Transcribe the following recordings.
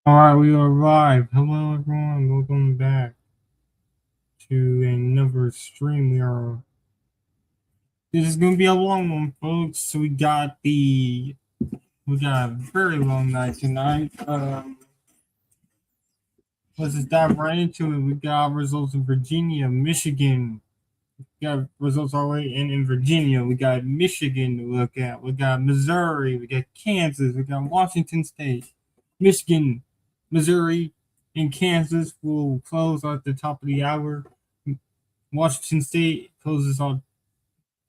All right, we arrived. Hello, everyone. Welcome back to another stream. This is gonna be a long one, folks. So we got a very long night tonight. Let's just dive right into it. We got results in Virginia, Michigan. We got results already in Virginia. We got Michigan to look at. We got Missouri. We got Kansas. We got Washington State, Michigan, Missouri, and Kansas will close at the top of the hour. Washington State closes on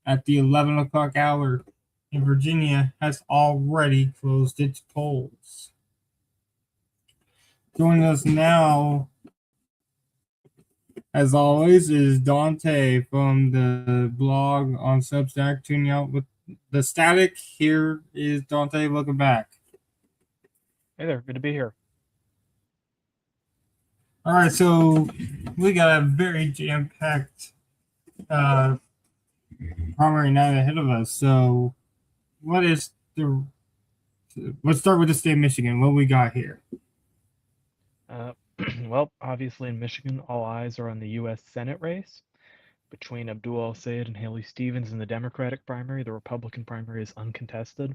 at the 11 o'clock hour, and Virginia has already closed its polls. Joining us now, as always, is Dante from the blog on Substack, tuning out with the static. Here is Dante. Welcome back. Hey there, good to be here. All right, so we got a very jam-packed uh, primary night ahead of us. So, what is the? Let's start with the state of Michigan. What we got here? Uh, well, obviously in Michigan, all eyes are on the U.S. Senate race between Abdul El-Sayed and Haley Stevens in the Democratic primary. The Republican primary is uncontested.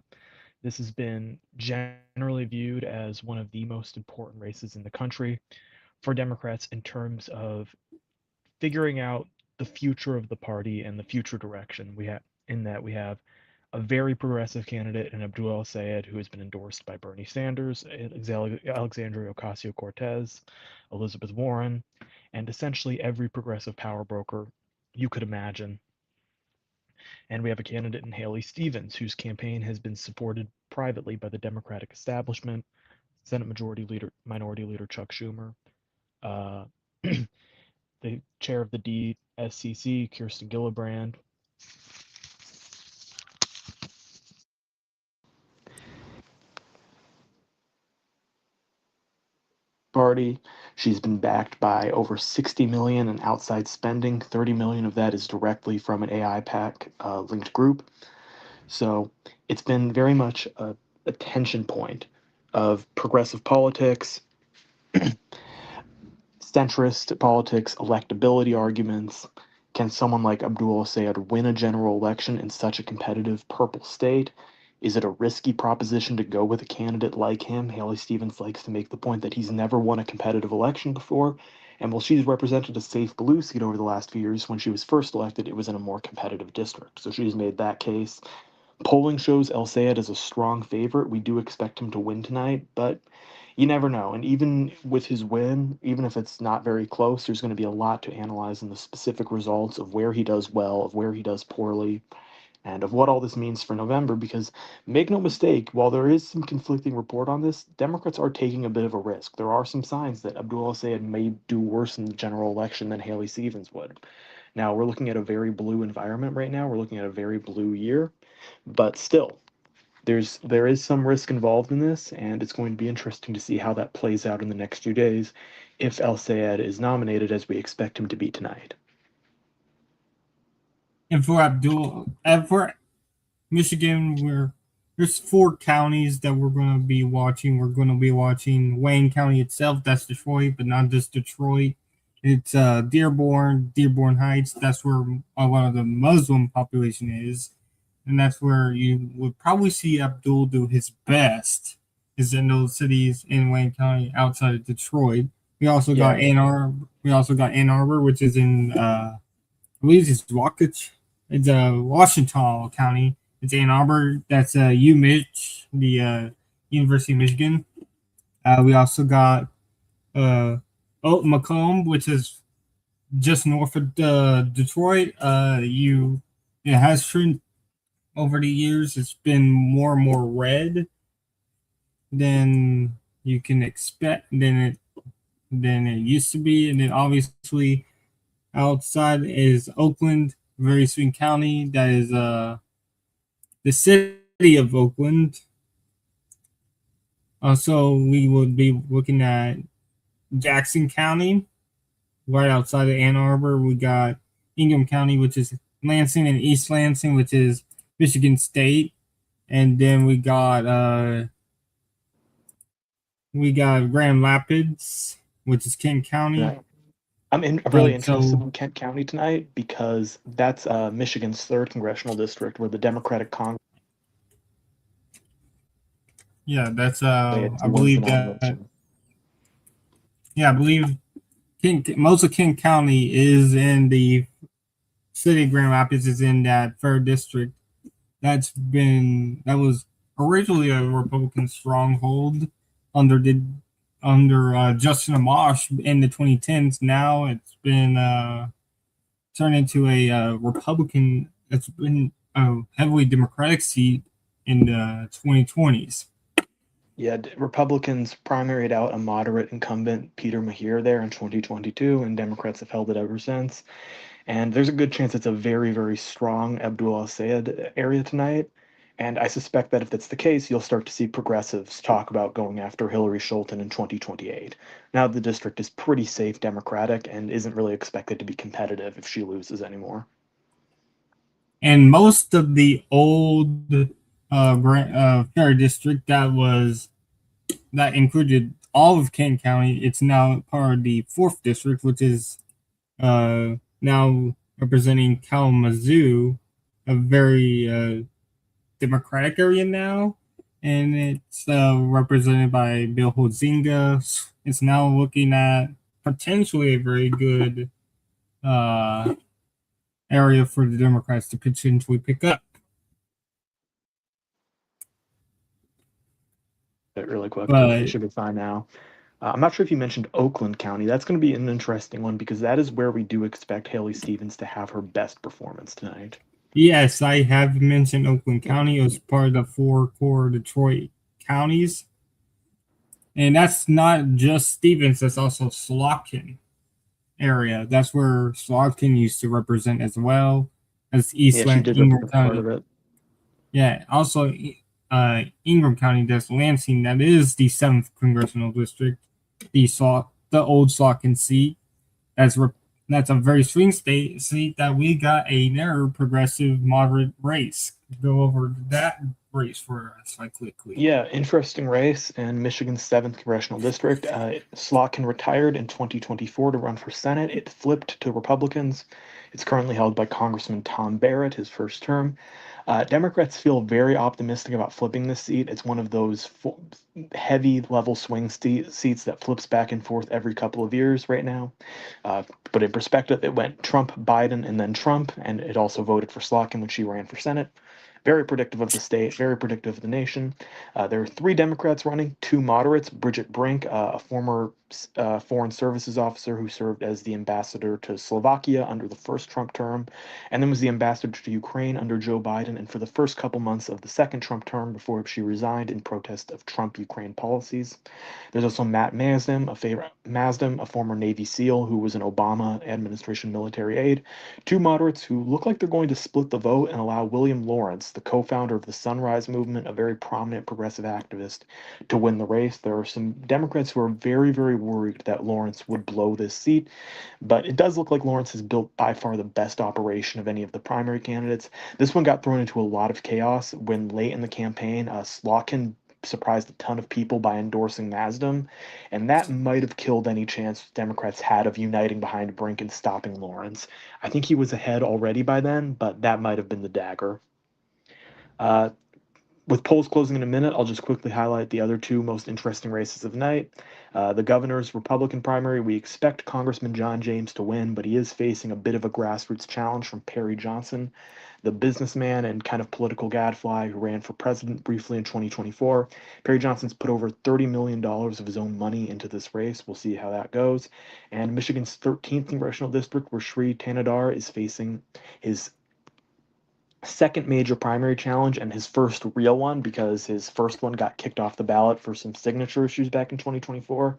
This has been generally viewed as one of the most important races in the country for Democrats in terms of figuring out the future of the party and the future direction. We have a very progressive candidate in Abdul El-Sayed, who has been endorsed by Bernie Sanders, Alexandria Ocasio-Cortez, Elizabeth Warren, and essentially every progressive power broker you could imagine. And we have a candidate in Haley Stevens, whose campaign has been supported privately by the Democratic establishment, Senate Minority Leader Chuck Schumer, uh, the chair of the DSCC, Kirsten Gillibrand. Party. She's been backed by over 60 million in outside spending. 30 million of that is directly from an AI PAC linked group. So it's been very much a tension point of progressive politics, centrist politics, electability arguments. Can someone like Abdul Sayed win a general election in such a competitive purple state? Is it a risky proposition to go with a candidate like him? Haley Stevens likes to make the point that he's never won a competitive election before. And while she's represented a safe blue seat over the last few years, when she was first elected, it was in a more competitive district. So she's made that case. Polling shows El Sayed as a strong favorite. We do expect him to win tonight, but you never know. And even with his win, even if it's not very close, there's going to be a lot to analyze in the specific results of where he does well, of where he does poorly, and of what all this means for November. Because make no mistake, while there is some conflicting report on this, Democrats are taking a bit of a risk. There are some signs that Abdul El Sayed may do worse in the general election than Haley Stevens would. Now, we're looking at a very blue environment right now. We're looking at a very blue year, but still, there is some risk involved in this, and it's going to be interesting to see how that plays out in the next few days if El Sayed is nominated as we expect him to be tonight. And for Michigan, there's four counties that we're going to be watching. We're going to be watching Wayne County itself. That's Detroit, but not just Detroit. It's Dearborn Heights. That's where a lot of the Muslim population is, and that's where you would probably see Abdul do his best. Is in those cities in Wayne County outside of Detroit. We also Yeah, got Ann Arbor. We also got Ann Arbor, which is in I believe it's Waukech. It's Washington County. It's Ann Arbor. That's UMich, the University of Michigan. We also got Macomb, which is just north of Detroit. It has turned over the years. It's been more and more red than you can expect than it used to be, and then obviously outside is Oakland, very sweet county. That is the city of Oakland. Also, we would be looking at Jackson County, right outside of Ann Arbor. We got Ingham County, which is Lansing, and East Lansing, which is Michigan State. And then we got We got Grand Rapids, which is Kent County. Right. I'm really interested in Kent County tonight because that's Michigan's 3rd congressional district where the Democratic Congress. Yeah, that's I I believe that. Yeah, I believe most of Kent County is in the city of Grand Rapids is in that 3rd district. That was originally a Republican stronghold under Justin Amash in the 2010s. Now it's been turned into a Republican. It's been a heavily Democratic seat in the 2020s. Yeah, Republicans primaried out a moderate incumbent, Peter Mahir, there in 2022, and Democrats have held it ever since. And there's a good chance it's a very, very strong Abdul al-Sayed area tonight. And I suspect that if that's the case, you'll start to see progressives talk about going after Hillary Scholten in 2028. Now the district is pretty safe Democratic and isn't really expected to be competitive if she loses anymore. And most of the old Fair District that included all of Kent County, it's now part of the 4th District, which is now representing Kalamazoo, a very Democratic area now, and it's represented by Bill Huizenga. It's now looking at potentially a very good area for the Democrats to potentially pick up. Really quick, it should be fine now. I'm not sure if you mentioned Oakland County. That's going to be an interesting one because that is where we do expect Haley Stevens to have her best performance tonight. Yes, I have mentioned Oakland County as part of the 4 core Detroit counties. And that's not just Stevens, that's also Slotkin area. That's where Slotkin used to represent as well as Eastland Ingram County. Yeah, also Ingram County, that's Lansing. That is the 7th congressional district, the old Slotkin seat. That's a very swing state seat that we got a narrow, progressive, moderate race. Go over that race for us, quickly. Yeah, interesting race in Michigan's 7th congressional district. Slotkin retired in 2024 to run for Senate. It flipped to Republicans. It's currently held by Congressman Tom Barrett, his first term. Democrats feel very optimistic about flipping this seat. It's one of those heavy level swing seats that flips back and forth every couple of years right now. But in perspective, it went Trump, Biden, and then Trump, and it also voted for Slotkin when she ran for Senate. Very predictive of the state, very predictive of the nation. There are 3 Democrats running, 2 moderates. Bridget Brink, a former foreign services officer who served as the ambassador to Slovakia under the first Trump term, and then was the ambassador to Ukraine under Joe Biden, and for the first couple months of the second Trump term before she resigned in protest of Trump-Ukraine policies. There's also Matt Masdam, a former Navy SEAL who was an Obama administration military aide. 2 moderates who look like they're going to split the vote and allow William Lawrence, the co-founder of the Sunrise Movement, a very prominent progressive activist, to win the race. There are some Democrats who are very, very worried that Lawrence would blow this seat, but it does look like Lawrence has built by far the best operation of any of the primary candidates. This one got thrown into a lot of chaos when late in the campaign, Slotkin surprised a ton of people by endorsing Masdam, and that might have killed any chance Democrats had of uniting behind Brink and stopping Lawrence. I think he was ahead already by then, but that might have been the dagger. With polls closing in a minute, I'll just quickly highlight the other 2 most interesting races of the night. The governor's Republican primary, we expect Congressman John James to win, but he is facing a bit of a grassroots challenge from Perry Johnson, the businessman and kind of political gadfly who ran for president briefly in 2024. Perry Johnson's put over $30 million of his own money into this race. We'll see how that goes. And Michigan's 13th congressional district, where Shri Thanedar is facing his second major primary challenge and his first real one, because his first one got kicked off the ballot for some signature issues back in 2024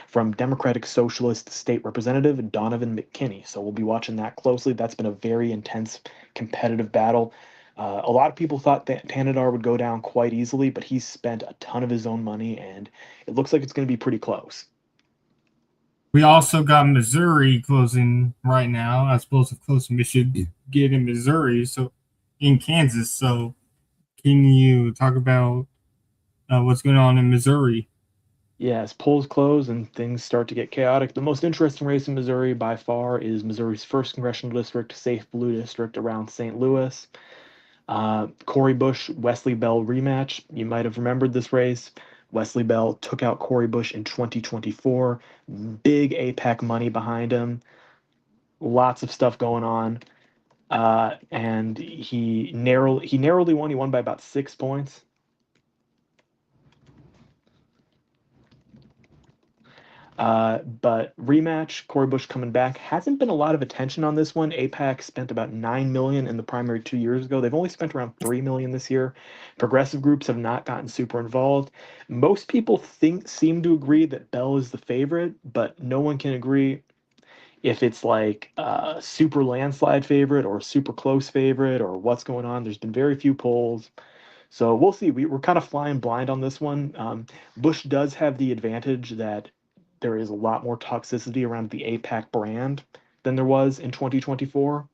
from Democratic Socialist State Representative Donovan McKinney. So we'll be watching that closely. That's been a very intense competitive battle. A lot of people thought that Thanedar would go down quite easily, but he's spent a ton of his own money, and it looks like it's going to be pretty close. We also got Missouri closing right now. I suppose if close Michigan get in Missouri, so in Kansas. So can you talk about what's going on in Missouri? Yeah, as polls close and things start to get chaotic, the most interesting race in Missouri by far is Missouri's first congressional district, safe blue district around St. Louis. Cori Bush, Wesley Bell rematch. You might have remembered this race. Wesley Bell took out Cori Bush in 2024. Big APAC money behind him. Lots of stuff going on. And he narrowly won. He won by about 6 points. But rematch, Cori Bush coming back. Hasn't been a lot of attention on this one. APAC spent about $9 million in the primary 2 years ago. They've only spent around $3 million this year. Progressive groups have not gotten super involved. Most people seem to agree that Bell is the favorite, but no one can agree if it's like a super landslide favorite or a super close favorite or what's going on. There's been very few polls. So we'll see. We're kind of flying blind on this one. Bush does have the advantage that there is a lot more toxicity around the APAC brand than there was in 2024.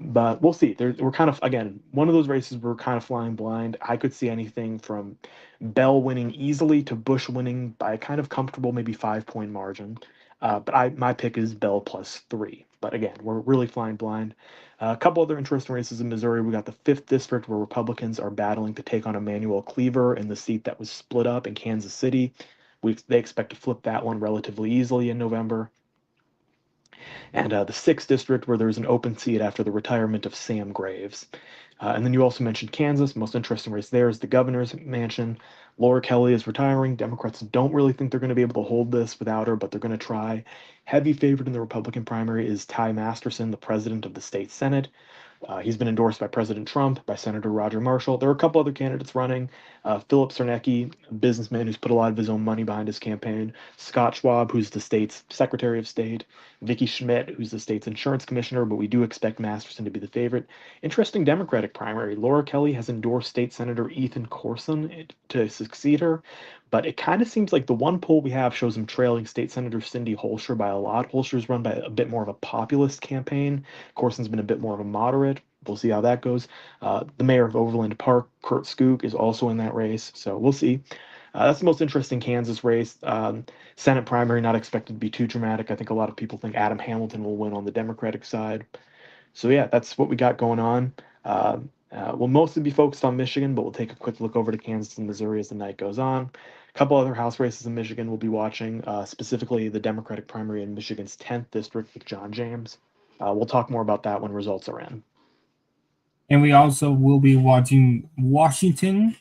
But we'll see. We're kind of, again, one of those races we're kind of flying blind. I could see anything from Bell winning easily to Bush winning by a kind of comfortable, maybe 5-point margin. But my pick is Bell +3. But again, we're really flying blind. A couple other interesting races in Missouri. We got the 5th district where Republicans are battling to take on Emanuel Cleaver in the seat that was split up in Kansas City. They expect to flip that one relatively easily in November. And the 6th district where there's an open seat after the retirement of Sam Graves. And then you also mentioned Kansas. Most interesting race there is the governor's mansion. Laura Kelly is retiring. Democrats don't really think they're going to be able to hold this without her, but they're going to try. Heavy favorite in the Republican primary is Ty Masterson, the president of the state Senate. He's been endorsed by President Trump, by Senator Roger Marshall. There are a couple other candidates running. Philip Cernecki, a businessman who's put a lot of his own money behind his campaign. Scott Schwab, who's the state's Secretary of State. Vicki Schmidt, who's the state's insurance commissioner, but we do expect Masterson to be the favorite. Interesting Democratic primary. Laura Kelly has endorsed State Senator Ethan Corson to succeed her, but it kind of seems like the one poll we have shows him trailing State Senator Cindy Holscher by a lot. Holscher's run by a bit more of a populist campaign. Corson's been a bit more of a moderate. We'll see how that goes. The mayor of Overland Park, Kurt Skook, is also in that race, so we'll see. That's the most interesting Kansas race. Senate primary not expected to be too dramatic. I think a lot of people think Adam Hamilton will win on the Democratic side. So yeah, that's what we got going on. We'll mostly be focused on Michigan, but we'll take a quick look over to Kansas and Missouri as the night goes on. A couple other House races in Michigan we'll be watching, specifically the Democratic primary in Michigan's 10th district with John James. We'll talk more about that when results are in. And we also will be watching Washington,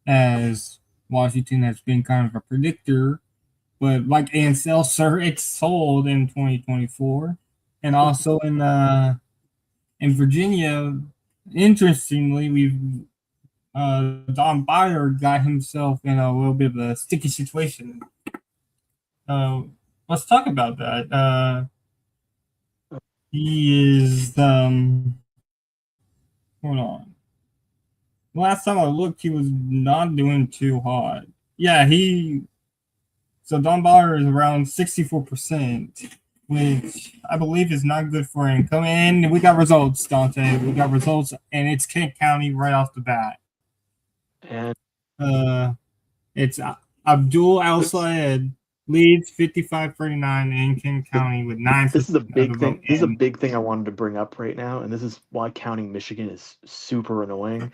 as Washington has been kind of a predictor, but like Ann Seltzer, it sold in 2024. And also in Virginia, interestingly, we've Don Beyer got himself in a little bit of a sticky situation. Let's talk about that. He is hold on. Last time I looked, he was not doing too hot. Yeah, so Don Beyer is around 64%, which I believe is not good for income. And we got results, Dante. We got results, and it's Kent County right off the bat. And it's Abdul Al Sayed leads 55-39 in Kent County with 9. This is a big thing. This is a big thing I wanted to bring up right now, and this is why counting Michigan is super annoying.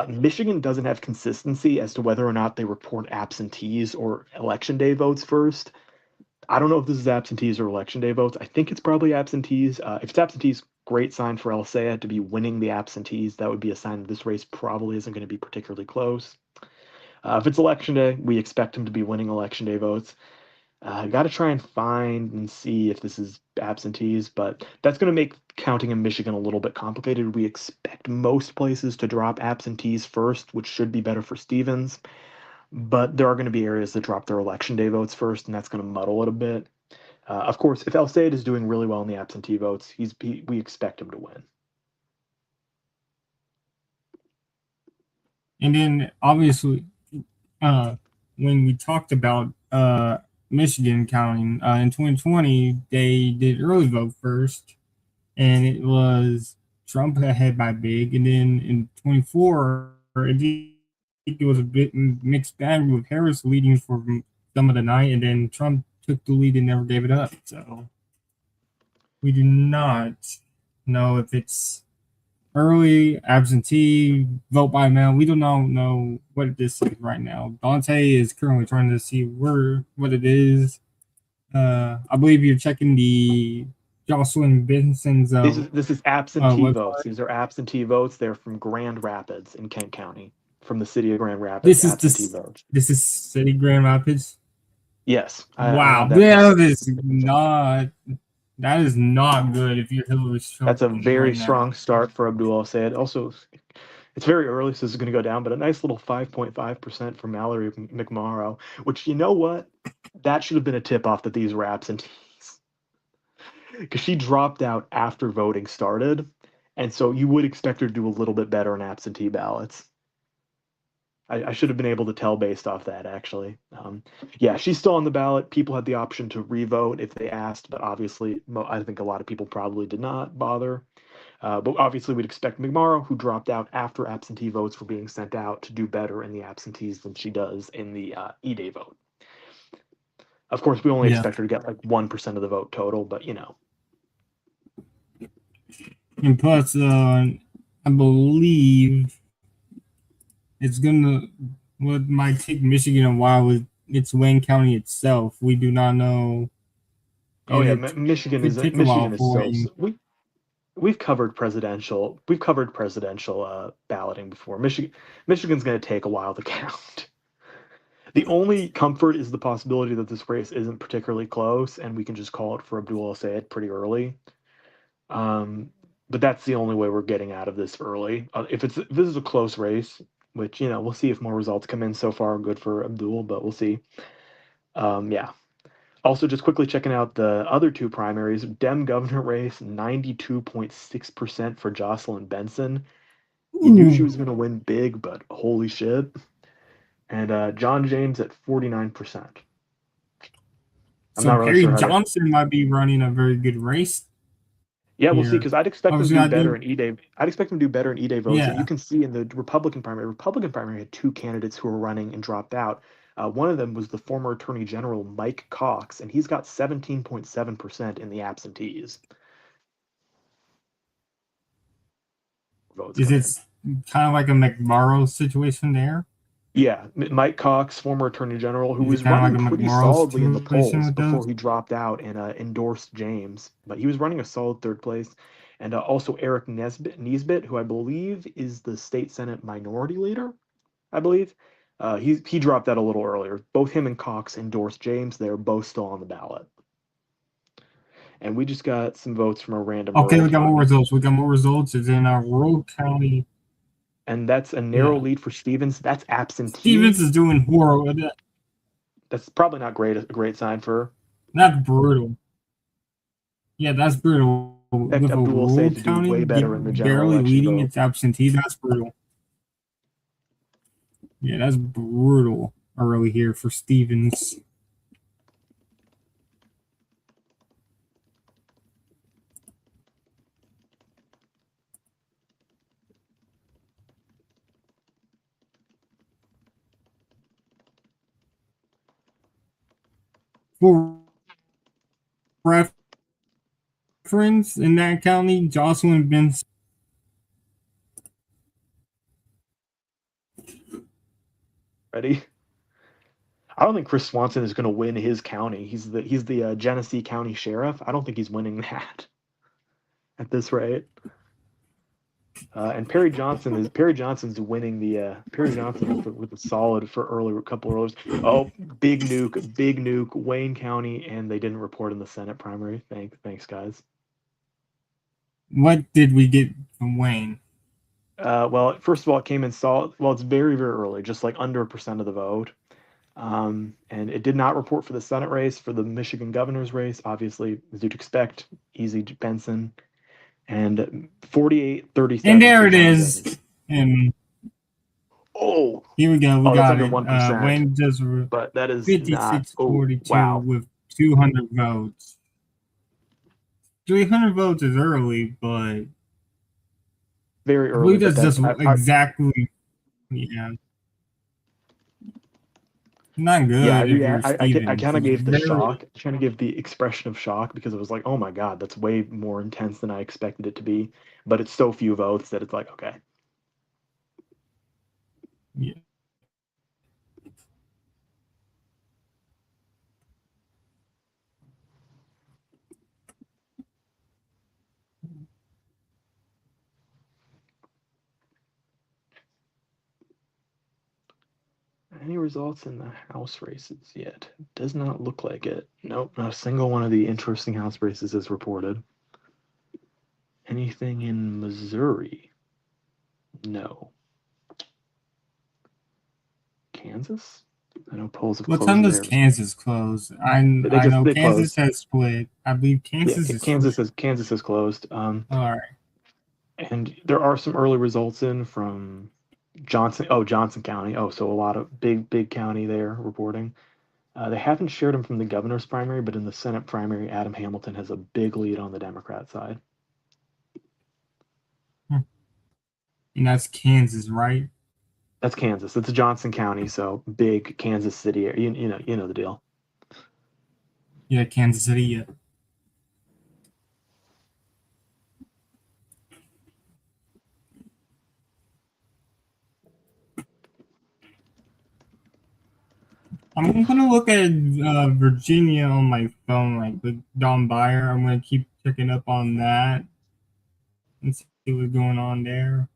Michigan doesn't have consistency as to whether or not they report absentees or election day votes first. I don't know if this is absentees or election day votes. I think it's probably absentees. If it's absentees, great sign for El Sayed to be winning the absentees. That would be a sign that this race probably isn't going to be particularly close. If it's election day, we expect him to be winning election day votes. Got to try and find and see if this is absentees, but that's going to make counting in Michigan a little bit complicated. We expect most places to drop absentees first, which should be better for Stevens, but there are going to be areas that drop their election day votes first, and that's going to muddle it a bit. Of course, if El Sayed is doing really well in the absentee votes, we expect him to win. And then, obviously, when we talked about Michigan counting in 2020, they did early vote first, and it was Trump ahead by big. And then in 24, it was a bit mixed bag with Harris leading for some of the night, and then Trump took the lead and never gave it up. So we do not know if it's early, absentee, vote by mail. We do not know what this is right now. Dante is currently trying to see what it is. I believe you're checking the Jocelyn Benson's This is absentee website. votes. These are absentee votes. They're from Grand Rapids in Kent County, from the city of Grand Rapids. This is absentee votes. This is City Grand Rapids. Yes. Wow, that is not good. If you're Hillary Trump, that's a very right strong start for Abdul Sayed. Also, it's very early, so this is going to go down, but a nice little 5.5% for Mallory McMorrow, which, you know what? That should have been a tip-off that these were absentees. Because she dropped out after voting started, and so you would expect her to do a little bit better in absentee ballots. I should have been able to tell based off that, actually. Yeah, she's still on the ballot. People had the option to re-vote if they asked, but obviously, I think a lot of people probably did not bother. But obviously, we'd expect McMorrow, who dropped out after absentee votes were being sent out, to do better in the absentees than she does in the E-Day vote. Of course, we only expect her to get like 1% of the vote total, but you know. And plus, I believe it's what might take Michigan a while. It's Wayne County itself. We do not know. Oh yeah, Michigan is so. We've covered presidential balloting before. Michigan's going to take a while to count. The only comfort is the possibility that this race isn't particularly close, and we can just call it for Abdul Sayed pretty early. But that's the only way we're getting out of this early. If this is a close race, which, you know, we'll see if more results come in. So far, good for Abdul, but we'll see. Yeah. Also, just quickly checking out the other two primaries. Dem governor race, 92.6% for Jocelyn Benson. You knew she was going to win big, but holy shit. And John James at 49%. So Perry Johnson might be running a very good race. Yeah, we'll see, because I'd expect him to do better in E-Day. I'd expect him to do better in E-Day votes. Yeah. And you can see in the Republican primary had two candidates who were running and dropped out. One of them was the former Attorney General Mike Cox, and he's got 17.7% in the absentees. Is it kind of like a McMorrow situation there? Yeah, Mike Cox, former Attorney General, who was running like pretty solidly in the polls before he dropped out and endorsed James. But he was running a solid third place. And also Eric Nesbitt, who I believe is the state Senate minority leader, I believe. He dropped out a little earlier. Both him and Cox endorsed James. They're both still on the ballot. And we just got some votes from a random. Okay, we got more results. It's in our rural county. And that's a narrow lead for Stevens. That's absentee. Stevens is doing horrible. That's probably not a great sign for her. That's brutal. Yeah, that's brutal. With a rural county, way better in the general barely leading its absentee. That's brutal. Yeah, that's brutal early here for Stevens. For reference, in that county, Jocelyn Benson. Ready? I don't think Chris Swanson is going to win his county. He's the Genesee County Sheriff. I don't think he's winning that at this rate. And Perry Johnson's winning the Perry Johnson with a solid for couple early. Oh, big nuke, Wayne County, and they didn't report in the Senate primary. Thanks, guys. What did we get from Wayne? Well, first of all, it came in solid. Well, it's very, very early, just like under 1% of the vote. And it did not report for the Senate race. For the Michigan governor's race, obviously, as you'd expect, easy Benson. And 48-37. And there it is. And oh, here we go. We got it. 1%. Wayne does, but that is 56-42 with 200 votes. 300 votes is early, but very early. I believe that's just exactly. Yeah. Not Yeah, good if you're I Stevens. kind of It's gave the very shock, trying to give the expression of shock because it was like, oh my God, that's way more intense than I expected it to be. But it's so few votes that it's like, okay. yeah. Any results in the House races yet? Does not look like it. Nope, not a single one of the interesting House races is reported. Anything in Missouri? No. Kansas? I know polls have What time closed does there. Kansas close? I know They Kansas closed. has split. I believe Yeah, Kansas is split. Kansas is closed. All right. And there are some early results in from Johnson County. Oh, so a lot of big county there reporting. They haven't shared them from the governor's primary, but in the Senate primary, Adam Hamilton has a big lead on the Democrat side. And that's Kansas, right? That's Kansas. It's Johnson County, so big Kansas City. You know the deal. Yeah, Kansas City. Yeah. I'm gonna look at Virginia on my phone, like with Don Byer. I'm gonna keep checking up on that and see what's going on there.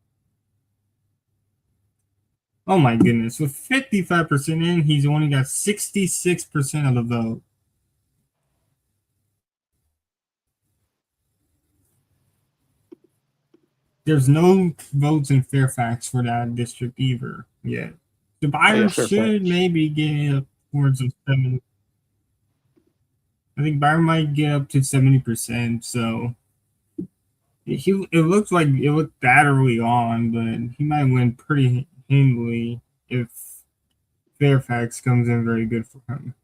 Oh my goodness! With 55% in, he's only got 66% of the vote. There's no votes in Fairfax for that district either yet. The Oh yeah, Byer should Fairfax. maybe get upwards of 70. I think Byer might get up to 70%. So it looks like it looked that early on, but he might win pretty handily if Fairfax comes in very good for him.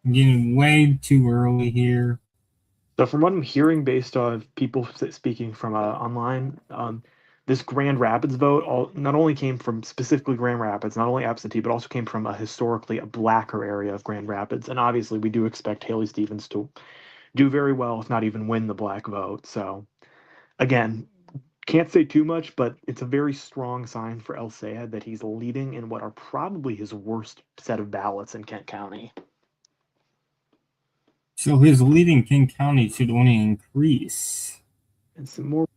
I'm getting way too early here. So from what I'm hearing, based on people speaking from online, this Grand Rapids vote not only came from specifically Grand Rapids, not only absentee, but also came from historically a blacker area of Grand Rapids. And obviously, we do expect Haley Stevens to do very well, if not even win the black vote. So again, can't say too much, but it's a very strong sign for El Sayed that he's leading in what are probably his worst set of ballots in Kent County. So his lead in King County should only increase. And some more.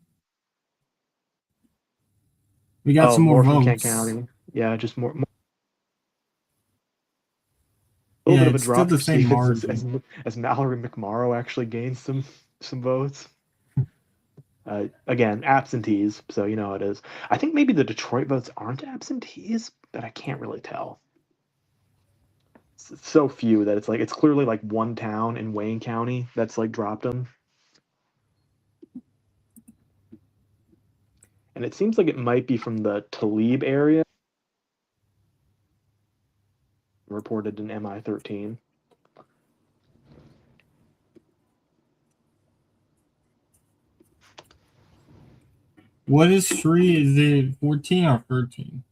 We got some more More from Kent votes. County. Yeah, just more. A little Yeah, bit of a it's still drop the for same Stevens margin. as Mallory McMorrow actually gains some votes. Again, absentees, so you know how it is. I think maybe the Detroit votes aren't absentees, but I can't really tell. It's so few that it's clearly like one town in Wayne County that's like dropped them, and it seems like it might be from the Talib area. Reported in MI13. What is free? Is it 14 or 13?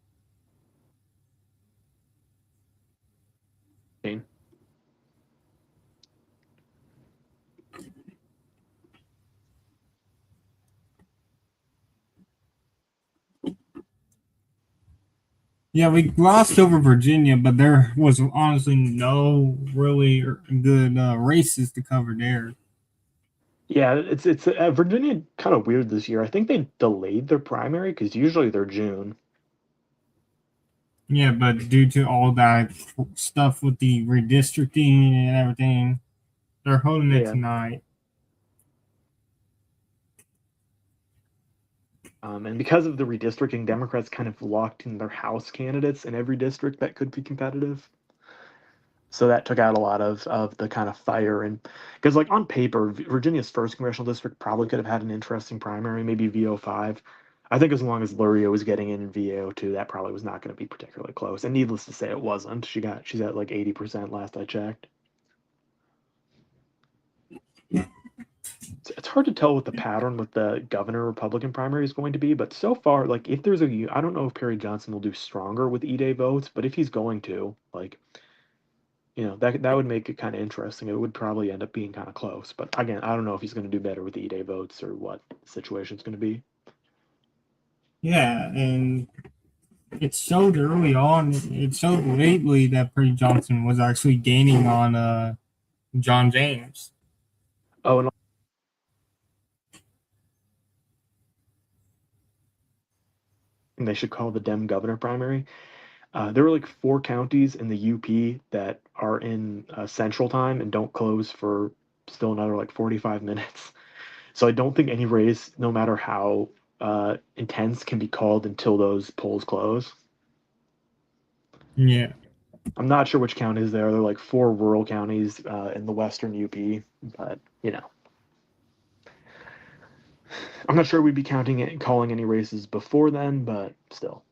Yeah, we glossed over Virginia, but there was honestly no really good races to cover there. Yeah, it's Virginia kind of weird this year. I think they delayed their primary because usually they're June. Yeah, but due to all that stuff with the redistricting and everything, they're holding it Yeah. tonight. And because of the redistricting, Democrats kind of locked in their House candidates in every district that could be competitive. So that took out a lot of the kind of fire. And because, like, on paper, Virginia's first congressional district probably could have had an interesting primary, maybe VO5. I think as long as Luria was getting in VO2, that probably was not going to be particularly close. And needless to say, it wasn't. She's at like 80% last I checked. It's hard to tell what the pattern with the governor Republican primary is going to be, but so far, like if there's I don't know if Perry Johnson will do stronger with E-Day votes, but if he's going to, like, that would make it kind of interesting. It would probably end up being kind of close, but again, I don't know if he's going to do better with E-Day votes or what the situation's going to be. Yeah, and it showed early on. It showed lately that Perry Johnson was actually gaining on John James. Oh, and they should call the Dem governor primary. There were like 4 counties in the UP that are in Central Time and don't close for still another like 45 minutes. So I don't think any race, no matter how intense, can be called until those polls close. Yeah. I'm not sure which counties there. They're like 4 rural counties in the western UP, but I'm not sure we'd be counting it, calling any races before then, but still.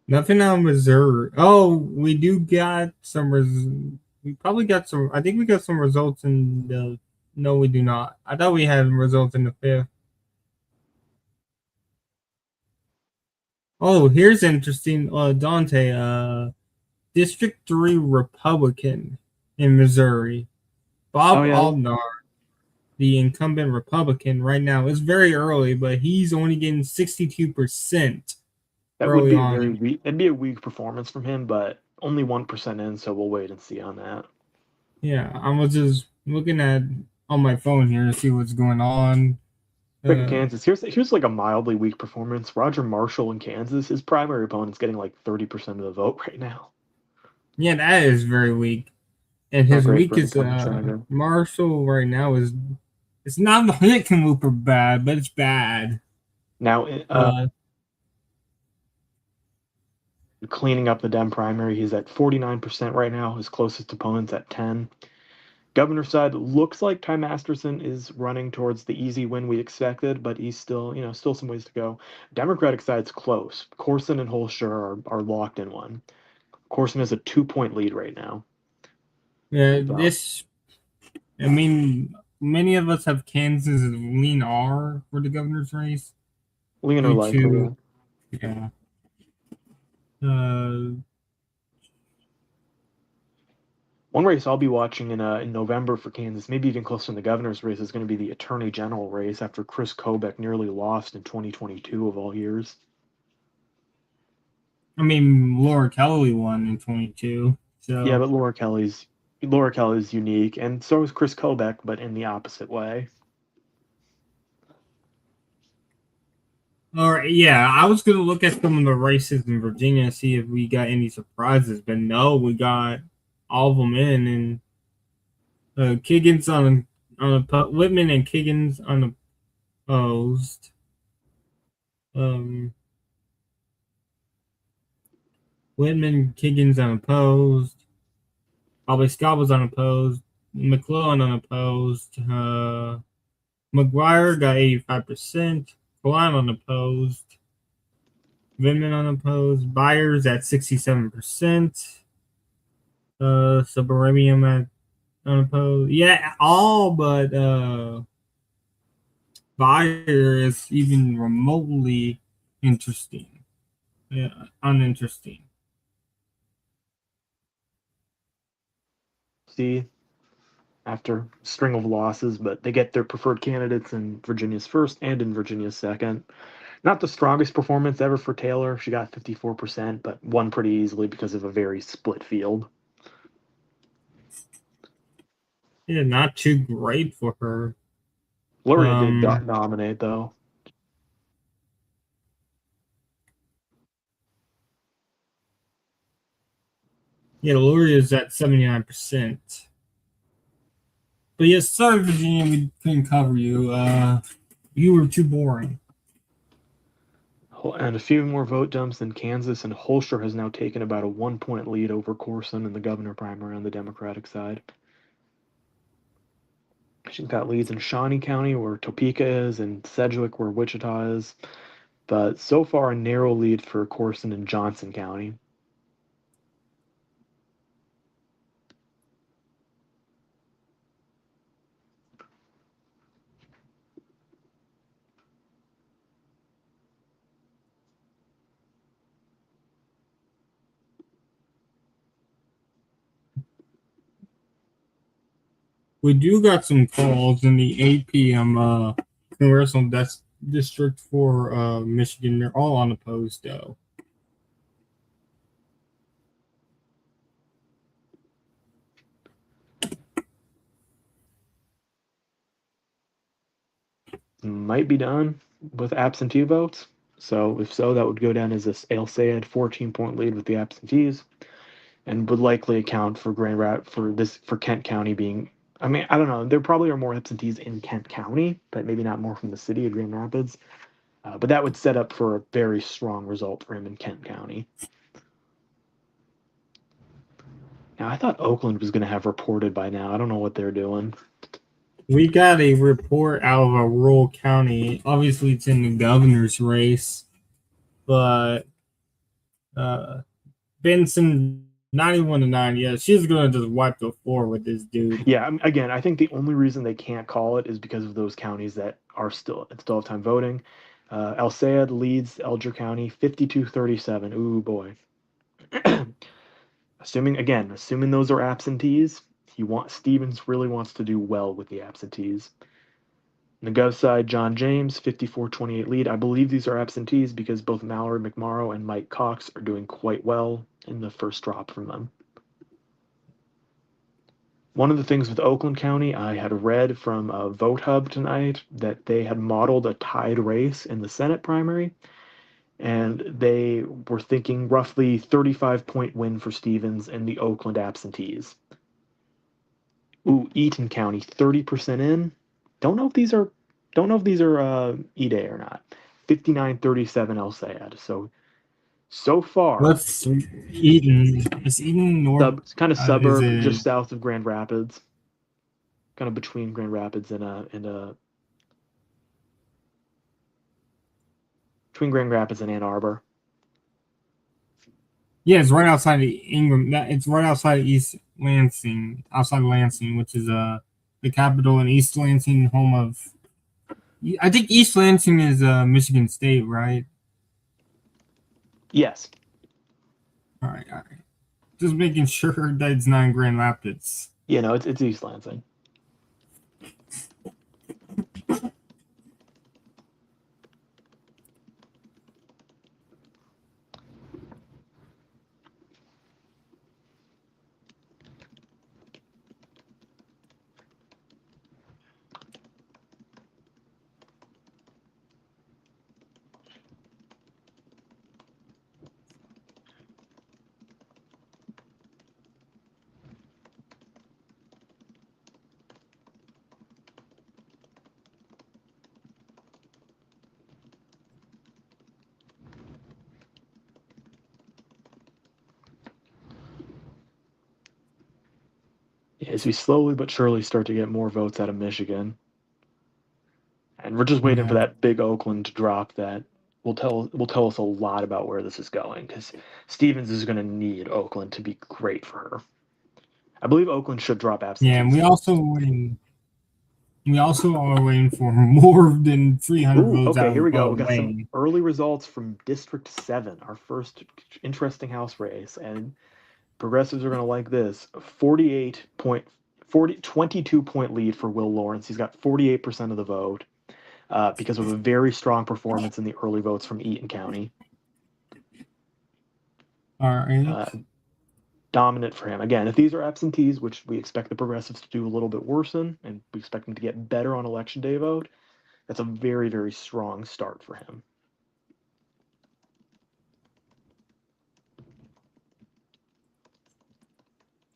Nothing on Missouri. Oh, we do got some. We probably got some. I think we got some results in the. No, we do not. I thought we had results in the fifth. Oh, here's interesting. Dante. District 3 Republican in Missouri. Oh Bob yeah, Aldnar, the incumbent Republican, right now. It's very early, but he's only getting 62% that would early be a on. very weak. It'd be a weak performance from him, but only 1% in, so we'll wait and see on that. Yeah, I was just looking at on my phone here to see what's going on. Back in Kansas, here's like a mildly weak performance. Roger Marshall in Kansas, his primary opponent's getting like 30% of the vote right now. Yeah, that is very weak. And Not his great for an weakest incumbent senator. Marshall right now is it's not the Hickenlooper bad, but it's bad. Now, cleaning up the Dem primary, he's at 49% right now. His closest opponent's at 10. Governor side looks like Ty Masterson is running towards the easy win we expected, but he's still some ways to go. Democratic side's close. Corson and Holscher are locked in one. Corson has a 2-point lead right now. Yeah, I mean, many of us have Kansas as lean R for the governor's race. Lean or likely, yeah. One race I'll be watching in November for Kansas, maybe even closer in the governor's race, is going to be the attorney general race after Chris Kobach nearly lost in 2022 of all years. I mean, Laura Kelly won in 22. So yeah, but Laura Kelly's unique, and so is Chris Kobach, but in the opposite way. All right, yeah, I was gonna look at some of the races in Virginia and see if we got any surprises, but no, we got all of them in, and Kiggins Whitman and Kiggins unopposed. Whitman, Kiggins unopposed. Bobby Scott was unopposed. McClellan unopposed. McGuire got 85%. Klein unopposed. Vindman unopposed. Byers at 67%. Suburbium at unopposed. Yeah, all but Byers is even remotely interesting. Yeah, uninteresting. See, after a string of losses, but they get their preferred candidates in Virginia's first and in Virginia's second. Not the strongest performance ever for Taylor. She got 54%, but won pretty easily because of a very split field. Yeah, not too great for her. Luria did dominate, though. Yeah, Luria is at 79%. But yes, sorry, Virginia, we couldn't cover you. You were too boring. And a few more vote dumps than Kansas, and Holscher has now taken about a 1-point lead over Corson in the governor primary on the Democratic side. She's got leads in Shawnee County, where Topeka is, and Sedgwick, where Wichita is. but so far a narrow lead for Corson and Johnson County. We do got some calls in the 8 p.m. Congressional District for Michigan. They're all unopposed, though. Might be done with absentee votes. So if so, that would go down as a El Sayed 14-point lead with the absentees, and would likely account for for Kent County being. I mean, I don't know. There probably are more absentees in Kent County, but maybe not more from the city of Grand Rapids. But that would set up for a very strong result for him in Kent County. Now, I thought Oakland was going to have reported by now. I don't know what they're doing. We got a report out of a rural county. Obviously, it's in the governor's race, but Benson 91-9. Yeah, she's gonna just wipe the floor with this dude. Yeah, again, I think the only reason they can't call it is because of those counties that are still have time voting. El Sayed leads Elger County 52-37. Ooh boy. assuming those are absentees, Stevens really wants to do well with the absentees. On the Gov side, John James 54-28 lead. I believe these are absentees because both Mallory McMorrow and Mike Cox are doing quite well in the first drop from them. One of the things with Oakland County, I had read from Vote Hub tonight that they had modeled a tied race in the Senate primary, and they were thinking roughly 35-point win for Stevens and the Oakland absentees. Ooh, Eaton County 30% in. Don't know if these are E-Day or not. 59-37 El Sayed. So far, What's Eden? Is Eden north? kind of suburb it- just south of Grand Rapids, kind of between Grand Rapids between Grand Rapids and Ann Arbor. Yeah, it's right outside of Ingram. It's right outside of East Lansing, outside of Lansing, which is the capital, in East Lansing, home of. I think East Lansing is Michigan State, right? Yes. All right. Just making sure that it's not in Grand Rapids. Yeah, no, it's East Lansing. As we slowly but surely start to get more votes out of Michigan, and we're just waiting for that big Oakland to drop that will tell us a lot about where this is going, because Stevens is going to need Oakland to be great for her. I believe Oakland should drop absentees. Yeah, and we also are waiting for more than 300 votes. Okay, out here we go. of We got some Wayne. early results from District 7, our first interesting House race, and progressives are going to like this. 22-point lead for Will Lawrence. He's got 48% of the vote because of a very strong performance in the early votes from Eaton County. All right. Dominant for him. Again, if these are absentees, which we expect the progressives to do a little bit worse in, and we expect them to get better on election day vote, that's a very, very strong start for him.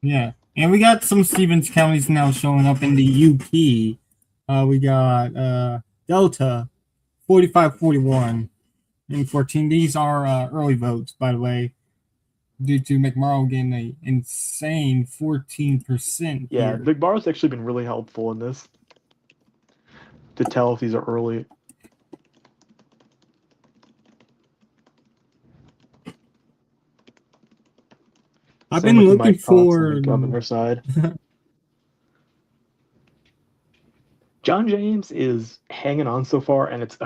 Yeah, and we got some Stevens counties now showing up in the UP. We got Delta, 45-41, and 14. These are early votes, by the way, due to McMorrow getting an insane 14%. Yeah, here. McMorrow's actually been really helpful in this to tell if these are early. I've Same been with looking Mike Cox on for the governor side. John James is hanging on so far, and it's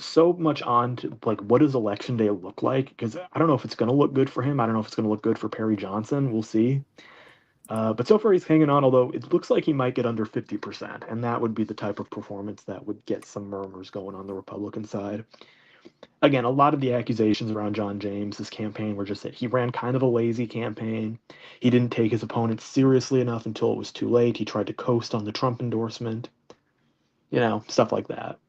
so much on to like what does election day look like? Because I don't know if it's going to look good for him. I don't know if it's going to look good for Perry Johnson. We'll see. But so far he's hanging on, although it looks like he might get under 50%, and that would be the type of performance that would get some murmurs going on the Republican side. Again, a lot of the accusations around John James's campaign were just that he ran kind of a lazy campaign. He didn't take his opponents seriously enough until it was too late. He tried to coast on the Trump endorsement. Stuff like that.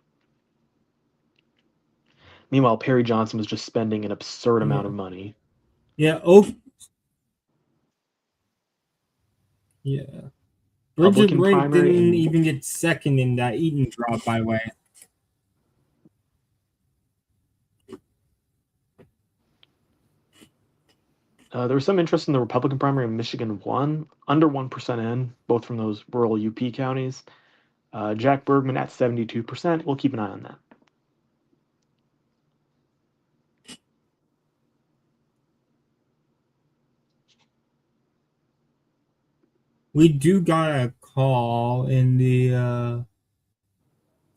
Meanwhile, Perry Johnson was just spending an absurd amount of money. Yeah. Oh. Yeah. Bridget Republican Brink primary didn't and even get second in that Eaton drop, by the way. there was some interest in the Republican primary in Michigan 1, under 1% in, both from those rural UP counties. Jack Bergman at 72%. We'll keep an eye on that. We do got a call in the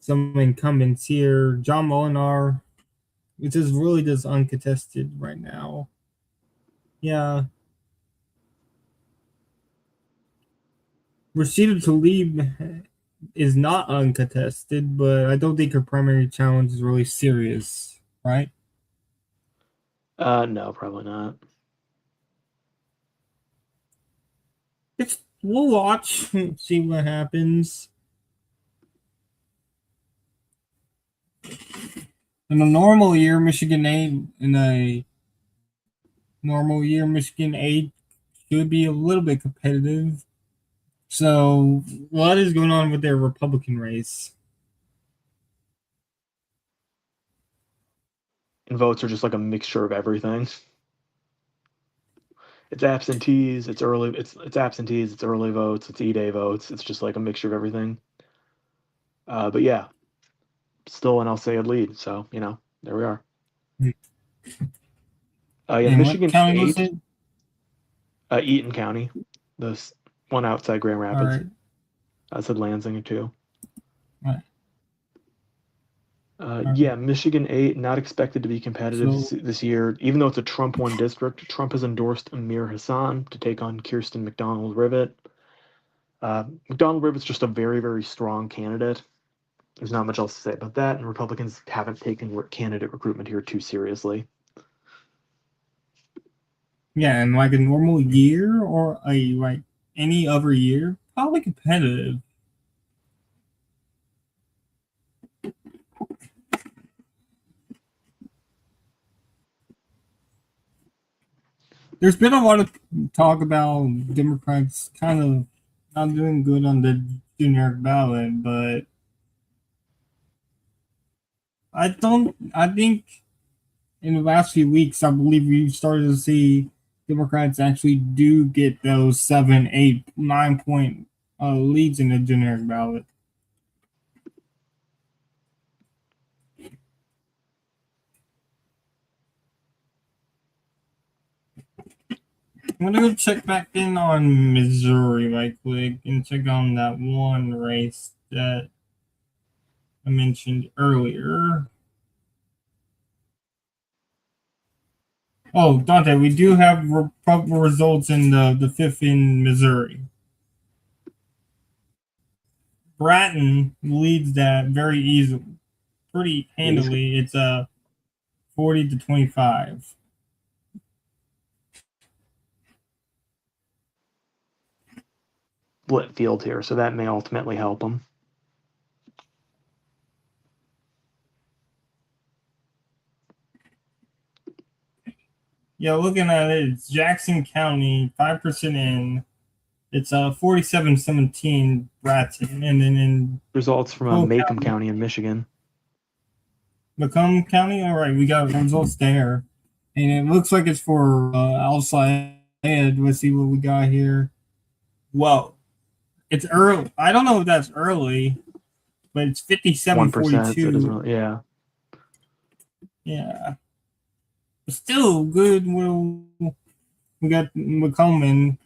some incumbents here. John Molinar, which is really just uncontested right now. Yeah. Rashida Tlaib is not uncontested, but I don't think her primary challenge is really serious, right? No, probably not. We'll watch, see what happens. In a normal year, Michigan 8 should be a little bit competitive. So, what is going on with their Republican race? And votes are just like a mixture of everything. It's absentees, it's early, it's absentees, it's early votes, it's E-Day votes. It's just like a mixture of everything. But yeah, still an Al-Sayed lead. So, there we are. Yeah, And Michigan what county was State, it? Eaton County, the one outside Grand Rapids. All right. I said Lansing too. Right. Yeah, Michigan 8, not expected to be competitive this year. Even though it's a Trump 1 district, Trump has endorsed Amir Hassan to take on Kirsten McDonald-Rivet. McDonald-Rivet's just a very, very strong candidate. There's not much else to say about that, and Republicans haven't taken candidate recruitment here too seriously. Yeah, in like a normal year or any other year, probably competitive. There's been a lot of talk about Democrats kind of not doing good on the generic ballot, but I think in the last few weeks, I believe we started to see Democrats actually do get those 7, 8, 9 point leads in the generic ballot. I'm gonna go check back in on Missouri right quick and check on that one race that I mentioned earlier. Oh, Dante, we do have proper results in the 5th in Missouri. Bratton leads that very easily, pretty handily. It's 40-25. Split field here, so that may ultimately help them. Yeah, looking at it, it's Jackson County, 5% in. It's 47-17 Bratton, and then in results from Macomb County in Michigan. Macomb County, all right, we got results there, and it looks like it's for Al-Sayed. Let's see what we got here. Whoa, it's early. I don't know if that's early, but it's 57-42. So it doesn't really, yeah. Yeah, but still good. We'll We got McColeman.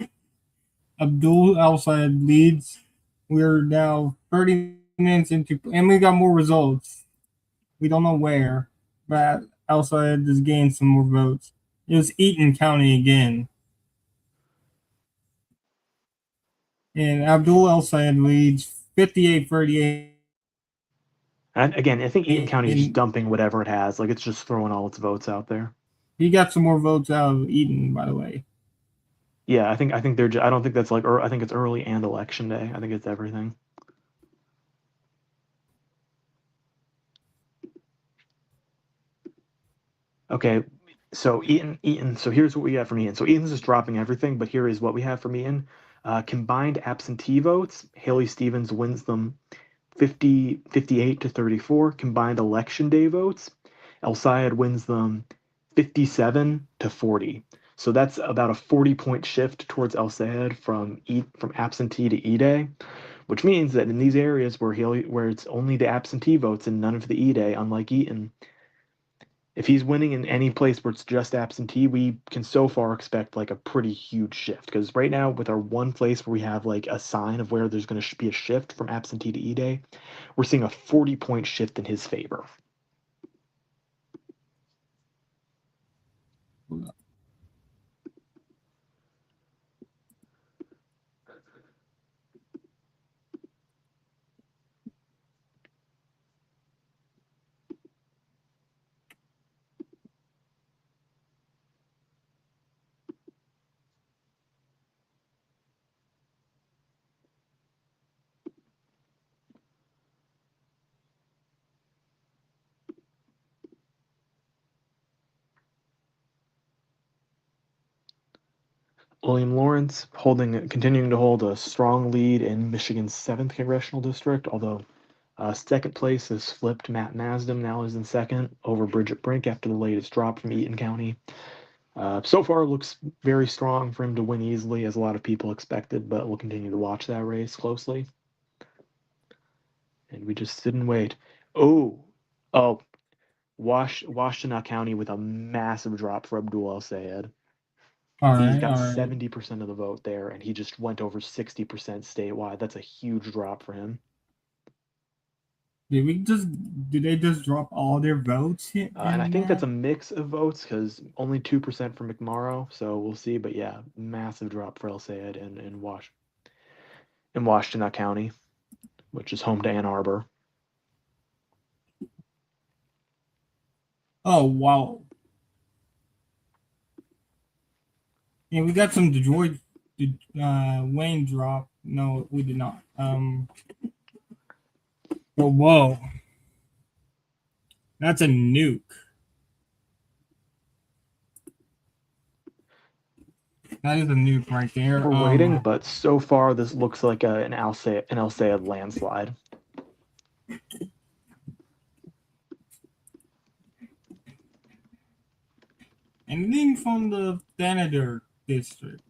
Abdul Al Sayed leads. We're now 30 minutes into, and we got more results. We don't know where, but Al Sayed has gained some more votes. It was Eaton County again. And Abdul El Sayed leads 58-38. And again, I think Eaton County is just And dumping whatever it has. Like, it's just throwing all its votes out there. he got some more votes out of Eaton, by the way. Yeah, I think they're. I don't think that's like. I think it's early and election day. I think it's everything. Okay, so Eaton. So here's what we got from Eaton. So Eaton's just dropping everything, but here is what we have from Eaton. Combined absentee votes, Haley Stevens wins them 58 to 34. Combined election day votes, El Sayed wins them 57 to 40. So that's about a 40-point shift towards El Sayed from absentee to E-Day, which means that in these areas where it's only the absentee votes and none of the E-Day, unlike Eaton, if he's winning in any place where it's just absentee, we can so far expect like a pretty huge shift. Because right now, with our one place where we have like a sign of where there's going to be a shift from absentee to E-Day, we're seeing a 40-point shift in his favor. William Lawrence continuing to hold a strong lead in Michigan's 7th congressional district, although second place has flipped. Matt Masdam now is in second over Bridget Brink after the latest drop from Eaton County. So far, looks very strong for him to win easily, as a lot of people expected, but we'll continue to watch that race closely. And we just sit and wait. Oh, Washtenaw County with a massive drop for Abdul El Sayed. He's got 70% of the vote there, and he just went over 60% statewide. That's a huge drop for him. Did they just drop all their votes? And I think that's a mix of votes because only 2% for McMorrow, so we'll see. But yeah, massive drop for El Sayed in Washtenaw County, which is home to Ann Arbor. Oh, wow. Yeah, we got some Detroit Wayne drop. No, we did not. Oh, whoa. That's a nuke. That is a nuke right there. We're waiting, but so far this looks like an El Sayed landslide. Anything from the Senator district?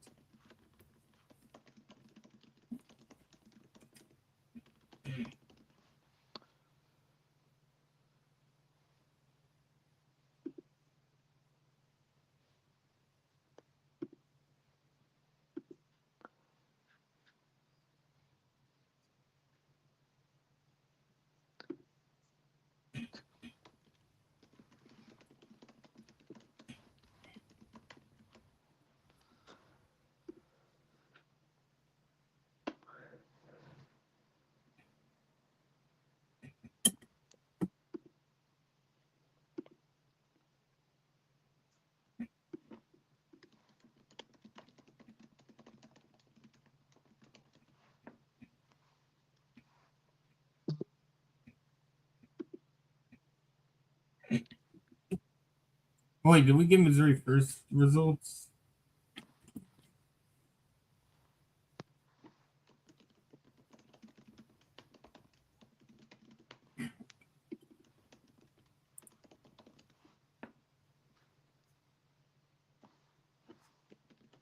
Wait, did we get Missouri first results?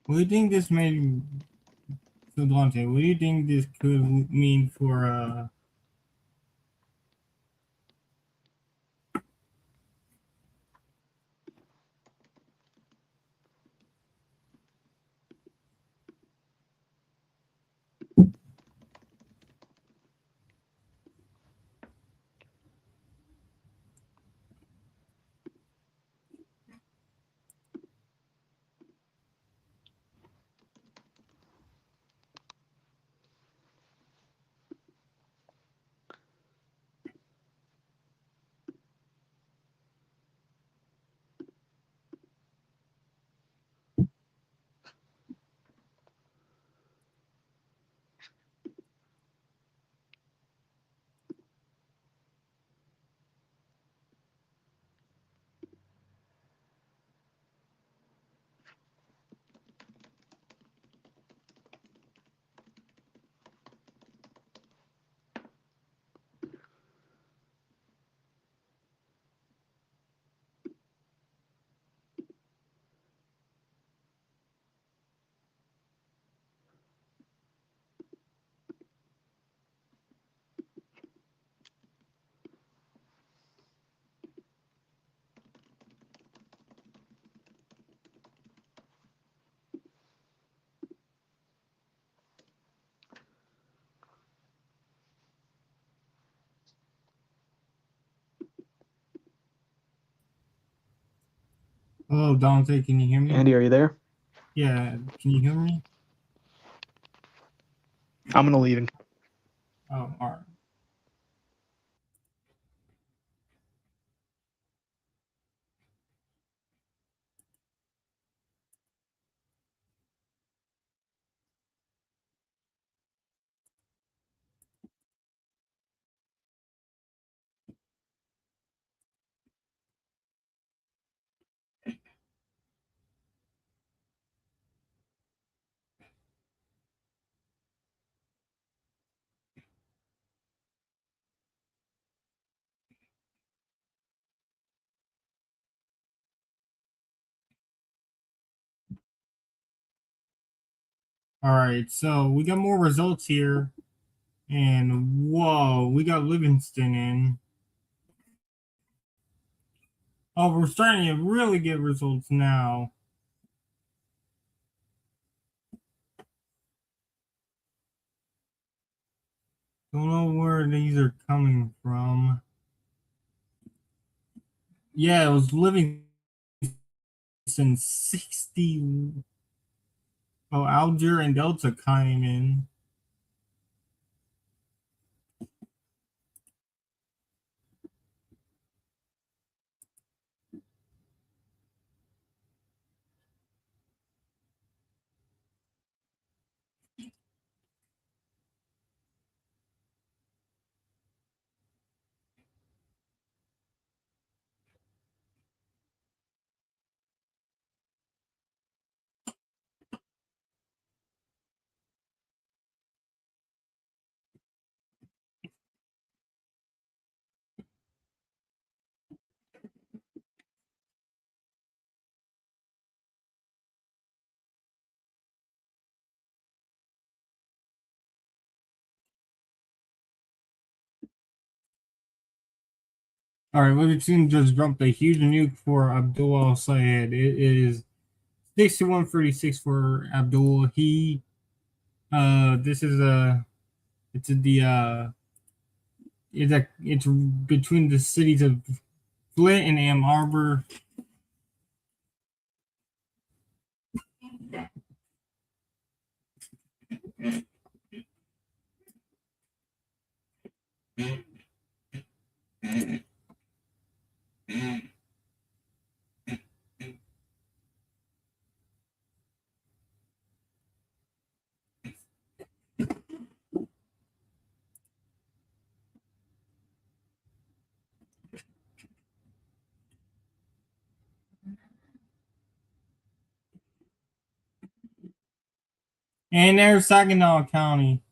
What do you think this may? So Dante, what do you think this could mean for Hello, Dante. Can you hear me? Andy, are you there? Yeah. Can you hear me? I'm gonna leave and Oh, all right. All right. So we got more results here, and whoa, we got Livingston in. Oh, we're starting to really get results now. Don't know where these are coming from. Yeah, it was Livingston 60. Oh, Alger and Delta came in. All right, Livingston just dropped a huge nuke for Abdul Al Sayed. It is 61-36 for Abdul. This is it's it's between the cities of Flint and Ann Arbor. And there's Saginaw County.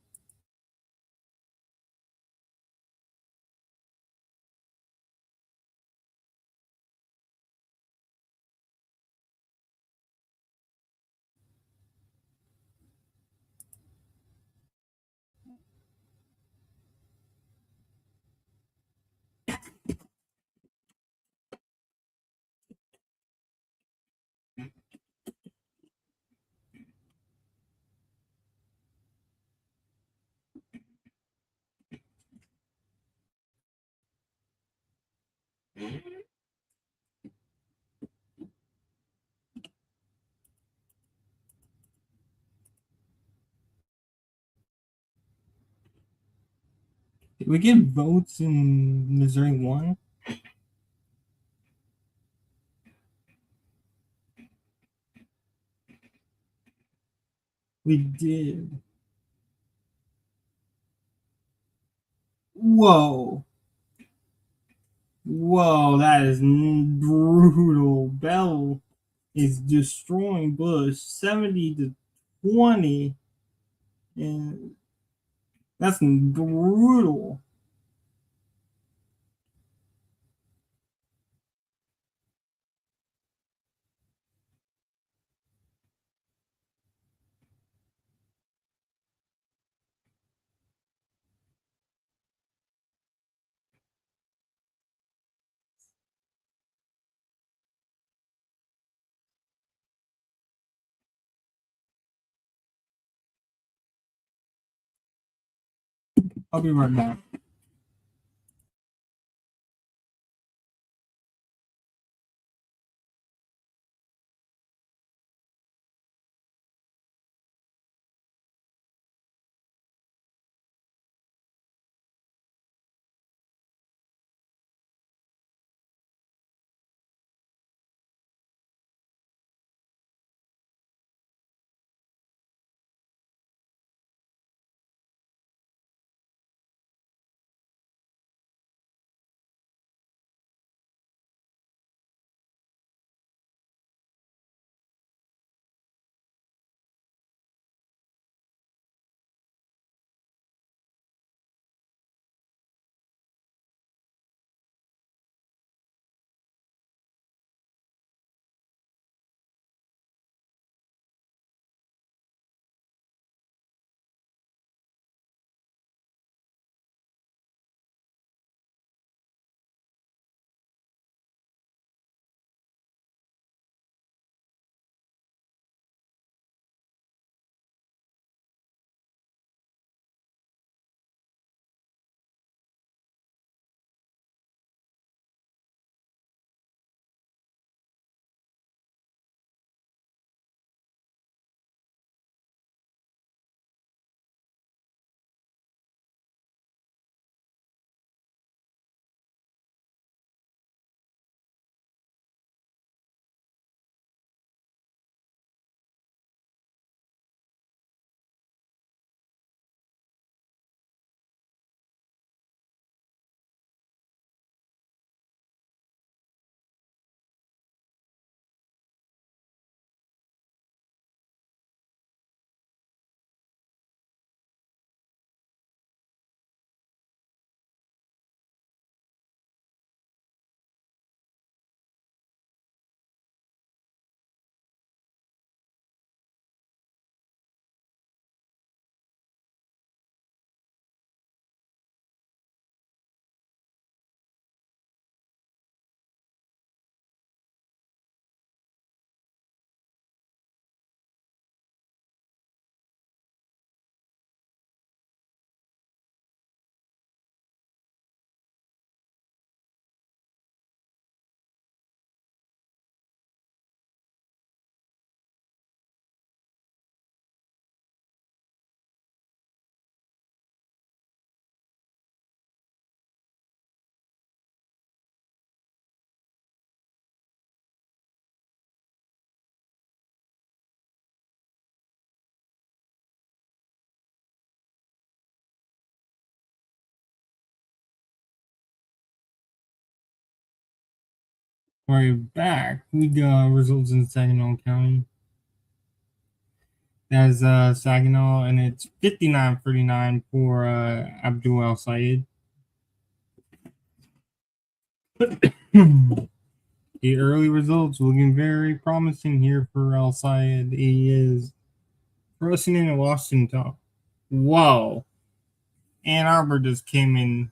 Did we get votes in Missouri 1? We did. Whoa. Whoa, that is brutal. Bell is destroying Bush 70-20. And that's brutal. I'll be right back. Right back, we got results in Saginaw County. That's Saginaw, and it's 59-39 for Abdul El Sayed. The early results looking very promising here for El Sayed. He is crossing into Washington. Whoa. Ann Arbor just came in.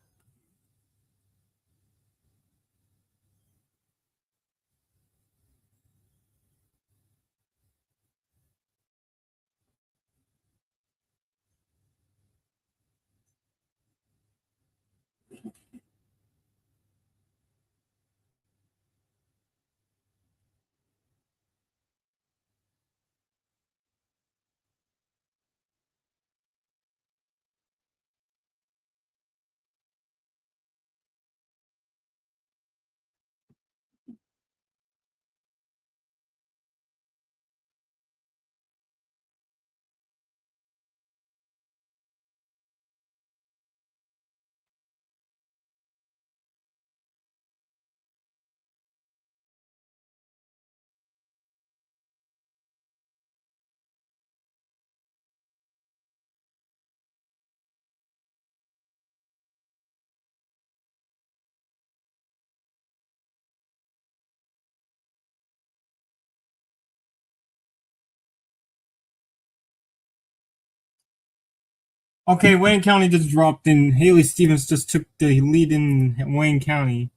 Okay, Wayne County just dropped in. Haley Stevens just took the lead in Wayne County.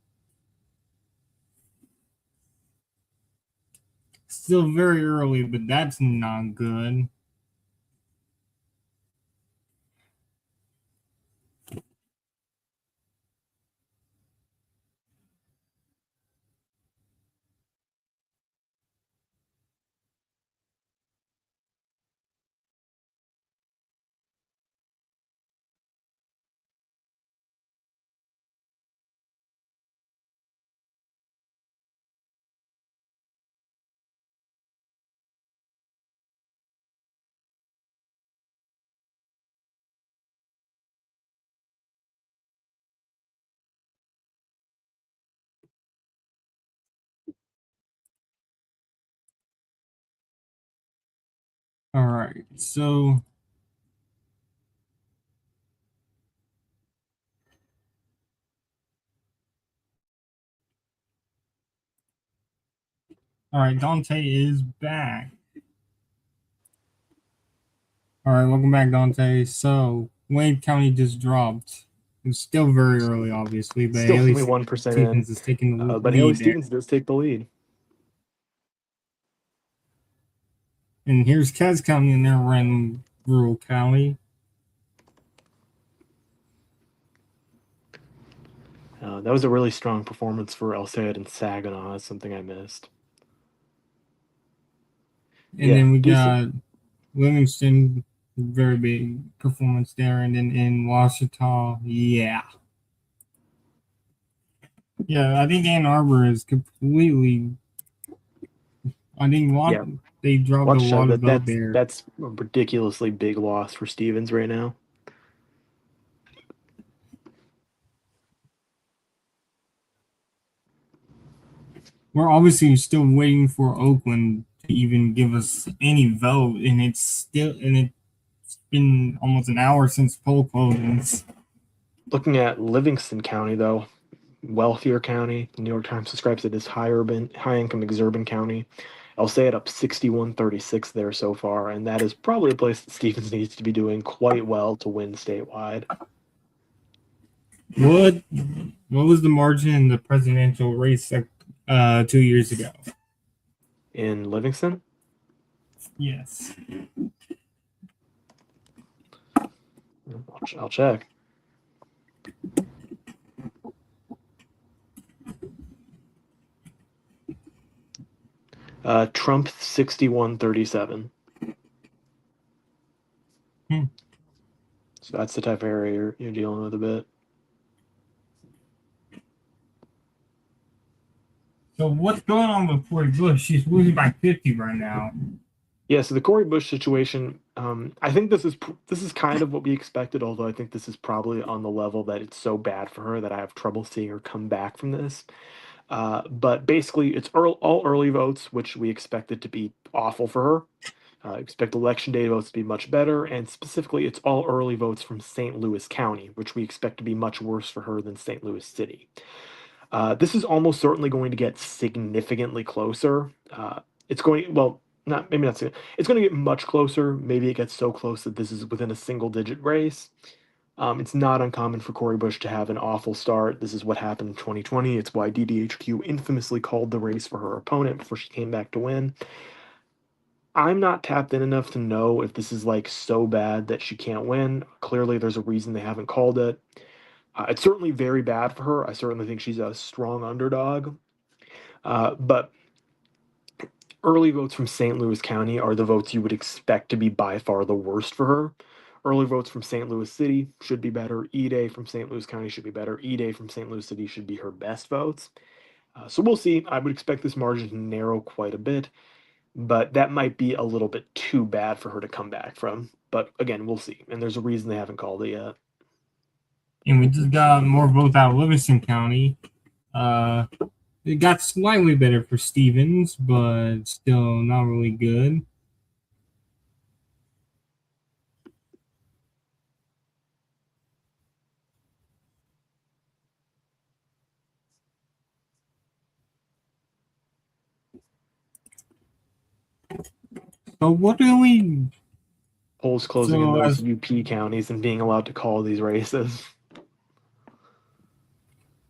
Still very early, but that's not good. All right, so all right, Dante is back. All right, welcome back, Dante. So Wayne County just dropped. It's still very early, obviously, but Still Haley only 1% Stevens in, is taking the but Haley lead there. Stevens does take the lead. And here's Cass County in their random rural county. That was a really strong performance for El Sayed and Saginaw. That's something I missed. And Yeah, then we decent. got Livingston, very big performance there. And then in Washita, yeah. Yeah, I think Ann Arbor is completely. I think Yeah, they dropped a lot of vote there. that's a ridiculously big loss for Stevens right now. We're obviously still waiting for Oakland to even give us any vote, and it's been almost an hour since poll closings. Looking at Livingston County, though, wealthier county, the New York Times describes it as high income exurban county. I'll say it up 61-36 there so far, and that is probably a place that Stevens needs to be doing quite well to win statewide. What was the margin in the presidential race 2 years ago? In Livingston? Yes. I'll check. Trump 61-37. So that's the type of area you're dealing with a bit. So what's going on with Cori Bush? She's losing by 50 right now. Yeah, so the Cori Bush situation, I think this is kind of what we expected, although I think this is probably on the level that it's so bad for her that I have trouble seeing her come back from this. But basically, it's all early votes, which we expected to be awful for her. Expect election day votes to be much better, and specifically, it's all early votes from St. Louis County, which we expect to be much worse for her than St. Louis City. This is almost certainly going to get significantly closer. It's going, well, not maybe not. It's going to get much closer. Maybe it gets so close that this is within a single-digit race. It's not uncommon for Cori Bush to have an awful start. This is what happened in 2020. It's why DDHQ infamously called the race for her opponent before she came back to win. I'm not tapped in enough to know if this is like so bad that she can't win. Clearly, there's a reason they haven't called it. It's certainly very bad for her. I certainly think she's a strong underdog. But early votes from St. Louis County are the votes you would expect to be by far the worst for her. Early votes from St. Louis City should be better. E-Day from St. Louis County should be better. E-Day from St. Louis City should be her best votes. So we'll see. I would expect this margin to narrow quite a bit, but that might be a little bit too bad for her to come back from. But again, we'll see. And there's a reason they haven't called it yet. And we just got more votes out of Livingston County. It got slightly better for Stevens, but still not really good. So what do we... Polls closing in those UP counties and being allowed to call these races.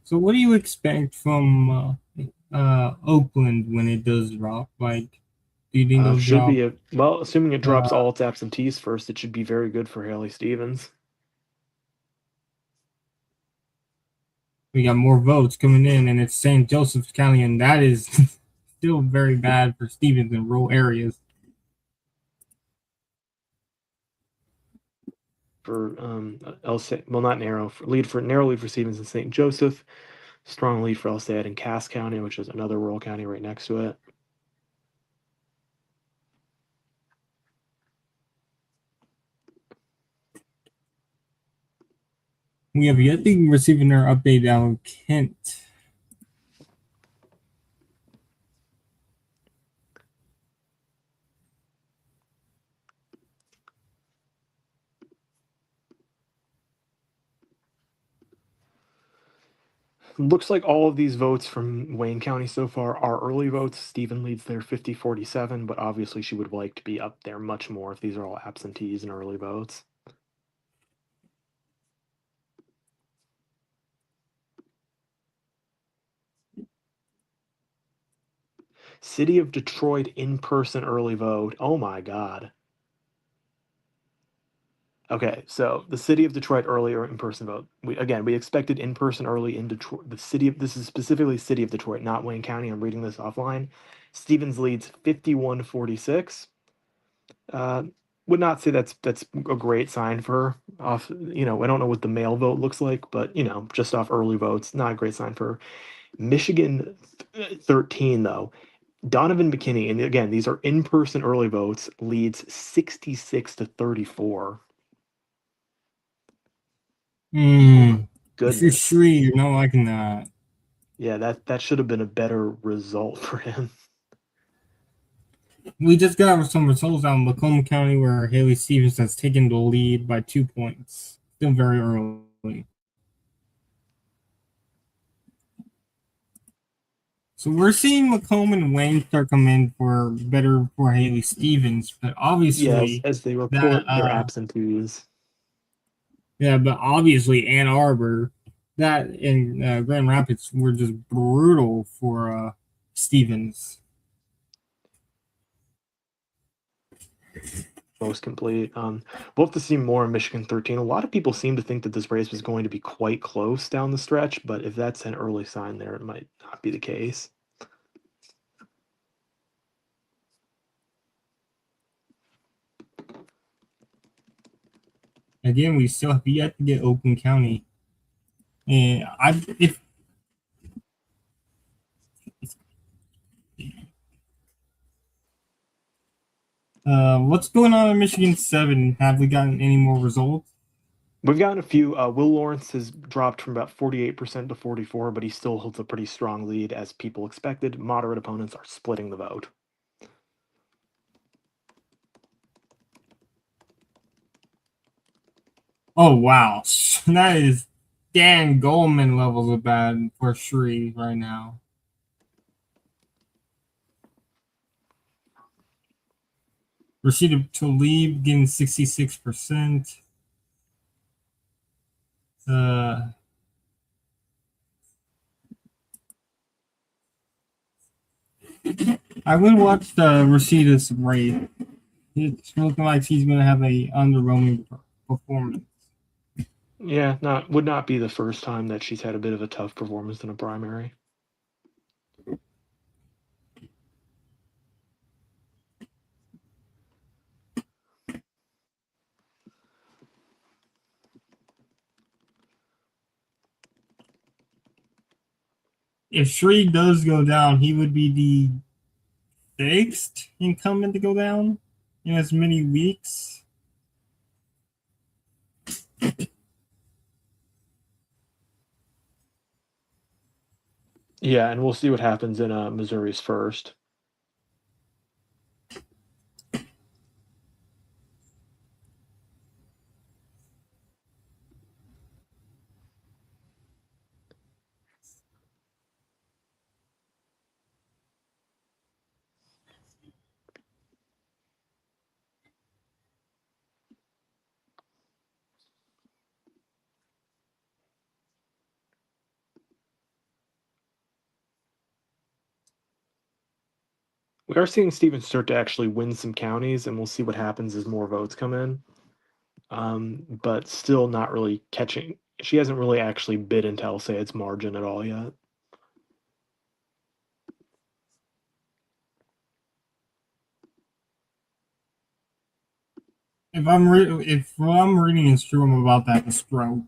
So what do you expect from Oakland when it does drop? Like, do you think it'll Should drop? be well, assuming it drops all its absentees first, it should be very good for Haley Stevens. We got more votes coming in, and it's St. Joseph's County, and that is still very bad for Stevens in rural areas. For well, not narrow, narrow lead for Stevens and St. Joseph, strong lead for LSAD in Cass County, which is another rural county right next to it. We have yet to receive another update out of Kent. Looks like all of these votes from Wayne County so far are early votes. Stephen leads there 50-47, but obviously she would like to be up there much more if these are all absentees and early votes. City of Detroit in-person early vote. Oh my God. Okay, so the City of Detroit earlier in-person vote. We expected in-person early in Detroit. This is specifically City of Detroit, not Wayne County. I'm reading this offline. Stevens leads 51-46. Would not say that's a great sign for her. I don't know what the mail vote looks like, but just off early votes, not a great sign for her. Michigan 13 though. Donovan McKinney, and again, these are in-person early votes, leads 66-34. If you're sweet, you're not liking that. Yeah, that should have been a better result for him. We just got some results out in Macomb County where Haley Stevens has taken the lead by 2 points. Still very early. So we're seeing Macomb and Wayne start coming for better for Haley Stevens, but obviously, as they report their absentees. Yeah, but obviously Ann Arbor, that in Grand Rapids were just brutal for Stevens. Most complete. We'll have to see more in Michigan 13. A lot of people seem to think that this race was going to be quite close down the stretch, but if that's an early sign there, it might not be the case. Again, we still have yet to get Oakland County. And what's going on in Michigan 7? Have we gotten any more results? We've gotten a few. Will Lawrence has dropped from about 48% to 44, but he still holds a pretty strong lead, as people expected. Moderate opponents are splitting the vote. Oh wow, that is Dan Goldman levels of bad for Shri right now. Rashida Tlaib getting 66%. I would watch the Rashida's rate. It's looking like she's going to have a underwhelming performance. Yeah, would not be the first time that she's had a bit of a tough performance in a primary. If Shri does go down, he would be the sixth incumbent to go down in as many weeks. Yeah, and we'll see what happens in Missouri's first. We are seeing Stevens start to actually win some counties, and we'll see what happens as more votes come in. But still not really catching. She hasn't really actually bid into Al-Sayed's margin at all yet. If what I'm reading is true, I'm about to have a stroke.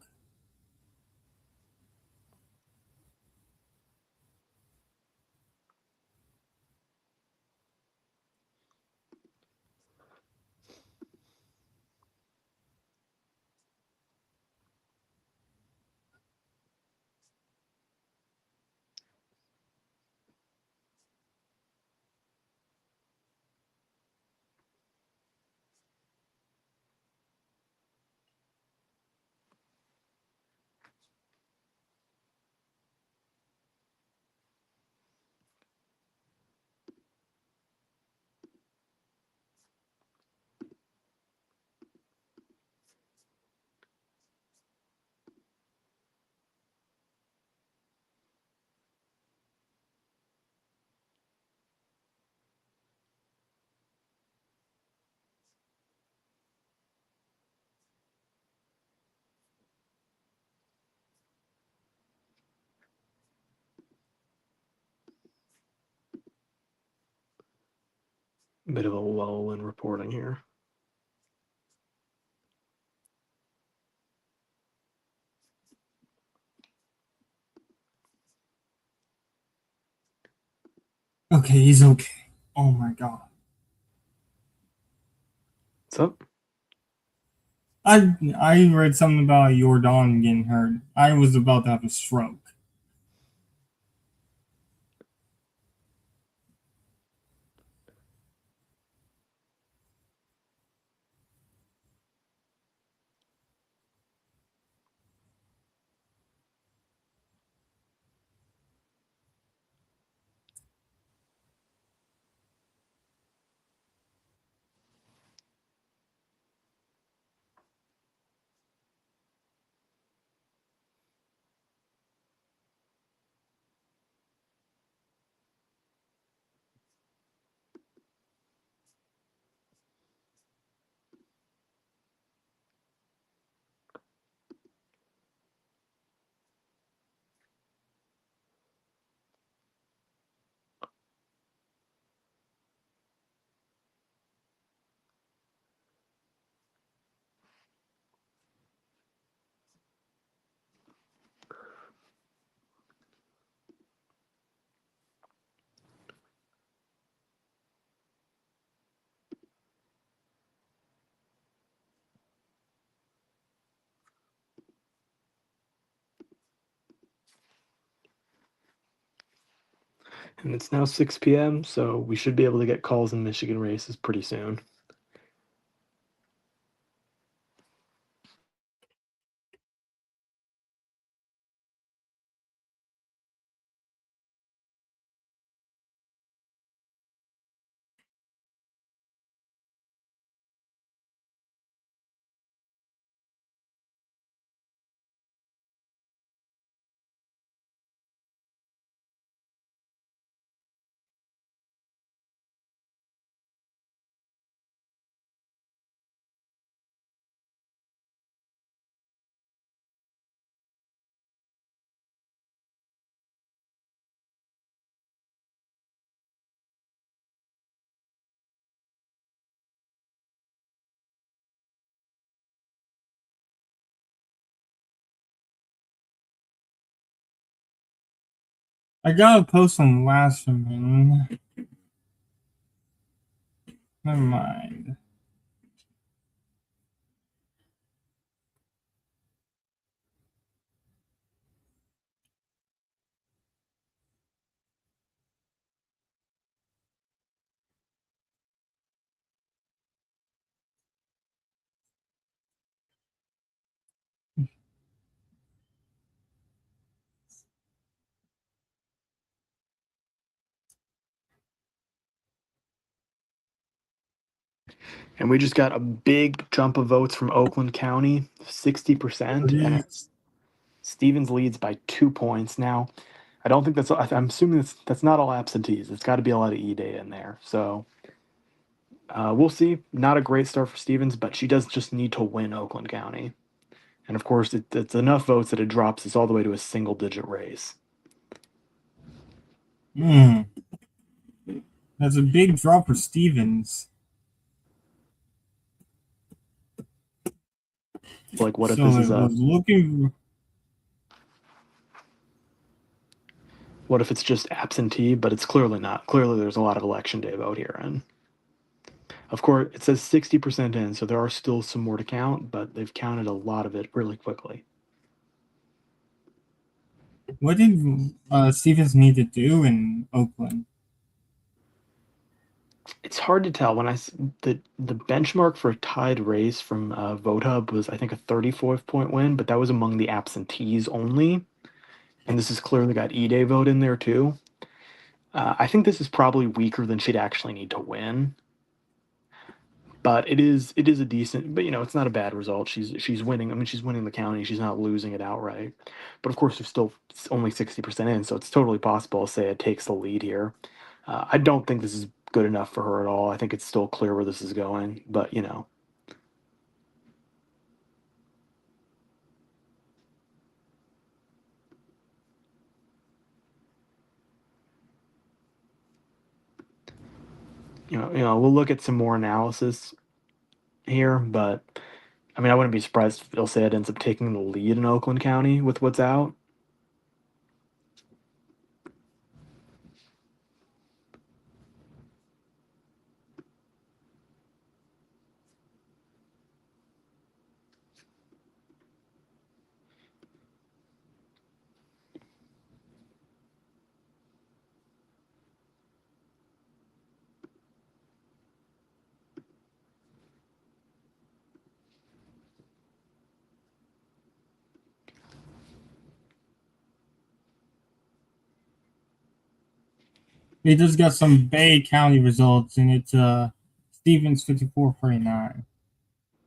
Bit of a lull in reporting here. Okay, he's okay. Oh my god. What's up? I read something about Jordan getting hurt. I was about to have a stroke. And it's now 6 p.m., so we should be able to get calls in Michigan races pretty soon. I gotta post some last one. Never mind. And we just got a big jump of votes from Oakland County, 60%, and it's Stevens leads by 2 points now. I don't think that's. I'm assuming that's not all absentees. It's got to be a lot of E-Day in there. So we'll see. Not a great start for Stevens, but she does just need to win Oakland County. And of course, it's enough votes that it drops us all the way to a single-digit race. That's a big drop for Stevens. Like, what if So this is it was looking. What if it's just absentee, but it's clearly not? Clearly, there's a lot of election day vote here, and of course, it says 60% in, so there are still some more to count, but they've counted a lot of it really quickly. What did Stevens need to do in Oakland? It's hard to tell. The benchmark for a tied race from VoteHub was, I think, a 34-point win, but that was among the absentees only, and this has clearly got E-Day vote in there too. I think this is probably weaker than she'd actually need to win, but it is a decent. But it's not a bad result. She's winning. I mean, she's winning the county. She's not losing it outright. But of course, there's still only 60% in, so it's totally possible. Say it takes the lead here. I don't think this is good enough for her at all. I think it's still clear where this is going, but we'll look at some more analysis here, but I mean, I wouldn't be surprised if Ilsad ends up taking the lead in Oakland County with what's out. They just got some Bay County results, and it's Stevens 54-49.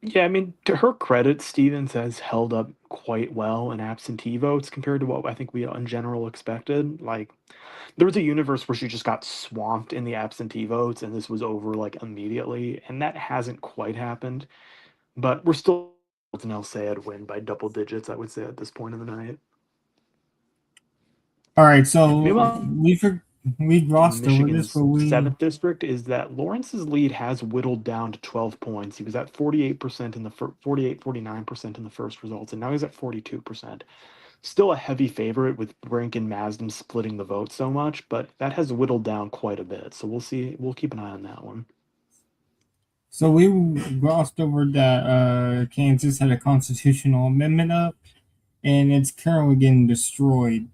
Yeah, I mean, to her credit, Stevens has held up quite well in absentee votes compared to what I think we in general expected. Like, there was a universe where she just got swamped in the absentee votes, and this was over like immediately, and that hasn't quite happened. But we're still an Elsayed win by double digits, I would say, at this point of the night. All right, so Meanwhile, we glossed over this, Michigan's but we 7th district is that Lawrence's lead has whittled down to 12 points. He was at 48% in the 49% in the first results, and now he's at 42%. Still a heavy favorite with Brink and Masden splitting the vote so much, but that has whittled down quite a bit. So we'll see. We'll keep an eye on that one. So we glossed over that Kansas had a constitutional amendment up, and it's currently getting destroyed.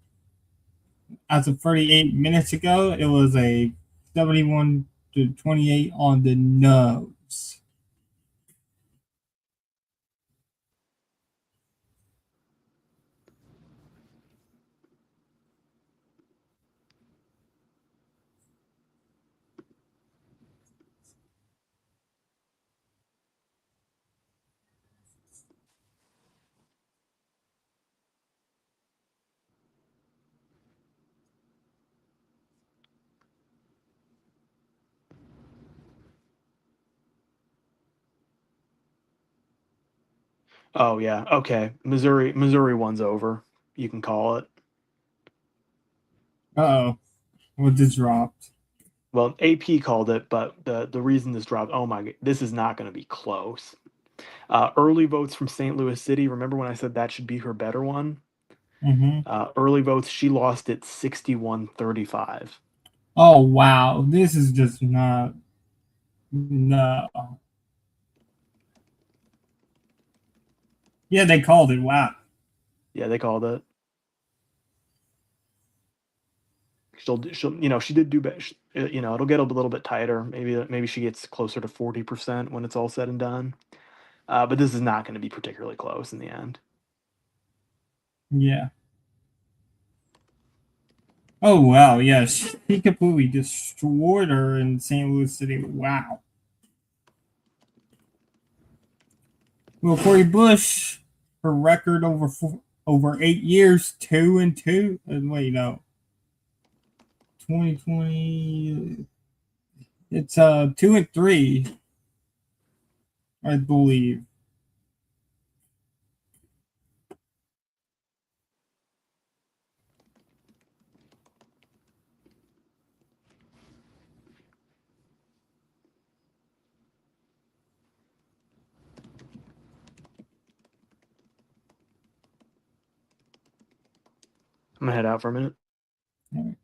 as of 38 minutes ago, it was a 71-28 on the nose. Oh yeah, okay. Missouri one's over. You can call it. Uh-oh. What just dropped? Well, AP called it, but the reason this dropped, oh my, this is not going to be close. Early votes from St. Louis City. Remember when I said that should be her better one? Mm-hmm. Early votes, she lost it 61-35. Oh, wow. This is just not... No. Yeah, they called it. Wow. Yeah, they called it. She'll, she did do better. It'll get a little bit tighter. Maybe she gets closer to 40% when it's all said and done. But this is not going to be particularly close in the end. Yeah. Oh, wow. Yes. He completely destroyed her in St. Louis City. Wow. Well, Cori Bush, her record over 8 years, 2-2. Wait, no. 2020. It's 2-3, I believe. I'm gonna head out for a minute. All right.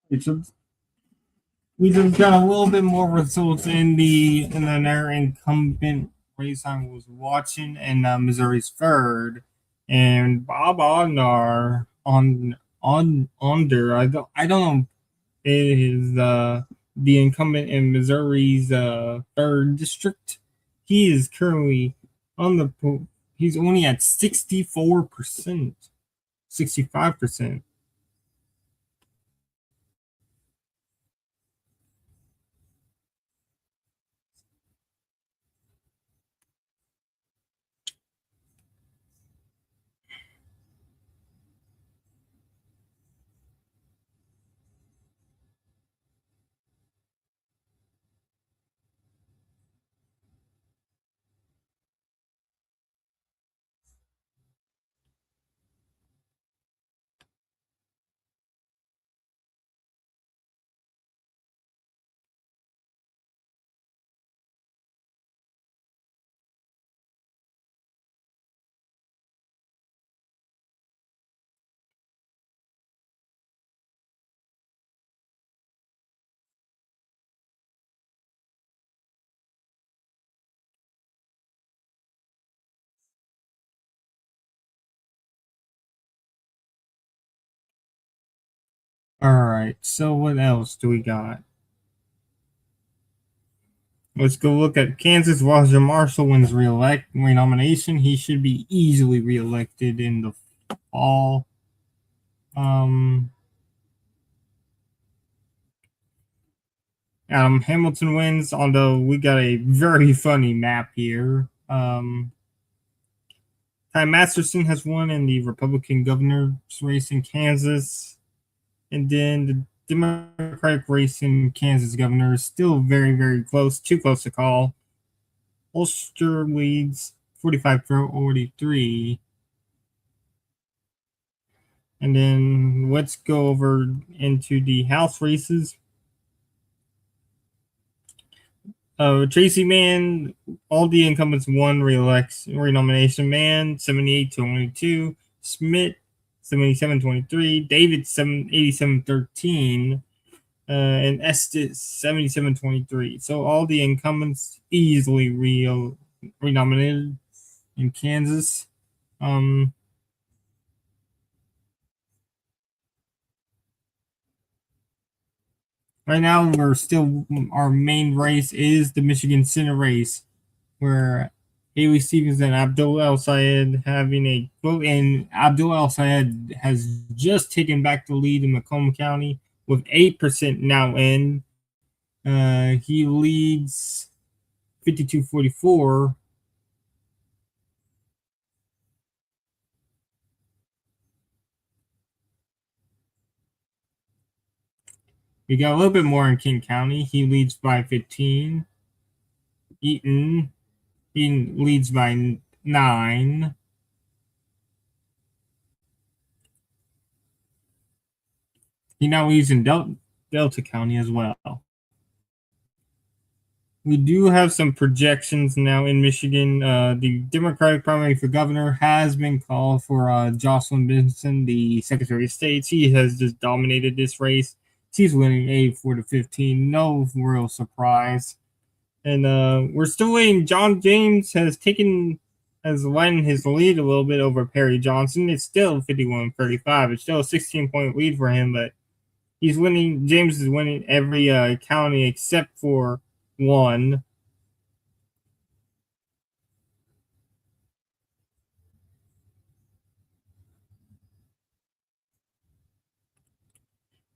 It's a, we just got a little bit more results in their incumbent race I was watching in Missouri's third, and Bob Ognar on under. I don't know is the incumbent in Missouri's third district. He is currently on the he's only at 64%, 65%. All right, so what else do we got? Let's go look at Kansas. Roger Marshall wins renomination. He should be easily reelected in the fall. Hamilton wins, although we got a very funny map here. Ty Masterson has won in the Republican governor's race in Kansas. And then Democratic race in Kansas governor is still very, very close, too close to call. Ulster leads 45-43. And then let's go over into the House races. Tracy Mann, all the incumbents won renomination. Mann, 78-22. Smith, 77-23. David, 87-13. And Estes, 77-23. So all the incumbents easily renominated in Kansas. Right now, our main race is the Michigan Senate race, where Haley Stevens and Abdul El-Sayed having a vote, and Abdul El-Sayed has just taken back the lead in Macomb County with 8% now in. He leads 52-44. We got a little bit more in King County. He leads by 15. Eaton, he leads by 9. He now leads in Delta County as well. We do have some projections now in Michigan. The Democratic primary for governor has been called for Jocelyn Benson, the Secretary of State. He has just dominated this race. She's winning 84-15. No real surprise. And we're still waiting. John James has widened his lead a little bit over Perry Johnson. It's still 51-35. It's still a 16-point lead for him, but he's winning. James is winning every county except for one.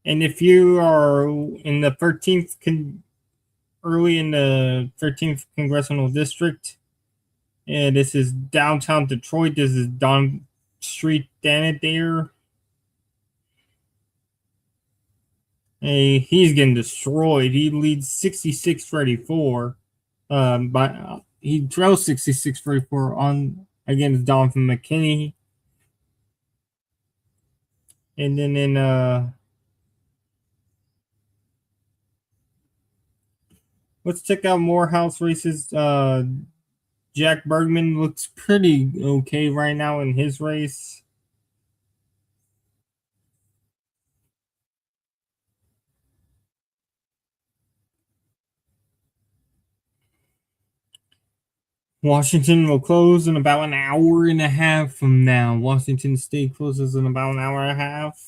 And if you are in the 13th early in the 13th congressional district, and this is downtown Detroit. This is Don Street Danadair. Hey, he's getting destroyed. He leads 66-34. But he trails 66-34 on against Donovan McKinney. And then in let's check out more House races. Jack Bergman looks pretty okay right now in his race. Washington will close in about an hour and a half from now. Washington State closes in about an hour and a half.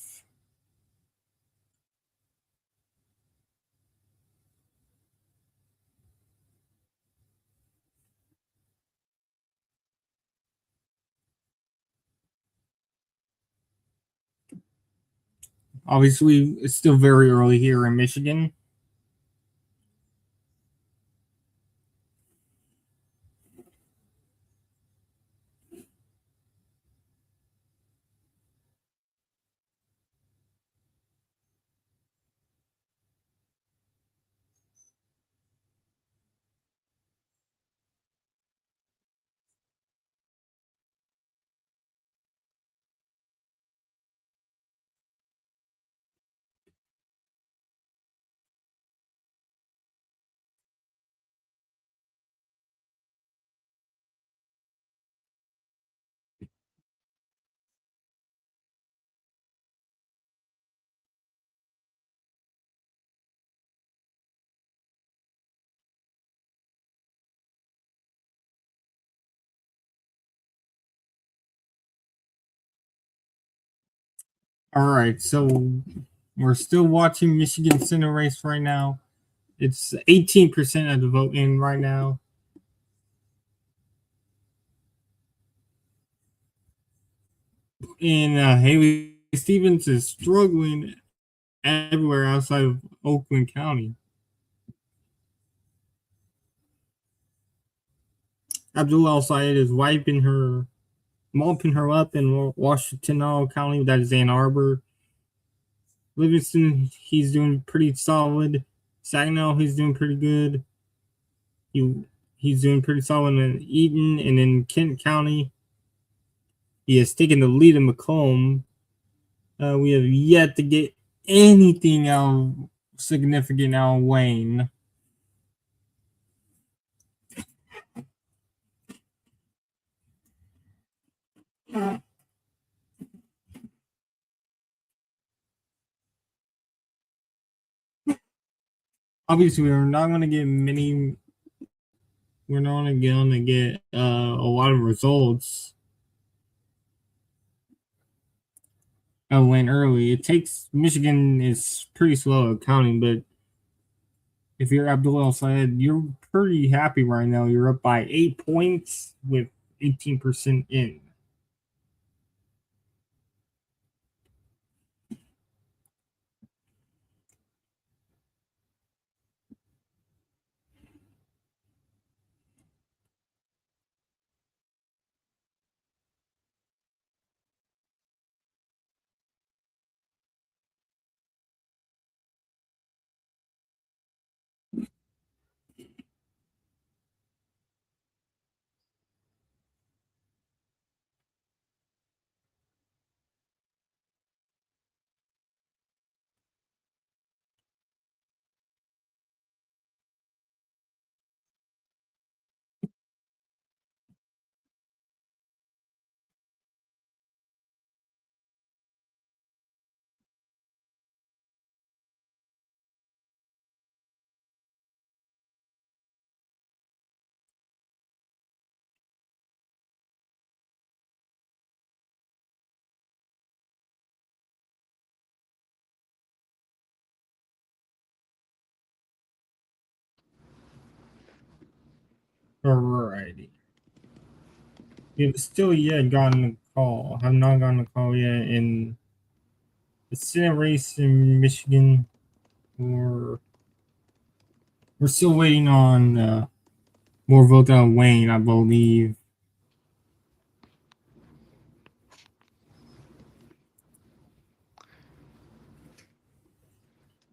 Obviously, it's still very early here in Michigan. All right, so we're still watching Michigan Senate race right now. It's 18% of the vote in right now. And Haley Stevens is struggling everywhere outside of Oakland County. Abdul El-Sayed is mopping her up in Washington County. That is Ann Arbor. Livingston, he's doing pretty solid. Saginaw, he's doing pretty good. He's doing pretty solid in Eaton, and in Kent County, he has taken the lead in Macomb. We have yet to get anything out significant out of Wayne. Obviously, we're not going to get many. We're not going to get a lot of results. Went early. It takes Michigan is pretty slow at counting, but if you're Abdul El-Sayed, you're pretty happy right now. You're up by 8 points with 18% in. Alrighty. We've still yet gotten a call. Have not gotten a call yet in the Senate race in Michigan. We're still waiting on more votes out of Wayne, I believe.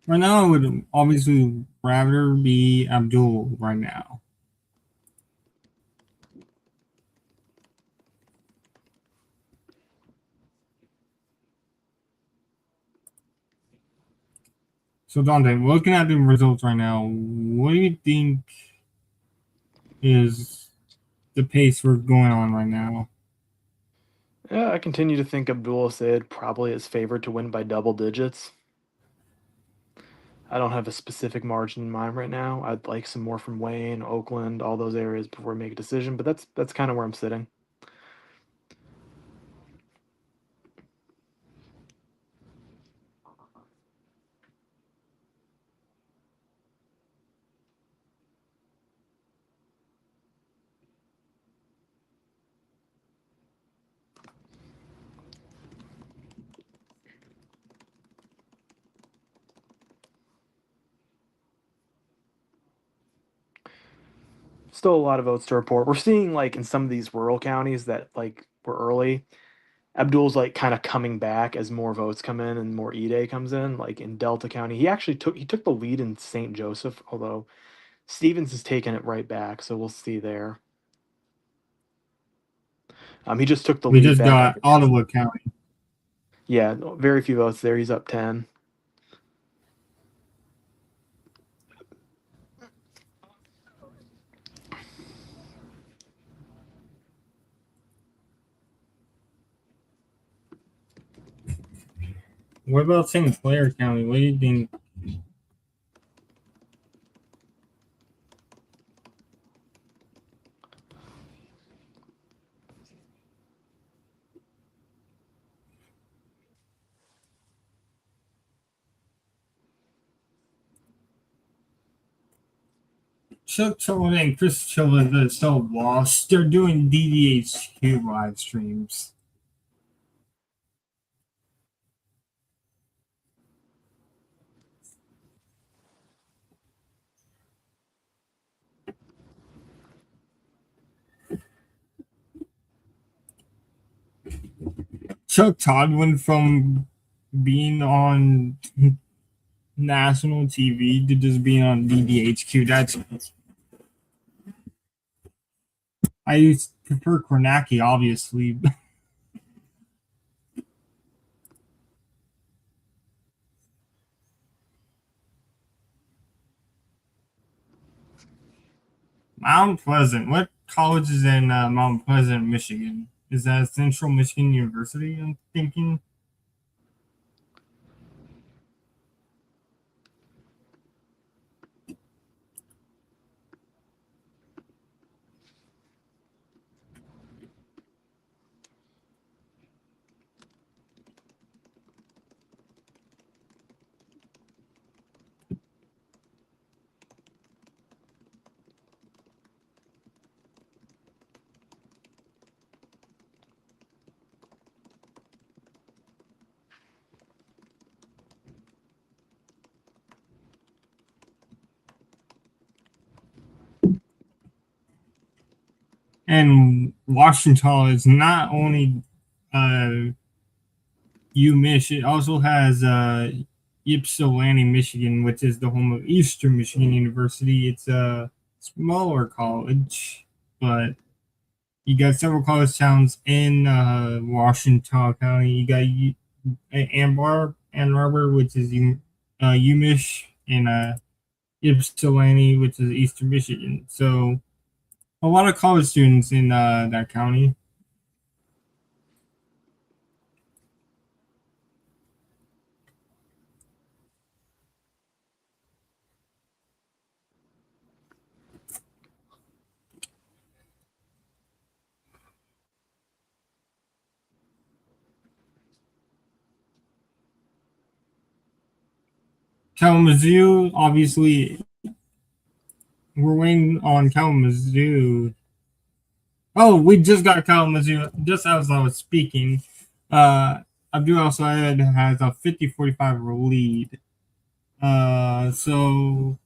Right now, I would obviously rather be Abdul right now. So, Dante, looking at the results right now, what do you think is the pace we're going on right now? Yeah, I continue to think Abdul El-Sayed probably is favored to win by double digits. I don't have a specific margin in mind right now. I'd like some more from Wayne, Oakland, all those areas before I make a decision, but that's kind of where I'm sitting. Still a lot of votes to report. We're seeing like in some of these rural counties that like were early, Abdul's like kind of coming back as more votes come in and more E-Day comes in. Like in Delta County, he took the lead in St. Joseph, although Stevens has taken it right back, so we'll see there. He just took the We lead just back. got Ottawa County. Yeah, very few votes there. He's up 10. What about St. Clair County? What do you think? Chuck Chilla and Chris Chilla is still lost. They're doing DDHQ live streams. Chuck Todd went from being on national TV to just being on DDHQ. That's I prefer Kornacki, obviously. Mount Pleasant. What college is in Mount Pleasant, Michigan? Is that Central Michigan University? I'm thinking. And Washington is not only UMich, it also has Ypsilanti, Michigan, which is the home of Eastern Michigan University. It's a smaller college, but you got several college towns in Washington County. You got Ann Arbor, which is UMich, and Ypsilanti, which is Eastern Michigan. So a lot of college students in that county. Kalamazoo, obviously, we're waiting on Kalamazoo. Oh, we just got Kalamazoo just as I was speaking. Abdul Al Sayed has a 50-45 lead. So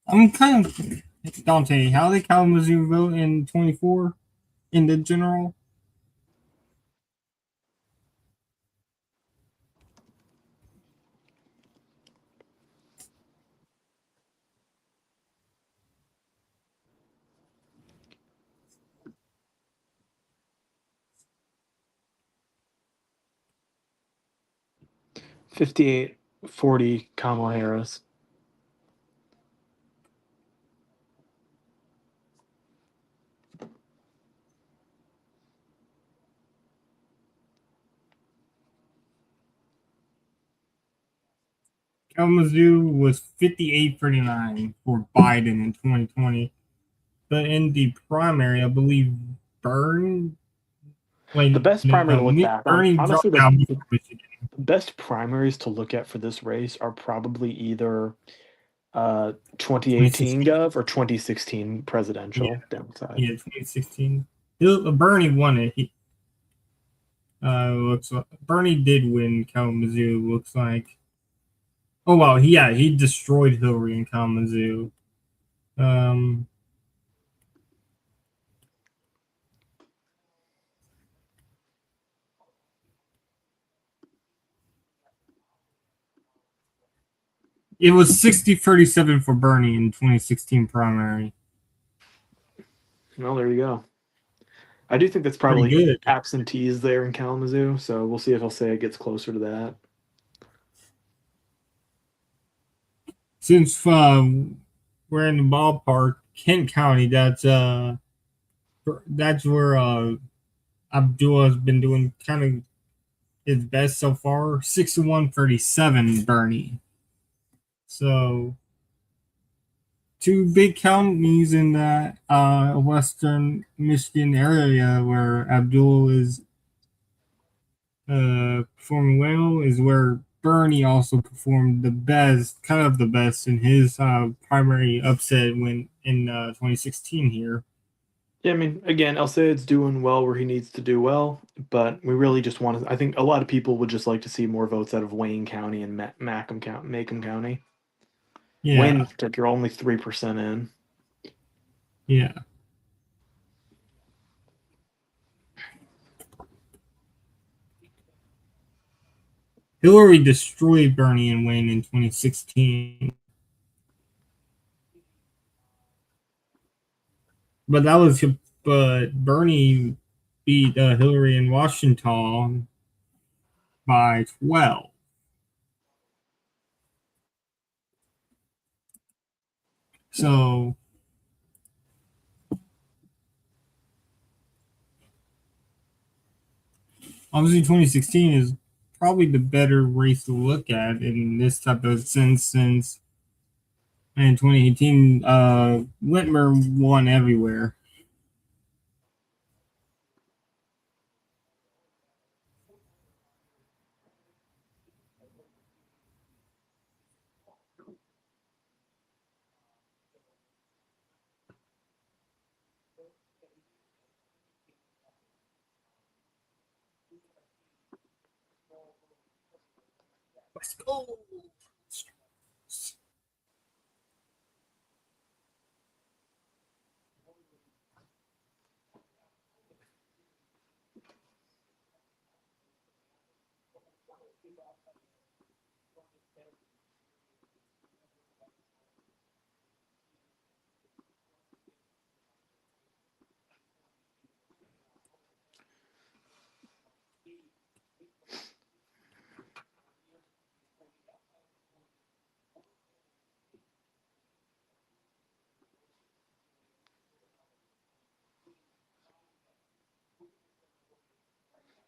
I'm kind of Dante. How did Kalamazoo vote in 24 in the general? $58-40 Kamala Harris. Kalamazoo was 58-39 for Biden in 2020. But in the primary, I believe Bern. Wait, The best primary to look back on, Bernie honestly, dropped out the before Michigan. best primaries to look at for this race are probably either 2018 gov or 2016 presidential downside. Yeah, 2016. Bernie won it. Looks like Bernie did win Kalamazoo. Looks like. Oh wow, he destroyed Hillary in Kalamazoo. It was 60-37 for Bernie in 2016 primary. Well, there you go. I do think that's probably absentees there in Kalamazoo, so we'll see if Alsea gets closer to that. Since we're in the ballpark, Kent County, that's where Abdul has been doing kind of his best so far. 61-37 Bernie. So two big counties in that western Michigan area where Abdul is performing well is where Bernie also performed the best, kind of the best in his primary upset when in 2016 here. Yeah, I mean, again, Alceid's doing well where he needs to do well, but we really just want to. I think a lot of people would just like to see more votes out of Wayne County and Macomb County. Yeah. Wayne, you're only 3% in. Yeah. Hillary destroyed Bernie and Wayne in 2016. But that was but Bernie beat Hillary in Washington by 12. So obviously 2016 is probably the better race to look at in this type of sense, since in 2018 Whitmer won everywhere. Let's go.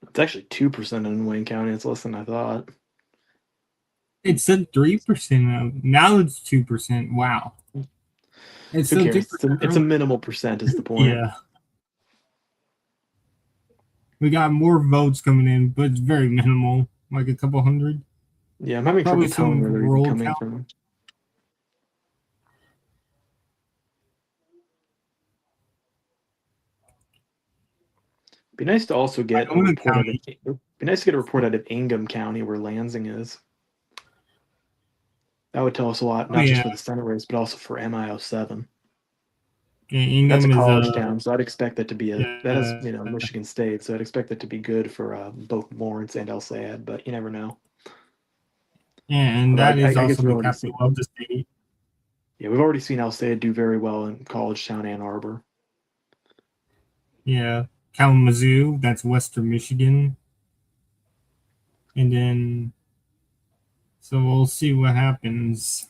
It's actually 2% in Wayne County. It's less than I thought. It said 3%. Now it's 2%. Wow. It's Who still cares? 2%. It's a minimal percent is the point. Yeah. We got more votes coming in, but it's very minimal, like a couple hundred. Yeah, I'm having Probably trouble telling where some they're even roll coming count. from. Be nice to also get a Iona report out of. County. Be nice to get a report out of Ingham County where Lansing is. That would tell us a lot, Oh not just yeah. for the Senate race, but also for MIO7. Yeah, That's a Ingham is college town, so I'd expect that to be that is yeah, Michigan State, so I'd expect that to be good for both Lawrence and El Sayed, but you never know. and Although that is I guess also we've the already capital seen, of the state. yeah, we've already seen El Sayed do very well in College Town, Ann Arbor. Yeah, Kalamazoo, that's Western Michigan, and then so we'll see what happens.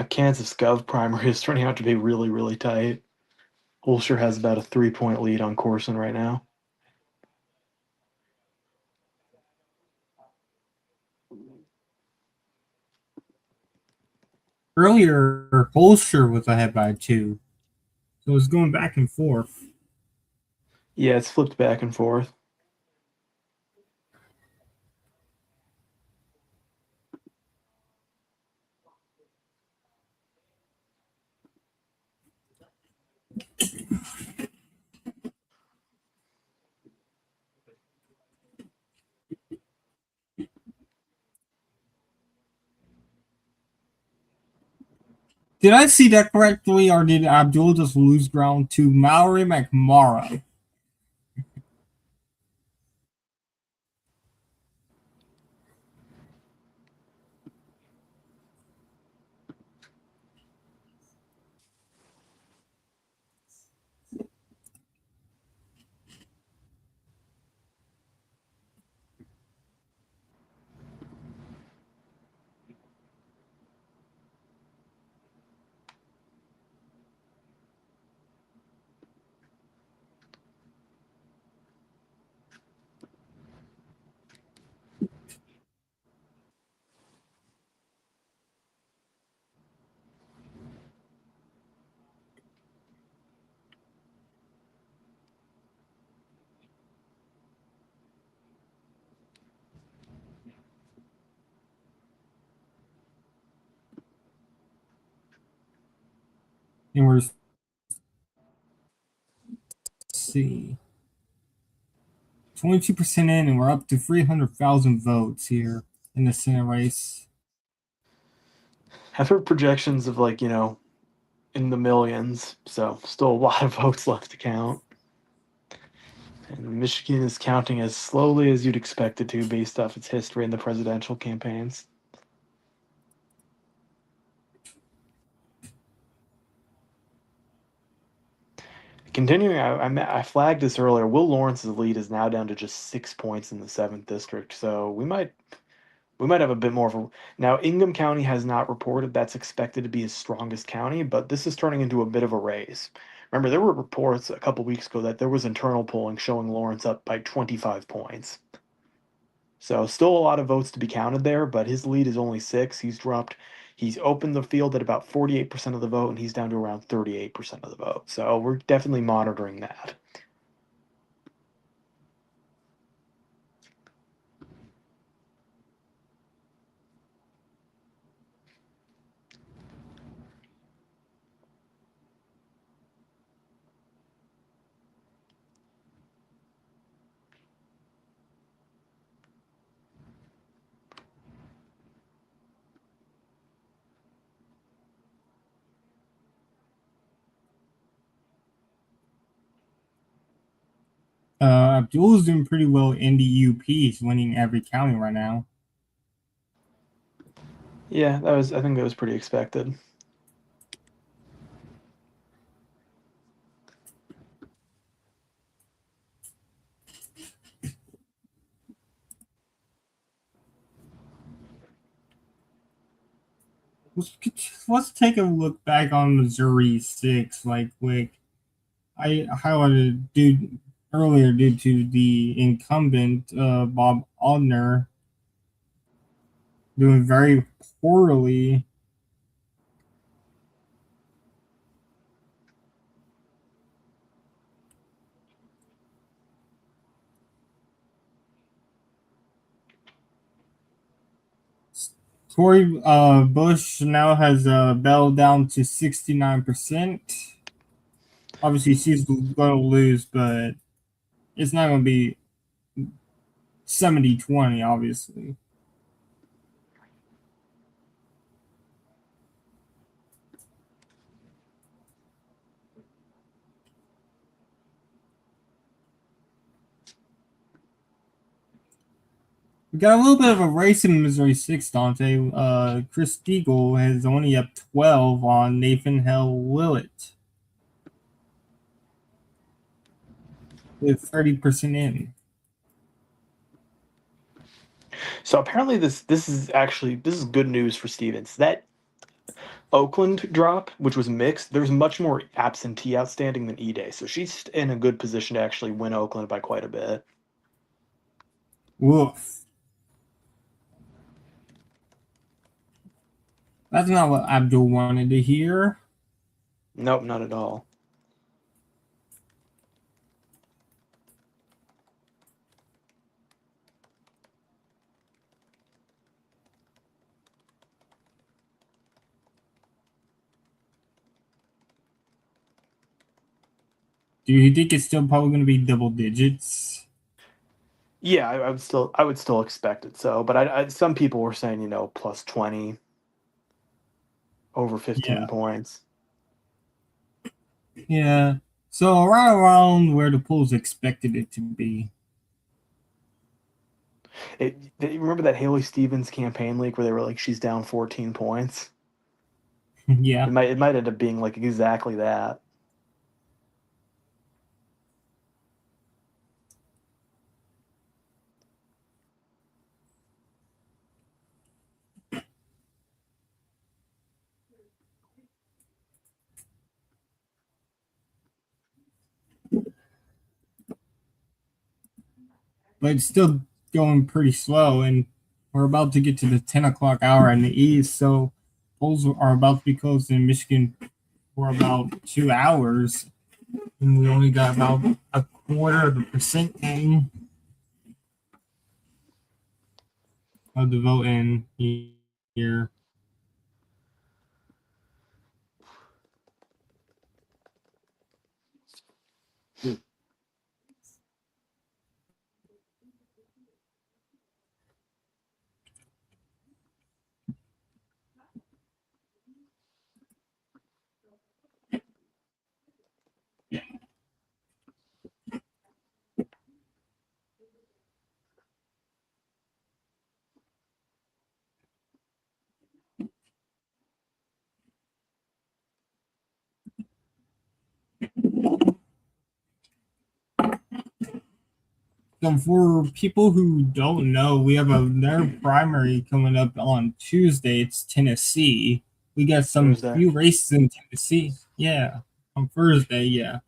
Kansas Gov primary is turning out to be really, really tight. Holscher has about a 3-point lead on Corson right now. Earlier, Holster was ahead by 2. So it's going back and forth. Yeah, it's flipped back and forth. Did I see that correctly, or did Abdul just lose ground to Mallory McMorrow? And let's see, 22% in, and we're up to 300,000 votes here in the Senate race. I've heard projections of in the millions, so still a lot of votes left to count. And Michigan is counting as slowly as you'd expect it to based off its history in the presidential campaigns. Continuing, I flagged this earlier. Will Lawrence's lead is now down to just 6 points in the 7th district, so we might have a bit more of a. Now, Ingham County has not reported that's expected to be his strongest county, but this is turning into a bit of a race. Remember, there were reports a couple weeks ago that there was internal polling showing Lawrence up by 25 points. So still a lot of votes to be counted there, but his lead is only 6. He's opened the field at about 48% of the vote, and he's down to around 38% of the vote. So we're definitely monitoring that. Abdul's doing pretty well in the UP. He's winning every county right now. Yeah, I think that was pretty expected. Let's take a look back on Missouri 6 right quick. I highlighted earlier due to the incumbent Bob Aldner doing very poorly. Tory Bush now has Bell down to 69%. Obviously, she's going to lose, but it's not going to be 70-20, obviously. We got a little bit of a race in Missouri 6, Dante. Chris Deagle has only up 12 on Nathan Hell Willett with 30% in. So apparently this is good news for Stevens. That Oakland drop, which was mixed, there's much more absentee outstanding than E-Day. So she's in a good position to actually win Oakland by quite a bit. Woof. That's not what Abdul wanted to hear. Nope, not at all. Do you think it's still probably going to be double digits? Yeah, I would still expect it so, but some people were saying, plus 20, over 15 Yeah. points. Yeah. So around where the polls expected it to be. Remember that Haley Stevens campaign leak where they were like, she's down 14 points? Yeah. It might end up being like exactly that. But it's still going pretty slow, and we're about to get to the 10 o'clock hour in the east, so polls are about to be closed in Michigan for about 2 hours, and we only got about a quarter of the percent in of the vote in here. So for people who don't know, we have another primary coming up on Tuesday. It's Tennessee. We got some Thursday. few races in Tennessee. Yeah, on Thursday. Yeah,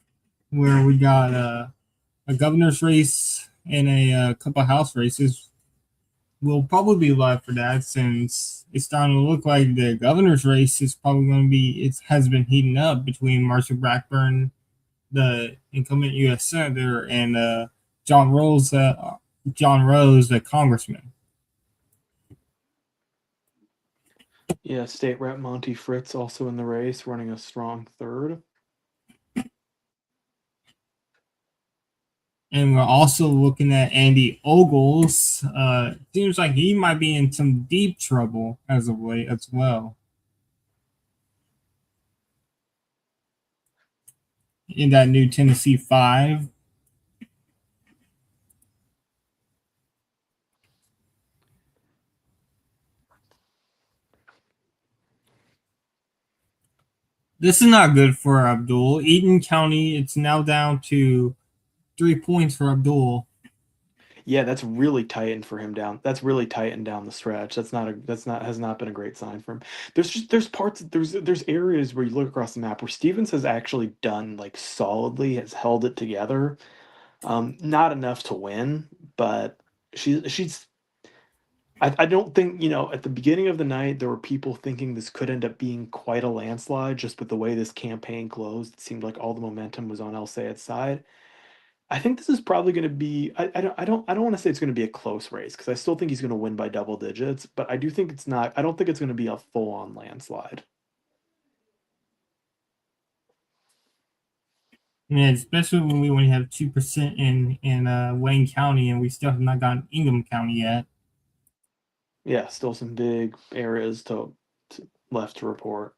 where we got a governor's race and a couple House races. We'll probably be live for that since it's starting to look like the governor's race is probably going to be. It has been heating up between Marcia Blackburn, the incumbent U.S. senator, and John Rose, the congressman. Yeah, State Rep Monty Fritz also in the race, running a strong third. And we're also looking at Andy Ogles. Seems like he might be in some deep trouble as of late as well. In that new Tennessee 5. This is not good for Abdul. Eaton County, it's now down to 3 points for Abdul. Yeah, that's really tightened for him down. That's really tightened down the stretch. Has not been a great sign for him. There's areas where you look across the map where Stevens has actually done like solidly, has held it together. Not enough to win, but she's I don't think, at the beginning of the night there were people thinking this could end up being quite a landslide just with the way this campaign closed. It seemed like all the momentum was on El Sayed's side. I think this is probably going to be. I don't want to say it's going to be a close race because I still think he's going to win by double digits, but I do think it's not. I don't think it's going to be a full on landslide. Yeah, especially when we only have 2% in Wayne County, and we still have not gotten Ingham County yet. Yeah, still some big areas to left to report.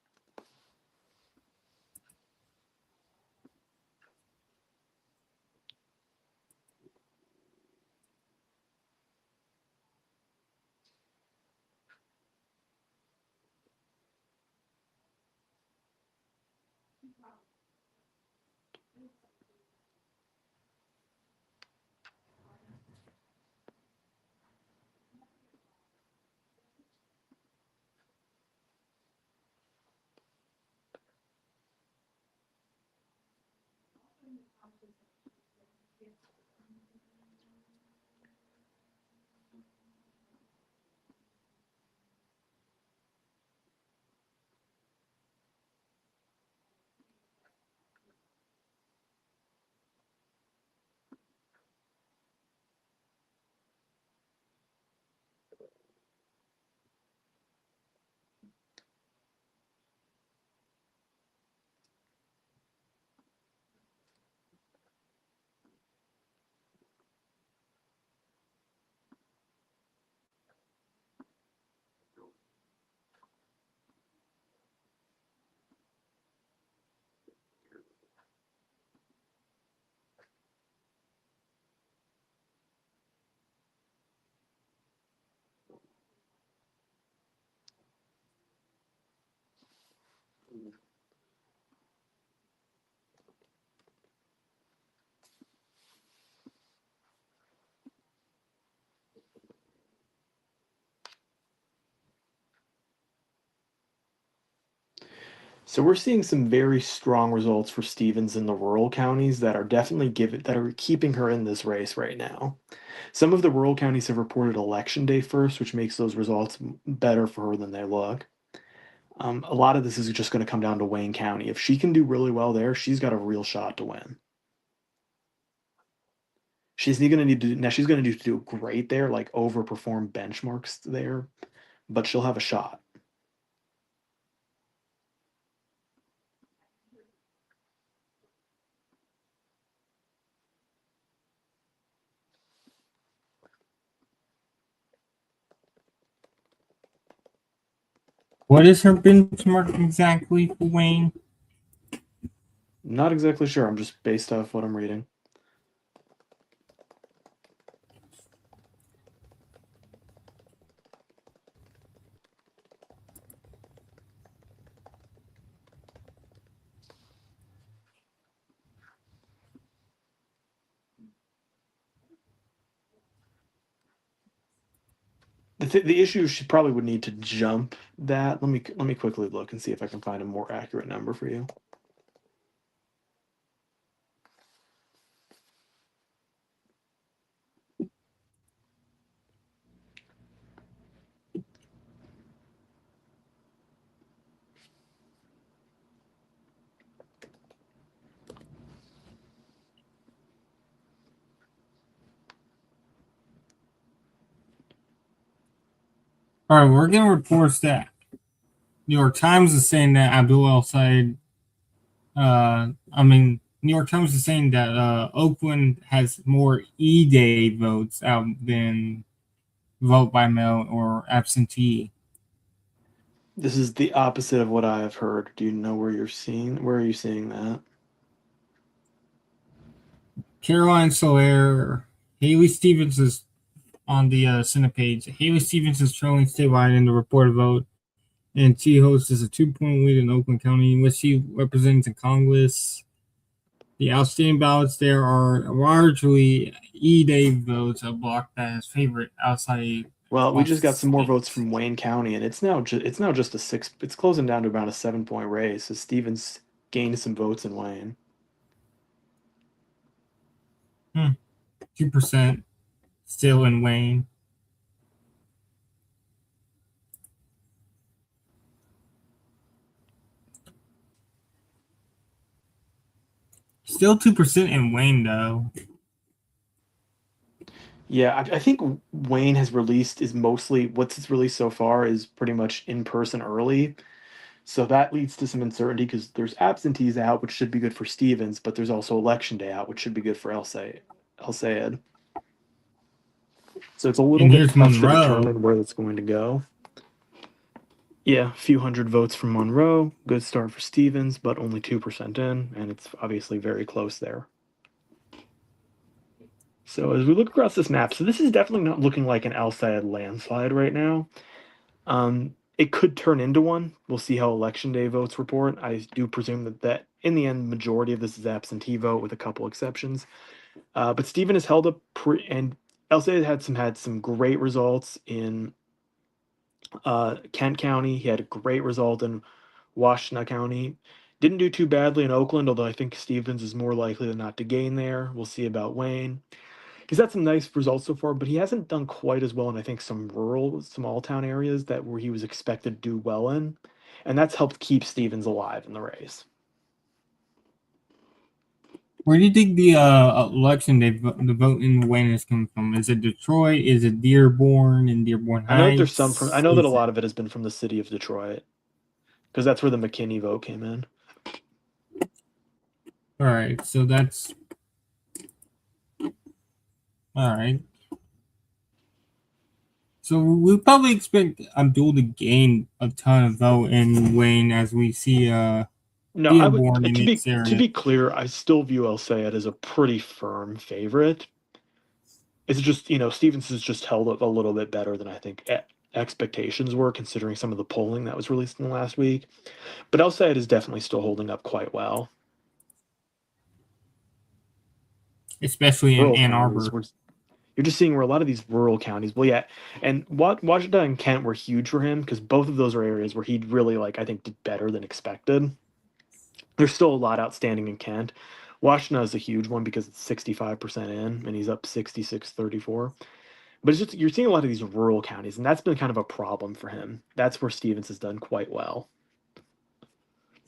So we're seeing some very strong results for Stevens in the rural counties that are that are keeping her in this race right now. Some of the rural counties have reported election day first, which makes those results better for her than they look. A lot of this is just going to come down to Wayne County. If she can do really well there, she's got a real shot to win. She's going to need to now. She's going to need to do great there, like overperform benchmarks there, but she'll have a shot. What is her benchmark exactly for Wayne? Not exactly sure. I'm just based off what I'm reading. The issue is she probably would need to jump that. Let me quickly look and see if I can find a more accurate number for you. All right, we're getting reports that New York Times is saying that Abdul El Sayed. New York Times is saying that Oakland has more E-Day votes out than vote by mail or absentee. This is the opposite of what I have heard. Do you know where are you seeing that? Caroline Soler, Haley Stevens is on the Senate page. Haley Stevens is trailing statewide in the reported vote, and she hosts is a 2-point lead in Oakland County, which she represents in Congress. The outstanding ballots there are largely E-Day votes of block that has favorite outside. Well, we just got some more votes from Wayne County, and it's now just a 6. It's closing down to about a 7-point race. As Stevens gained some votes in Wayne. 2% still in Wayne. Still 2% in Wayne, though. Yeah, I think Wayne has released is mostly what's it's released so far is pretty much in person early. So that leads to some uncertainty because there's absentees out, which should be good for Stevens, but there's also election day out, which should be good for El Sayed. So it's a little And bit here's tough to Monroe. determine where it's going to go. Yeah, a few hundred votes from Monroe. Good start for Stevens, but only 2% in, and it's obviously very close there. So as we look across this map, so this is definitely not looking like an El Sayed landslide right now. It could turn into one. We'll see how election day votes report. I do presume that in the end, majority of this is absentee vote with a couple exceptions. But Stephen has held up and El Sayed had some great results in Kent County. He had a great result in Washtenaw County. Didn't do too badly in Oakland, although I think Stevens is more likely than not to gain there. We'll see about Wayne. He's had some nice results so far, but he hasn't done quite as well in I think some rural, small town areas that where he was expected to do well in, and that's helped keep Stevens alive in the race. Where do you think the election day the vote in Wayne is coming from? Is it Detroit? Is it Dearborn and Dearborn Heights? I know that there's some from. I know that a lot of it has been from the city of Detroit, because that's where the McKinney vote came in. All right, so that's all right. So we probably expect Abdul to gain a ton of vote in Wayne as we see No, I would Dearborn in to its area. be clear, I still view El Sayed as a pretty firm favorite. It's just, Stevens has just held up a little bit better than I think expectations were, considering some of the polling that was released in the last week. But El Sayed is definitely still holding up quite well. Especially in Ann Arbor. You're just seeing where a lot of these rural counties, well, yeah, and Washington and Kent were huge for him because both of those are areas where he'd really, I think, did better than expected. There's still a lot outstanding in Kent. Washington is a huge one because it's 65% in, and he's up 66-34. But it's just you're seeing a lot of these rural counties, and that's been kind of a problem for him. That's where Stevens has done quite well.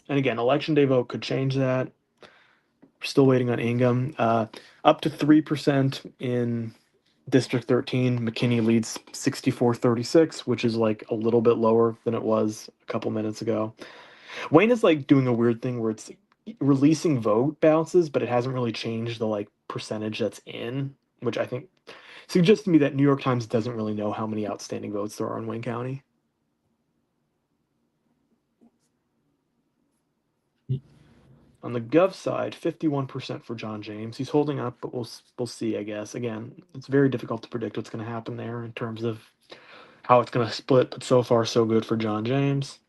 And again, election day vote could change that. We're still waiting on Ingham. Up to 3% in District 13. McKinney leads 64-36, which is a little bit lower than it was a couple minutes ago. Wayne is doing a weird thing where it's releasing vote bounces, but it hasn't really changed the percentage that's in, which I think suggests to me that New York Times doesn't really know how many outstanding votes there are in Wayne County. On the Gov side, 51% for John James. He's holding up, but we'll see, I guess. Again, it's very difficult to predict what's going to happen there in terms of how it's going to split, but so far so good for John James.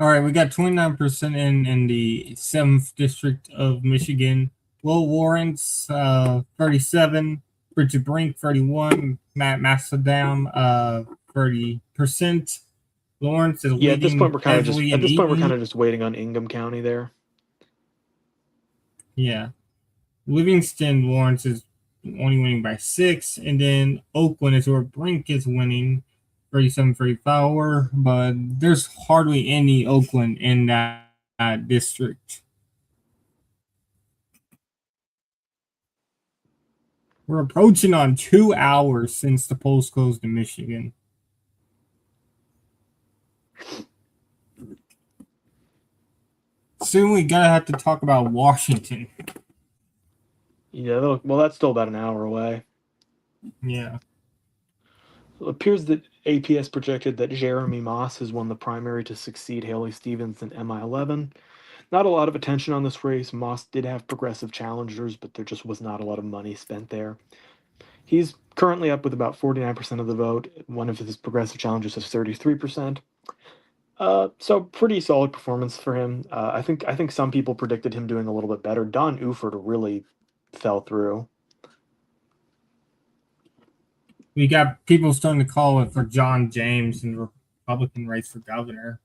All right, we got 29% in the 7th District of Michigan. Will Lawrence, 37. Richard Brink, 31. Matt Massadam, 30%. Lawrence is at this point we're kind of just waiting on Ingham County there. Yeah, Livingston Lawrence is only winning by 6, and then Oakland is where Brink is winning 37-34, but there's hardly any Oakland in that district. We're approaching on 2 hours since the polls closed in Michigan. Soon we gotta have to talk about Washington. Yeah, well, that's still about an hour away. Yeah. It appears that APS projected that Jeremy Moss has won the primary to succeed Haley Stevens in MI11. Not a lot of attention on this race. Moss did have progressive challengers, but there just was not a lot of money spent there. He's currently up with about 49% of the vote. One of his progressive challengers has 33%. So pretty solid performance for him. I think some people predicted him doing a little bit better. Don Uford really fell through. We got people starting to call it for John James in the Republican race for governor.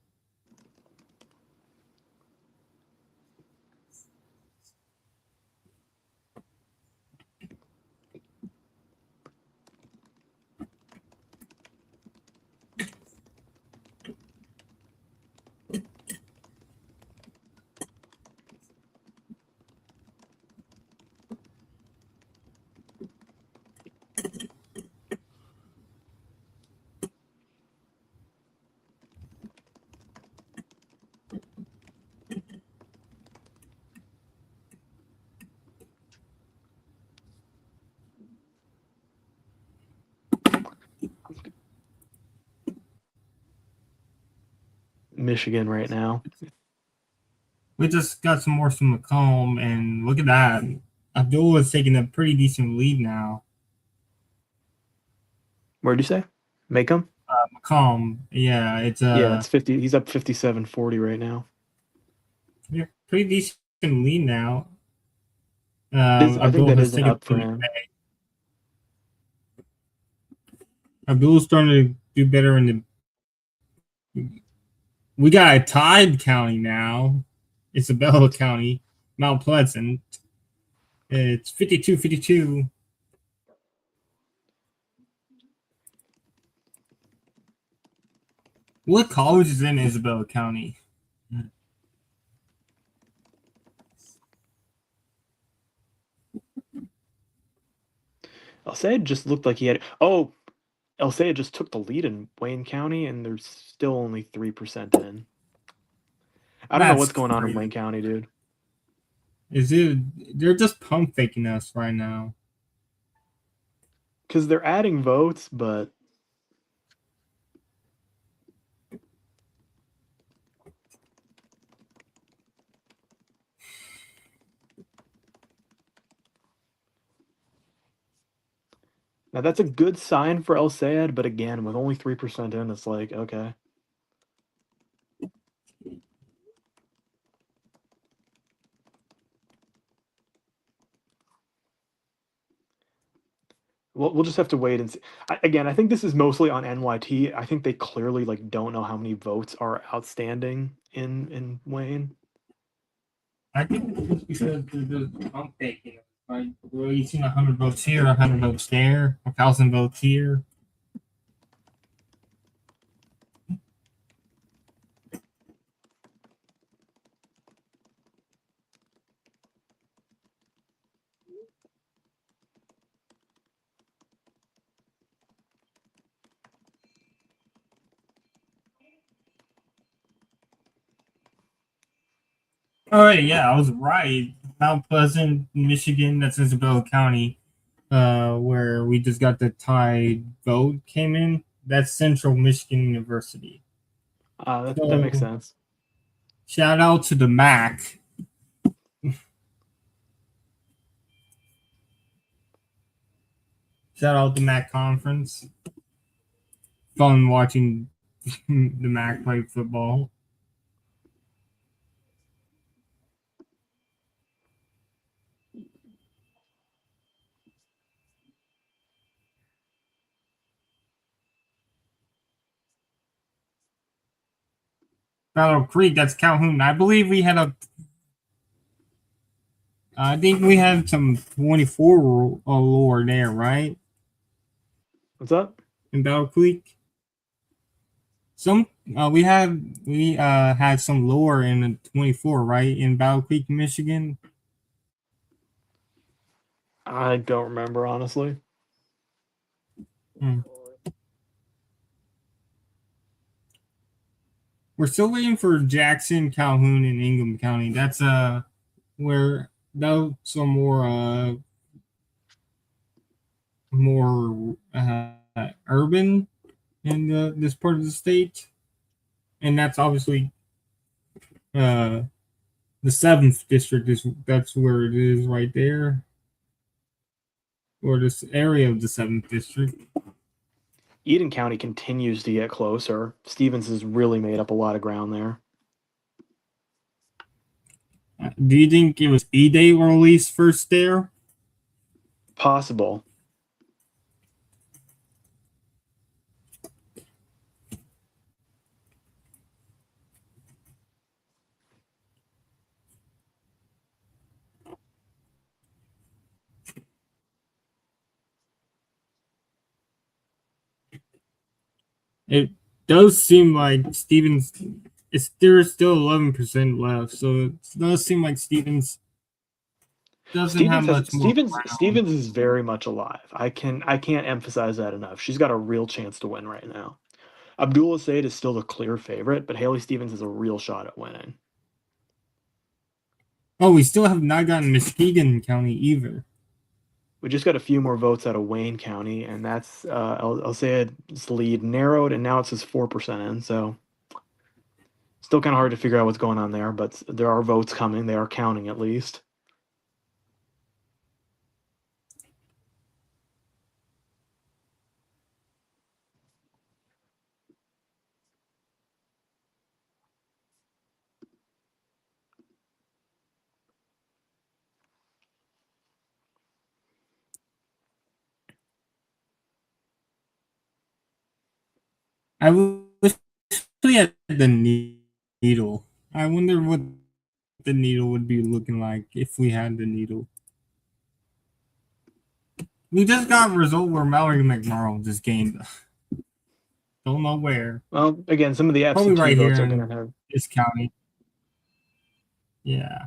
Michigan right now. We just got some more from McComb, and look at that. Abdul is taking a pretty decent lead now. Where'd you say? Macomb? McComb, yeah, it's it's 50. He's up 57-40 right now. Yeah, pretty decent lead now. I think that isn't up for him. Abdul's starting to do better in the. We got a tied county now. Isabella County, Mount Pleasant. It's 52-52. What college is in Isabella County? El Sayed just looked like he had. Oh, El Sayed just took the lead in Wayne County, and there's still only 3% in. I don't know That's what's going on in crazy. Wayne County, dude. Is it? They're just pump faking us right now. Because they're adding votes, but now that's a good sign for El Sayed. But again, with only 3% in, it's like, okay. We'll just have to wait and see. Again, I think this is mostly on NYT. I think they clearly like don't know how many votes are outstanding in Wayne. I think it's because they're just pump faking us. Like releasing 100 votes here, 100 votes there, 1,000 votes here. Oh, right, yeah, I was right. Mount Pleasant, Michigan, that's Isabella County, where we just got the tied vote came in. That's Central Michigan University. That makes sense. Shout out to the MAC. Shout out the MAC conference. Fun watching the MAC play football. Battle Creek, that's Calhoun. I believe we had a. I think we had some 24 lore there, right? What's up? In Battle Creek. Some we had some lore in the 24, right? In Battle Creek, Michigan. I don't remember honestly. We're still waiting for Jackson, Calhoun, and Ingham County. That's where those are more urban in this part of the state, and that's obviously the 7th district that's where it is right there, or this area of the 7th district. Eden County continues to get closer. Stevens has really made up a lot of ground there. Do you think it was E-Day released first there? Possible. It does seem like Stevens. There's still 11% left, so it does seem like Stevens doesn't have much more ground. Stevens is very much alive. I can't emphasize that enough. She's got a real chance to win right now. Abdullah Said is still the clear favorite, but Haley Stevens has a real shot at winning. Oh, we still have not gotten Muskegon County either. We just got a few more votes out of Wayne County, and that's El Sayed's lead narrowed, and now it says 4% in. So still kind of hard to figure out what's going on there, but there are votes coming. They are counting at least. I wish we had the needle. I wonder what the needle would be looking like if we had the needle. We just got a result where Mallory McMorrow just gained. Don't know where. Well, again, some of the Probably absentee right votes here are going in to have. this county. Yeah.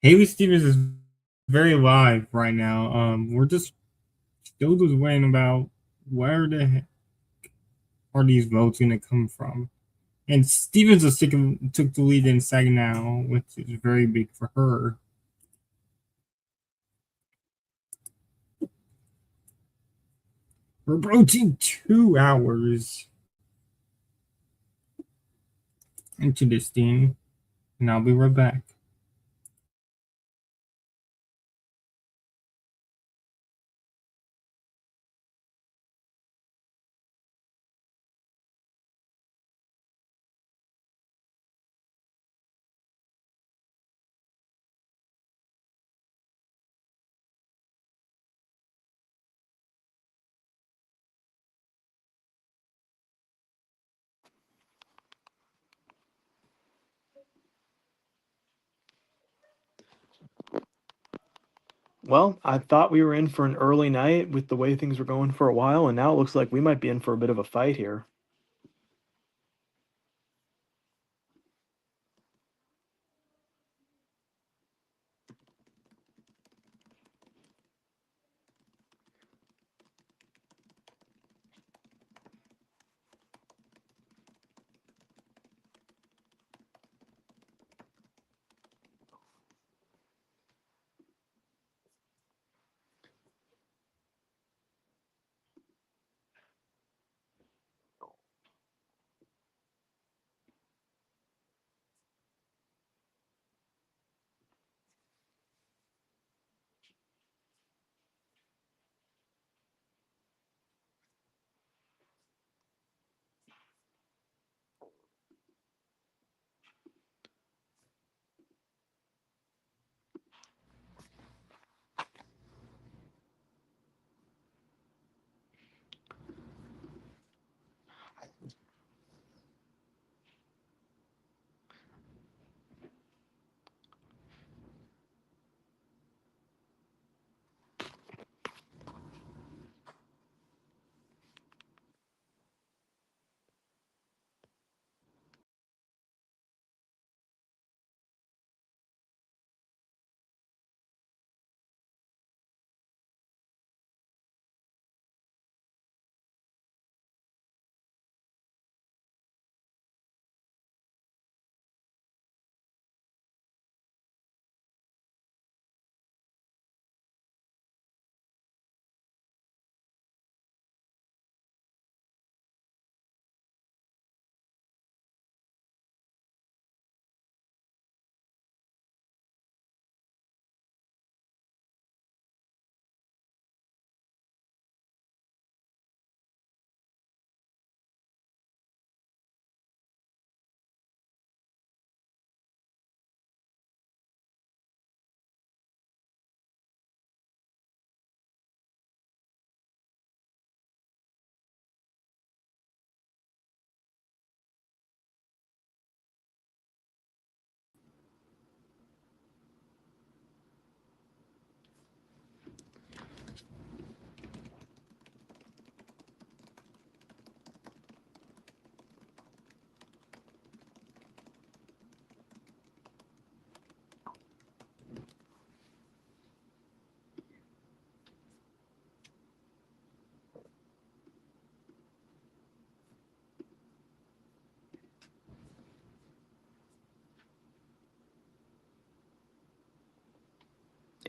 Haley Stevens is very live right now. We're just still just waiting about where the heck are these votes going to come from. And Stevens took the lead in Saginaw, which is very big for her. We're approaching 2 hours into this thing, and I'll be right back. Well, I thought we were in for an early night with the way things were going for a while, and now it looks like we might be in for a bit of a fight here.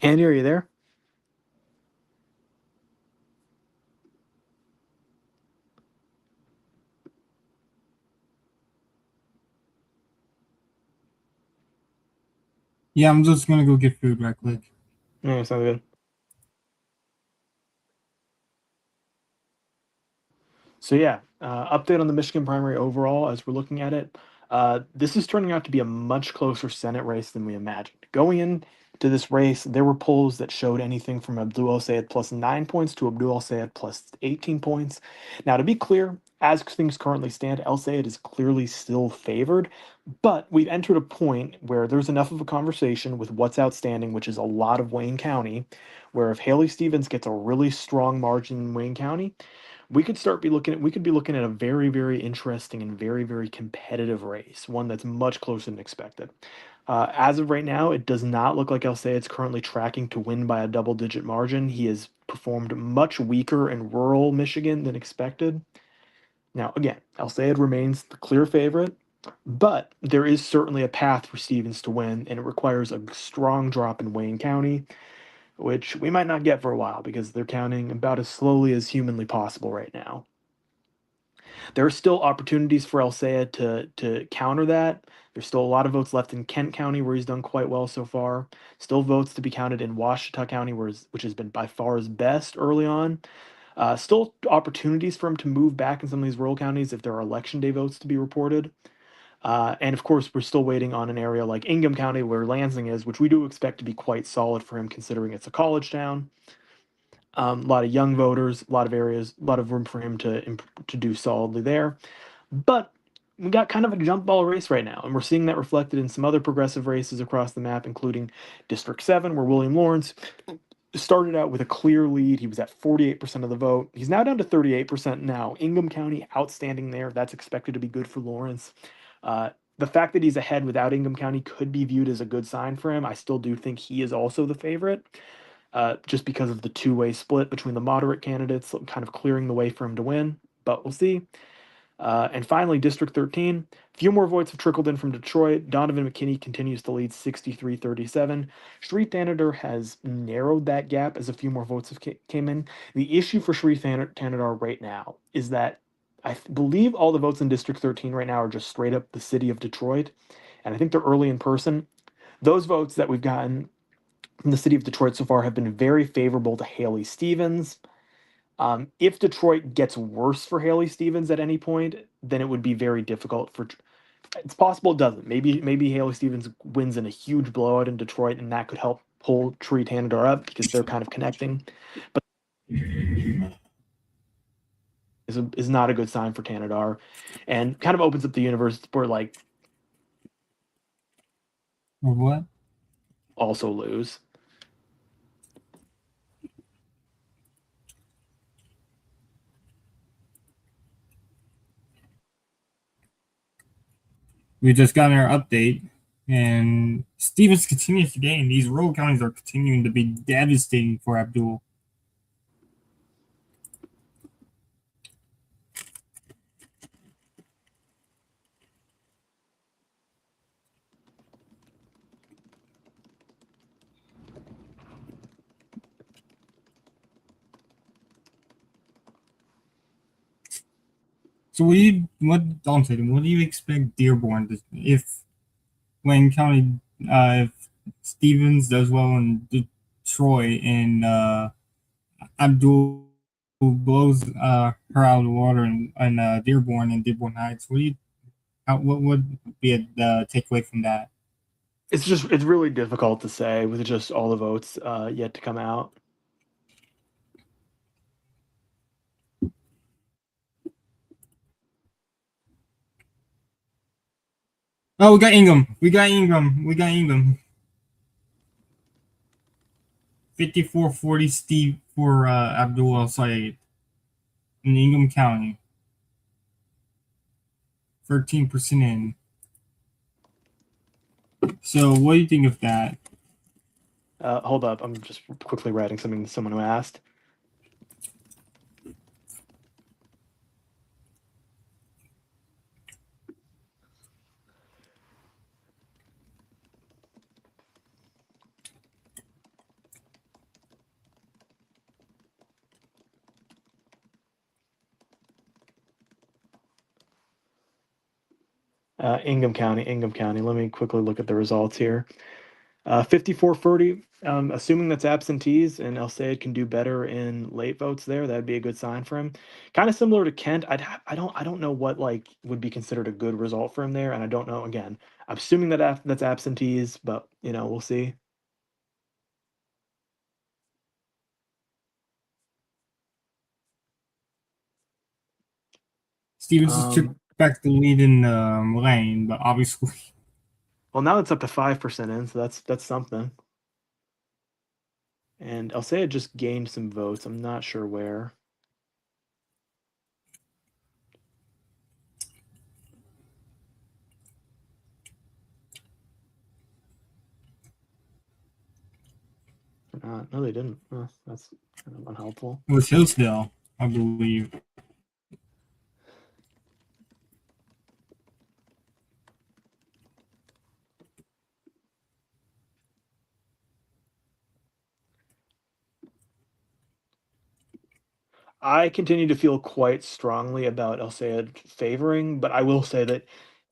Andy, are you there? Yeah, I'm just gonna go get food right quick. No, sounds good. So yeah, update on the Michigan primary overall as we're looking at it. This is turning out to be a much closer Senate race than we imagined. Going into this race, there were polls that showed anything from Abdul El Sayed plus 9 points to Abdul El Sayed plus 18 points. Now, to be clear, as things currently stand, El Sayed is clearly still favored, but we've entered a point where there's enough of a conversation with what's outstanding, which is a lot of Wayne County, where if Haley Stevens gets a really strong margin in Wayne County, we could be looking at a very, very interesting and very, very competitive race, one that's much closer than expected. As of right now, it does not look like El Sayed's currently tracking to win by a double-digit margin. He has performed much weaker in rural Michigan than expected. Now, again, El Sayed remains the clear favorite, but there is certainly a path for Stevens to win, and it requires a strong drop in Wayne County, which we might not get for a while because they're counting about as slowly as humanly possible right now. There are still opportunities for El Sayed to counter that. There's still a lot of votes left in Kent County, where he's done quite well so far. Still votes to be counted in Washita County, which has been by far his best early on. Still opportunities for him to move back in some of these rural counties if there are election day votes to be reported. And of course, we're still waiting on an area like Ingham County, where Lansing is, which we do expect to be quite solid for him, considering it's a college town. A lot of young voters, a lot of areas, a lot of room for him to do solidly there. But we got kind of a jump ball race right now, and we're seeing that reflected in some other progressive races across the map, including District 7, where William Lawrence started out with a clear lead. He was at 48% of the vote. He's now down to 38% now. Ingham County, outstanding there. That's expected to be good for Lawrence. The fact that he's ahead without Ingham County could be viewed as a good sign for him. I still do think he is also the favorite, just because of the two-way split between the moderate candidates, kind of clearing the way for him to win. But we'll see. And finally, District 13. A few more votes have trickled in from Detroit. Donovan McKinney continues to lead 63-37. Sri Thanedar has narrowed that gap as a few more votes have came in. The issue for Sri Thanedar right now is that believe all the votes in District 13 right now are just straight up the city of Detroit. And I think they're early in person. Those votes that we've gotten from the city of Detroit so far have been very favorable to Haley Stevens. If Detroit gets worse for Haley Stevens at any point, then it would be very difficult for. It's possible it doesn't. Maybe Haley Stevens wins in a huge blowout in Detroit, and that could help pull Sri Thanedar up because they're kind of connecting. But is not a good sign for Thanedar, and kind of opens up the universe for like Or what? also lose. We just got our update, and Stevens continues to gain. These rural counties are continuing to be devastating for Abdul. So what do you expect Dearborn to, if Wayne County, if Stevens does well in Detroit and Abdul blows her out of the water in Dearborn and Dearborn Heights? What would be a takeaway from that? It's really difficult to say with just all the votes yet to come out. Oh, we got Ingham. We got Ingham. 54-40 Steve for Abdul El Sayed in Ingham County. 13% in. So what do you think of that? Hold up, I'm just quickly writing something to someone who asked. Ingham County. Let me quickly look at the results here. 54-40, assuming that's absentees and El Sayed can do better in late votes there, that'd be a good sign for him. Kind of similar to Kent. I don't know what like would be considered a good result for him there, and I don't know. Again, I'm assuming that that's absentees, but we'll see. Stevens just took back the lead in lane, but obviously. Well, now it's up to 5% in, so that's something. And El Sayed just gained some votes. I'm not sure where. No, they didn't. That's kind of unhelpful. It was Hillsdale, I believe. I continue to feel quite strongly about El Sayed favoring, but I will say that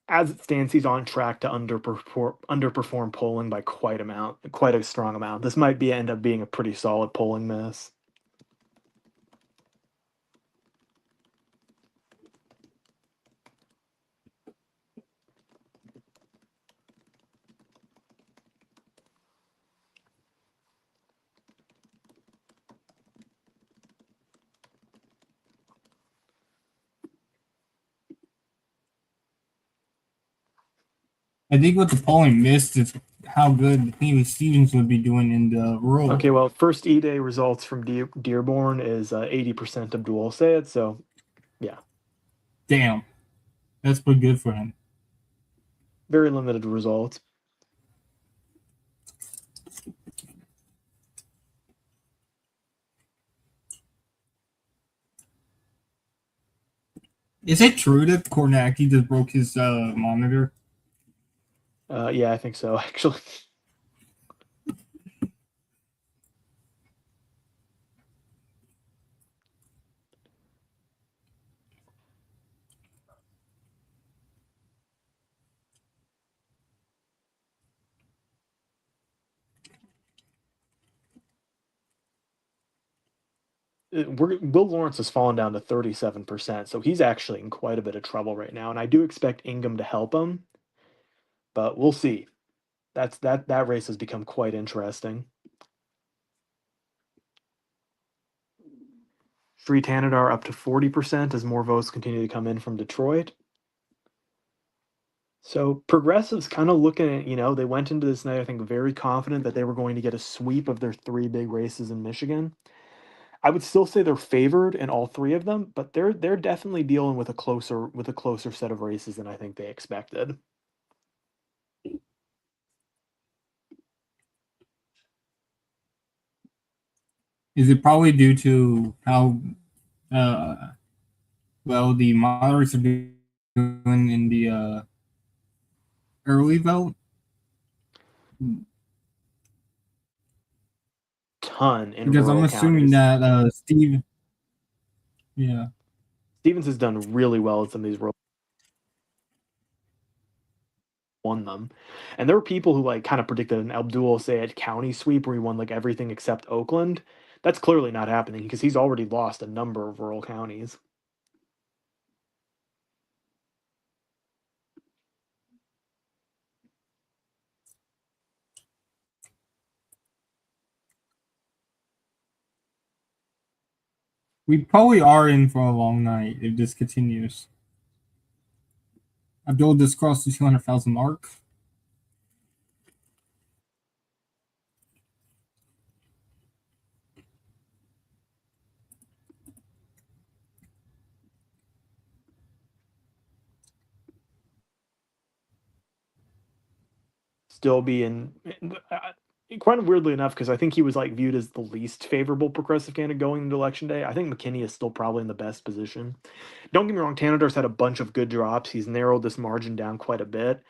as it stands, he's on track to underperform polling by quite a strong amount. This might end up being a pretty solid polling miss. I think what the polling missed is how good Haley Stevens would be doing in the rural. Okay, well, first E-Day results from Dearborn is 80% Abdul Sayed, so yeah. Damn. That's pretty good for him. Very limited results. Is it true that Kornacki just broke his monitor? Yeah, I think so, actually. Will Lawrence has fallen down to 37%, so he's actually in quite a bit of trouble right now, and I do expect Ingham to help him, but we'll see. That race has become quite interesting. Free Tanadar up to 40% as more votes continue to come in from Detroit. So progressives kind of looking at, they went into this night, I think, very confident that they were going to get a sweep of their three big races in Michigan. I would still say they're favored in all three of them, but they're definitely dealing with a closer set of races than I think they expected. Is it probably due to how well the moderates are doing in the early vote? Ton in Because I'm rural assuming counties. that Steve, yeah, Stevens has done really well at some of these rural. Won them, and there were people who like kind of predicted an Abdul Sayed county sweep where he won like everything except Oakland. That's clearly not happening because he's already lost a number of rural counties. we probably are in for a long night if this continues. Abdul just crossed the 200,000 mark. Still being quite weirdly enough, because I think he was like viewed as the least favorable progressive candidate going into election day. I think McKinney is still probably in the best position. Don't get me wrong, Tanadar's had a bunch of good drops. He's narrowed this margin down quite a bit.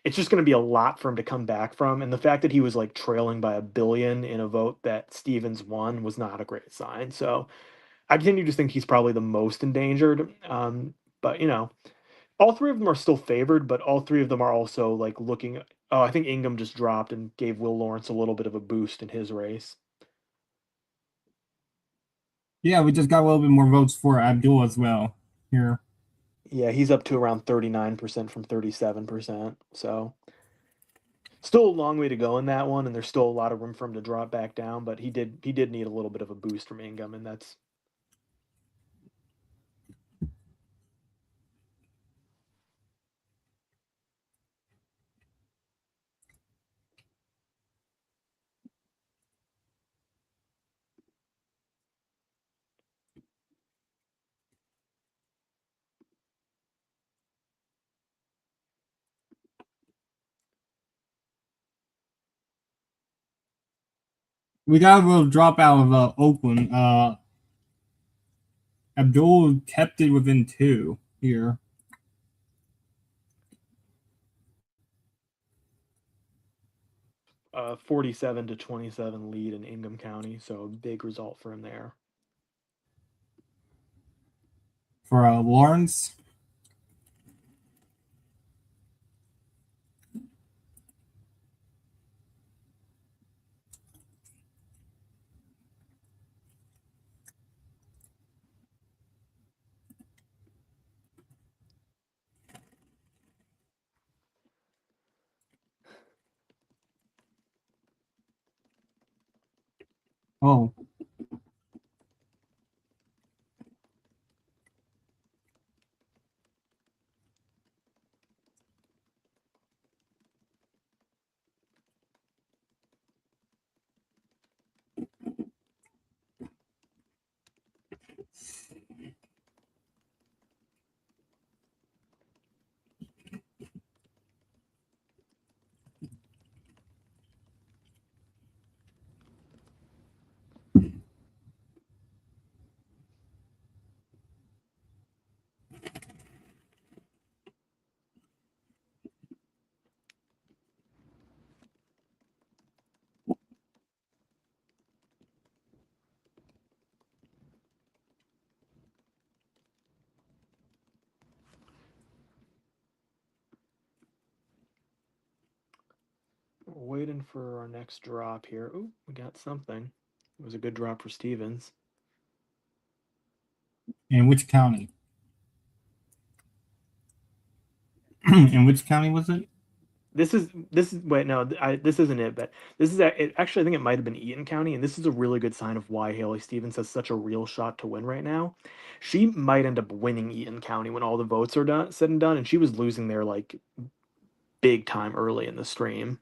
It's just going to be a lot for him to come back from, and the fact that he was like trailing by 1 billion in a vote that Stevens won was not a great sign. So I continue to think he's probably the most endangered. But All three of them are still favored, but all three of them are also like looking. Oh, I think Ingham just dropped and gave Will Lawrence a little bit of a boost in his race. Yeah, we just got a little bit more votes for Abdul as well here. Yeah, he's up to around 39% from 37%. So still a long way to go in that one, and there's still a lot of room for him to drop back down. But he did need a little bit of a boost from Ingham, and that's. We got a little drop out of Oakland. Abdul kept it within 2 here. A 47-27 lead in Ingham County, so a big result for him there. For Lawrence. Oh. We're waiting for our next drop here. Oh, we got something. It was a good drop for Stevens. In which county? In which county was it? This is wait, no, this isn't it, but this is actually I think it might have been Eaton County, and this is a really good sign of why Haley Stevens has such a real shot to win right now. She might end up winning Eaton County when all the votes are done, said and done, and she was losing there like big time early in the stream.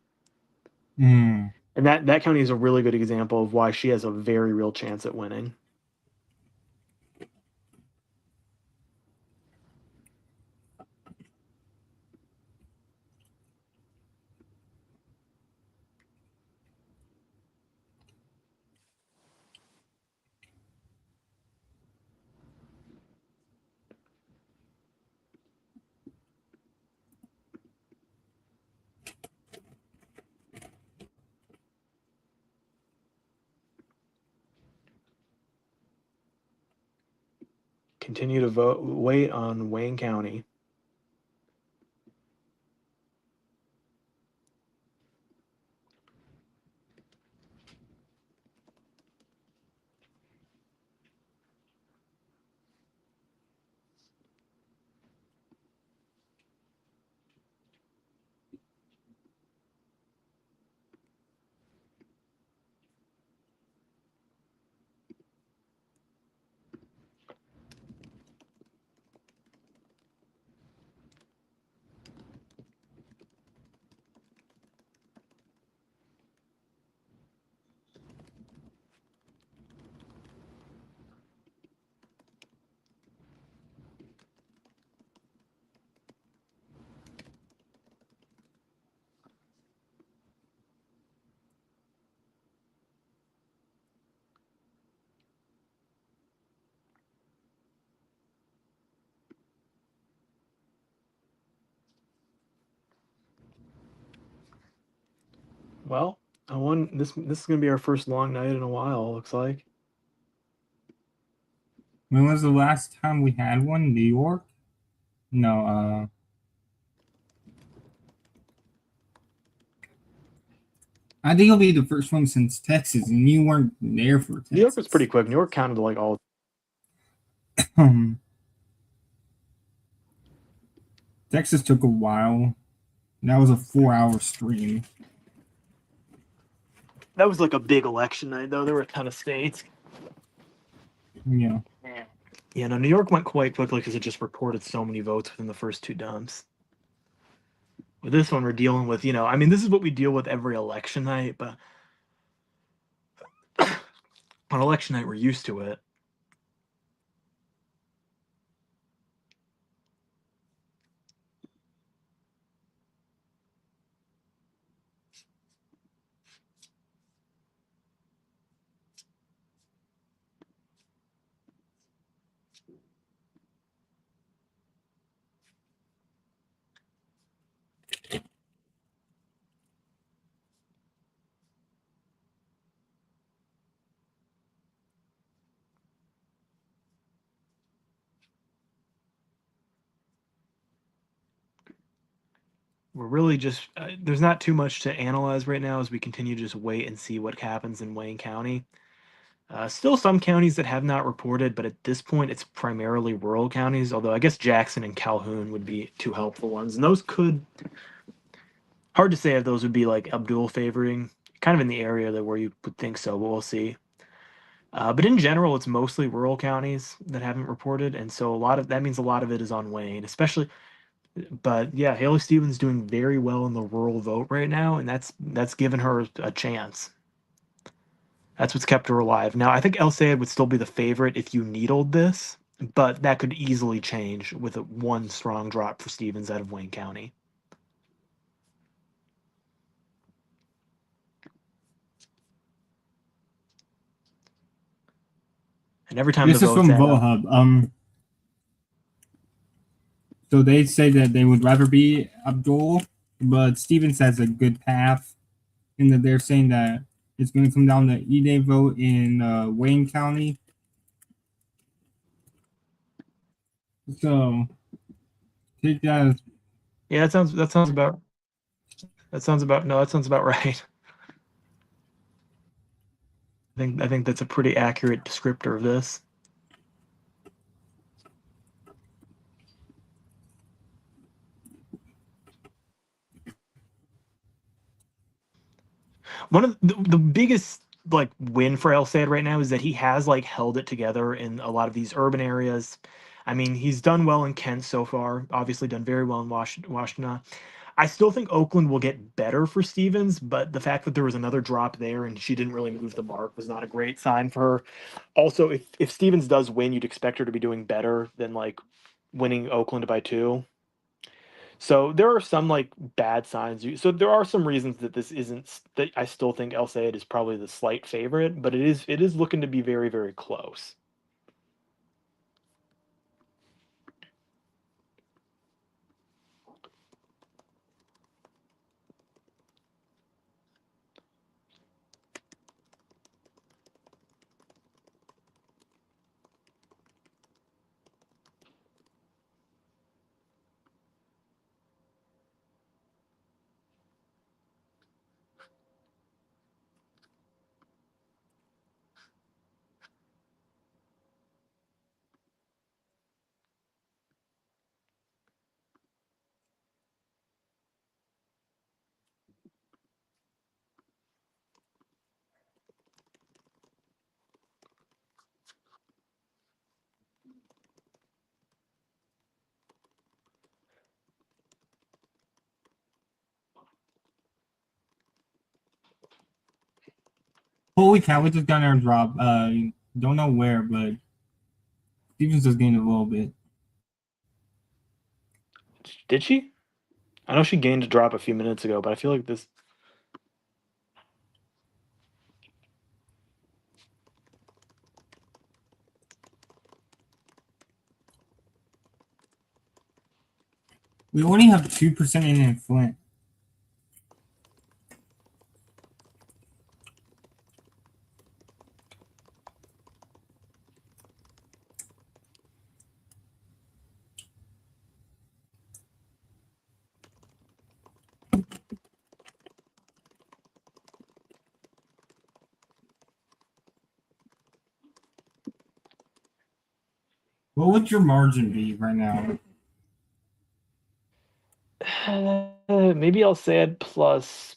Hmm. And that county is a really good example of why she has a very real chance at winning. Continue to wait on Wayne County. Well, I won this. This is gonna be our first long night in a while. Looks like. When was the last time we had one? New York? No, I think it'll be the first one since Texas, and you weren't there for Texas. New York was pretty quick. New York counted like all. Texas took a while. That was a 4-hour stream. That was like a big election night, though. There were a ton of states. Yeah. Yeah, no, New York went quite quickly because it just recorded so many votes within the first 2 dumps. With this one, we're dealing with, I mean, this is what we deal with every election night, but on election night, we're used to it. We're really just there's not too much to analyze right now as we continue to just wait and see what happens in Wayne County. Still some counties that have not reported, but at this point it's primarily rural counties, although I guess Jackson and Calhoun would be 2 helpful ones. And those could, hard to say if those would be like Abdul favoring, kind of in the area that where you would think so, but we'll see. But in general, it's mostly rural counties that haven't reported, and so that means a lot of it is on Wayne, especially. But yeah, Haley Stevens doing very well in the rural vote right now, and that's given her a chance. That's what's kept her alive. Now, I think El Sayed would still be the favorite if you needled this, but that could easily change with one strong drop for Stevens out of Wayne County. And every time This the is votes from add up, VoteHub. So they say that they would rather be Abdul, but Stevens has a good path, and that they're saying that it's going to come down to E-Day vote in Wayne County. So take that as yeah, that sounds about right. I think that's a pretty accurate descriptor of this. One of the biggest like win for El Sayed right now is that he has like held it together in a lot of these urban areas. I mean, he's done well in Kent so far, obviously done very well in Washington. I still think Oakland will get better for Stevens, but the fact that there was another drop there and she didn't really move the mark was not a great sign for her. Also, if Stevens does win, you'd expect her to be doing better than like winning Oakland by 2. So there are some like bad signs. So there are some reasons that this isn't that I still think El Sayed is probably the slight favorite, but it is looking to be very, very close. holy cow, we just got our drop. Don't know where, but Stevens just gained a little bit. Did she? I know she gained a drop a few minutes ago, but I feel like this. We only have 2% in Flint. What would your margin be right now? Maybe I'll say it plus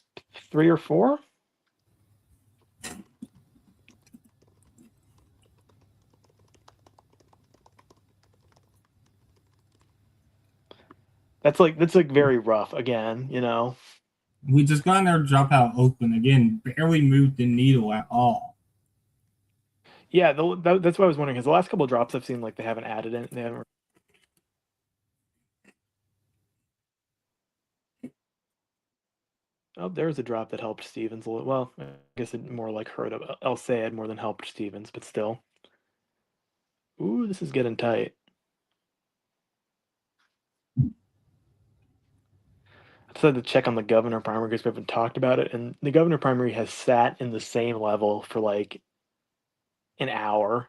3 or 4. That's like very rough again, you know. We just got another dropout Oakland again, barely moved the needle at all. Yeah, that's what I was wondering because the last couple of drops I've seen, like they haven't added in. They haven't. Oh, there's a drop that helped Stevens a little. Well, I guess it more like hurt El Sayed more than helped Stevens, but still. Ooh, this is getting tight. I decided to check on the governor primary because we haven't talked about it, and the governor primary has sat in the same level for like an hour.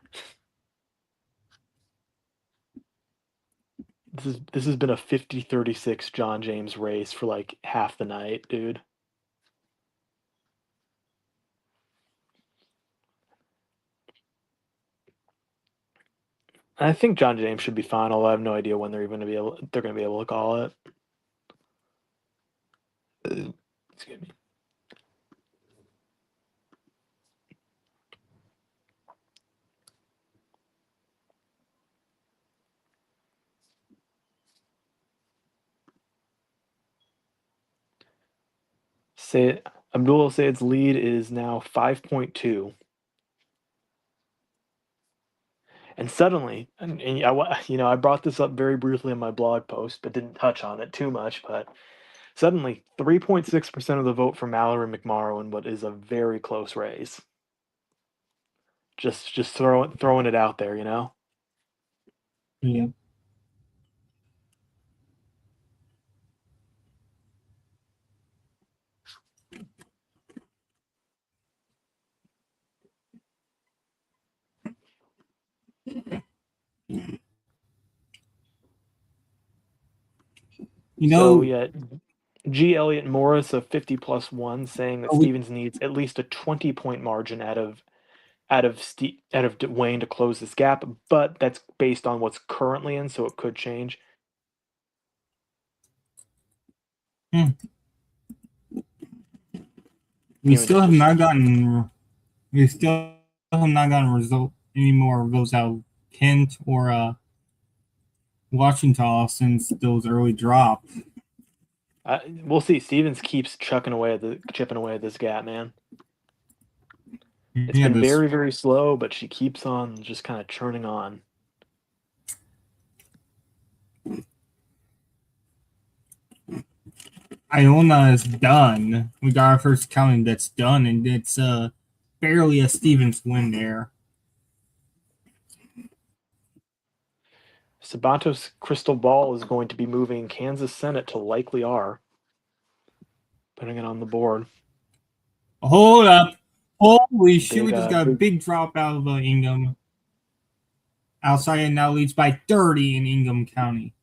This has been a 50-36 John James race for like half the night, dude. I think John James should be fine, although I have no idea when they're going to be able to call it. Excuse me. Abdul Sayed's lead is now 5.2. And suddenly, I brought this up very briefly in my blog post, but didn't touch on it too much. But suddenly, 3.6% of the vote for Mallory McMorrow in what is a very close race. Just throwing it out there, you know. Yeah. You know, So yeah, G. Elliott Morris of 50+1 saying that Stevens needs at least a 20-point margin out of Wayne to close this gap, but that's based on what's currently in, so it could change. We still have not gotten result any more votes out of Kent or Washington since those early drops. We'll see. Stevens keeps chipping away at this gap, man. It's been very, very slow, but she keeps on just kind of churning on. Iona is done. We got our first counting that's done, and it's barely a Stevens win there. Sabatos' crystal ball is going to be moving Kansas Senate to likely R. Putting it on the board. Hold up. Holy shit, we just got a big drop out of Ingham. Outside now leads by 30 in Ingham County.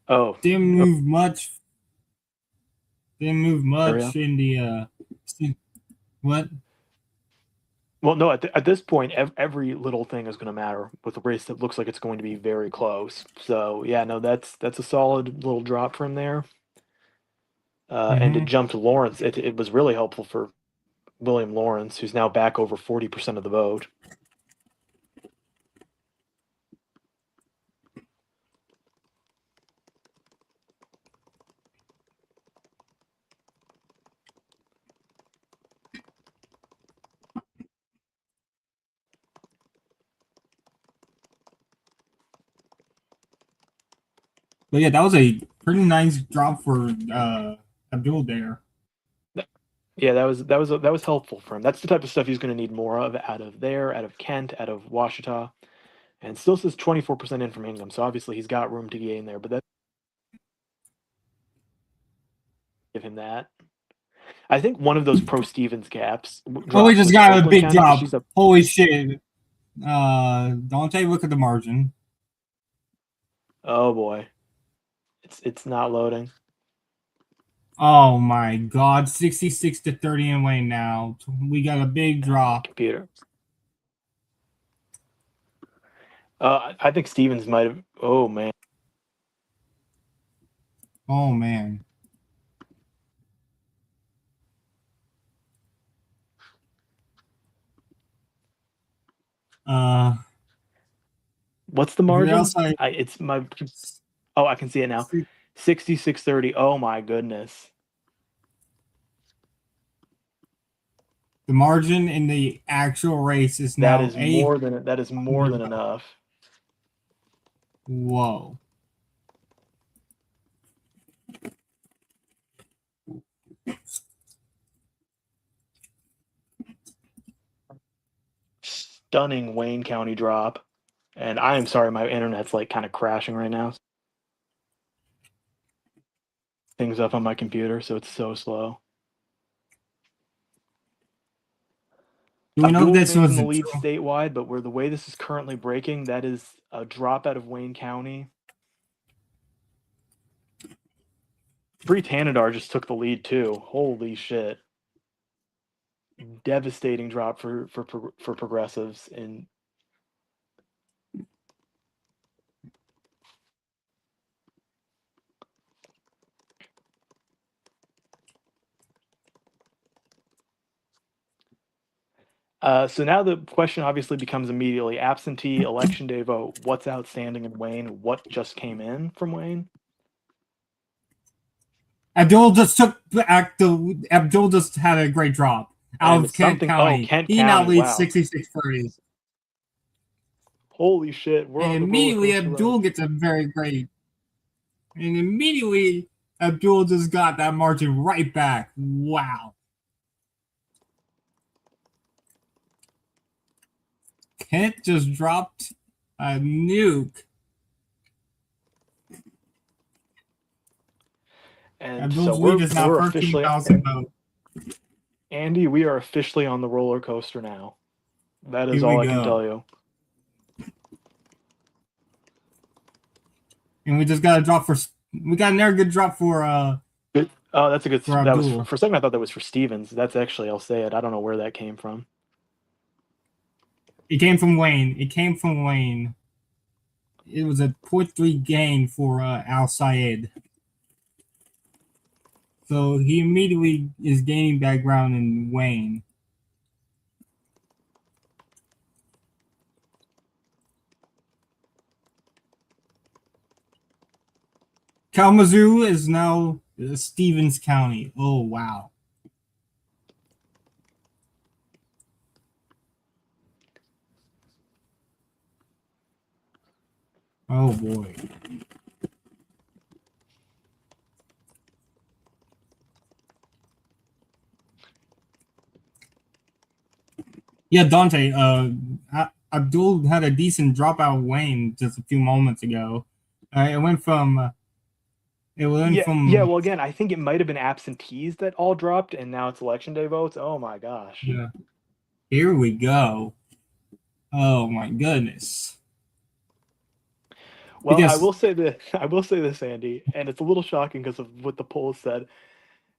Oh. Didn't move much in the what? Well, no, at this point, every little thing is going to matter with a race that looks like it's going to be very close. So, yeah, no, that's a solid little drop from there. And to jump to Lawrence, it was really helpful for William Lawrence, who's now back over 40% of the vote. But yeah, that was a pretty nice drop for Abdul there. Yeah, that was helpful for him. That's the type of stuff he's going to need more of out of Kent, out of Washita, and still says 24% in from Ingham. So obviously he's got room to gain there, but that give him that. I think one of those pro Stevens gaps. Oh, we just got a big drop. Holy shit! Don't take a look at the margin. Oh boy, it's not loading. Oh my god, 66 to 30 in Wayne now. We got a big drop. Computer. I think Stevens might have. Oh man, Oh man. Uh, what's the if you're margin? outside, It's my. Oh, I can see it now. 66-30. Oh my goodness. the margin in the actual race is That now is a. more than enough. Whoa. Stunning Wayne County drop. And I am sorry, my internet's like kind of crashing right now. Things up on my computer, so it's so slow. Do we know if Abdul this remains in was the a lead draw? statewide, but where the way this is currently breaking, that is a drop out of Wayne County. Free Tanadar just took the lead too. Holy shit! Devastating drop for progressives in. So now the question obviously becomes immediately absentee election day vote. What's outstanding in Wayne? What just came in from Wayne? Abdul just took back the. Abdul just had a great drop out And of it's Kent something. Oh, County. Kent He now County. leads Wow. 66-30. Holy shit. We're And on the roller immediately coaster ride. Abdul gets a very great. And immediately Abdul just got that margin right back. Wow. Kent just dropped a nuke. And so Abdul's lead is now we're officially 13,000 votes. Andy, we are officially on the roller coaster now. That is Here all we I can go. tell you. And we just got a drop for. We got another good drop for. Oh, that's a good. For That was Abdul. for a second. I thought that was for Stevens. That's actually. I'll say it. I don't know where that came from. It came from Wayne. It came from Wayne. It was a 0.3 gain for Al Sayed. So he immediately is gaining background in Wayne. Kalamazoo is now Stevens County. Oh, wow. Oh, boy. Yeah, Dante, Abdul had a decent dropout Wayne just a few moments ago. It went from. It went Yeah. from. Well, again, I think it might have been absentees that all dropped, and now it's election day votes. Oh my gosh. Yeah. Here we go. Oh, my goodness. Well, I Because. will say this. I will say this, Andy, and it's a little shocking because of what the polls said.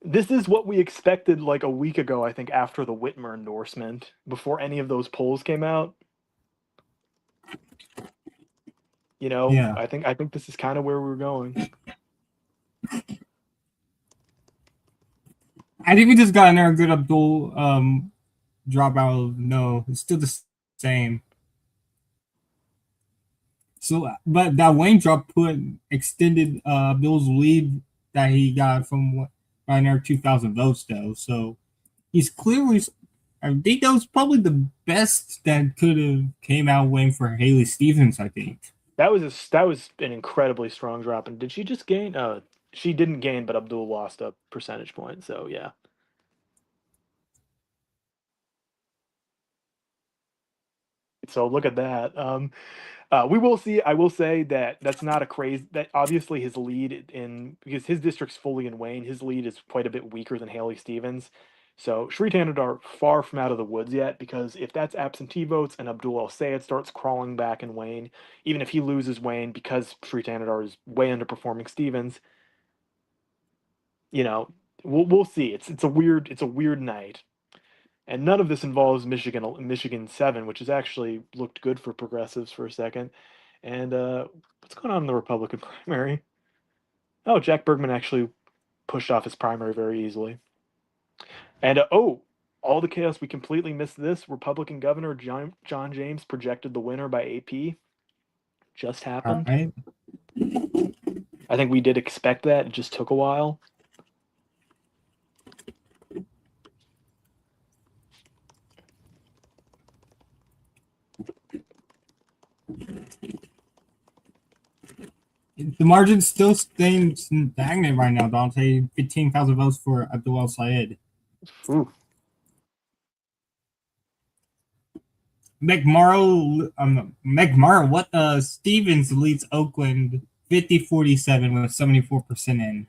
This is what we expected like a week ago, I think, after the Whitmer endorsement, before any of those polls came out. Yeah. I think this is kind of where we're going. I think we just got another good Abdul dropout. No, it's still the same. So, but that Wayne drop put extended Bill's lead that he got from right near 2,000 votes, though. So he's clearly. I think that was probably the best that could have came out Wayne for Haley Stevens. I think That was an incredibly strong drop. And did she just gain? She didn't gain, but Abdul lost a percentage point. So yeah. So look at that. We will see. I will say that that's not a crazy. That obviously his lead in because his district's fully in Wayne. His lead is quite a bit weaker than Haley Stevens. So Sri Tanadar far from out of the woods yet. Because if that's absentee votes and Abdul El Sayed starts crawling back in Wayne, even if he loses Wayne because Sri Tanadar is way underperforming Stevens, you know, we'll see. It's a weird night. And none of this involves Michigan 7, which has actually looked good for progressives for a second. And what's going on in the Republican primary? Oh, Jack Bergman actually pushed off his primary very easily. And all the chaos, we completely missed this. Republican Governor John James projected the winner by AP. Just All happened. right. I think we did expect that. It just took a while. The margin's still staying stagnant right now, Dante. 15,000 votes for Abdul El Sayed. Ooh. McMurrow, what Stevens leads Oakland 50-47 with 74% in.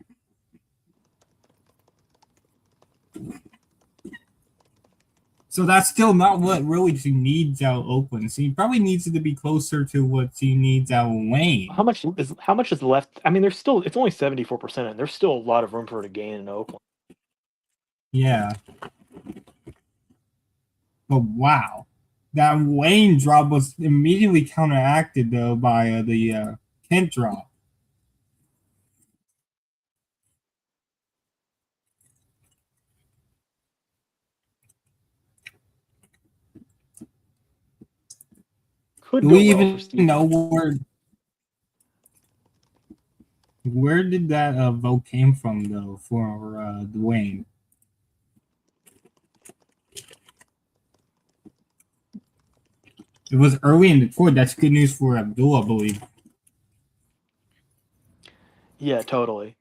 So that's still not what really he needs out of Oakland. So he probably needs to be closer to what he needs out of Wayne. How much is left? I mean, it's only 74%, and there's still a lot of room for it to gain in Oakland. Yeah. But wow. That Wayne drop was immediately counteracted though by the Kent drop. Could Do go we well for even Stevens. know where did that vote came from though for Dwayne? It was early in Detroit. That's good news for Abdul, I believe. Yeah, totally.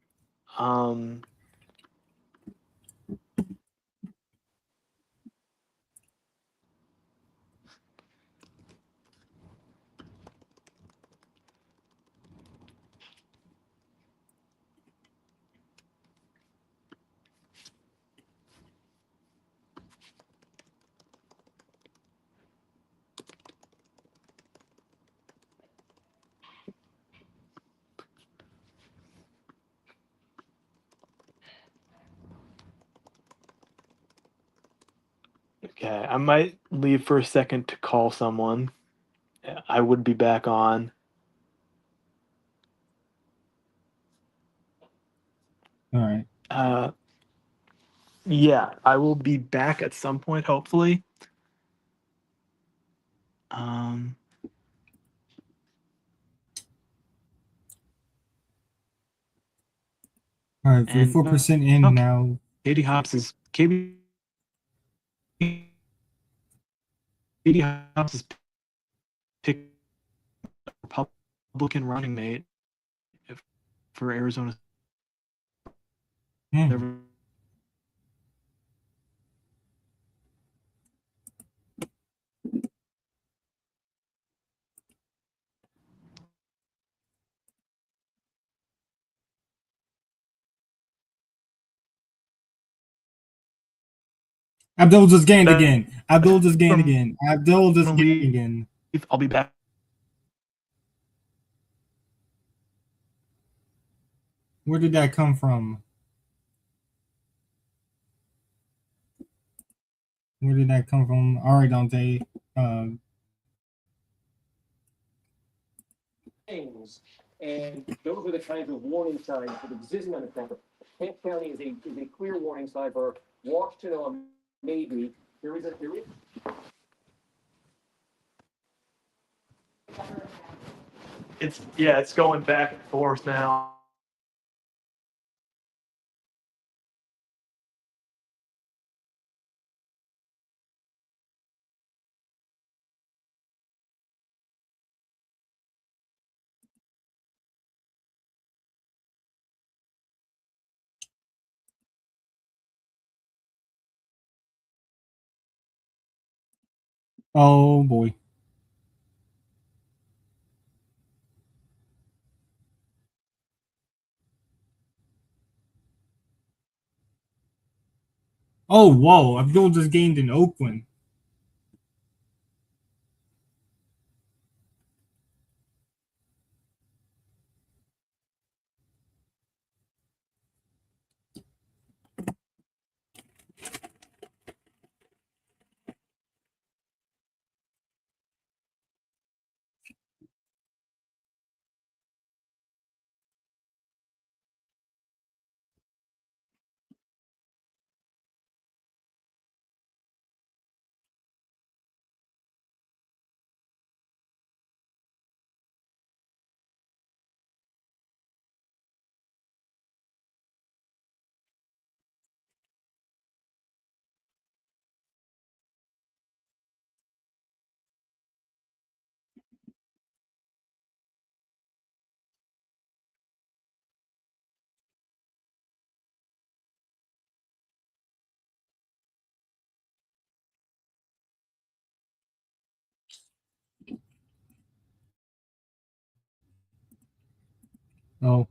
Okay, I might leave for a second to call someone. I would be back on. All right. Yeah, I will be back at some point, hopefully. All right, 44% in okay. now. Katie Hobbs is Katie Hobbs is picked Republican running mate for Arizona. Hmm. Abdul just gained again. Abdul just gained again. Abdul just gained again. I'll be back. Where did that come from? Where did that come from? All right, Dante. Things, and those are the kinds of warning signs that exist on the campus. Kent County is a clear warning sign for Washington, maybe. There is. It's going back and forth now. Oh boy. Oh whoa! Abdul just gained in Oakland. Oh,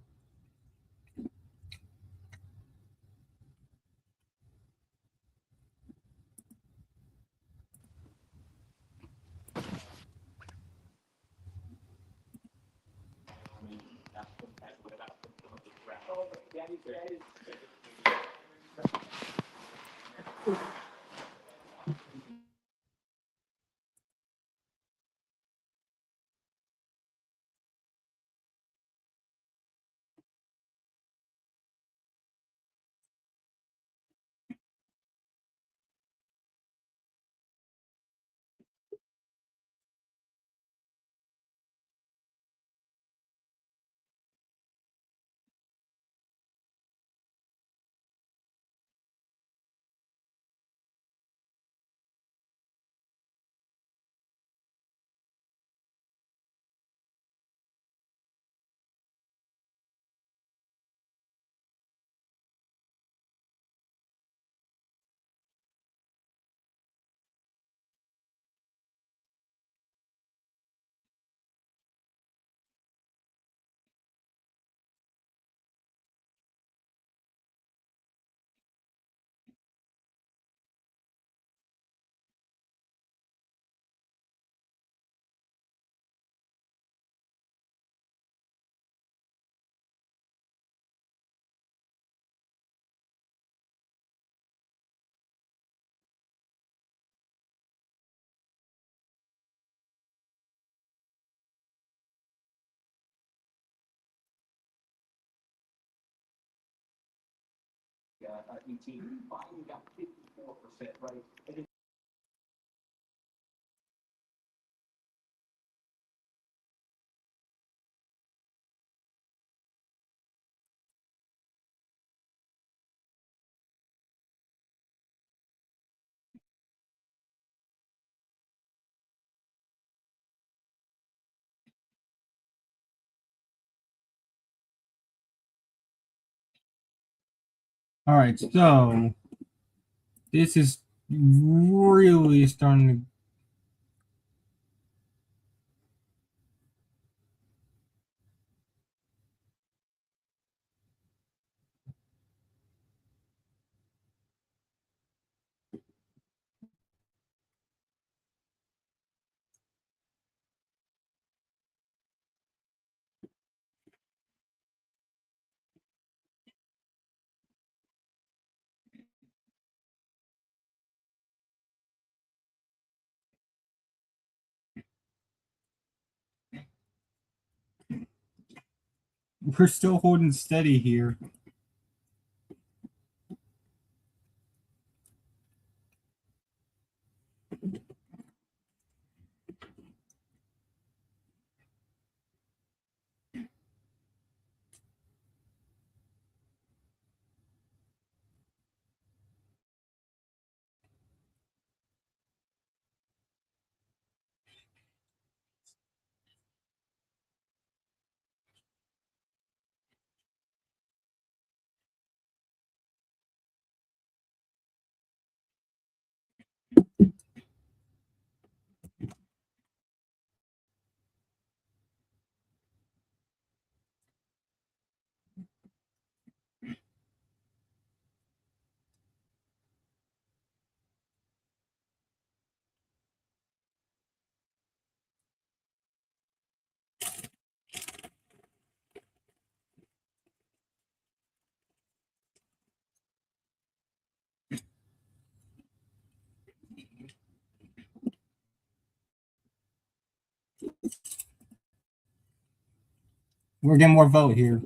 got 18. Biden got 54%, right? all right. So this is really starting to. We're still holding steady here. We're getting more vote here.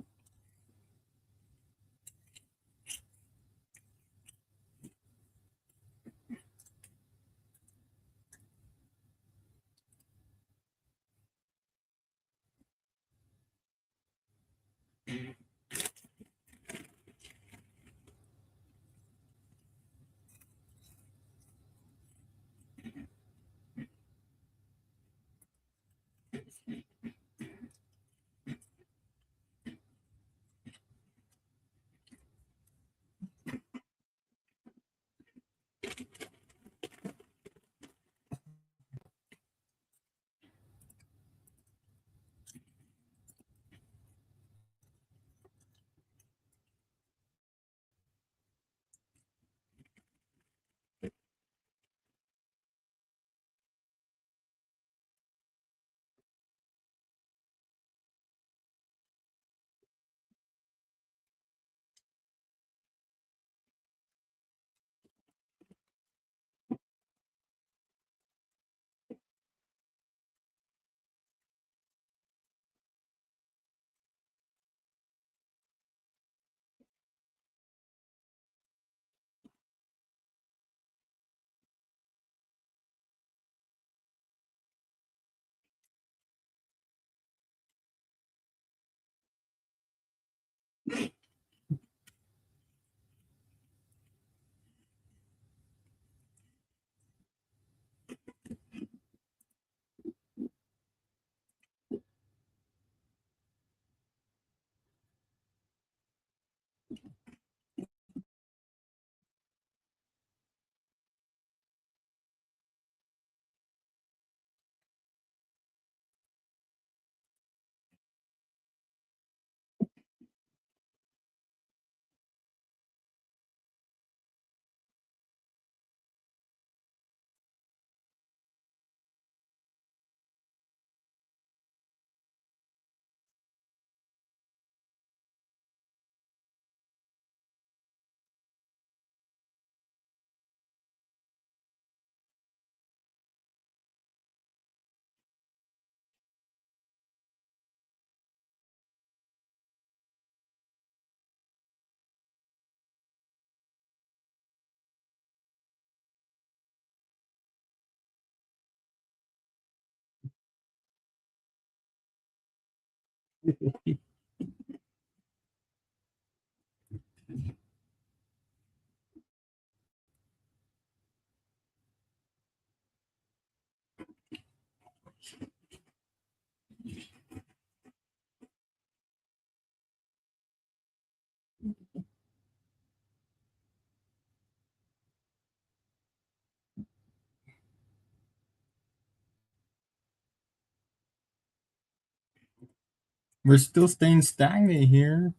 We're still staying stagnant here.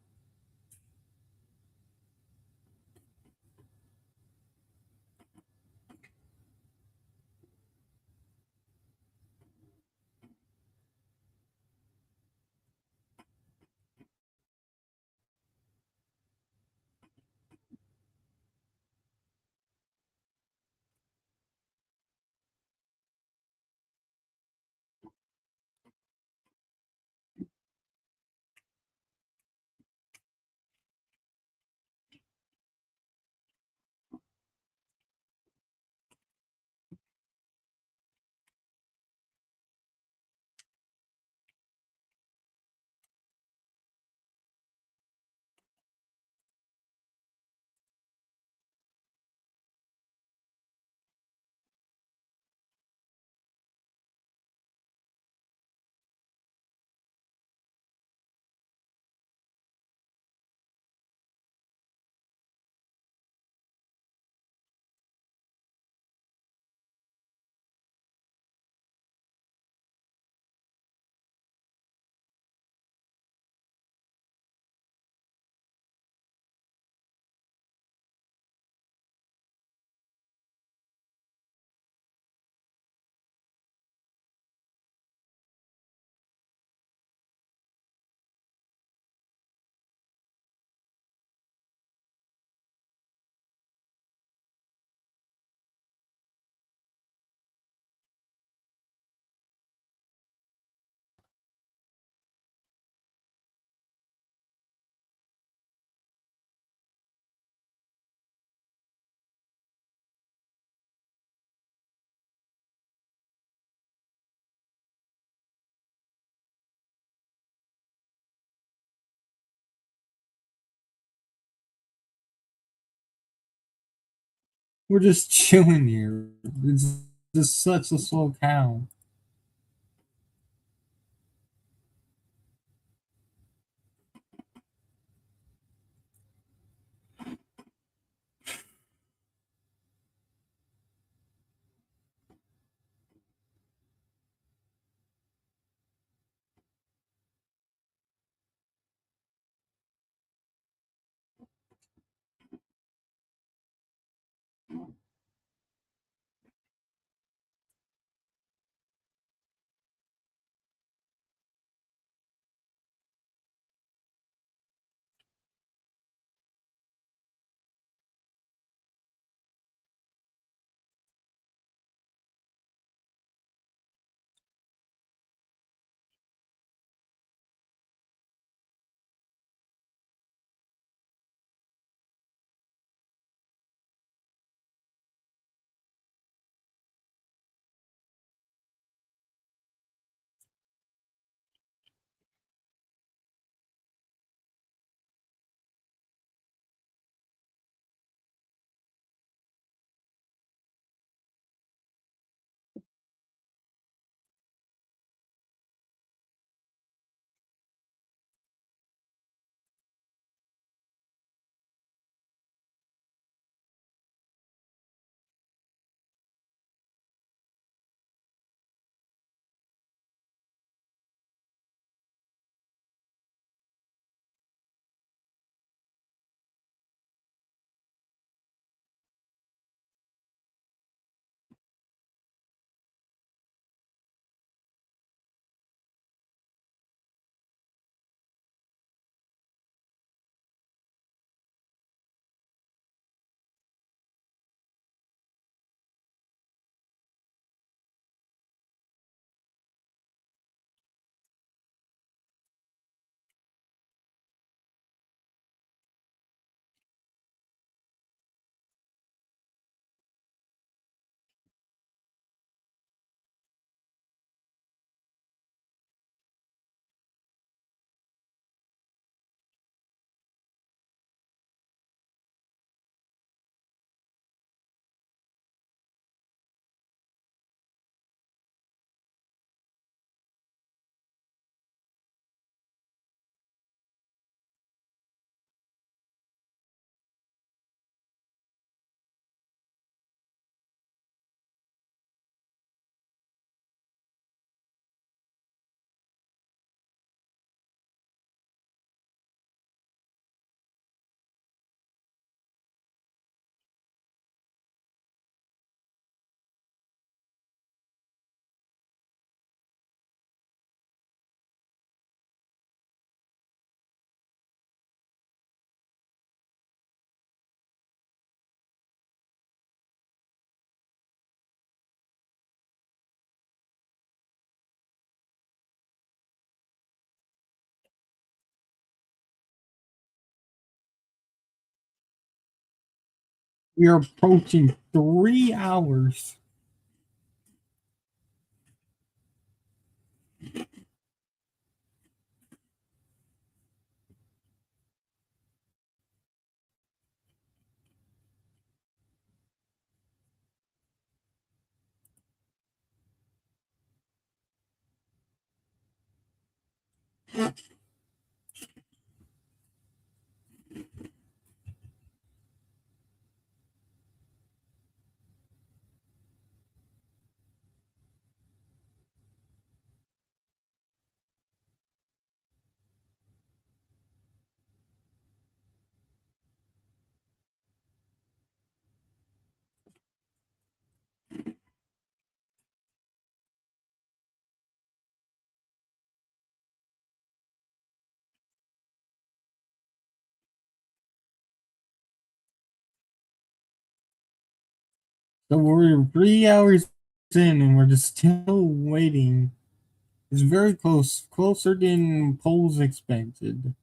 We're just chilling here. It's just such a slow count. We are approaching 3 hours. So we're 3 hours in and we're just still waiting. It's very close, closer than polls expected.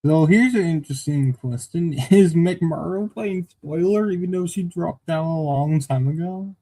So here's an interesting question. Is McMurrow playing spoiler even though she dropped out a long time ago?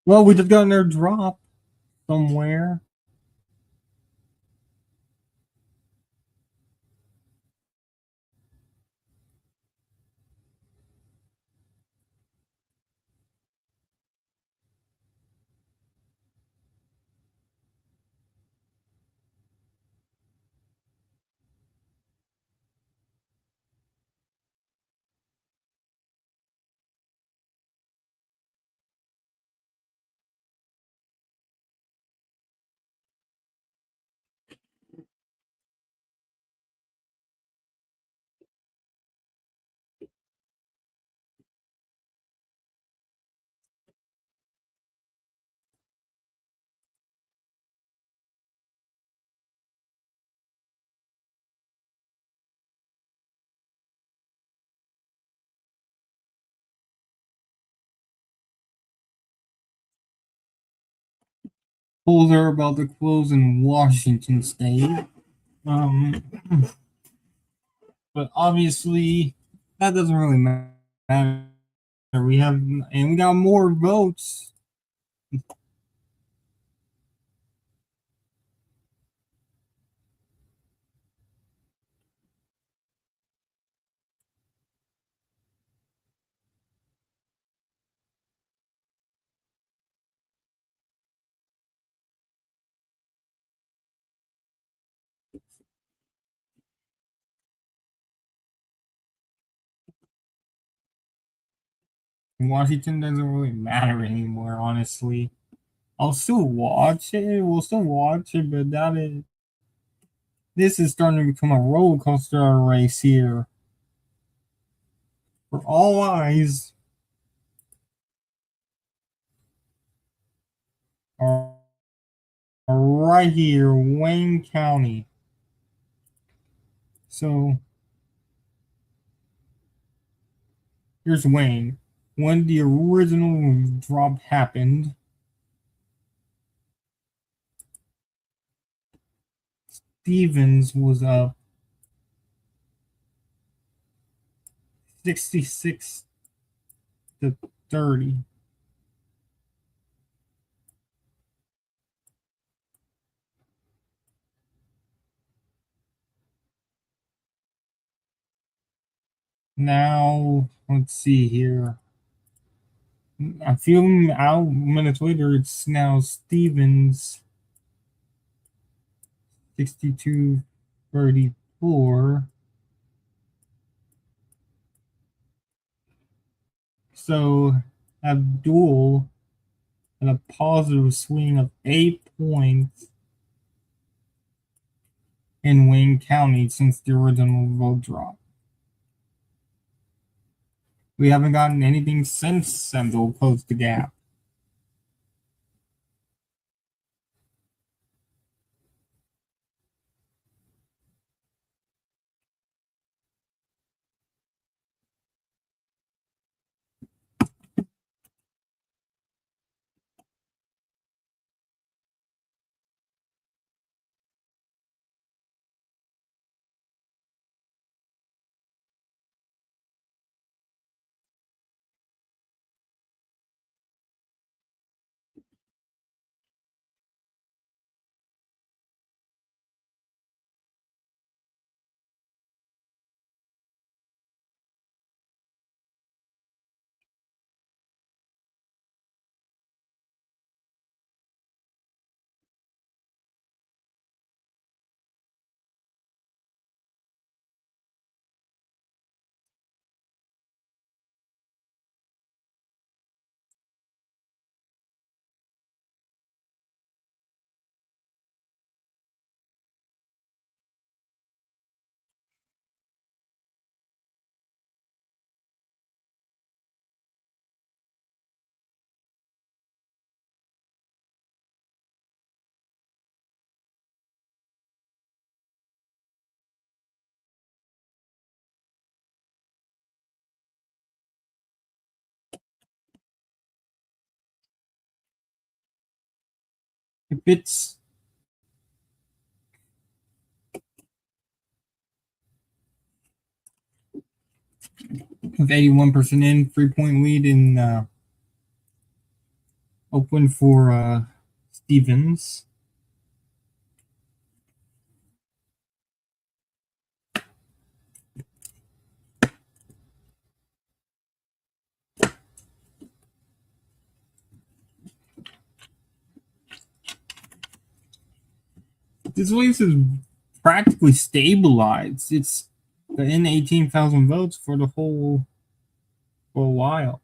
Well, we just got another drop somewhere. polls are about to close in Washington State. Um, but obviously, that doesn't really matter. We got more votes. Washington doesn't really matter anymore, honestly. I'll still watch it. We'll still watch it, but this is starting to become a roller coaster race here. For all eyes are right here, Wayne County. So here's Wayne. When the original drop happened, Stevens was up 66 to 30. Now, let's see here. A few minutes later, it's now Stevens 62-34. So Abdul had a positive swing of 8 points in Wayne County since the original vote drop. We haven't gotten anything since Abdul closed the gap. If it's with 81% in, 3-point lead in Oakland for Stevens. This race is practically stabilized. It's in 18,000 votes for a while.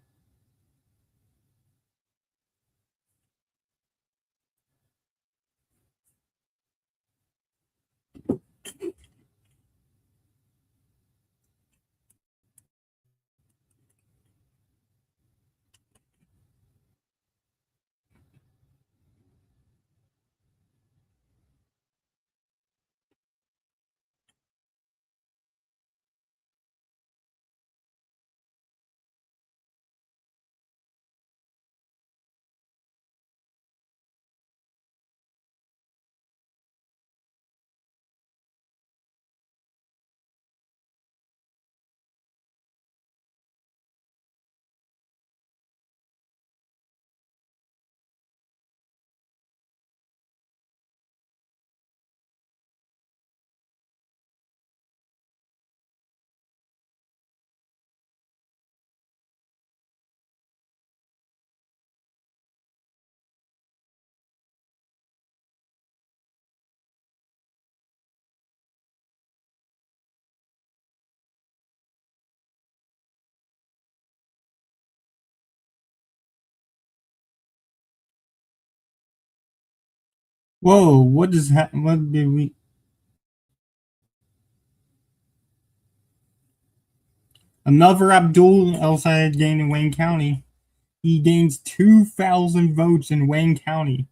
Whoa, what did we? Another Abdul El Sayed gained in Wayne County. He gains 2,000 votes in Wayne County.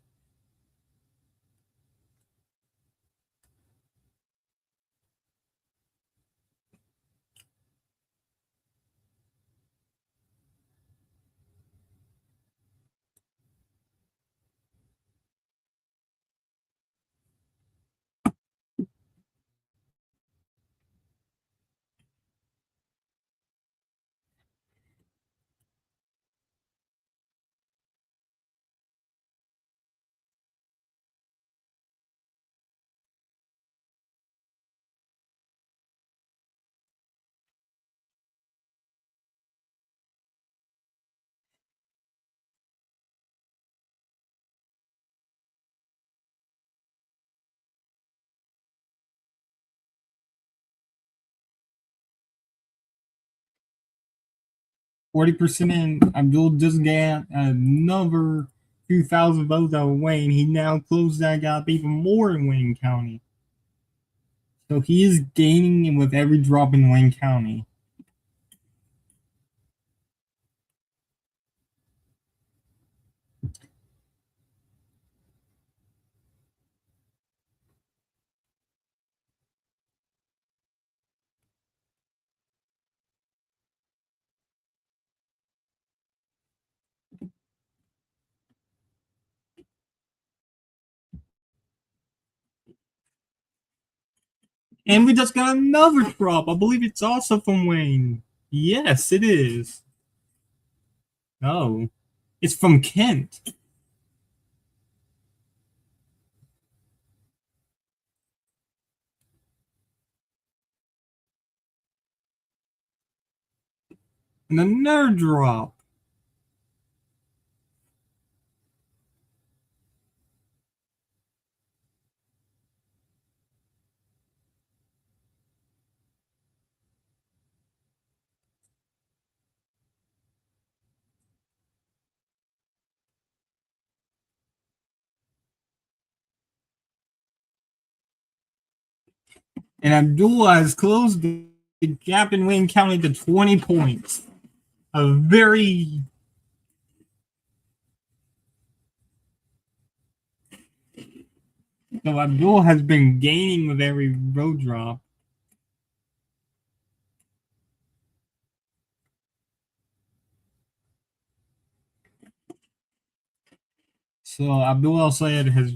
%, and Abdul just got another 2,000 votes out of Wayne. He now closed that gap even more in Wayne County. So he is gaining with every drop in Wayne County. And we just got another drop. I believe it's also from Wayne. Yes, it is. Oh, it's from Kent. And another drop. And Abdullah has closed the gap in Wayne County to 20 points. A very So Abdul has been gaining with every road drop. So Abdul El Sayed has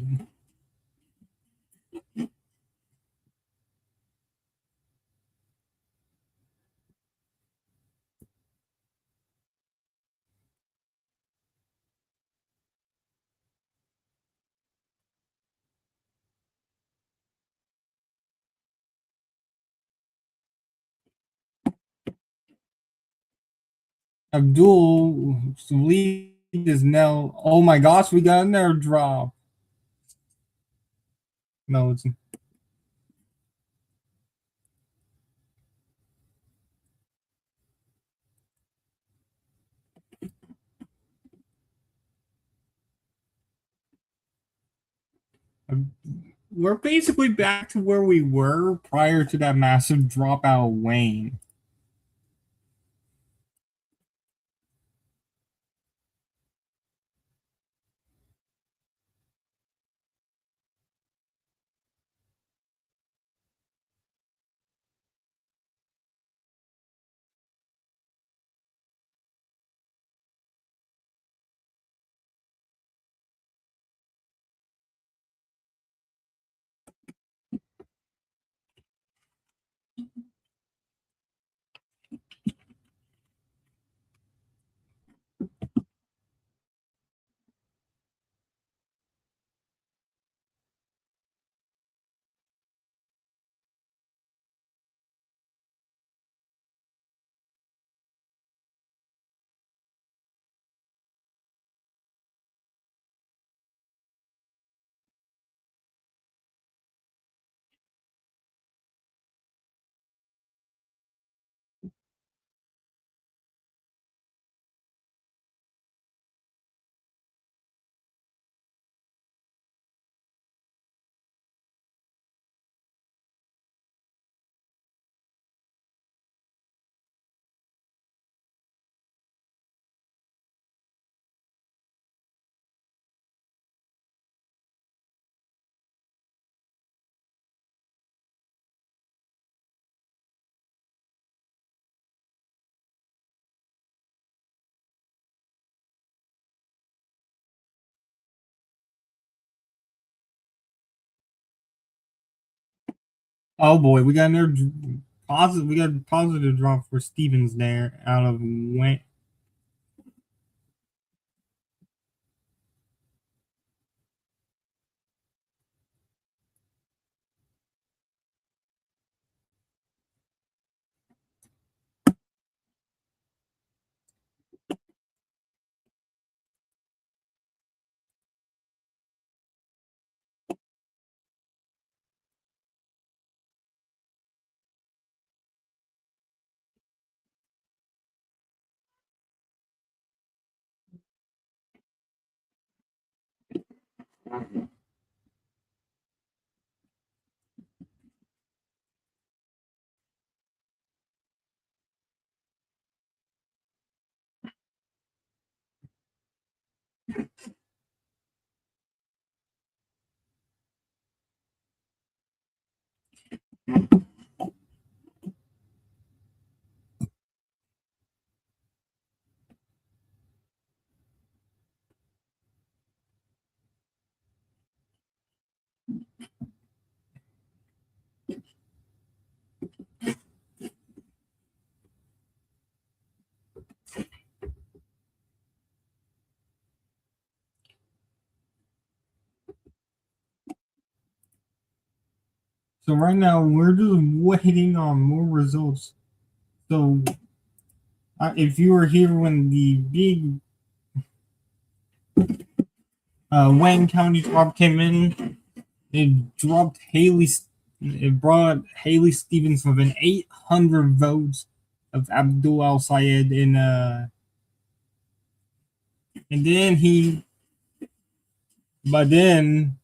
Abdul's lead is now. Oh my gosh, we got another drop. No, it's we're basically back to where we were prior to that massive dropout of Wayne. Oh boy, we got another positive. We got a positive drop for Stevens there out of Wayne. So right now we're just waiting on more results. So if you were here when the big Wayne County drop came in, it dropped Haley. It brought Haley Stevens within 800 votes of Abdul Al Sayed and then but then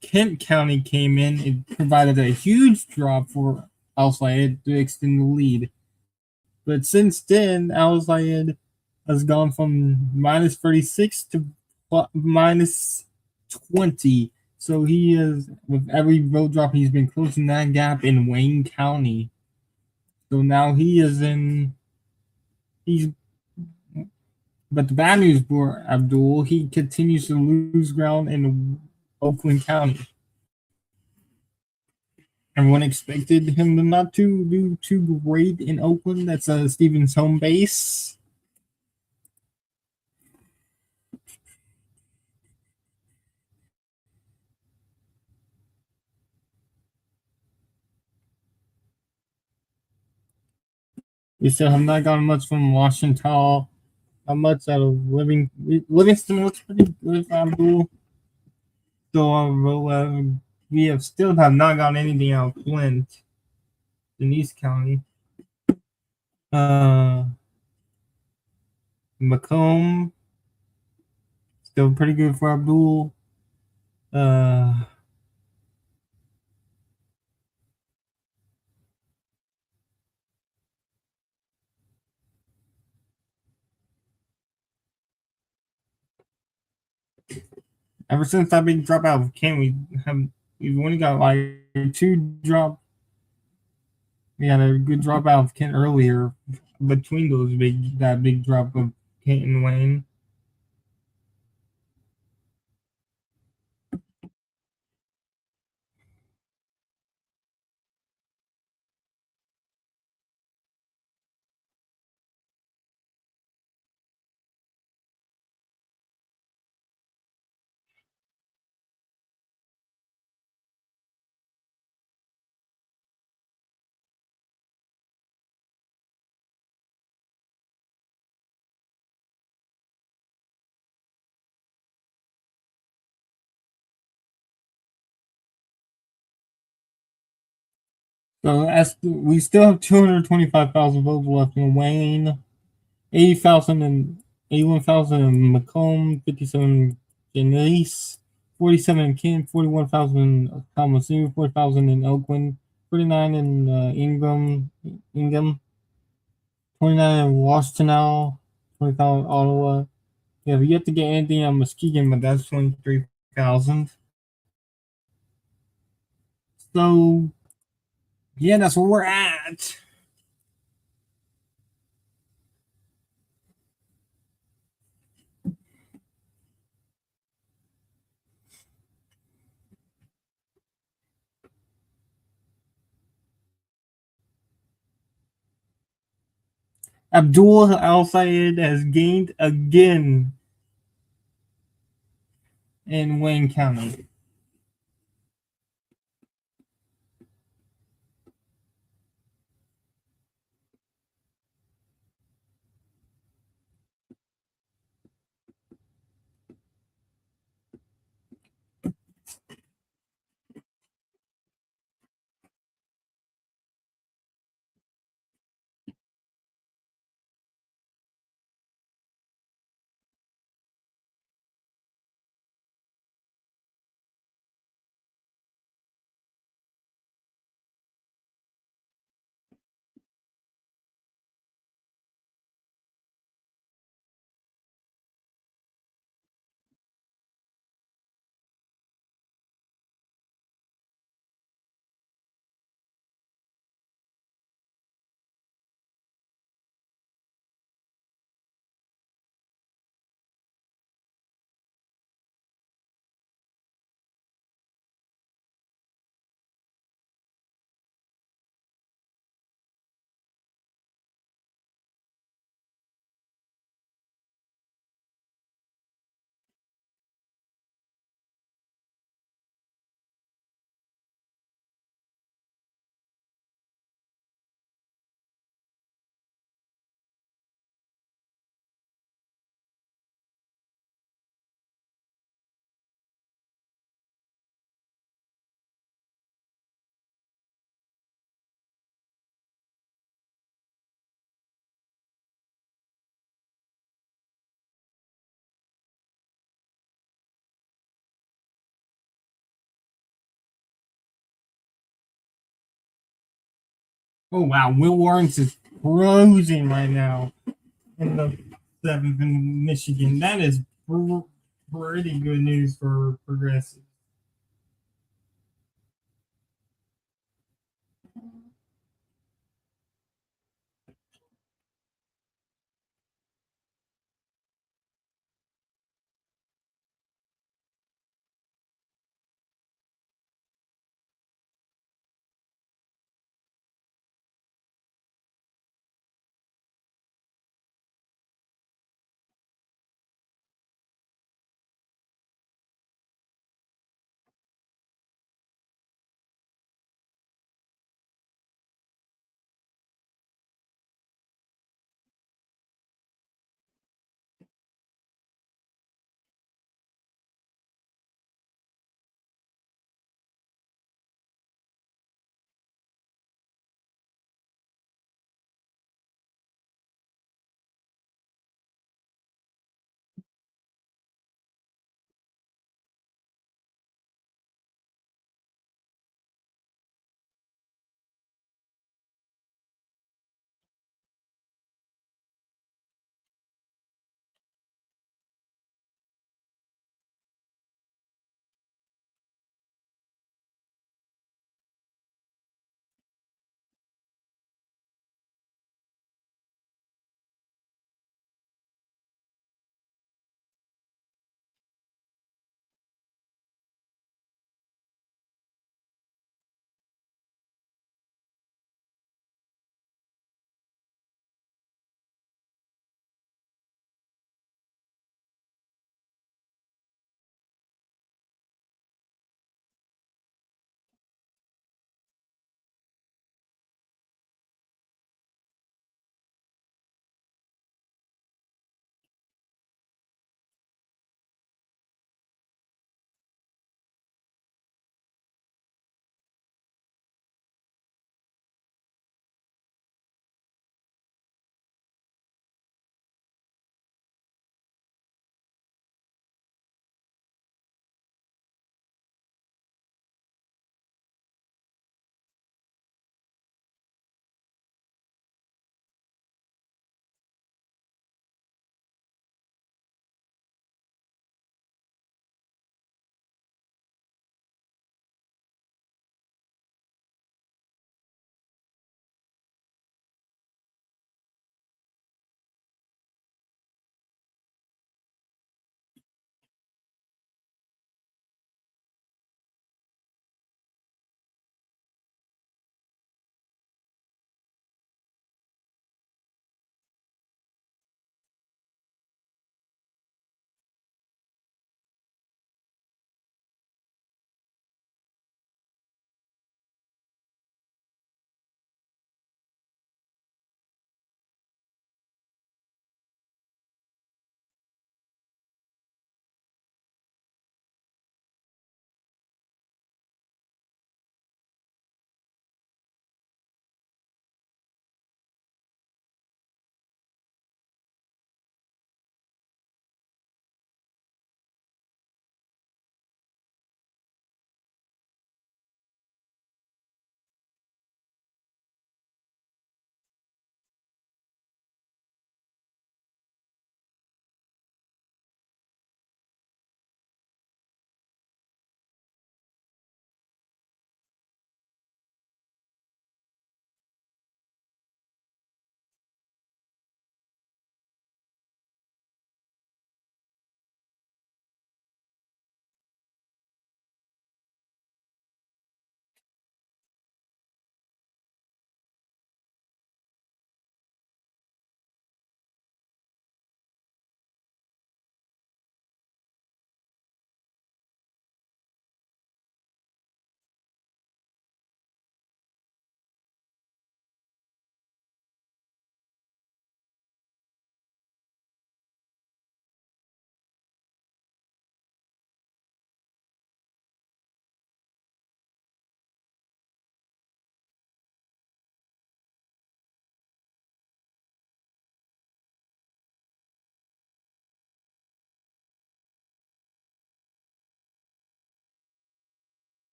Kent County came in. It provided a huge drop for Al Sayed to extend the lead. But since then, Al Sayed has gone from minus 36 to minus 20. So he is, with every vote drop, he's been closing that gap in Wayne County. So now he's, but the bad news for Abdul, he continues to lose ground in Oakland County. Everyone expected him to not to do too great in Oakland. That's Stevens' home base. We still have not gotten much from Washington. Not much out of Livingston looks pretty good for Abdul. So we have still have not gotten anything out of Flint in East County. Macomb still pretty good for Abdul. Ever since that big drop out of Kent, we've only got like two drop. We had a good drop out of Kent earlier between that big drop of Kent and Wayne. So as we still have 225,000 votes left in Wayne, 80,000 and 81,000 in Macomb, 57 in East, 47 in Kent, 41,000 in Kalamazoo, 4,000 in Oakland, 49 in Ingham, 29 in Washington, 20,000 Ottawa. Yeah, we yet to get anything on Muskegon, but that's 23,000. So, yeah, that's where we're at. Abdul Al Sayed has gained again in Wayne County. Oh wow, Will Lawrence is cruising right now in the seventh in Michigan. That is pretty good news for Progressive.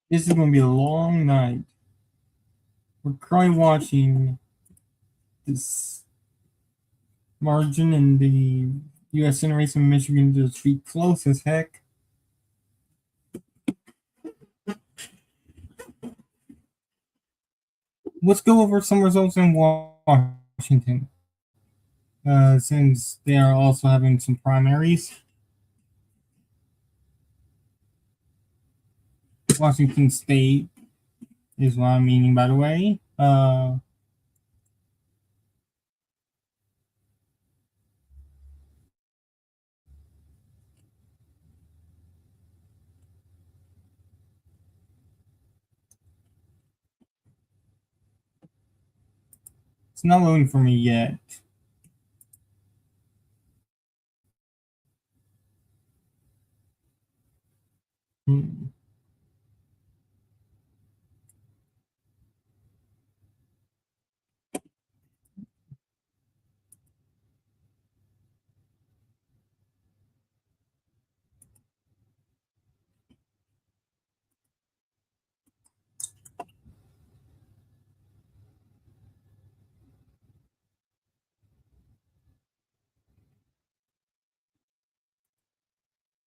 This is going to be a long night. We're currently watching this margin in the U.S. Senate race in Michigan just be close as heck. Let's go over some results in Washington, since they are also having some primaries. Washington State is what I'm meaning, by the way. It's not loading for me yet. Hmm.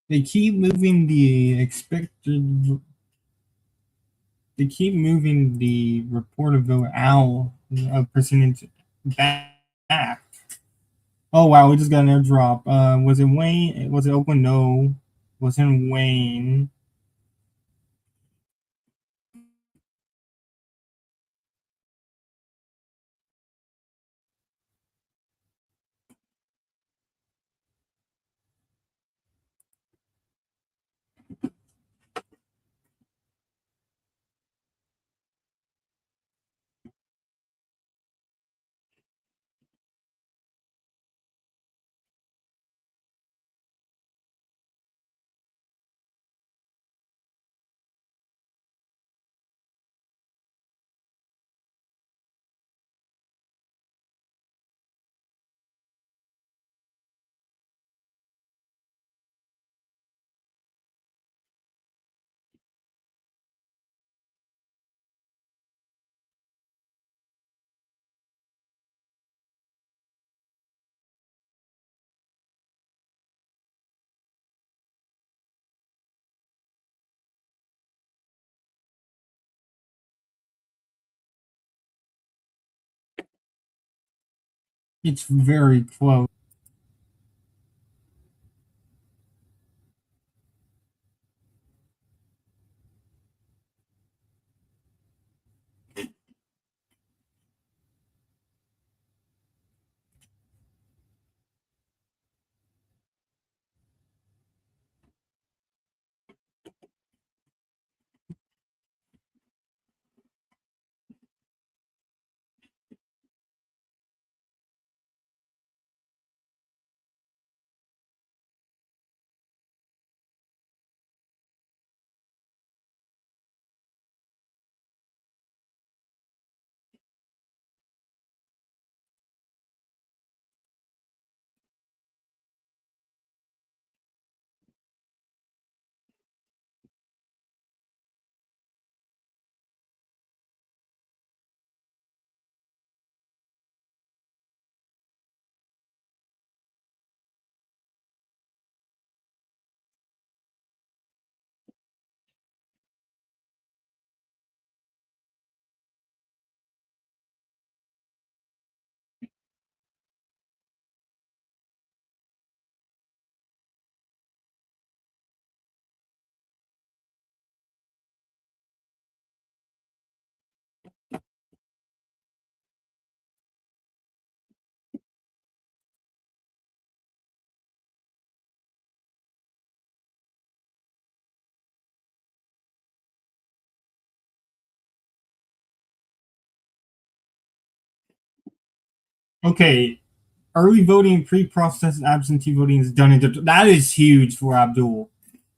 They keep moving the expected. They keep moving the reported vote out percentage back. Oh wow, we just got an airdrop. Was it Wayne? Was it Oakland? No, wasn't Wayne. It's very close. Okay, early voting, pre-processed absentee voting is done. That is huge for Abdul.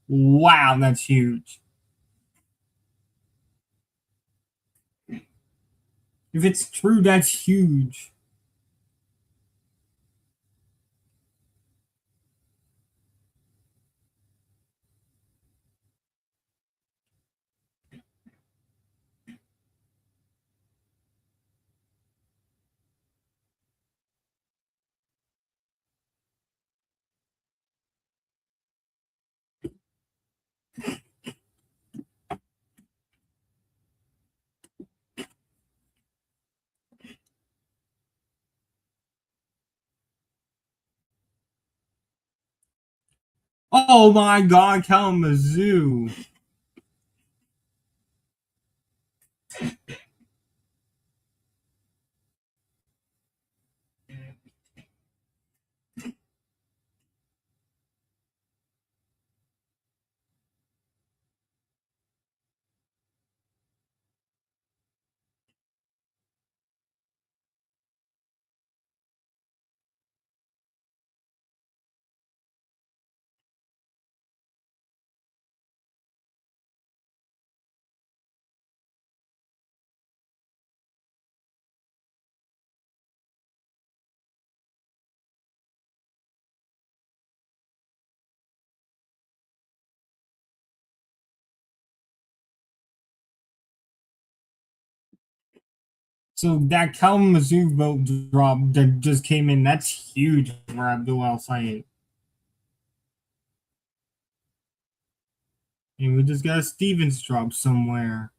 Wow, that's huge. If it's true, that's huge. Oh my God, Kalamazoo. So that Kalamazoo vote drop that just came in, that's huge for Abdul Al Sayed. And we just got a Stevens drop somewhere.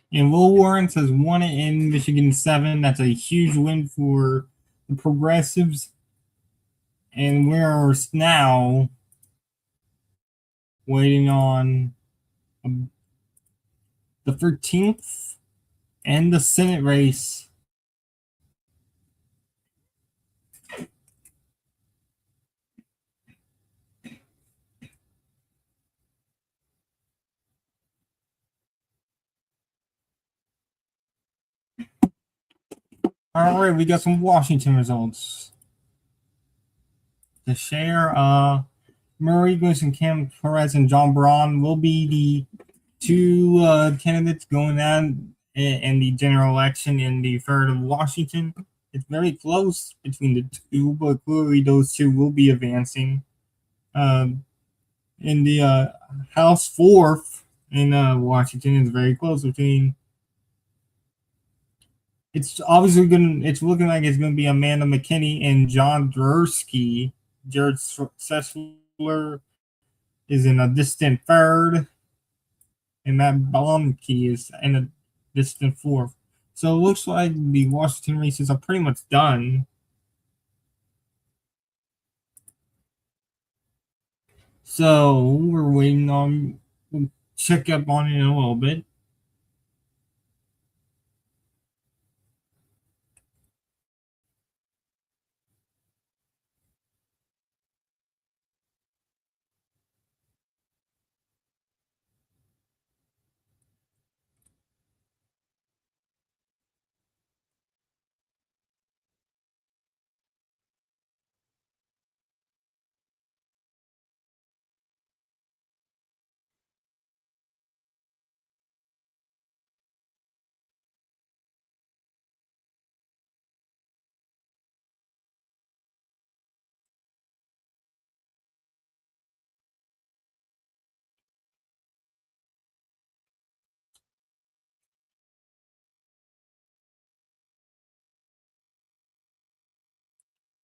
And Will Warren says won it in Michigan 7. That's a huge win for the progressives. And we're now waiting on the 13th and the Senate race. All right, we got some Washington results to share. Murray Gleason, Cam Perez, and John Braun will be the two candidates going on in the general election in the 3rd of Washington. It's very close between the two, but clearly those two will be advancing. In the House 4th in Washington, it's very close between. It's obviously going. It's looking like it's going to be Amanda McKinney and John Drursky. Jared Sessler is in a distant 3rd, and Matt Blumke is in a distant 4th. So it looks like the Washington races are pretty much done. So we're waiting on. We'll check up on it in a little bit.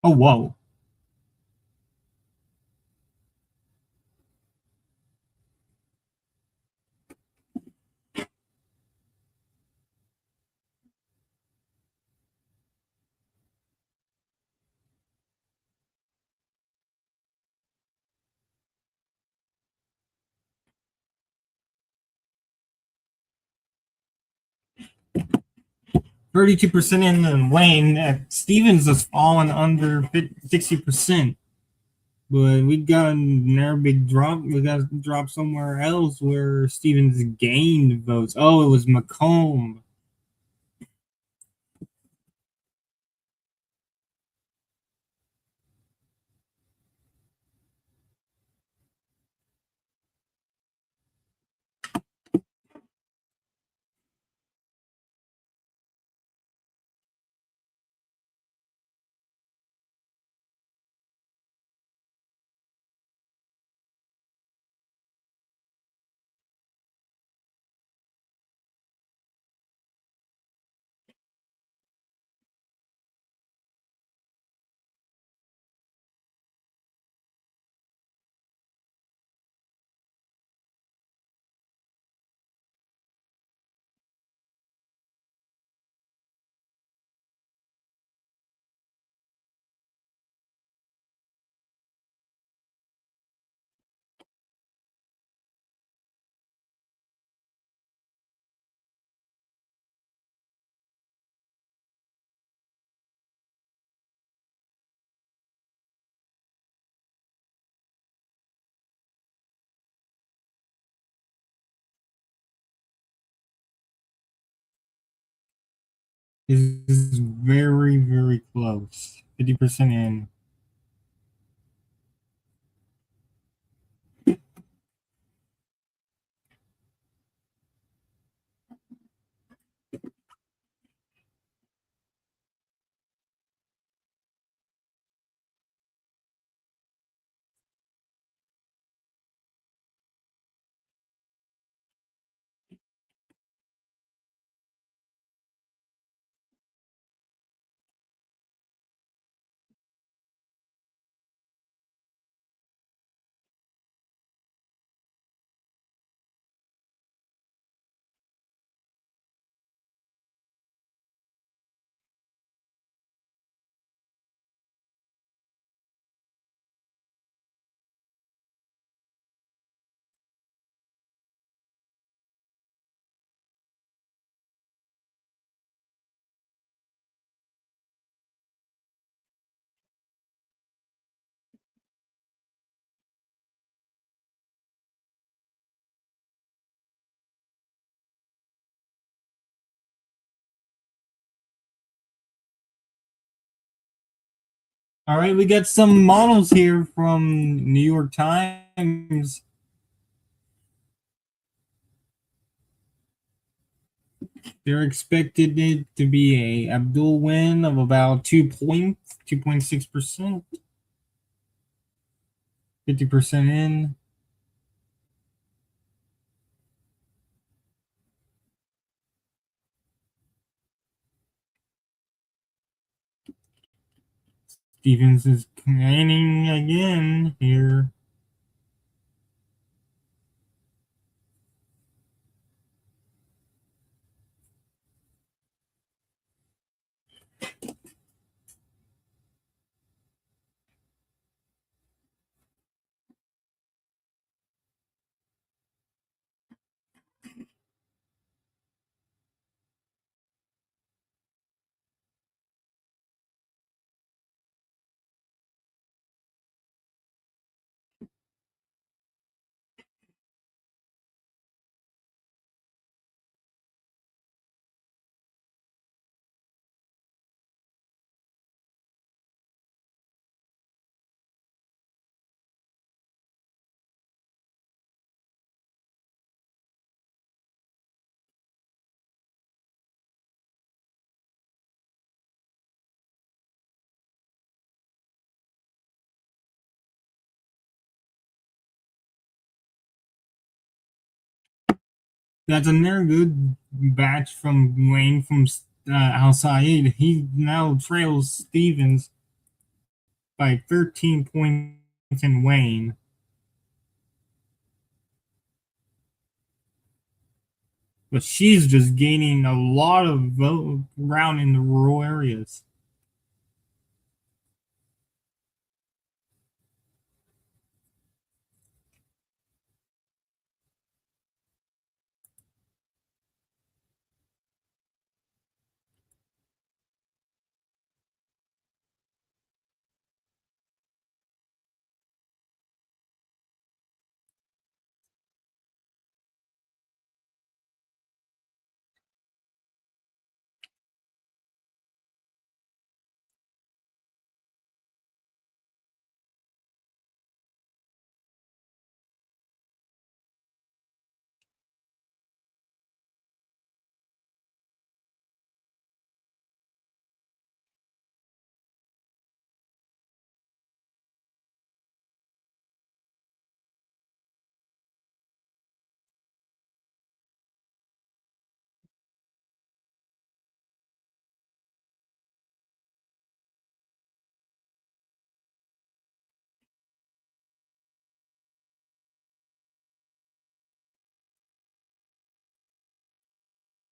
Oh, whoa. Thirty-two percent in the lane. Stevens has fallen under 60%. But we got another big drop. We got to drop somewhere else where Stevens gained votes. Oh, it was Macomb. This is very, very close. 50% in. All right, we got some models here from New York Times. They're expected it to be a Abdul win of about 2.6%. 50% in. Stevens is gaining again here. That's another good batch from Wayne from Al Said. He now trails Stevens by 13 points in Wayne. But she's just gaining a lot of vote around in the rural areas.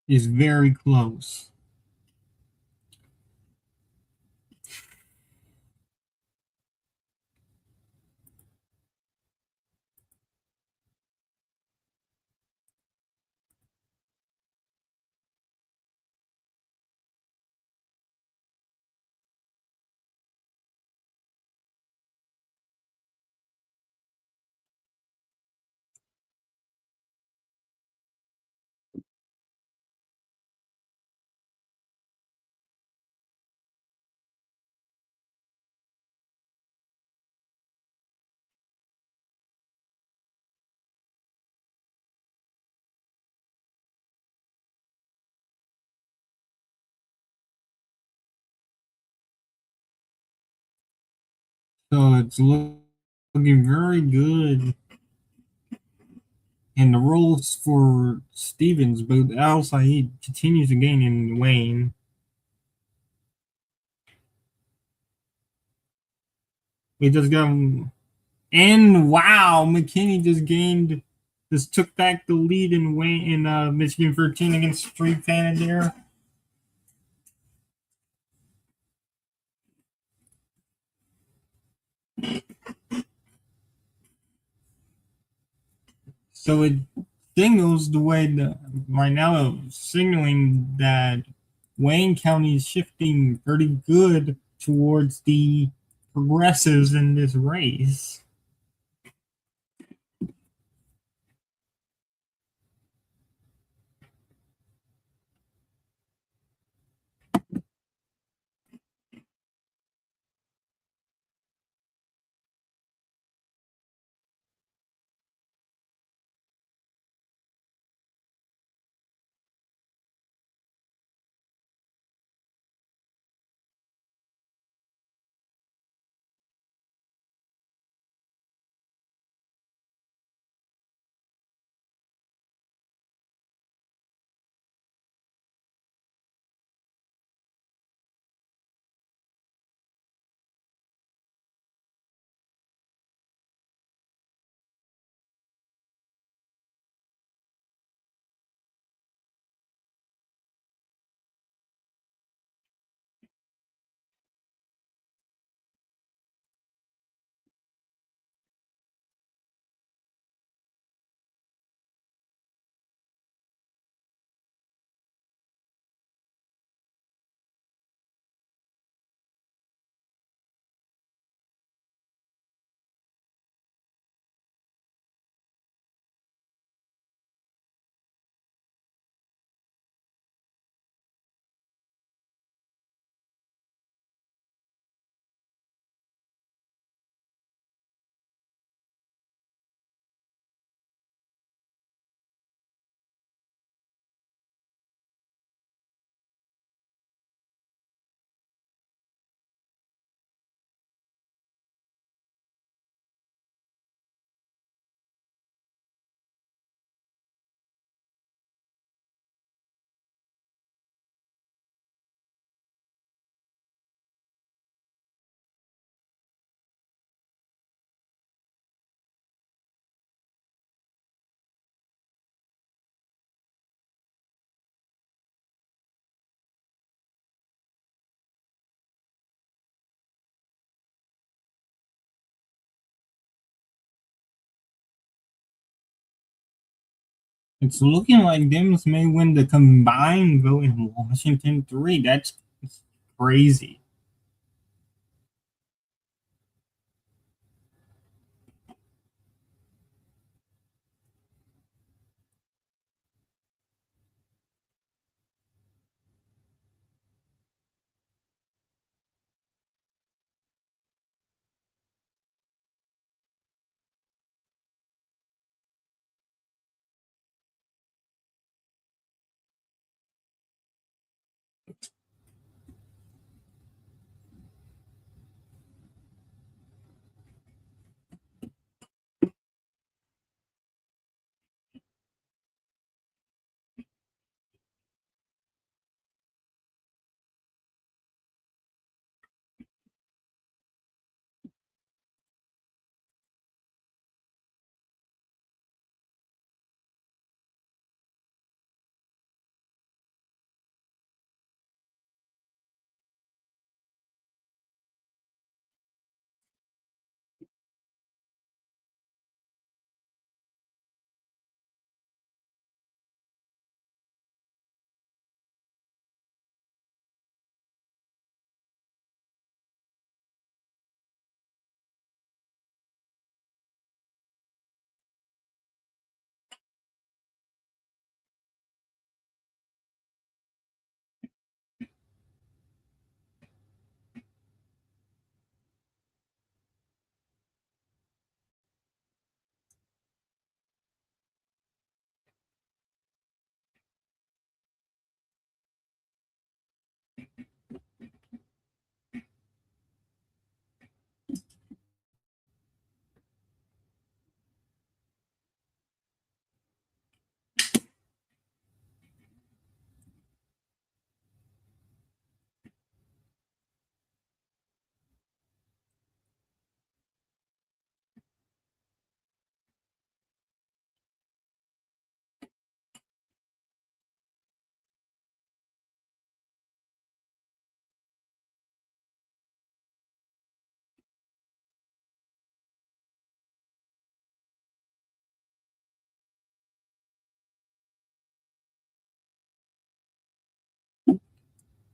Is very close. So it's looking very good. And the roles for Stevens, but Al Saeed continues to gain in Wayne. We just got, and wow, McKinney just took back the lead in Wayne in Michigan 13 against Street Fan there. So it signals the way that right now signaling that Wayne County is shifting pretty good towards the progressives in this race. It's looking like Dems may win the combined vote in Washington 3. That's crazy.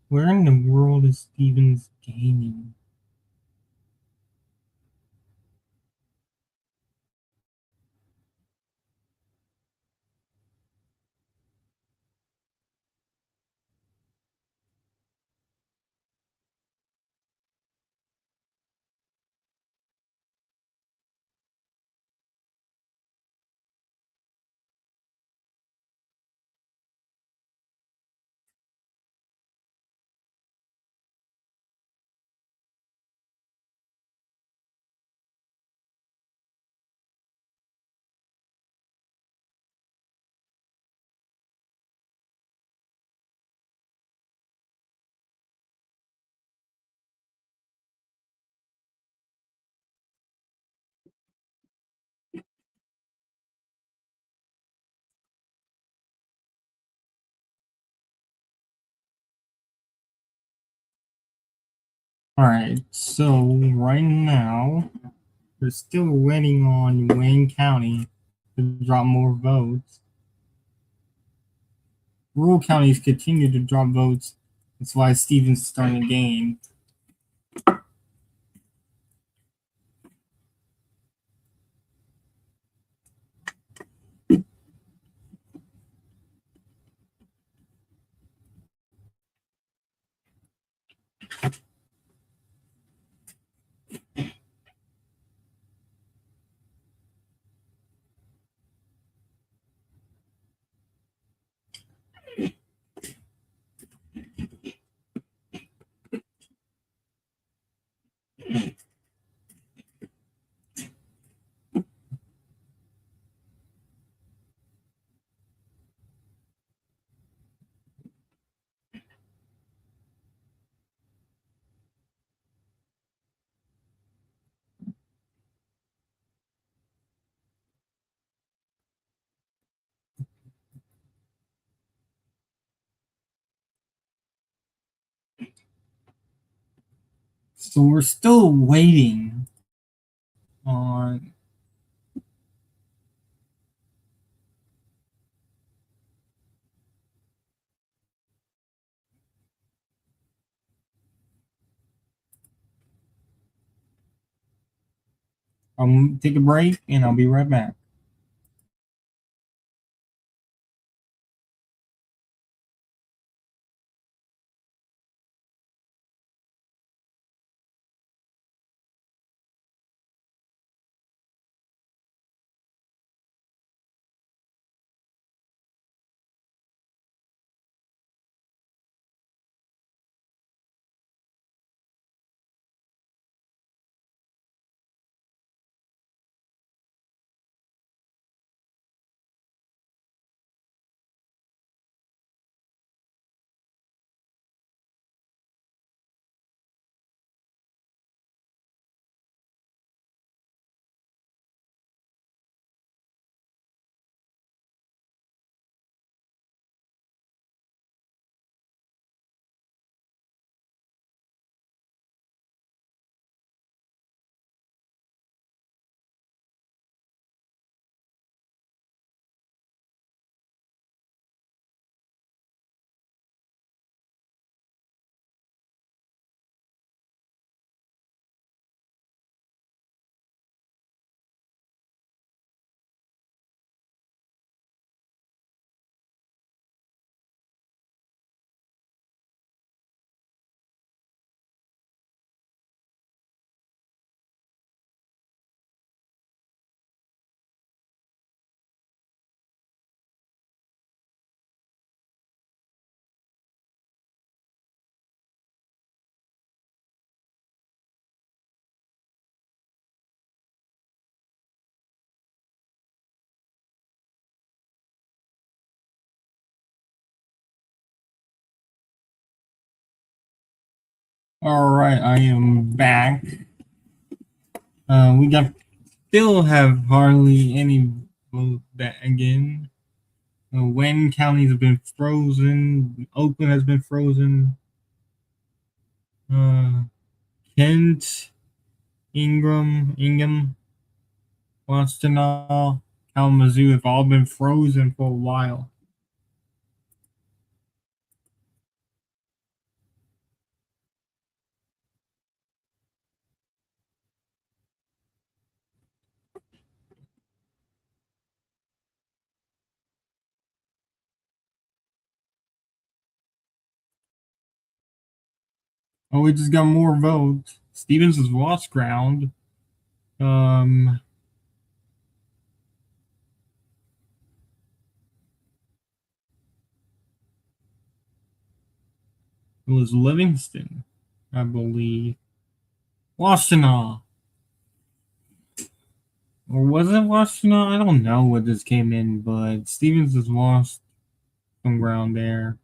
Where in the world is Stevens Gaming? Alright, so right now, we're still waiting on Wayne County to drop more votes. Rural counties continue to drop votes. That's why Stevens is starting to gain. So we're still waiting on I'll take a break and I'll be right back. All right, I am back. We got still have hardly any vote back again. Wayne counties have been frozen. Oakland has been frozen. Kent, Ingham, Washtenaw, Kalamazoo have all been frozen for a while. Oh, we just got more votes. Stevens has lost ground. It was Livingston, I believe. Washtenaw. Or was it Washtenaw? I don't know what just came in, but Stevens has lost some ground there.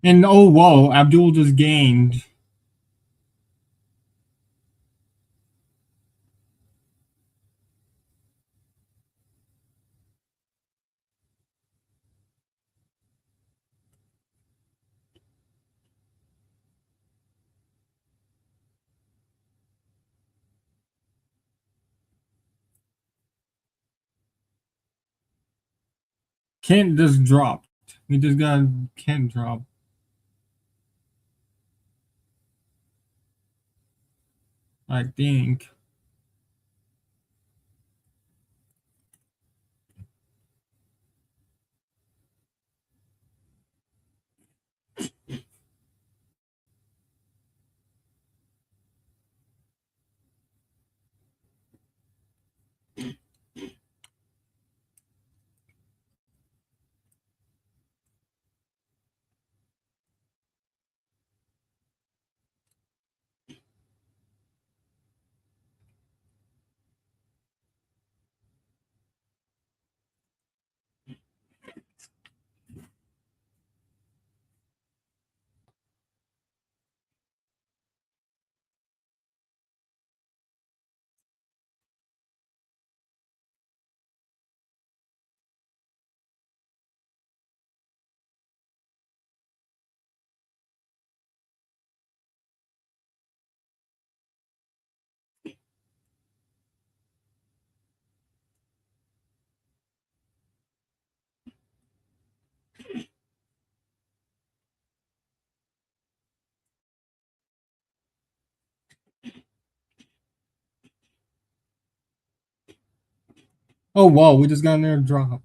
And oh, whoa, Abdul just gained. Kent just dropped. We just got Kent drop. I think. Oh, wow, we just got another drop.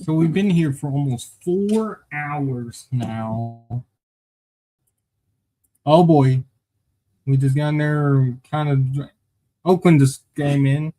So we've been here for almost 4 hours now. Oh boy, we just got in there kind of. Oakland just came in.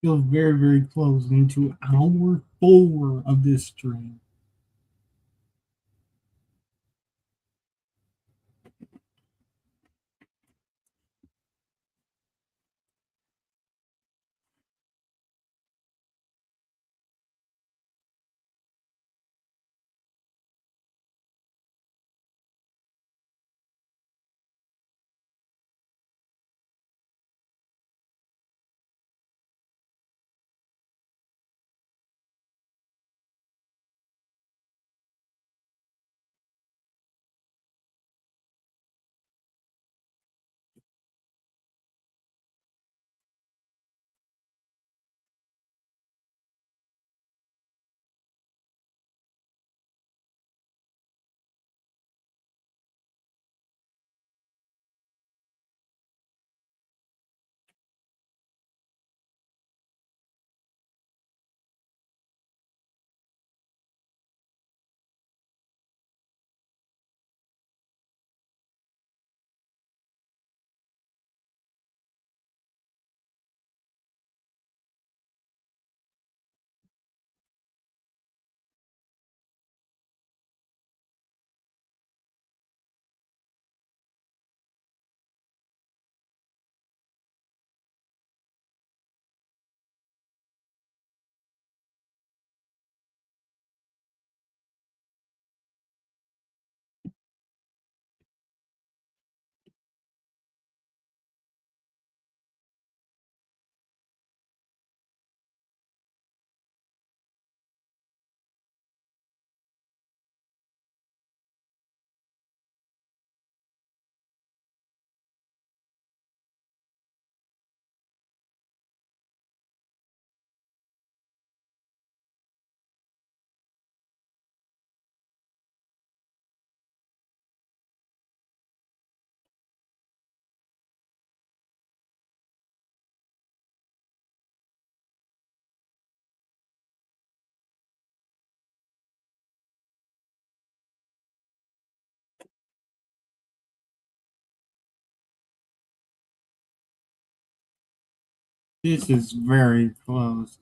Feels very, very close into hour 4 of this stream. This is very close.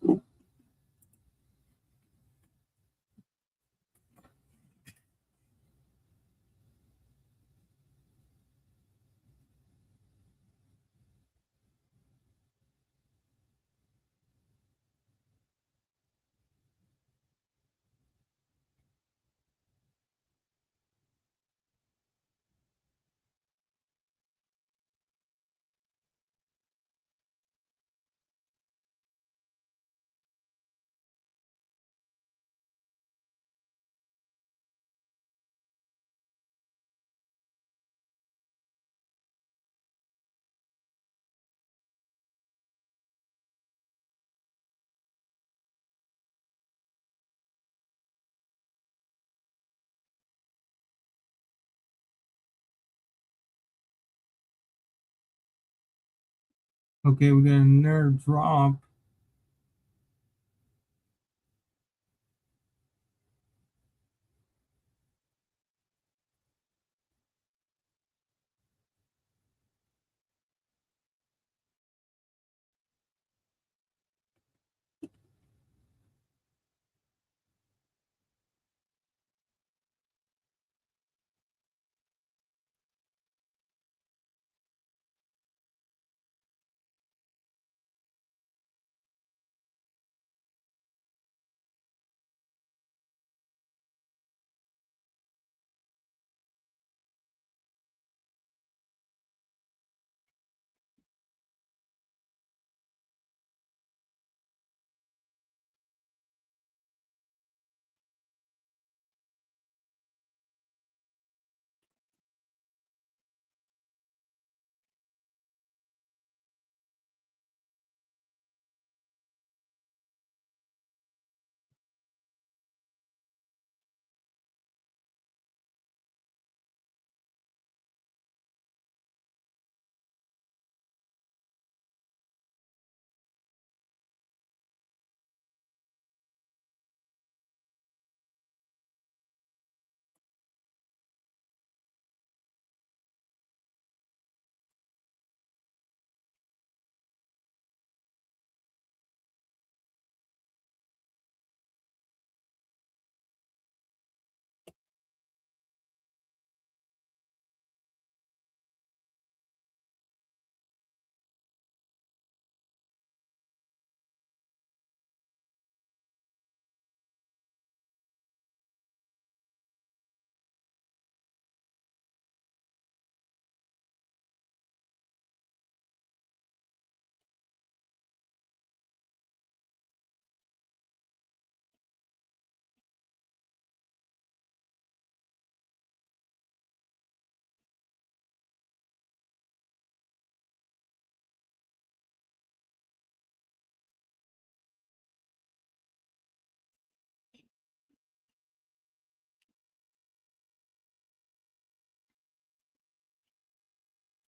Okay, we got another drop.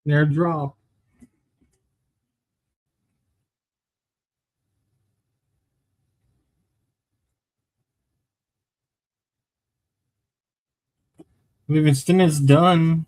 Their drop. Livingston is done.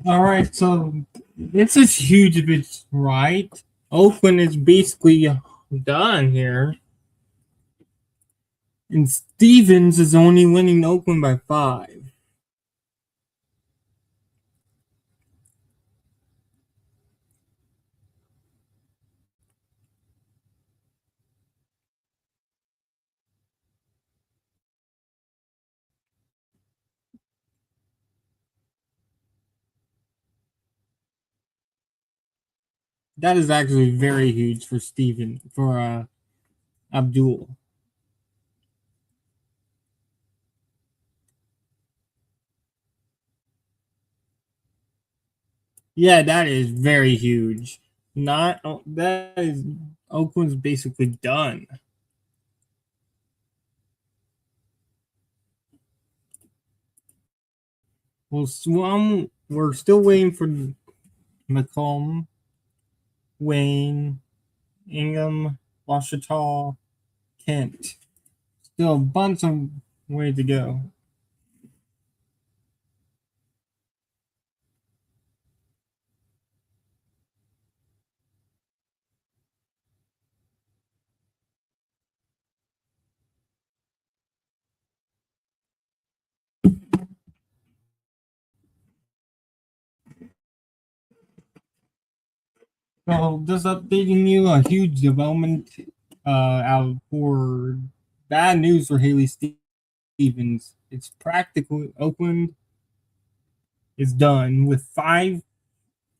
All right, so this is huge if it's right. Oakland is basically done here. And Stevens is only winning Oakland by 5. That is actually very huge for Abdul. Yeah, that is very huge. Not that is Oakland's basically done. Well, we're still waiting for McComb, Wayne, Ingham, Washita, Kent. Still a bunch of way to go. So just updating you, a huge development out for bad news for Haley Stevens. It's practically Oakland is done with 5-point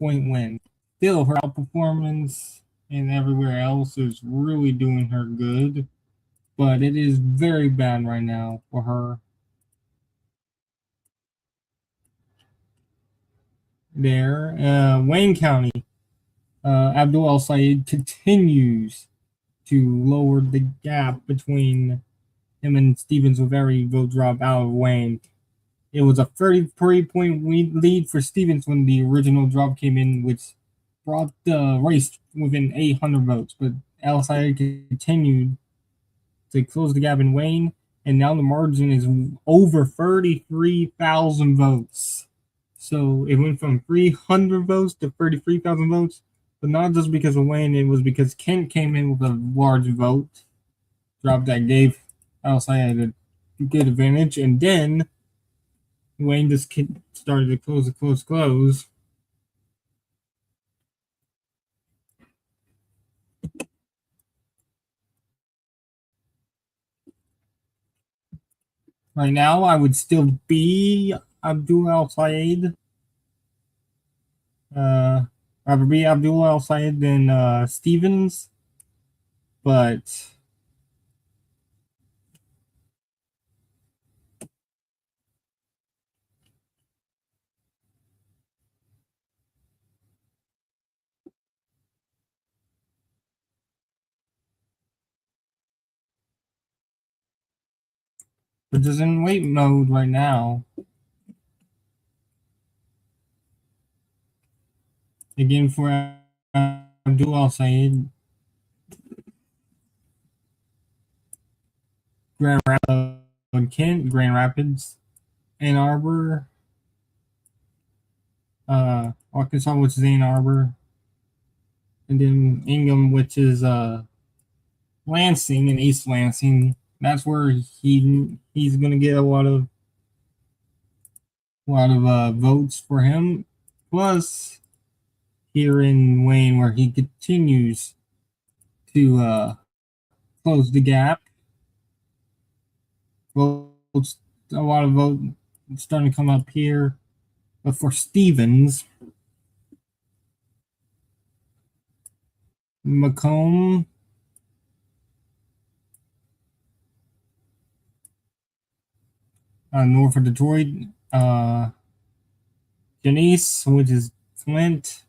win. Still, her outperformance and everywhere else is really doing her good, but it is very bad right now for her. There, Wayne County, Abdul El Sayed continues to lower the gap between him and Stevens with every vote drop out of Wayne. It was a 33-point lead for Stevens when the original drop came in, which brought the race within 800 votes. But El Sayed continued to close the gap in Wayne, and now the margin is over 33,000 votes. So it went from 300 votes to 33,000 votes, but not just because of Wayne, it was because Kent came in with a large vote drop that gave El Sayed a good advantage, and then Wayne just started to close. Right now, I would still be Abdul El Sayed. I would be Abdul El Sayed than Stevens, but we're just in wait mode right now. Again, for Abdul El Sayed, Grand Rapids, Kent, Grand Rapids, Ann Arbor, Arkansas, which is Ann Arbor, and then Ingham, which is Lansing and East Lansing. That's where he's going to get a lot of votes for him. Plus, here in Wayne, where he continues to close the gap, votes a lot of votes starting to come up here. But for Stevens, Macomb, north of Detroit, Janice, which is Flint,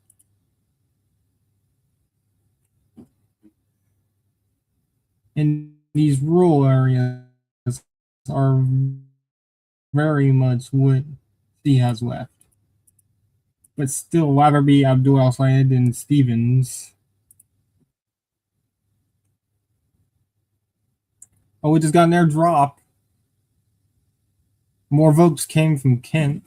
in these rural areas are very much what he has left. But still, rather be Abdul Al Sayed than Stevens. Oh, we just got an airdrop. More votes came from Kent.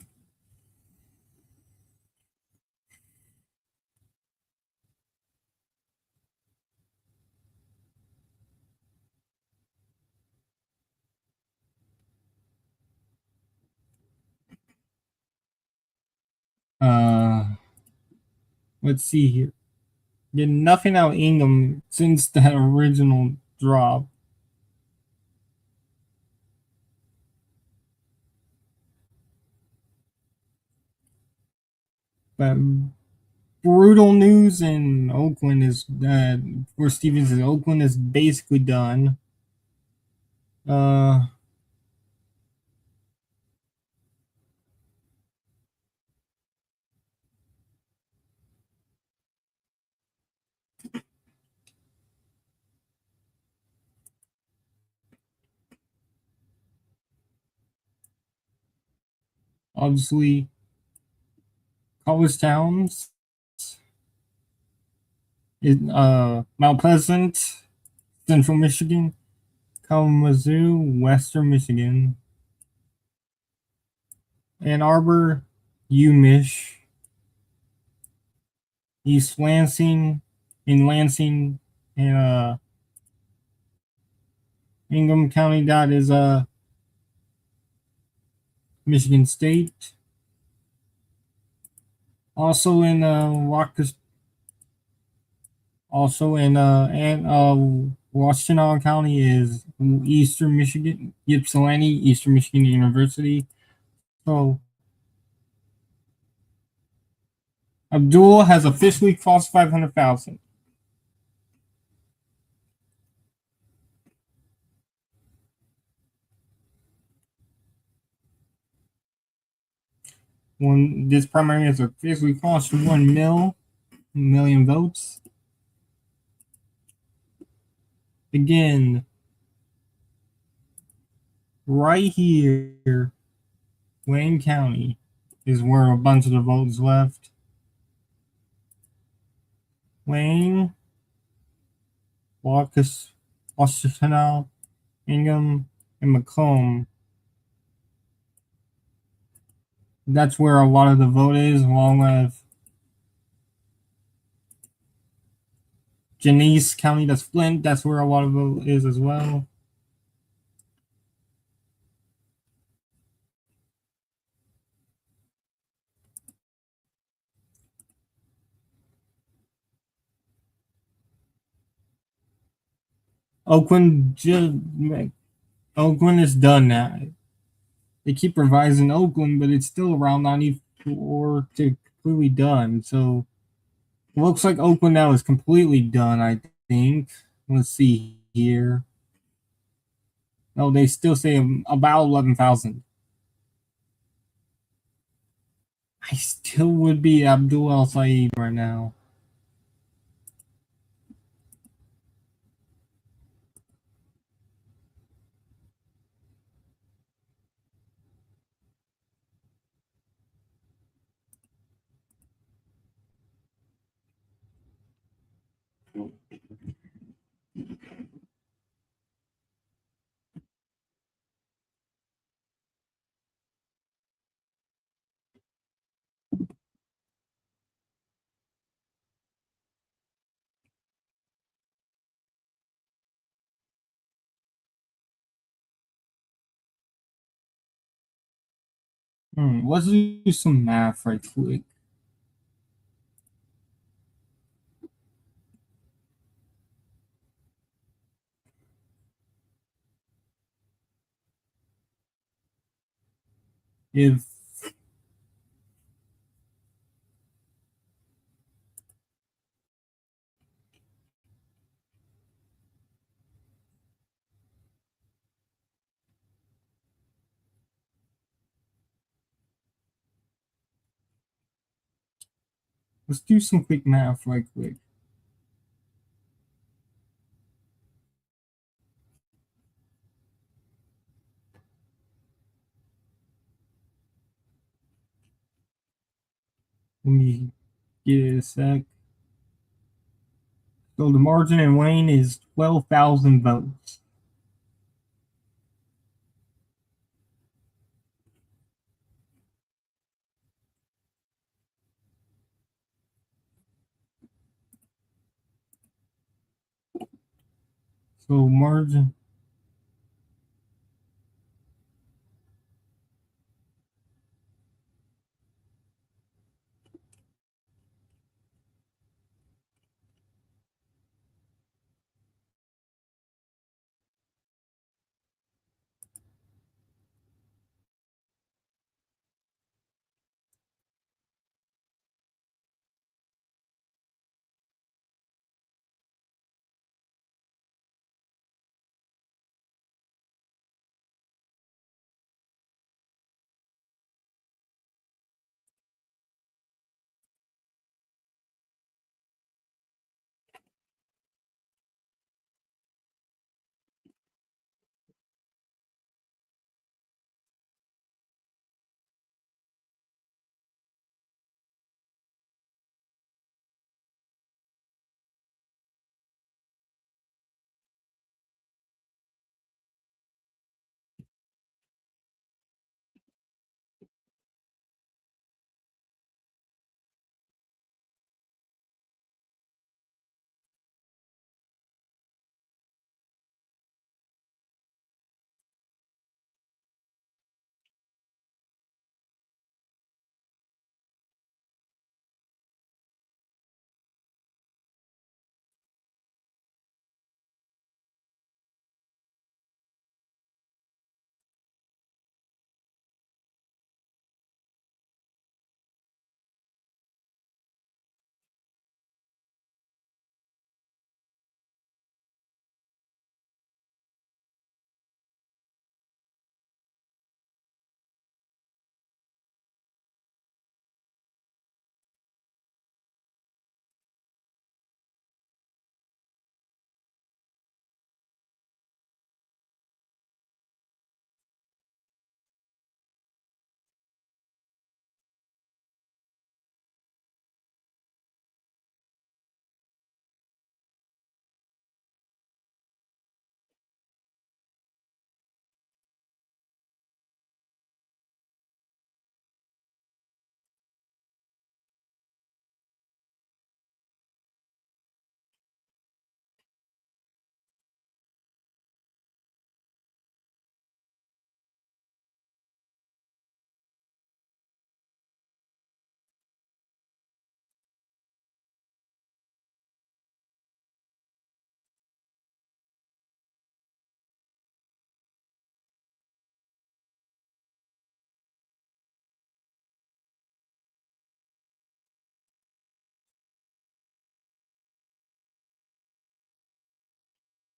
Let's see here. Did nothing out of Ingham since that original drop. But brutal news in Oakland is that for Stevens in Oakland is basically done. Uh, obviously, College Towns, Mount Pleasant, Central Michigan, Kalamazoo, Western Michigan, Ann Arbor, UMich, East Lansing, in Lansing, and Ingham County. That is Michigan State. Also in also in Washington County is Eastern Michigan, Ypsilanti, Eastern Michigan University. So Abdul has officially crossed 500,000. When this primary has officially crossed 1 million votes. Again, right here, Wayne County is where a bunch of the votes left. Wayne, Washington, Ingham, and Macomb. That's where a lot of the vote is, along with Genesee County, that's Flint. That's where a lot of vote is as well. Oakland is done now. They keep revising Oakland, but it's still around 94 to completely done. So it looks like Oakland now is completely done, I think. Let's see here. No, they still say about 11,000. I still would be Abdul Al Sayed right now. Let's do some math right quick. If let's do some quick math right quick. Let me get it a sec. So the margin in Wayne is 12,000 votes. So margin.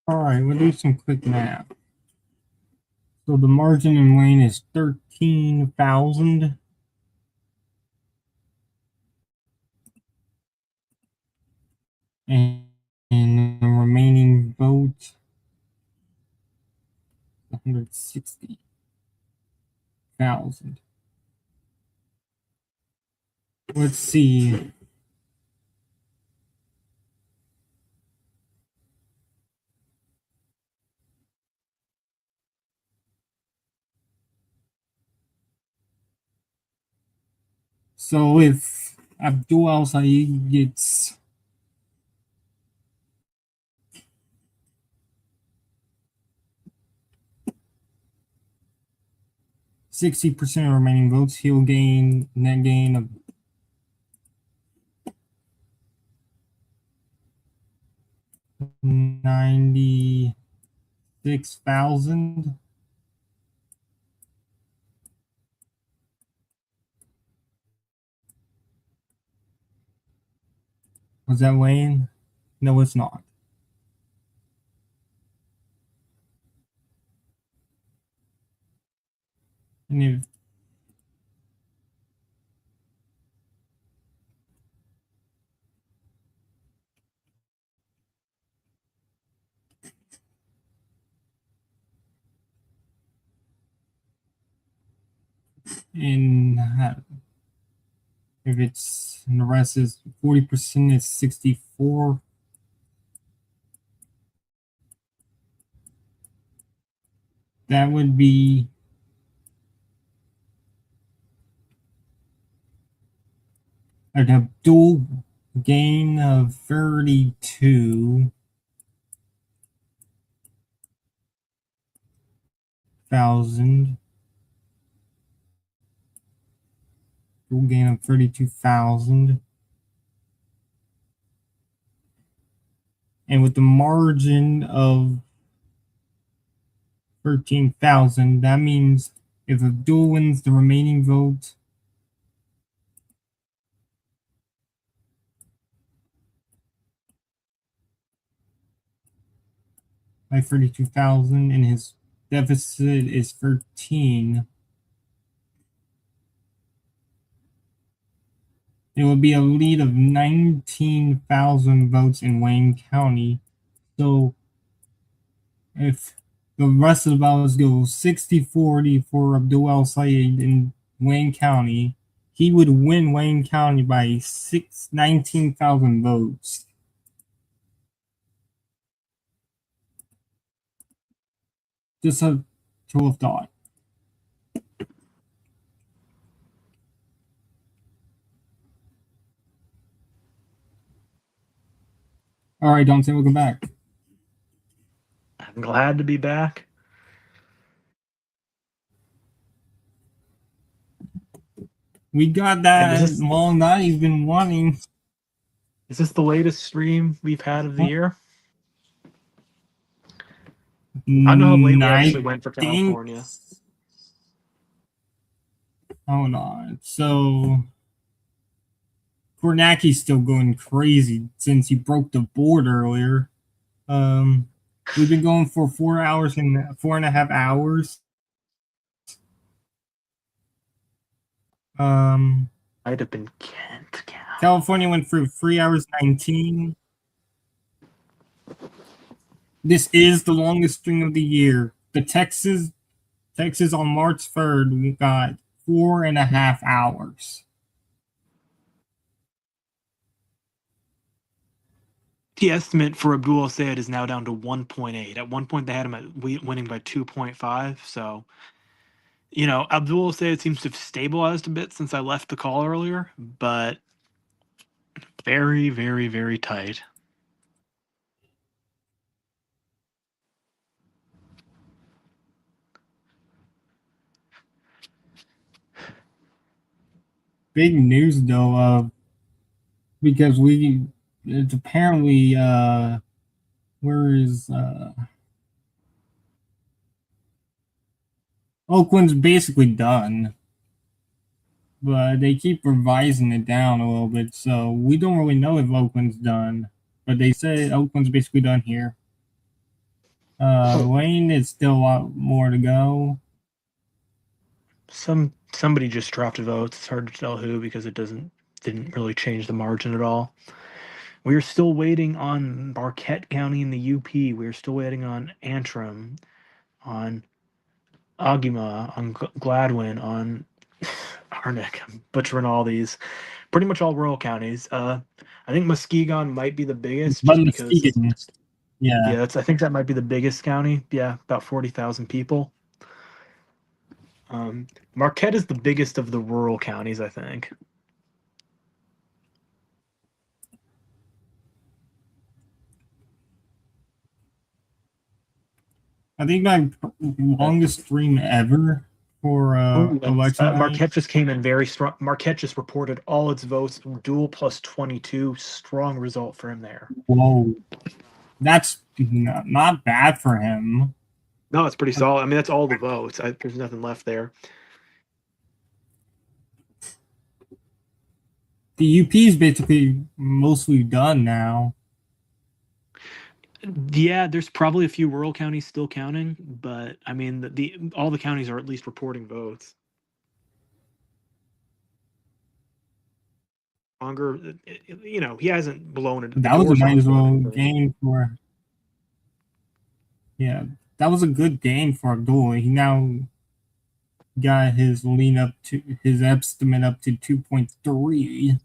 All right, we'll do some quick math. So the margin in Wayne is 13,000. And the remaining votes, 160,000. Let's see. So if Abdul Al Saeed gets 60% of remaining votes, he'll gain net gain of 96,000. Was that Wayne? No, it's not. And if in If it's, and the rest is 40% is 64. That would be an Abdul gain of 32,000. Full gain of 32,000. And with the margin of 13,000, that means if Abdul wins the remaining vote, by 32,000 and his deficit is 13, it would be a lead of 19,000 votes in Wayne County. So if the rest of the ballots go 60-40 for Abdul El Sayed in Wayne County, he would win Wayne County by 19,000 votes. Just a tool of thought. All right, Dante, welcome back. I'm glad to be back. We got that long night you've been wanting. Is this the latest stream we've had of the year? I don't know how late we actually went for California. Hold on. So Kornaki's still going crazy since he broke the board earlier. We've been going for 4 hours and 4.5 hours. Might have been Kent. California went for 3 hours 19. This is the longest string of the year. The Texas on March 3rd, we got 4.5 hours. The estimate for Abdul El Sayed is now down to 1.8. At one point, they had him winning by 2.5. So, Abdul El Sayed seems to have stabilized a bit since I left the call earlier, but very, very, very tight. Big news though, because it's apparently where is Oakland's basically done, but they keep revising it down a little bit, so we don't really know if Oakland's done, but they say Oakland's basically done here. Wayne is still a lot more to go. Somebody just dropped votes. It's hard to tell who because it didn't really change the margin at all. We are still waiting on Marquette County in the UP. We are still waiting on Antrim, on Agima, on Gladwin, on Harnick. I'm butchering all these. Pretty much all rural counties. I think Muskegon might be the biggest. But Muskegon, yeah, I think that might be the biggest county. Yeah, about 40,000 people. Marquette is the biggest of the rural counties, I think. I think my longest stream ever for election. Marquette just came in very strong. Marquette just reported all its votes. Dual plus 22. Strong result for him there. Whoa. That's not bad for him. No, it's pretty solid. I mean, that's all the votes. There's nothing left there. The UP is basically mostly done now. Yeah, there's probably a few rural counties still counting, but I mean, all the counties are at least reporting votes. Longer, he hasn't blown it. That was a nice little game for. Yeah, that was a good game for Abdul. He now got his his estimate up to 2.3.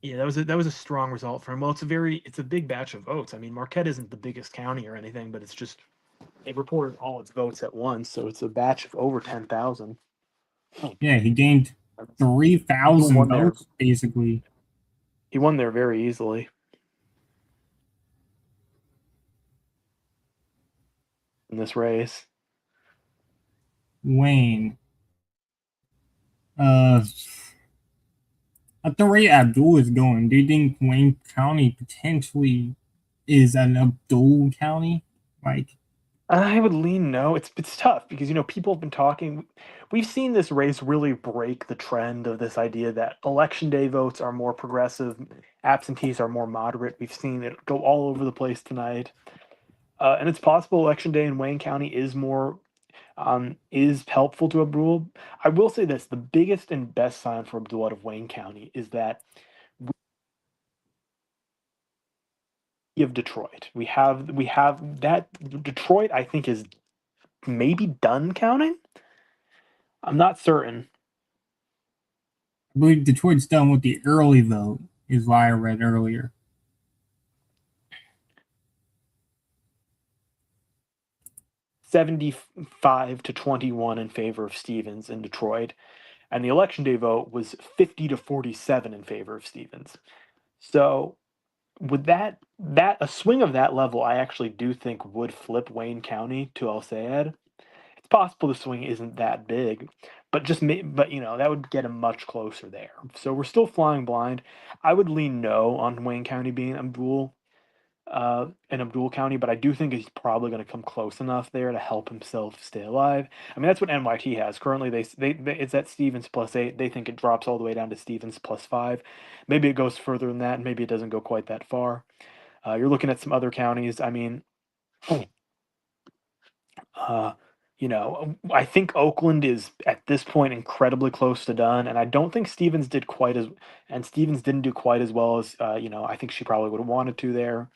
Yeah, that was a strong result for him. Well, it's a big batch of votes. I mean, Marquette isn't the biggest county or anything, but it's just it reported all its votes at once, so it's a batch of over 10,000. Yeah, he gained He 3,000 won there. votes basically. He won there very easily in this race. Wayne. At the rate Abdul is going, do you think Wayne County potentially is an Abdul County? Like, I would lean no. It's tough because people have been talking. We've seen this race really break the trend of this idea that election day votes are more progressive, absentees are more moderate. We've seen it go all over the place tonight, and it's possible election day in Wayne County is helpful to Abdul. I will say this: the biggest and best sign for Abdul out of Wayne County is that we have Detroit. We have that Detroit. I think is maybe done counting. I'm not certain. I believe Detroit's done with the early vote, is what I read earlier. $75 to 21 in favor of Stevens in Detroit, and the election day vote was 50 to 47 in favor of Stevens. So, with that a swing of that level, I actually do think would flip Wayne County to El Sayed. It's possible the swing isn't that big, but that would get him much closer there. So we're still flying blind. I would lean no on Wayne County being in Abdul County, but I do think he's probably going to come close enough there to help himself stay alive. I mean, that's what NYT has currently. It's at Stevens +8. They think it drops all the way down to Stevens +5. Maybe it goes further than that, and maybe it doesn't go quite that far. You're looking at some other counties. I mean, uh, I think Oakland is at this point incredibly close to done, and I don't think Stevens didn't do quite as well as I think she probably would have wanted to there.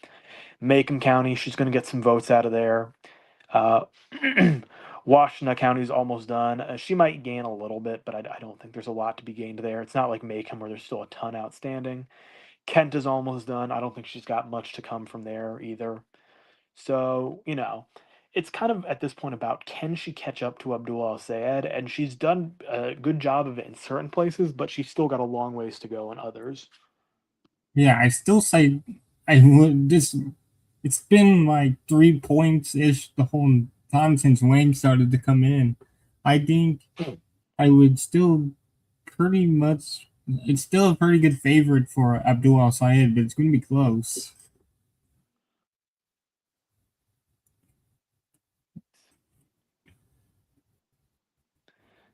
Macomb County, she's going to get some votes out of there. Uh, Washtenaw County is almost done. She might gain a little bit, but I don't think there's a lot to be gained there. It's not like Macomb where there's still a ton outstanding. Kent is almost done. I don't think she's got much to come from there either. So, it's kind of at this point about can she catch up to Abdul Al Sayed? And she's done a good job of it in certain places, but she's still got a long ways to go in others. Yeah, I still say I would this. It's been like 3 points ish the whole time since Wayne started to come in. I think I would still pretty much. It's still a pretty good favorite for Abdul Al Sayed, but it's going to be close.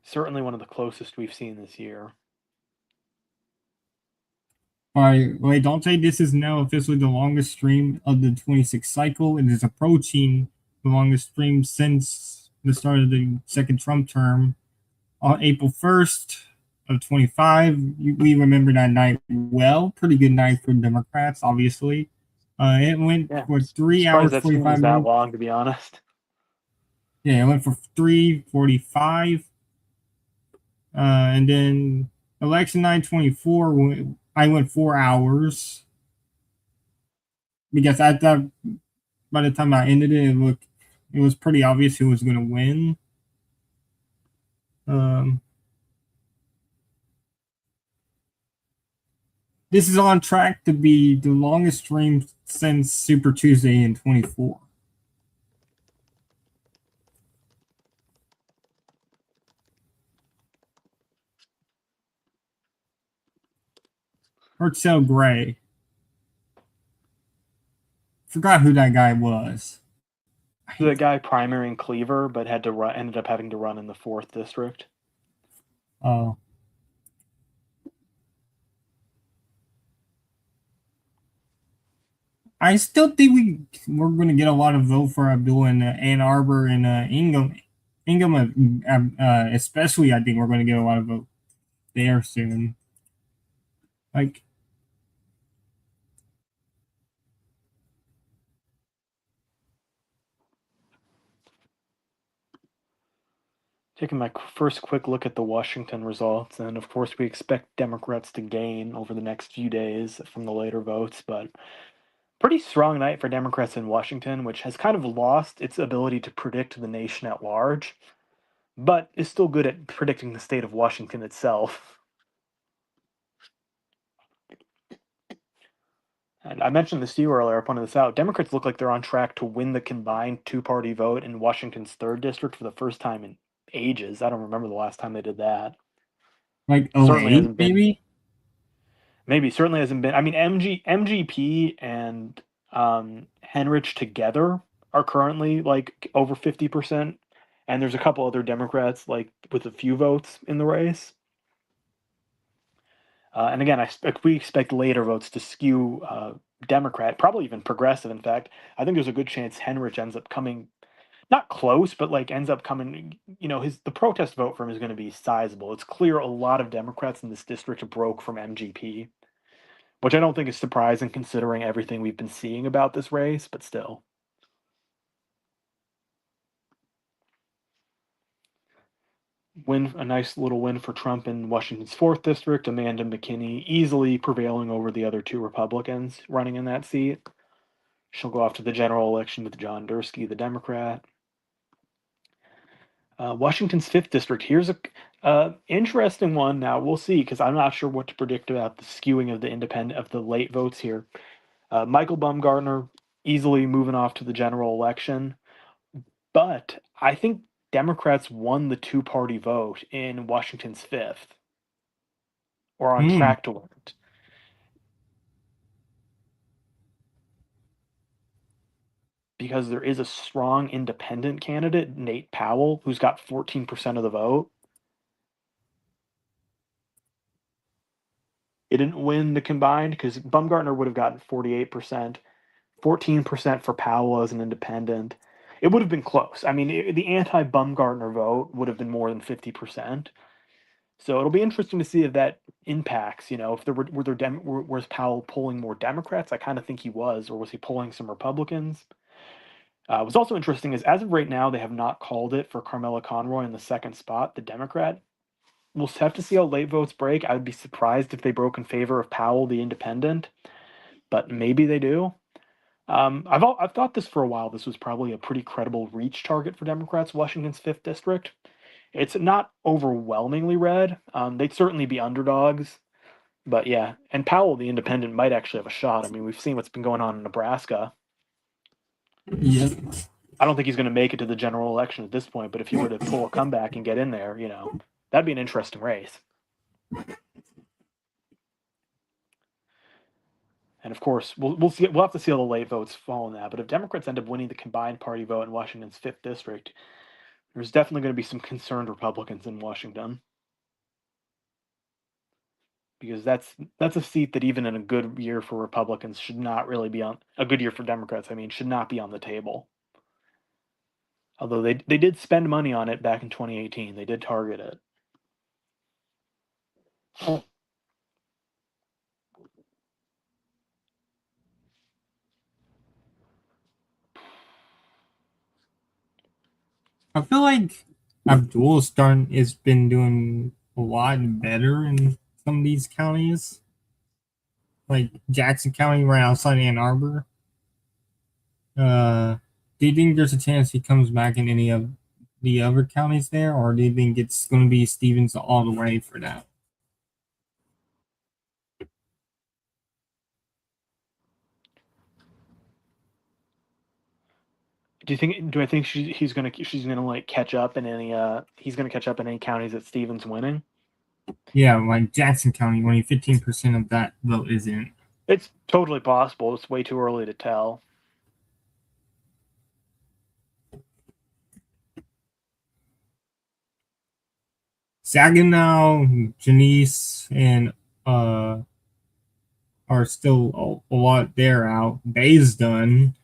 Certainly one of the closest we've seen this year. Wait, don't say this is now officially the longest stream of the 26th cycle. It is approaching the longest stream since the start of the second Trump term. On April 1st of 25, we remember that night well. Pretty good night for Democrats, obviously. It went for 3 hours, that 45 that minutes. long, to be honest. Yeah, it went for 3:45. And then election night 24, I went 4 hours. Because by the time I ended it, it was pretty obvious who was going to win. This is on track to be the longest stream since Super Tuesday in 24. Hertzell Gray. Forgot who that guy was. The guy primary in Cleaver, but ended up having to run in the 4th district. Oh. I still think we're going to get a lot of vote for Abdul in Ann Arbor and Ingham. Especially, I think we're going to get a lot of vote there soon. Like, Taking my first quick look at the Washington results, and of course, we expect Democrats to gain over the next few days from the later votes, but pretty strong night for Democrats in Washington, which has kind of lost its ability to predict the nation at large, but is still good at predicting the state of Washington itself. And I mentioned this to you earlier, I pointed this out. Democrats look like they're on track to win the combined two-party vote in Washington's 3rd district for the first time in ages. I don't remember the last time they did that. Like Certainly 08, hasn't been. maybe? Certainly hasn't been. I mean, MGP and Henrich together are currently like over 50%, and there's a couple other Democrats like with a few votes in the race. And again, we expect later votes to skew Democrat, probably even progressive. In fact, I think there's a good chance Henrich ends up coming not close, but like ends up coming. The protest vote for him is going to be sizable. It's clear a lot of Democrats in this district broke from MGP, which I don't think is surprising considering everything we've been seeing about this race, but still. A nice little win for Trump in Washington's 4th district. Amanda McKinney easily prevailing over the other 2 Republicans running in that seat. She'll go off to the general election with John Dursky, the Democrat. Washington's 5th district. Here's a interesting one. Now we'll see, because I'm not sure what to predict about the skewing of the late votes here. Michael Bumgarner easily moving off to the general election, but I think Democrats won the 2-party vote in Washington's 5th, or on track to win it. Because there is a strong independent candidate, Nate Powell, who's got 14% of the vote. It didn't win the combined because Bumgarner would have gotten 48%, 14% for Powell as an independent. It would have been close. I mean, the anti-Bumgarner vote would have been more than 50%. So it'll be interesting to see if that impacts. If there was Powell polling more Democrats? I kind of think he was, or was he polling some Republicans? What's also interesting is, as of right now, they have not called it for Carmella Conroy in the 2nd spot, the Democrat. We'll have to see how late votes break. I would be surprised if they broke in favor of Powell, the independent, but maybe they do. I've thought this for a while. This was probably a pretty credible reach target for Democrats, Washington's 5th district. It's not overwhelmingly red. They'd certainly be underdogs, but yeah. And Powell, the independent, might actually have a shot. I mean, we've seen what's been going on in Nebraska. Yeah. I don't think he's going to make it to the general election at this point, but if he were to pull a comeback and get in there, that'd be an interesting race. And of course, we'll see. We'll have to see how the late votes fall in that. But if Democrats end up winning the combined party vote in Washington's 5th district, there's definitely going to be some concerned Republicans in Washington, because that's a seat that even in a good year for Republicans should not really be on a good year for Democrats. I mean, should not be on the table. Although they did spend money on it back in 2018, they did target it. I feel like Abdul has been doing a lot better in some of these counties, like Jackson County, right outside Ann Arbor. Do you think there's a chance he comes back in any of the other counties there, or do you think it's going to be Stevens all the way for that? Do I think she's gonna like catch up in any he's gonna catch up in any counties that Stevens winning? Yeah, like Jackson County, only 15% of that vote is in. It's totally possible. It's way too early to tell. Saginaw, Janice, and are still a lot there out. Bay's done.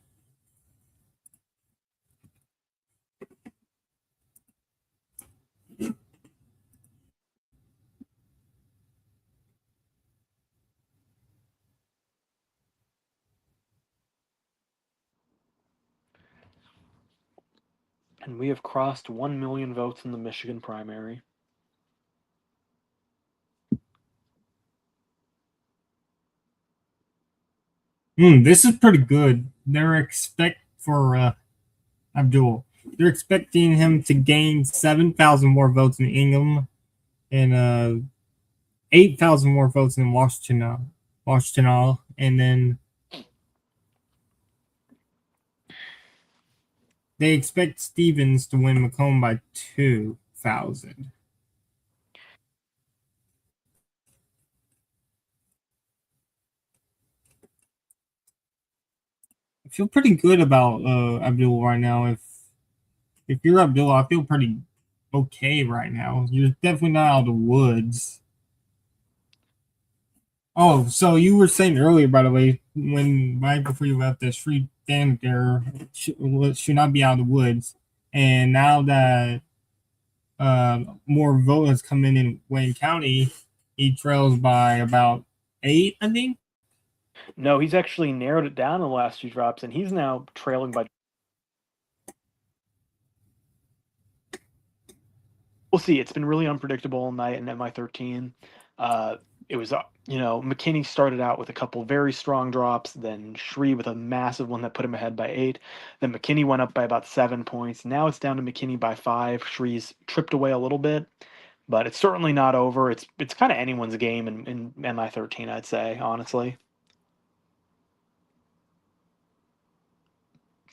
And we have crossed 1 million votes in the Michigan primary. This is pretty good. They're Abdul. They're expecting him to gain 7,000 more votes in Ingham and 8,000 more votes in Washington, and then they expect Stevens to win Macomb by 2,000. I feel pretty good about Abdul right now. If you're Abdul, I feel pretty okay right now. You're definitely not out of the woods. Oh, so you were saying earlier, by the way, when right before you left, that Sri Danaker should not be out of the woods, and now that more vote has come in Wayne County, he trails by about 8, I think. No, he's actually narrowed it down in the last 2 drops, and he's now trailing by. We'll see. It's been really unpredictable all night in MI13. It was, McKinney started out with a couple very strong drops, then Shree with a massive one that put him ahead by 8. Then McKinney went up by about 7 points. Now it's down to McKinney by 5. Shree's tripped away a little bit, but it's certainly not over. It's kind of anyone's game in MI13, I'd say, honestly.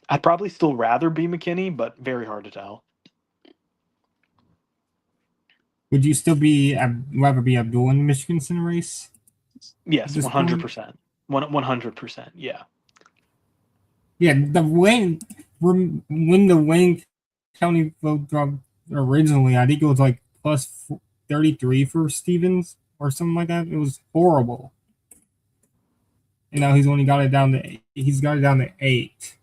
I'd probably still rather be McKinney, but very hard to tell. Would you still rather be Abdul in the Michigan Senate race? Yes, 100%. 100%. Yeah. Yeah, when the Wayne County vote dropped originally, I think it was like plus 33 for Stevens or something like that. It was horrible. And now he's got it down to 8.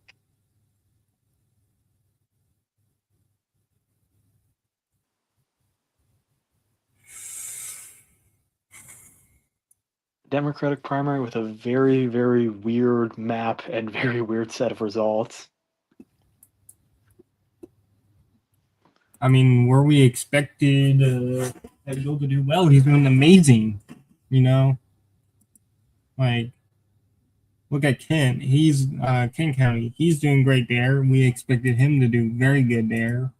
Democratic primary with a very, very weird map and very weird set of results. I mean, were we expected Abdul to do well? He's doing amazing, Like, look at Kent. He's Kent County. He's doing great there. We expected him to do very good there.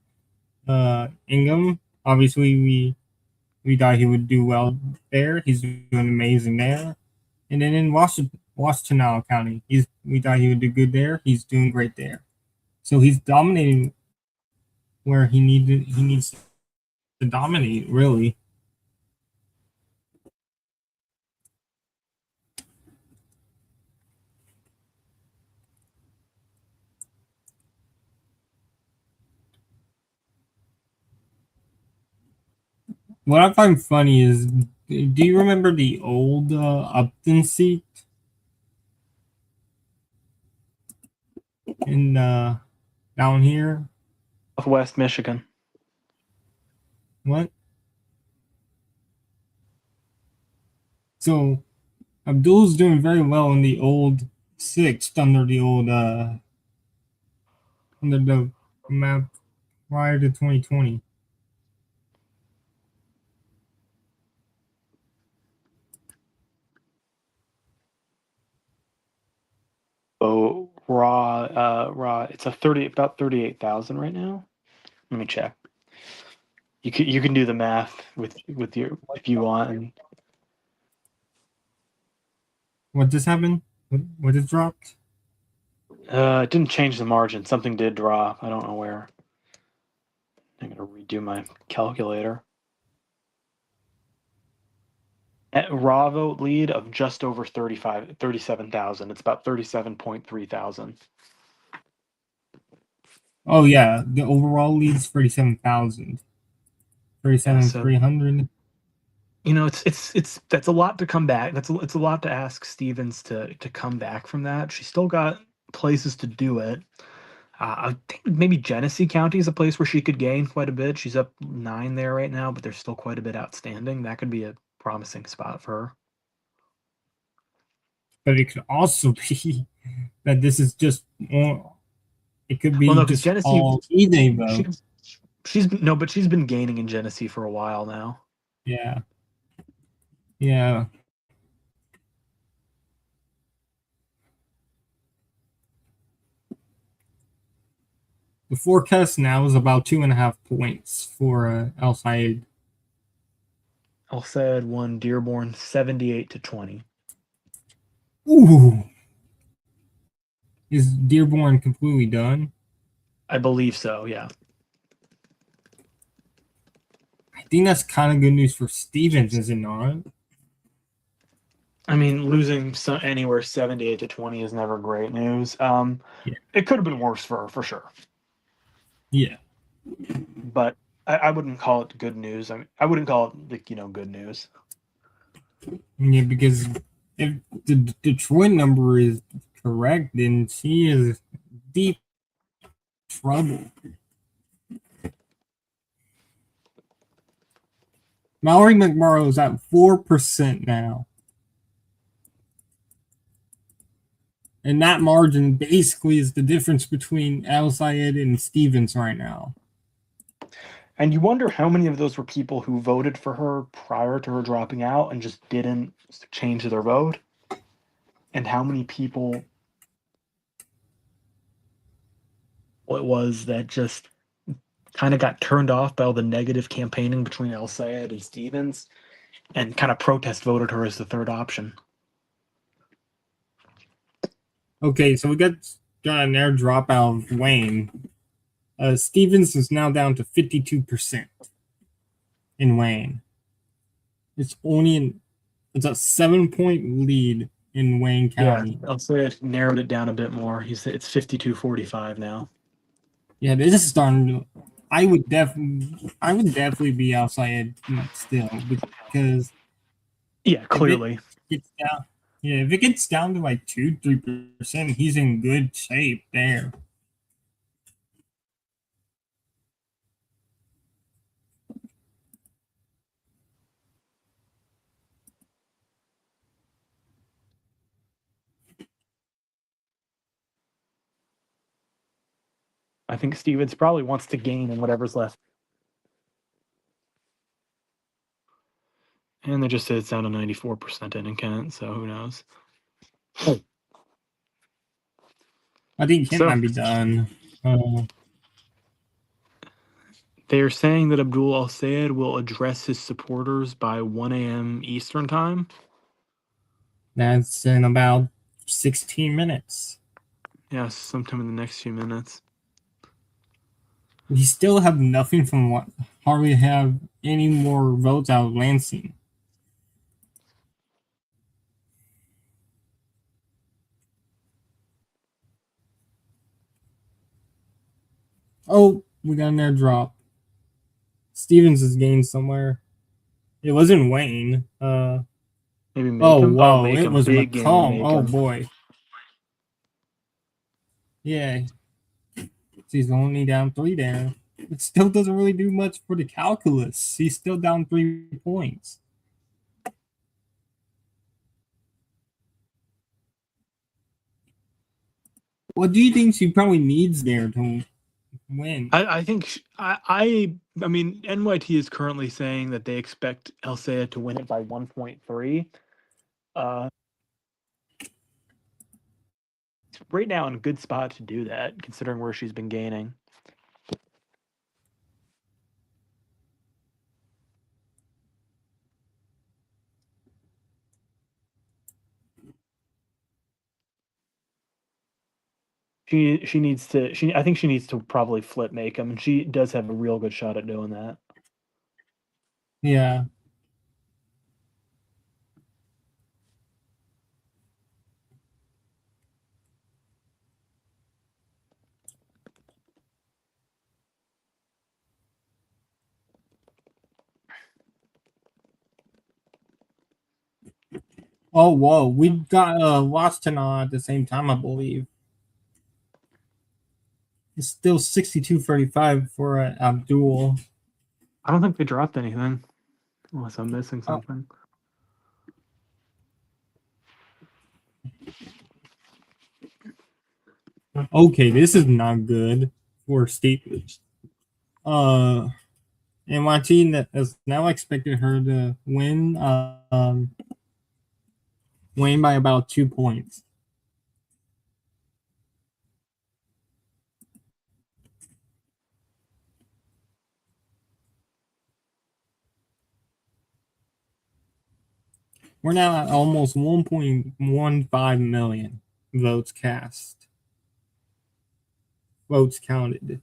Ingham, obviously, we thought he would do well there. He's doing amazing there. And then in Washtenaw County, we thought he would do good there. He's doing great there. So he's dominating where he needs to dominate, really. What I find funny is, do you remember the old Upton seat in down here? Southwest Michigan. What? So Abdul's doing very well in the old 6th under the old under the map prior to 2020. So raw. It's about 38,000 right now. Let me check. You can do the math with your if you want. What just happened? What just dropped? It didn't change the margin. Something did drop. I don't know where. I'm gonna redo my calculator. At raw vote lead of just over 37,000. It's about 37.3 thousand. Oh yeah, the overall lead's 37,000. 37,300. It's that's a lot to come back. It's a lot to ask Stevens to come back from that. She's still got places to do it. I think maybe Genesee County is a place where she could gain quite a bit. She's up 9 there right now, but there's still quite a bit outstanding. That could be a promising spot for her. But it could also be that this is just It could be Well, no, 'cause just Genesee- all eBay vote. But she's been gaining in Genesee for a while now. Yeah. Yeah. The forecast now is about 2.5 points for El Sayed. El Sayed won Dearborn 78-20. Ooh. Is Dearborn completely done? I believe so, yeah. I think that's kind of good news for Stevens, is it not? I mean, losing anywhere 78-20 is never great news. Yeah. It could have been worse for sure, Yeah. but I wouldn't call it good news. I mean, I wouldn't call it good news. Yeah, because if the Detroit number is correct, then she is deep trouble. Mallory McMorrow is at 4% now. And that margin basically is the difference between Al Sayed and Stevens right now. And you wonder how many of those were people who voted for her prior to her dropping out and just didn't change their vote, and how many people it was that just kind of got turned off by all the negative campaigning between El Sayed and Stevens and kind of protest voted her as the third option. Okay, so we got an air drop out of Wayne. Stevens is now down to 52% in Wayne. It's a 7-point lead in Wayne County. Yeah, El Sayed narrowed it down a bit more. It's 52-45 now. Yeah, this is starting to. I would definitely be outside still, because Yeah, clearly. if it gets down to like 2-3%, he's in good shape there. I think Stevens probably wants to gain in whatever's left. And they just said it's down to 94% in Kent, so who knows? I think Kent So- might be done. They're saying that Abdul Al Sayed will address his supporters by 1 a.m. Eastern time. That's in about 16 minutes. Yeah, sometime in the next few minutes. We still have nothing from what hardly have any more votes out of Lansing. Oh, we got an airdrop. Stevens is gained somewhere. It wasn't Wayne. Maybe Macomb. Oh, wow. It Macomb. was Big game, Macomb. Oh, Macomb. boy. Yeah. He's only down 3 there. It still doesn't really do much for the calculus. He's still down 3 points. What do you think she probably needs there to win? I think I mean NYT is currently saying that they expect El Sayed to win it by 1.3. Right now in a good spot to do that, considering where she's been gaining. She needs to I think she needs to probably flip Macomb, and she does have a real good shot at doing that. Yeah. Oh, whoa. We got Washtenaw at the same time, I believe. It's still 62-35 for Abdul. I don't think they dropped anything, unless I'm missing something. Okay, this is not good for Stevenage. NYT that is now expected her to win by about 2 points. We're now at almost 1.15 million votes cast. Votes counted.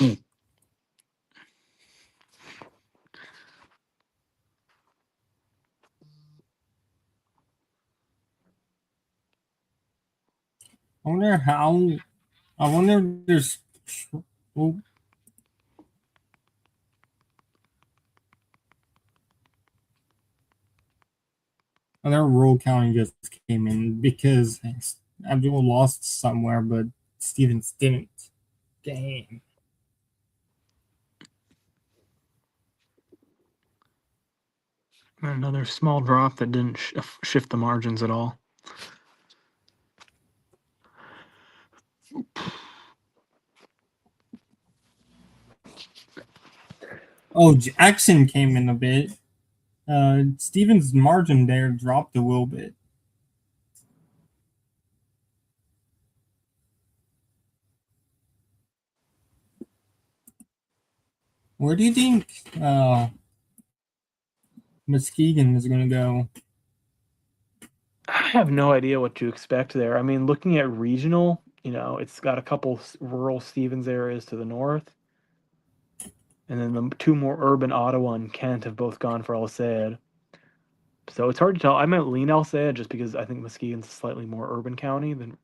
I wonder how. I wonder if there's. Oh, their roll counting just came in because Abdul lost somewhere, but Stevens didn't. Dang. Another small drop that didn't shift the margins at all. Oh, Jackson came in a bit. Stevens' margin there dropped a little bit. Where do you think Muskegon is going to go? I have no idea what to expect there. I mean, looking at regional, it's got a couple rural Stevens areas to the north. And then the two more urban Ottawa and Kent have both gone for El Sayed. So it's hard to tell. I might lean El Sayed just because I think Muskegon's a slightly more urban county than,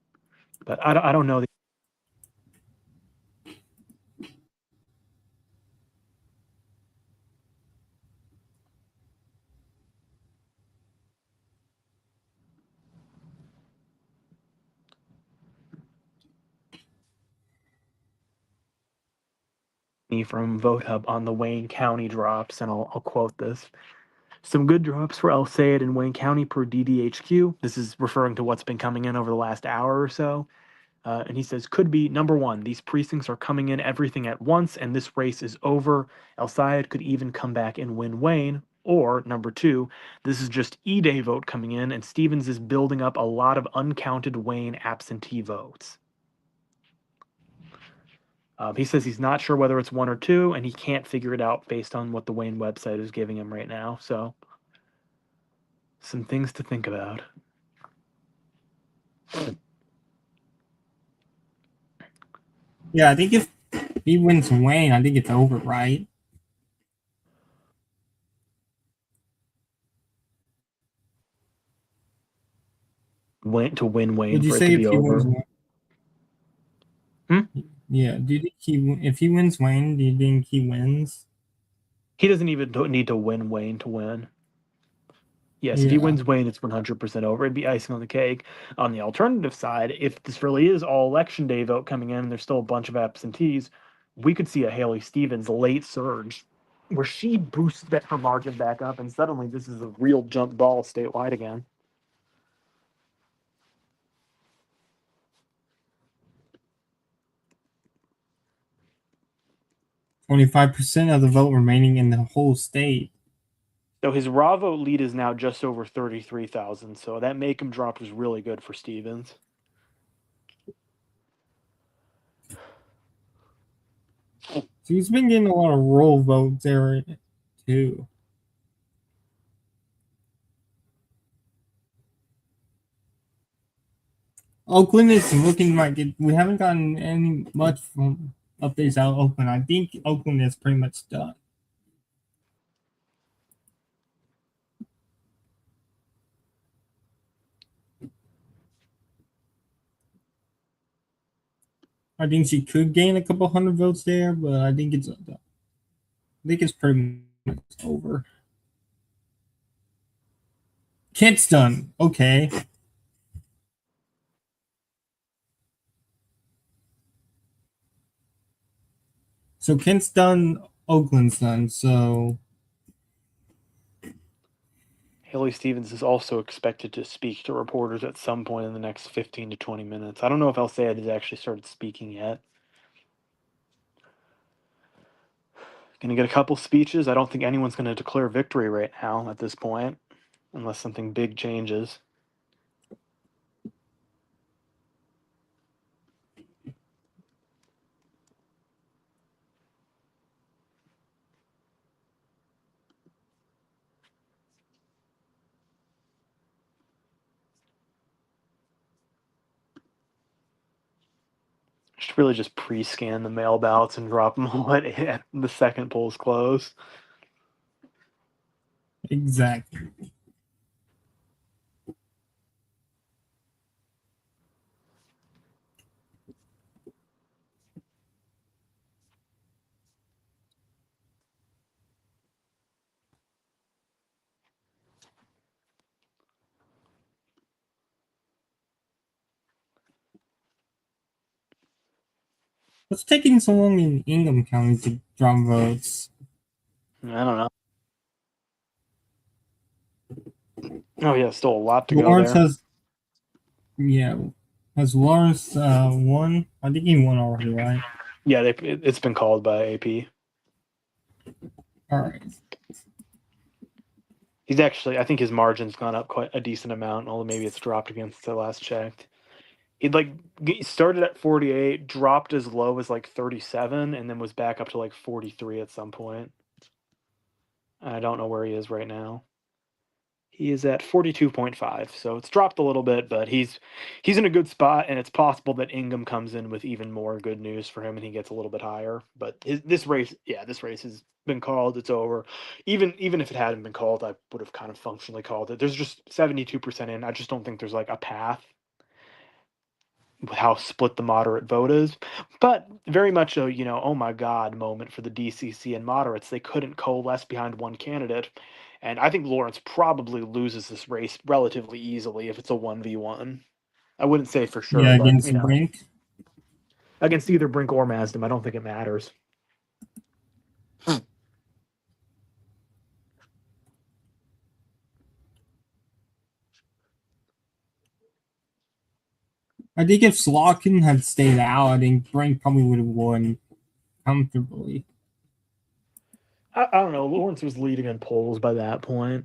but I don't know. From Vote Hub on the Wayne County drops, and I'll quote this. Some good drops for El Sayed in Wayne County per DDHQ. This is referring to what's been coming in over the last hour or so. And he says, could be number one, these precincts are coming in everything at once, and this race is over. El Sayed could even come back and win Wayne. Or number two, this is just E-Day vote coming in, and Stevens is building up a lot of uncounted Wayne absentee votes. He says he's not sure whether it's one or two, and he can't figure it out based on what the Wayne website is giving him right now. So, some things to think about. Yeah, I think if he wins Wayne, I think it's over, right? Went to win Wayne Would you for it say to if be he over. wins Wayne? Yeah, do you think if he wins Wayne, do you think he wins? He doesn't even need to win Wayne to win. Yes, if he Yeah. wins Wayne, it's 100% over. It'd be icing on the cake. On the alternative side, if this really is all election day vote coming in and there's still a bunch of absentees, we could see a Haley Stevens late surge where she boosts her margin back up, and suddenly this is a real jump ball statewide again. %25 of the vote remaining in the whole state. So his raw vote lead is now just over 33,000. So that make him drop is really good for Stevens. So he's been getting a lot of roll votes there too. Oakland is looking like it. We haven't gotten any much from updates out of Oakland. I think Oakland is pretty much done. I think she could gain a couple hundred votes there, but I think it's pretty much over. Kent's done. Okay. So Kent's done, Oakland's done. So Haley Stevens is also expected to speak to reporters at some point in the next 15 to 20 minutes. I don't know if El Sayed has actually started speaking yet. Gonna get a couple speeches. I don't think anyone's gonna declare victory right now at this point, unless something big changes. Should really just pre-scan the mail ballots and drop them all at the second polls close. Exactly. What's taking so long in Ingham County to drop votes? I don't know. Oh yeah, still a lot to go Lawrence there. has Lawrence won? I think he won already, right? Yeah, it's been called by AP. All right. He's actually, I think his margin's gone up quite a decent amount, although maybe it's dropped again since I last checked. He started at 48, dropped as low as like 37, and then was back up to like 43 at some point. I don't know where he is right now. He is at 42.5, so it's dropped a little bit, but he's in a good spot, and it's possible that Ingham comes in with even more good news for him, and he gets a little bit higher. But this race has been called. It's over. Even if it hadn't been called, I would have kind of functionally called it. There's just 72% in. I just don't think there's like a path with how split the moderate vote is, but very much a oh my god moment for the DCC and moderates. They couldn't coalesce behind one candidate. And I think Lawrence probably loses this race relatively easily if it's a 1v1. I wouldn't say for sure, Yeah, but against Brink. against either Brink or Masdam, I don't think it matters. I think if Slotkin had stayed out, I think Brink probably would have won comfortably. I don't know. Lawrence was leading in polls by that point.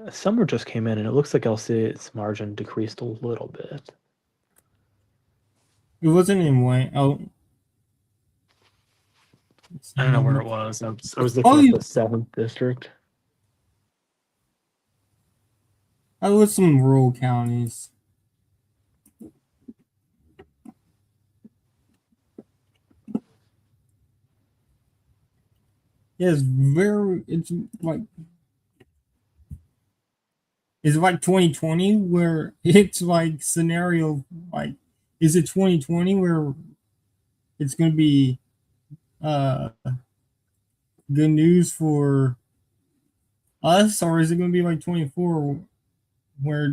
Summer just came in, and it looks like LC's margin decreased a little bit. It wasn't in Wayne. Oh, I don't know where it was. I was looking at the 7th district. I was some rural counties. Yeah, it's like 2020 where it's like scenario like is it 2020 where it's gonna be good news for us, or is it gonna be like 24 where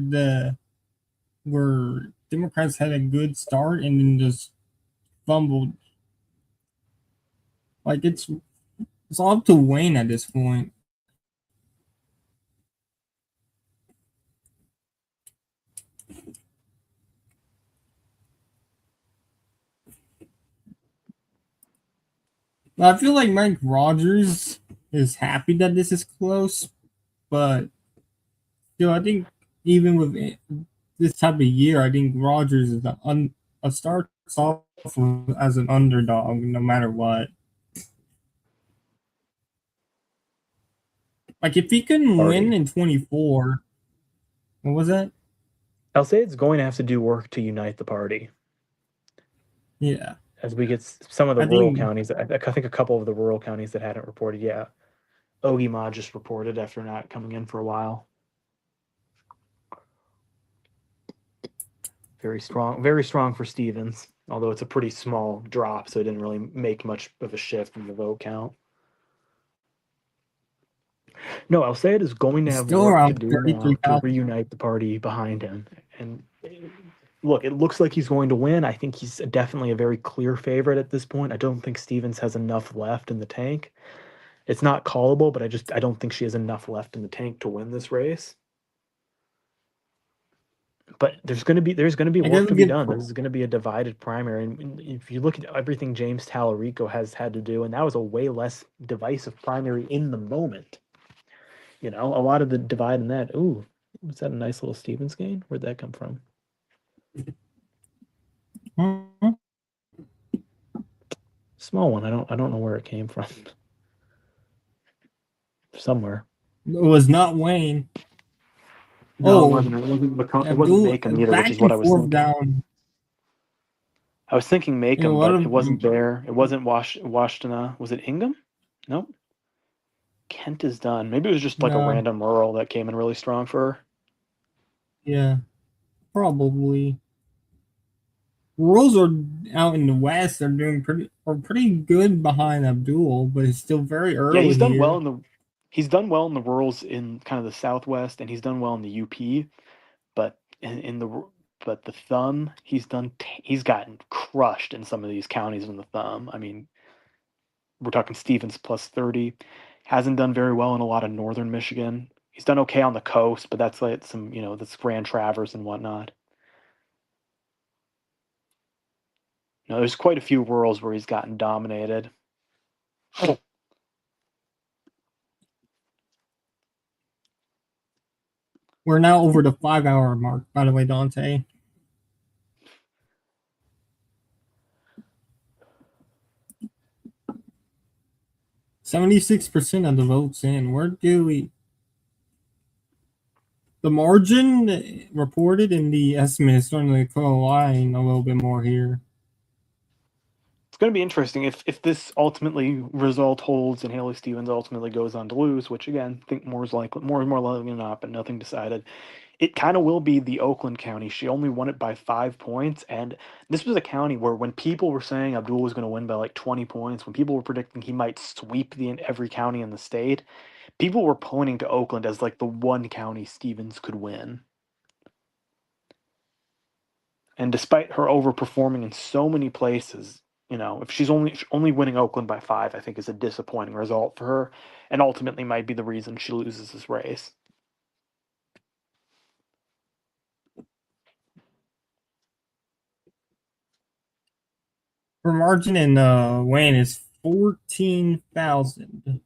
Democrats had a good start and then just fumbled? Like it's all up to Wayne at this point. I feel like Mike Rogers is happy that this is close, but still, I think even with this type of year, I think Rogers is starts off as an underdog no matter what. Like if he couldn't win in 24, what was that? I'll say it's going to have to do work to unite the party. Yeah. As we get some of the rural counties, I think a couple of the rural counties that hadn't reported yet. Ogima just reported after not coming in for a while. Very strong for Stevens, although it's a pretty small drop, so it didn't really make much of a shift in the vote count. No, I'll say it is going to have work to do now to reunite the party behind him. And look, it looks like he's going to win. I think he's definitely a very clear favorite at this point. I don't think Stevens has enough left in the tank. It's not callable, but I don't think she has enough left in the tank to win this race. But there's gonna be I work guess to we be get done. This is gonna be a divided primary, and if you look at everything James Tallarico has had to do, and that was a way less divisive primary in the moment. You know, a lot of the divide in that. Ooh, was that a nice little Stevens gain? Where'd that come from? Mhm. Small one. I don't know where it came from. Somewhere. It was not Wayne. No, Oh, it wasn't it wasn't Abdul Macon either, which back is what and I was forth thinking. down. I was thinking You know, Macon, what but it a, wasn't there. It wasn't Washtenaw. Was it Ingham? Nope. Kent is done. Maybe it was just like a no, random rural that came in really strong for her. yeah, probably. Rules are out in the West are doing pretty good behind Abdul, but it's still very Yeah, early here. he's done well in the rurals in kind of the Southwest, and he's done well in the UP. But in the but the thumb, he's gotten crushed in some of these counties in the thumb. I mean, we're talking Stevens plus 30. Hasn't done very well in a lot of northern Michigan. He's done okay on the coast, but that's like some, that's Grand Traverse and whatnot. No, there's quite a few rurals where he's gotten dominated. We're now over the 5 hour mark, by the way, Dante. 76% of the votes in. Where do we? The margin reported in the estimate is starting to collide a little bit more here. It's going to be interesting if this ultimately result holds and Haley Stevens ultimately goes on to lose, which again, I think more and more likely than not, but nothing decided. It kind of will be the Oakland County. She only won it by 5 points, and this was a county where when people were saying Abdul was going to win by like 20 points, when people were predicting he might sweep every county in the state, people were pointing to Oakland as like the one county Stevens could win. And despite her overperforming in so many places, if she's only winning Oakland by 5, I think is a disappointing result for her, and ultimately might be the reason she loses this race. Her margin in Wayne is 14,000.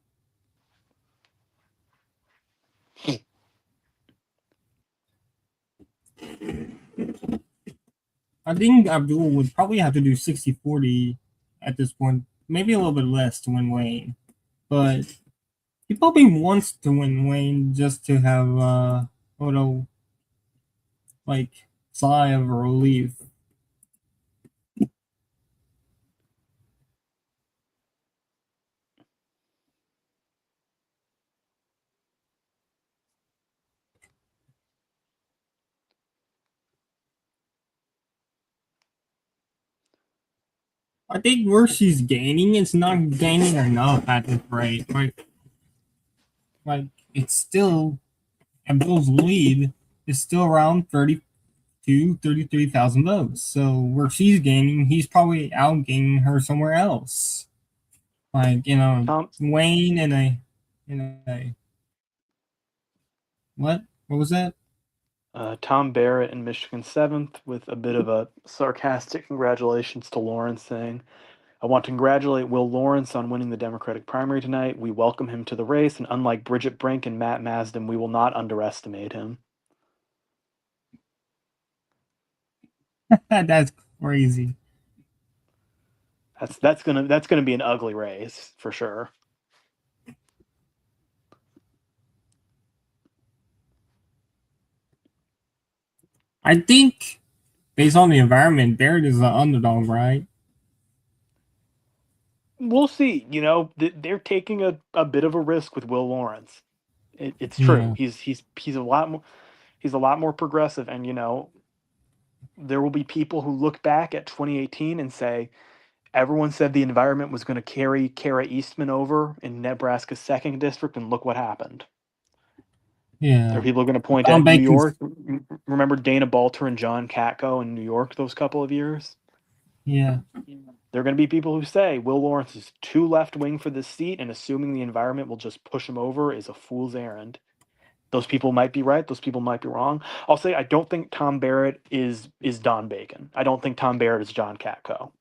I think Abdul would probably have to do 60-40 at this point, maybe a little bit less to win Wayne. But he probably wants to win Wayne just to have a little like sigh of relief. I think where she's gaining, it's not gaining enough at this rate. Like it's still Abdul's lead is still around 33,000 votes. So where she's gaining, he's probably outgaining her somewhere else. Like Tom Wayne in a what was that? Tom Barrett in Michigan 7th with a bit of a sarcastic congratulations to Lawrence, saying, "I want to congratulate Will Lawrence on winning the Democratic primary tonight. We welcome him to the race, and unlike Bridget Brink and Matt Masden, we will not underestimate him." That's crazy. That's gonna be an ugly race for sure. I think based on the environment, Barrett is the underdog, right? We'll see. They're taking a bit of a risk with Will Lawrence. It's true. Yeah. He's a lot more progressive, and there will be people who look back at 2018 and say everyone said the environment was going to carry Kara Eastman over in Nebraska's 2nd district, and look what happened. There are Yeah. people going to point Tom at New Bacon's York. Remember Dana Balter and John Katko in New York those couple of years? yeah. There are going to be people who say Will Lawrence is too left wing for this seat, and assuming the environment will just push him over is a fool's errand. Those people might be right. Those people might be wrong. I'll say I don't think Tom Barrett is Don Bacon. I don't think Tom Barrett is John Katko.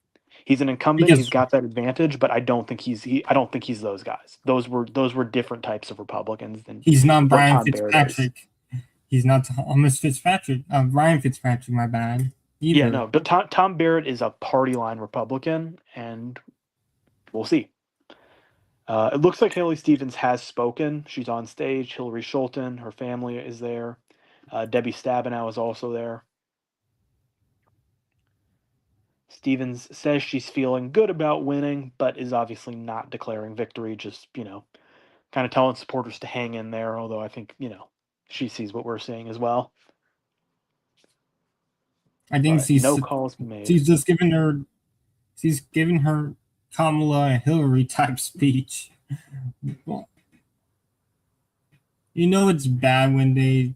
He's an incumbent. He's Because got that advantage, but I don't think I don't think he's those guys. Those were different types of Republicans than he's not what Brian Tom Barrett is. Fitzpatrick. He's not Thomas Fitzpatrick. Ryan Fitzpatrick, my bad. Either. Yeah, no, but Tom Barrett is a party line Republican, and we'll see. It looks like Haley Stevens has spoken. She's on stage. Hillary Schulten, her family is there. Debbie Stabenow is also there. Stevens says she's feeling good about winning, but is obviously not declaring victory, just, kind of telling supporters to hang in there, although I think, she sees what we're seeing as well. I think no calls made. She's giving her Kamala and Hillary type speech. Well, it's bad when they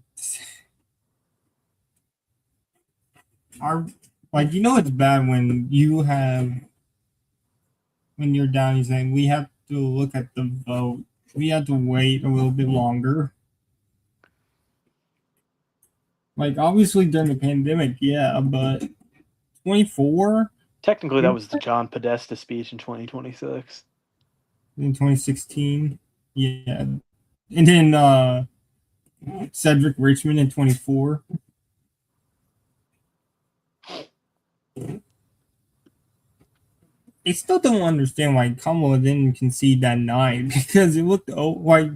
are it's bad when when you're down, you're saying we have to look at the vote. We have to wait a little bit longer. Obviously during the pandemic, yeah, but 24? Technically, that was the John Podesta speech in 2026. In 2016, yeah. And then Cedric Richmond in 24. I still don't understand why Kamala didn't concede that night, because it looked like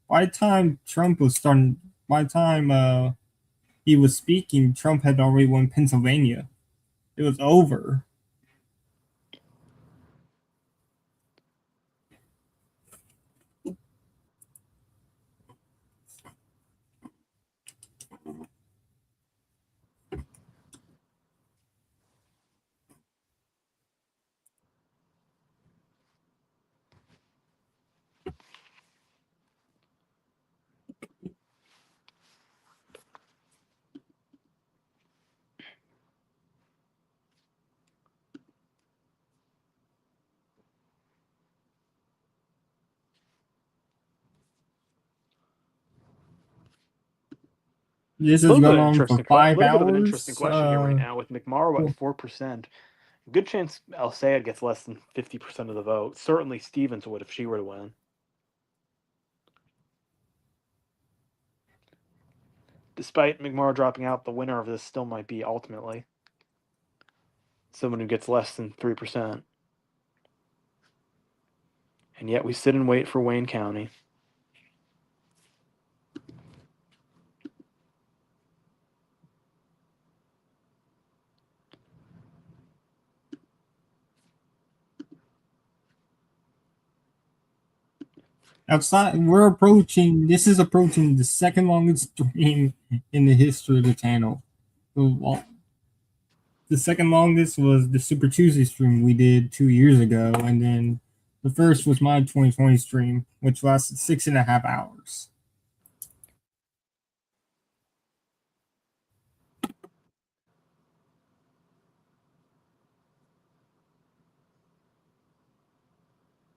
by the time he was speaking, Trump had already won Pennsylvania. It was over. This has gone on for 5 hours. A little bit of an interesting question here right now with McMorrow at 4%. Good chance El-Sayed gets less than 50% of the vote. Certainly Stevens would if she were to win. Despite McMorrow dropping out, the winner of this still might be ultimately someone who gets less than 3%. And yet we sit and wait for Wayne County. Outside, this is approaching the second longest stream in the history of the channel. The second longest was the Super Tuesday stream we did 2 years ago, and then the first was my 2020 stream, which lasted 6.5 hours.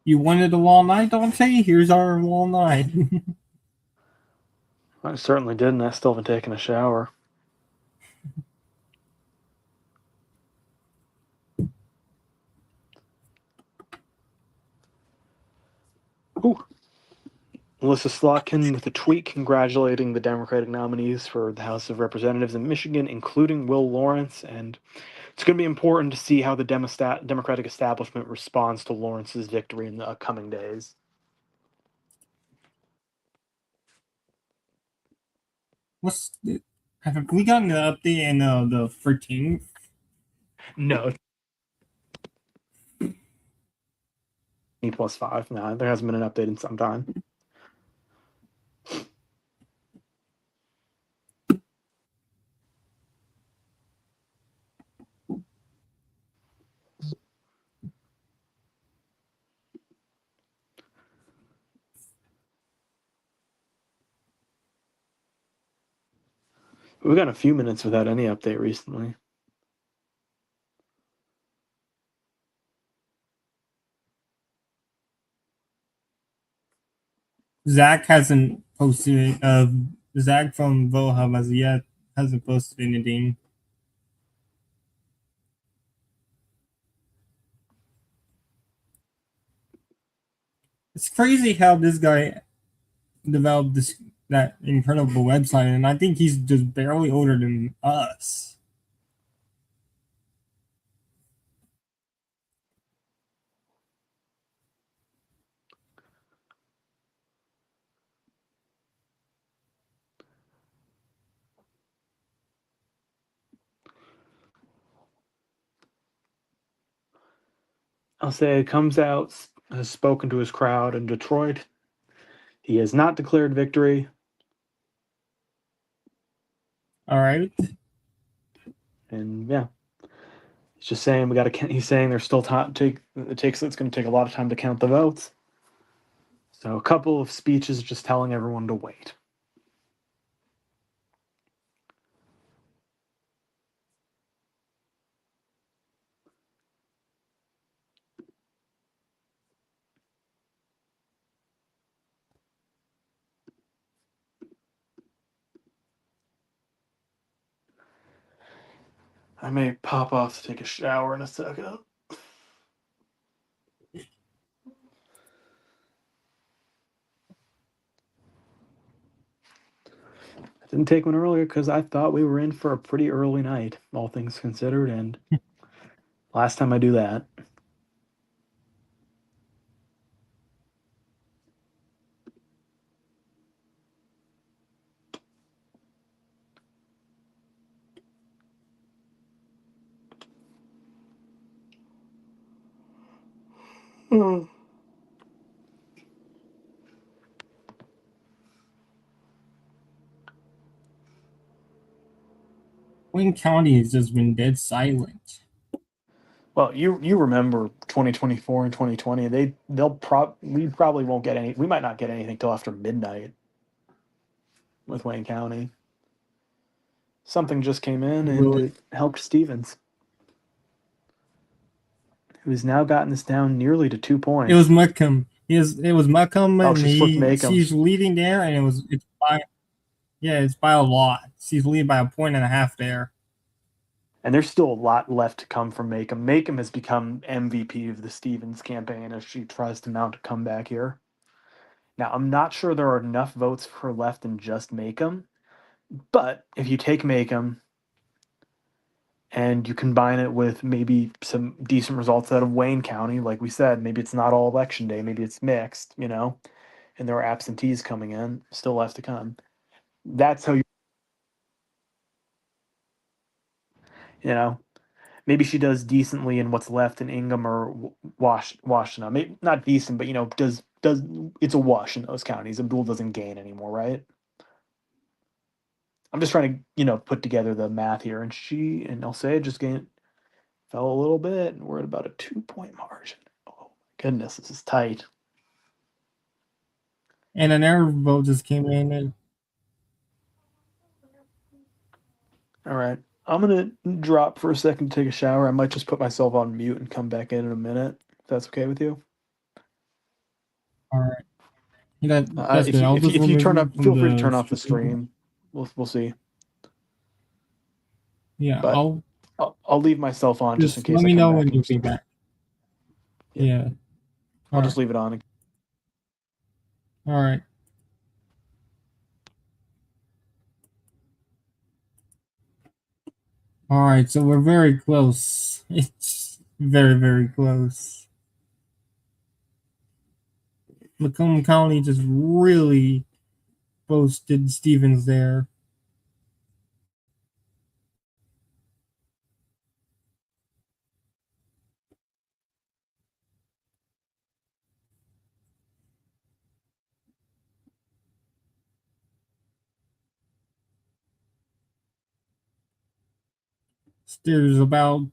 You wanted a long night, Dante? Here's our long night. I certainly didn't. I still haven't taken a shower. Ooh. Melissa Slotkin with a tweet congratulating the Democratic nominees for the House of Representatives in Michigan, including Will Lawrence. And it's going to be important to see how the Democratic establishment responds to Lawrence's victory in the upcoming days. Have we gotten an update in the 13th? No. E+5. No, there hasn't been an update in some time. We've got a few minutes without any update recently. Zach hasn't posted Zach from VoteHub as yet hasn't posted anything. It's crazy how this guy developed that incredible website, and I think he's just barely older than us. I'll say it comes out, has spoken to his crowd in Detroit. He has not declared victory. All right. And yeah, he's just saying we got to. He's saying there's still time. It's going to take a lot of time to count the votes. So a couple of speeches just telling everyone to wait. I may pop off to take a shower in a second. I didn't take one earlier because I thought we were in for a pretty early night, all things considered, and last time I do that. Wayne County has just been dead silent. Well, you remember 2024 and 2020. We probably won't get any. We might not get anything till after midnight with Wayne County. Something just came in and Really? it helped Stevens, who has now gotten this down nearly to 2 points. It was Muckham. It was Muckham, Oh, and she flipped Macomb. she's leading there, and it's by a lot. She's leading by 1.5 there. And there's still a lot left to come from Macomb. Macomb has become MVP of the Stevens campaign as she tries to mount a comeback here. Now, I'm not sure there are enough votes for her left in just Macomb, but if you take Macomb and you combine it with maybe some decent results out of Wayne County, like we said, maybe it's not all election day, maybe it's mixed, and there are absentees coming in, still left to come. That's how maybe she does decently in what's left in Ingham or Washington. Maybe not decent, but does it's a wash in those counties. Abdul doesn't gain anymore, right? I'm just trying to put together the math here, and I'll say just fell a little bit, and we're at about a 2-point margin. Oh my goodness, this is tight. And another vote just came in. And All right, I'm gonna drop for a second to take a shower. I might just put myself on mute and come back in a minute, if that's okay with you. all right. That's If good. I'll just you remove turn you up, from feel free to the turn off the stream. stream. We'll see. Yeah, But I'll leave myself on just in case. Let I me come know back when in you just be a minute. back. Yeah. I'll just leave it on. All right. All right. So we're very close. It's very, very close. Macomb County just really boasted Stevens there. There's about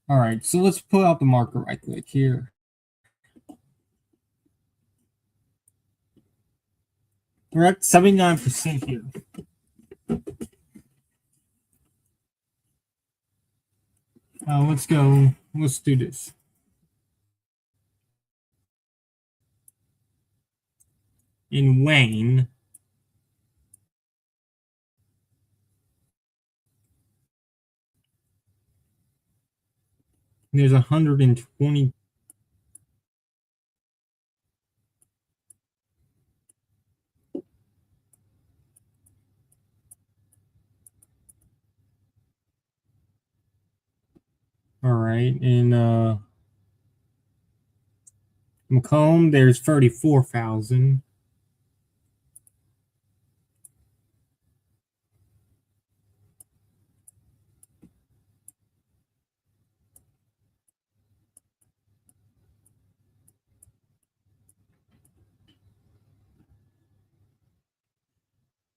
all right, so let's pull out the marker right quick here. We're at 79% here. Let's go. Let's do this. In Wayne, there's 120. All right. In Macomb, there's 34,000.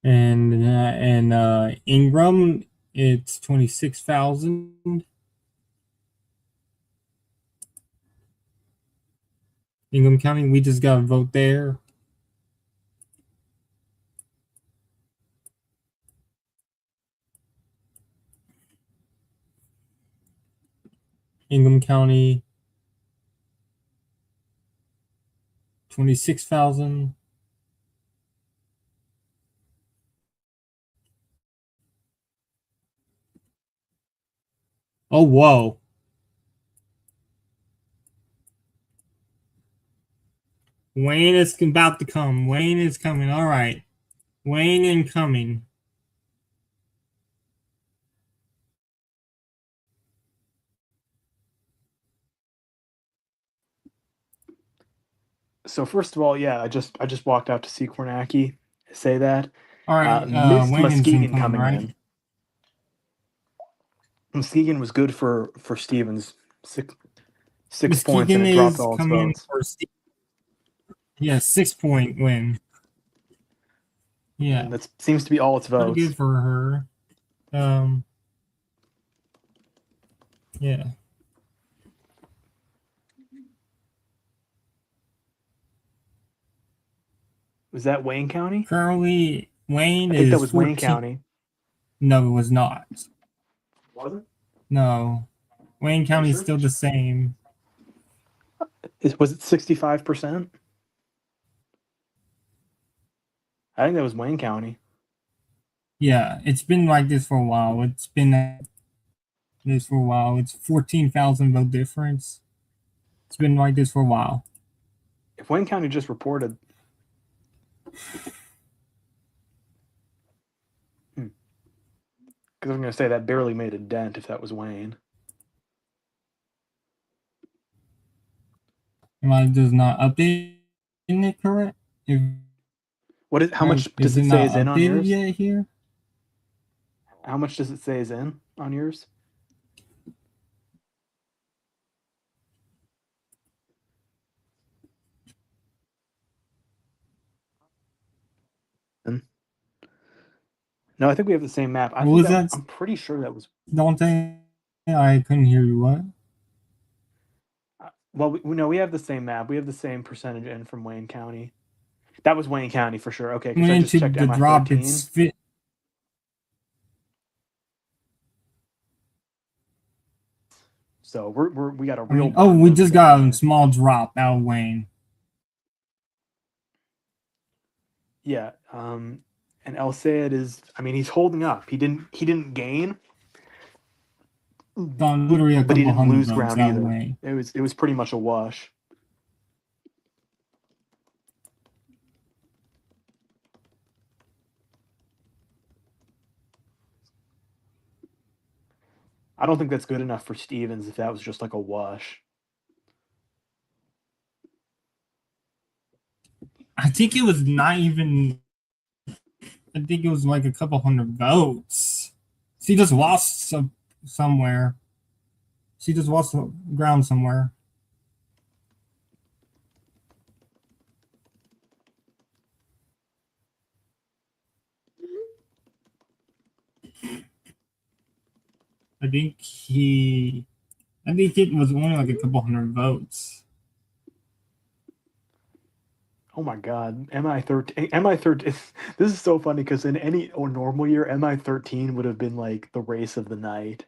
And Ingram, it's 26,000. Ingham County, we just got to vote there. Ingham County, 26,000. Oh, whoa. Wayne is about to come. Wayne is coming. All right. Wayne incoming. So first of all, yeah, I just walked out to see Kornacki say that. All right. Missed Wayne is Muskegon incoming, coming right? in. Muskegon was good for Stevens. Six points, and Muskegon it dropped is all its coming votes. for yeah, 6-point win. Yeah, And that seems to be all its pretty votes. good for her. Yeah. Was that Wayne County? Currently, Wayne I think is that was 14. Wayne County. No, it was not. Was it? No, Wayne County is still the same. Was it 65%? I think that was Wayne County. Yeah, it's been like this for a while. It's been this for a while. It's 14,000 vote difference. It's been like this for a while. If Wayne County just reported, because I'm going to say that barely made a dent if that was Wayne. Am I just not updating it correct? How much does it say is in on yours? Yet here? How much does it say is in on yours? No, I think we have the same map. What was that? I'm pretty sure that was. Don't think I couldn't hear you. What? Well, we have the same map. We have the same percentage in from Wayne County. That was Wayne County for sure. Okay, because I just checked the drop. MI13. It's fit. So we got a real. We just got a small drop out of Wayne. Yeah, and El Sayed is. I mean, he's holding up. He didn't gain. Literally but he didn't lose ground either. Wayne. It was pretty much a wash. I don't think that's good enough for Stevens if that was just like a wash. I think it was not even. I think it was like a couple hundred votes. She just lost somewhere. She just lost ground somewhere. I think it was only like a couple hundred votes. Oh my God, MI13. This is so funny because in any normal year, MI13 would have been like the race of the night.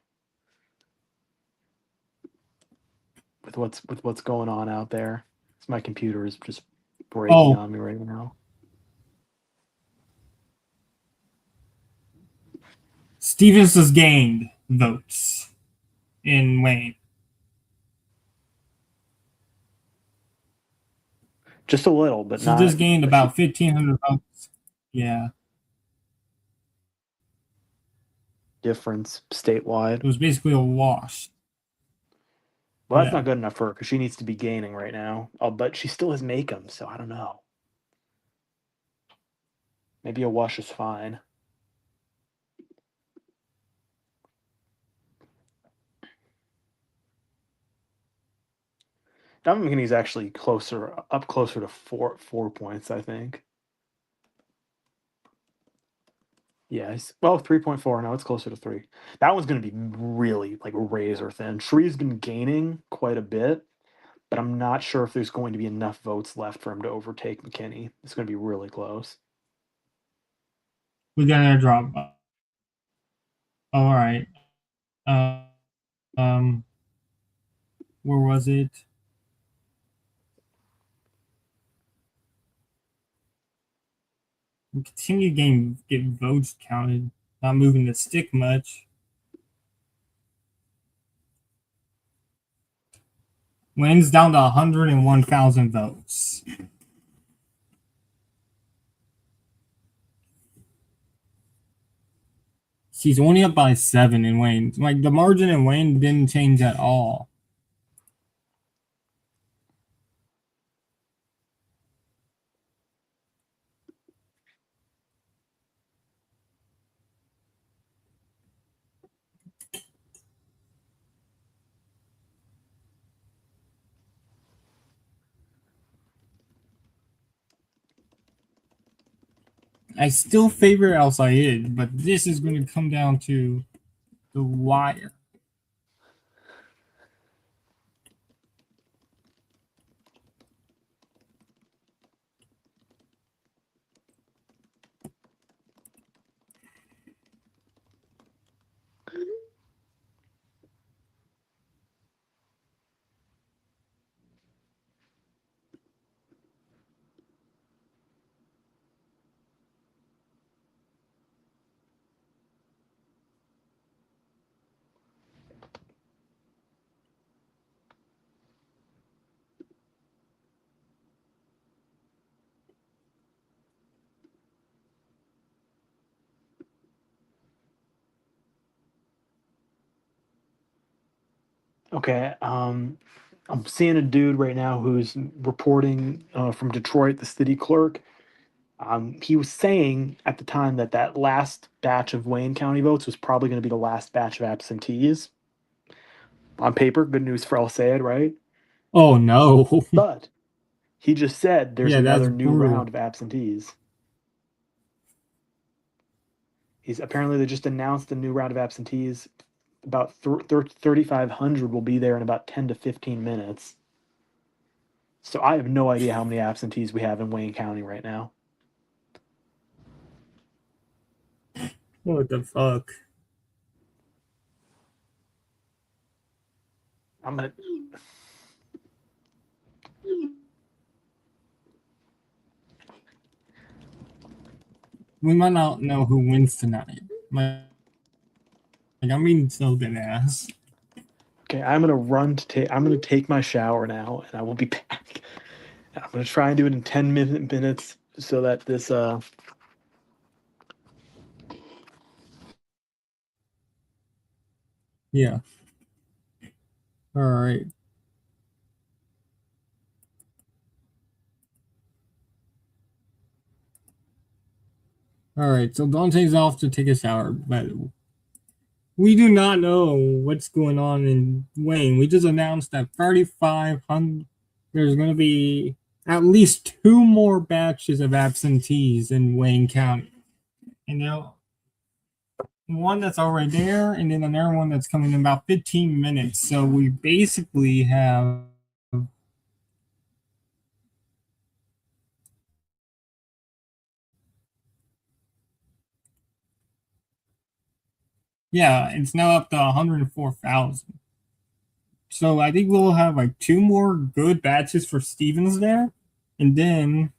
with what's going on out there. My computer is just breaking on me right now. Stevens has gained votes in Wayne. Just a little, but She not. just gained about 1,500 votes. Yeah. Difference statewide. It was basically a wash. Well, that's Yeah. not good enough for her because she needs to be gaining right now. Oh, but she still has Macomb, so I don't know. Maybe a wash is fine. Diamond McKinney's actually up closer to 4 points, I think. Yes. Well, 3.4. No, it's closer to 3. That one's going to be really like razor thin. Shree's been gaining quite a bit, but I'm not sure if there's going to be enough votes left for him to overtake McKinney. It's going to be really close. We got an airdrop. All right. Where was it? We continue getting votes counted. Not moving the stick much. Wayne's down to 101,000 votes. She's only up by 7 in Wayne. Like the margin in Wayne didn't change at all. I still favor Al Sayed, but this is going to come down to the wire. Okay. I'm seeing a dude right now who's reporting from Detroit, the city clerk. He was saying at the time that last batch of Wayne County votes was probably going to be the last batch of absentees. On paper, good news for El Sayed, right? Oh no. But he just said there's Yeah, that's another new brutal. round of absentees. Apparently they just announced a new round of absentees. About 3,500 will be there in about 10 to 15 minutes. So I have no idea how many absentees we have in Wayne County right now. What the fuck? I'm gonna. We might not know who wins tonight. I'm being so dead ass. Okay, I'm gonna run to take. I'm gonna take my shower now, and I will be back. I'm gonna try and do it in 10 minutes so that this Yeah. All right. All right. So Dante's off to take a shower, but we do not know what's going on in Wayne. We just announced that 3,500. There's going to be at least 2 more batches of absentees in Wayne County, and now one that's already there, and then another one that's coming in about 15 minutes. So we basically have. Yeah, it's now up to 104,000. So I think we'll have like 2 more good batches for Stevens there, and then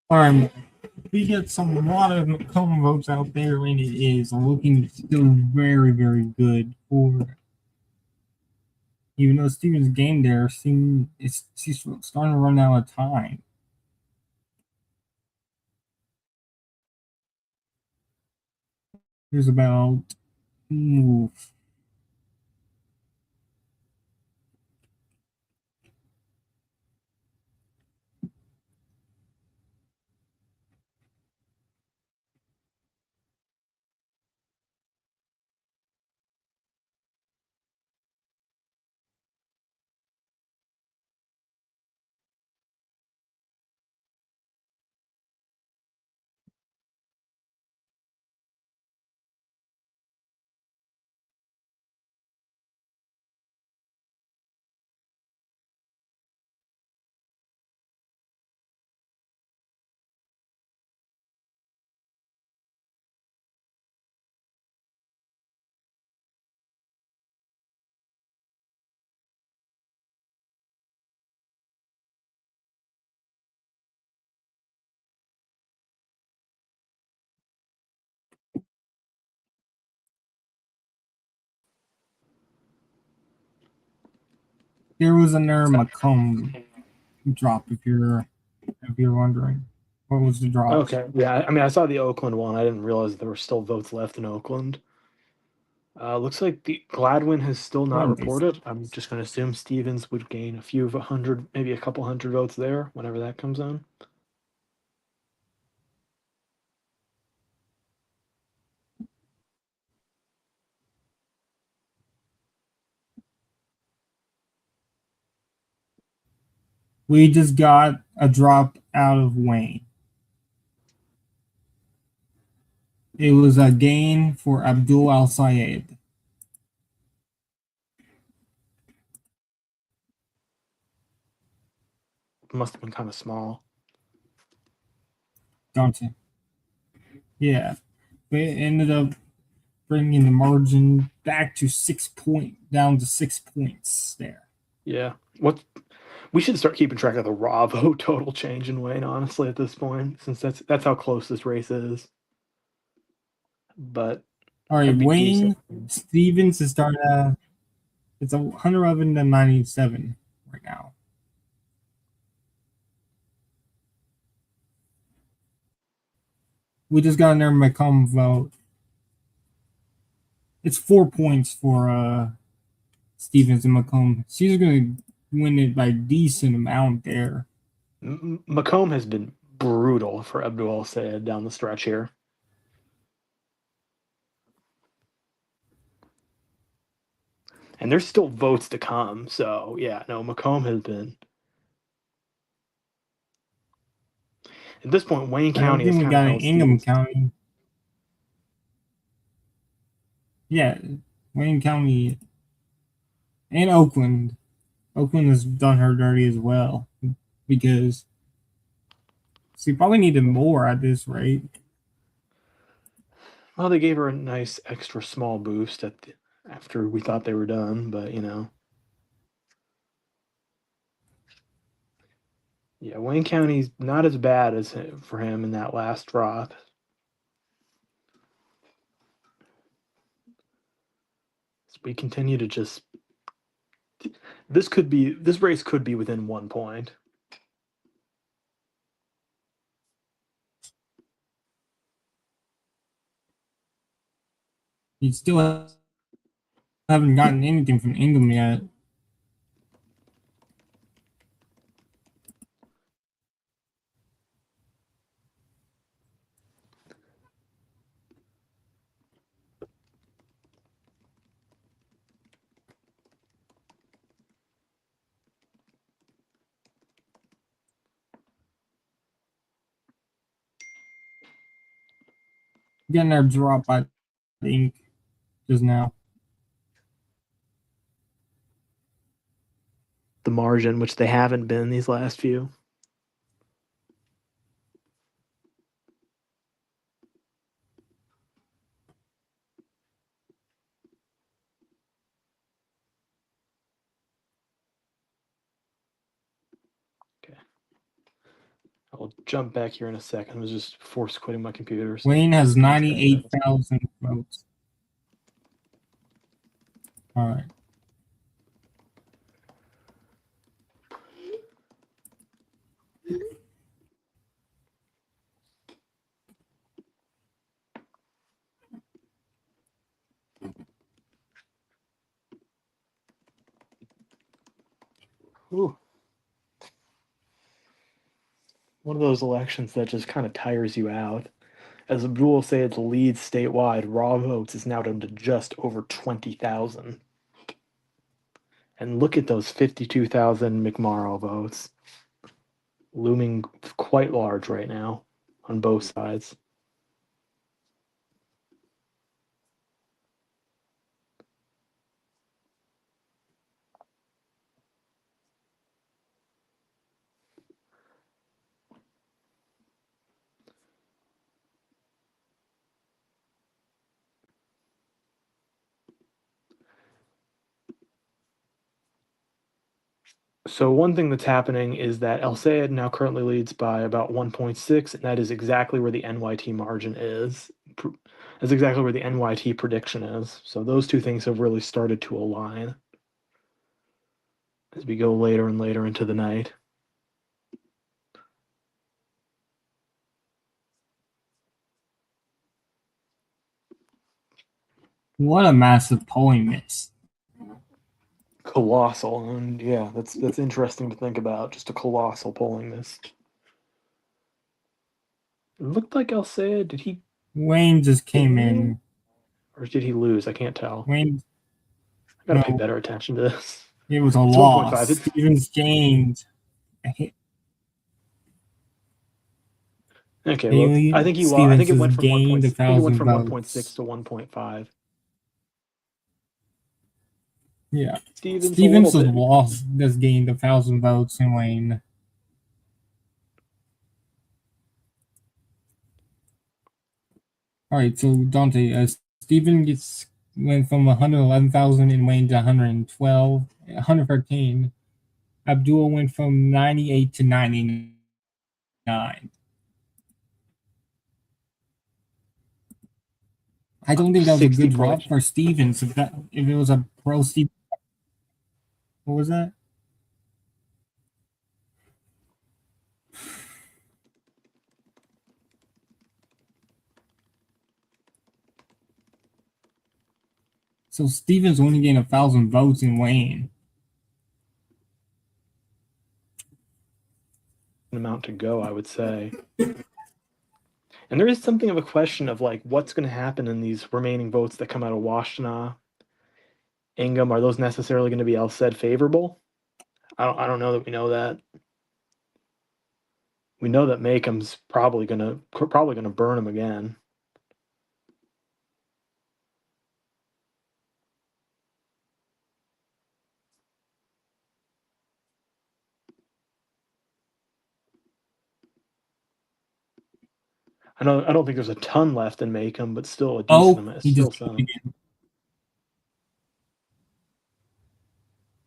All right, we get some a lot of McComb votes out there, and it is looking still very, very good for. Even though Stevens' game there he's starting to run out of time. There's about ooh, there was another McComb drop. If you're wondering, what was the drop? Okay. Yeah. I mean, I saw the Oakland one. I didn't realize there were still votes left in Oakland. Looks like the Gladwin has still not Well, reported. I'm just going to assume Stevens would gain a few of 100, maybe a couple hundred votes there whenever that comes in. We just got a drop out of Wayne. It was a gain for Abdul Al Sayed. Must have been kind of small. Gotcha. Yeah. But it ended up bringing the margin back to down to 6 points there. Yeah. We should start keeping track of the raw vote total change in Wayne, honestly, at this point, since that's how close this race is. But All right, that'd be Wayne decent. Stevens is starting to. It's 111 to 97 right now. We just got another McComb vote. It's 4 points for Stevens and McComb. She's going to win it by a decent amount there. Macomb has been brutal for Abdul Sayed down the stretch here. And there's still votes to come. So, yeah, no, Macomb has been. At this point, Wayne I don't County is think we kind of got in held Ingham Stevens. County. Yeah, Wayne County and Oakland. Oakland has done her dirty as well because she probably needed more at this rate. Well, they gave her a nice extra small boost after we thought they were done, but yeah, Wayne County's not as bad as for him in that last drop. So we continue to just. This race could be within 1 point. You still haven't gotten anything from Ingham yet. Getting their drop, I think, just now. The margin, which they haven't been these last few. I'll jump back here in a second. I was just forced quitting my computer. So Wayne has 98,000 votes. All right. Ooh. One of those elections that just kind of tires you out. As Abdul Sayed leads statewide, raw votes is now down to just over 20,000. And look at those 52,000 McMorrow votes. Looming quite large right now on both sides. So one thing that's happening is that El Sayed now currently leads by about 1.6, and that is exactly where the NYT margin is. That's exactly where the NYT prediction is. So those two things have really started to align as we go later and later into the night. What a massive polling miss. Colossal, and yeah, that's interesting to think about. Just a colossal polling miss. It looked like El Sayed. Did he Wayne just came in. or did he lose? I can't tell. Wayne, I gotta pay no, better attention to this. it was a It's loss. 1.5. It's- Stevens gained. Okay, well, I think he lost. I think it went from 1. Gained I think it went from 1,000 1.6 votes. to 1.5. Yeah. Stevens Stevens a has little bit. lost, has gained 1,000 votes in Wayne. All right, so Dante, Steven went from 111,000 in Wayne to 113. Abdul went from 98 to 99. I don't think that was a good drop for Stevens. If it was a pro Stevens, what was that? So Stevens only gained 1,000 votes in Wayne. An amount to go, I would say. And there is something of a question of like what's going to happen in these remaining votes that come out of Washtenaw, Ingham. Are those necessarily going to be El Sayed favorable? I don't know that we know that. We know that Makeham's probably gonna burn him again. I don't think there's a ton left in Macomb, but still a decent amount. He Still just some. again.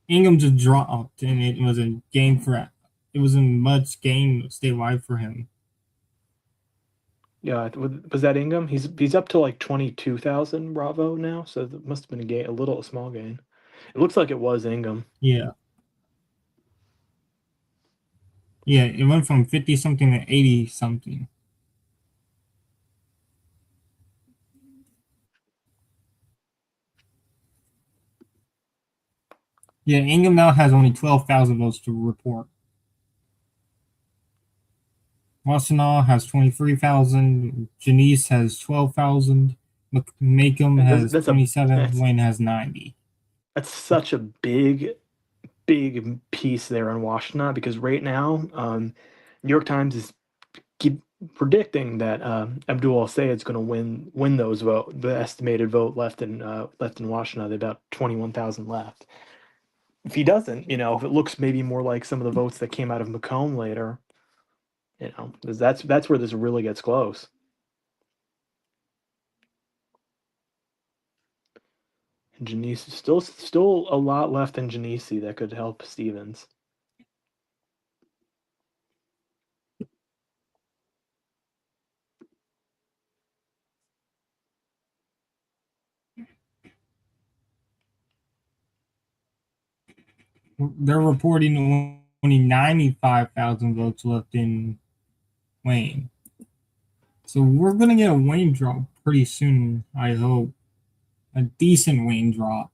Ingham just dropped, and it was a game for. It was a much game statewide for him. Yeah, was that Ingham? He's up to like 22,000 Bravo now, so that must have been a small gain. It looks like it was Ingham. Yeah. Yeah, it went from 50 something to 80 something. Yeah, Ingham now has only 12,000 votes to report. Washtenaw has 23,000. Janice has 12,000. Macomb has 27. Wayne has 90. That's such a big piece there on Washtenaw because right now, New York Times is keep predicting that Abdul Sayed is going to win those vote. The estimated vote left in Washtenaw, there's about 21,000 left. If he doesn't, if it looks maybe more like some of the votes that came out of Macomb later, that's where this really gets close. And Genesee, still a lot left in Genesee that could help Stevens. they're reporting only 95,000 votes left in Wayne. So we're gonna get a Wayne drop pretty soon, I hope. A decent Wayne drop.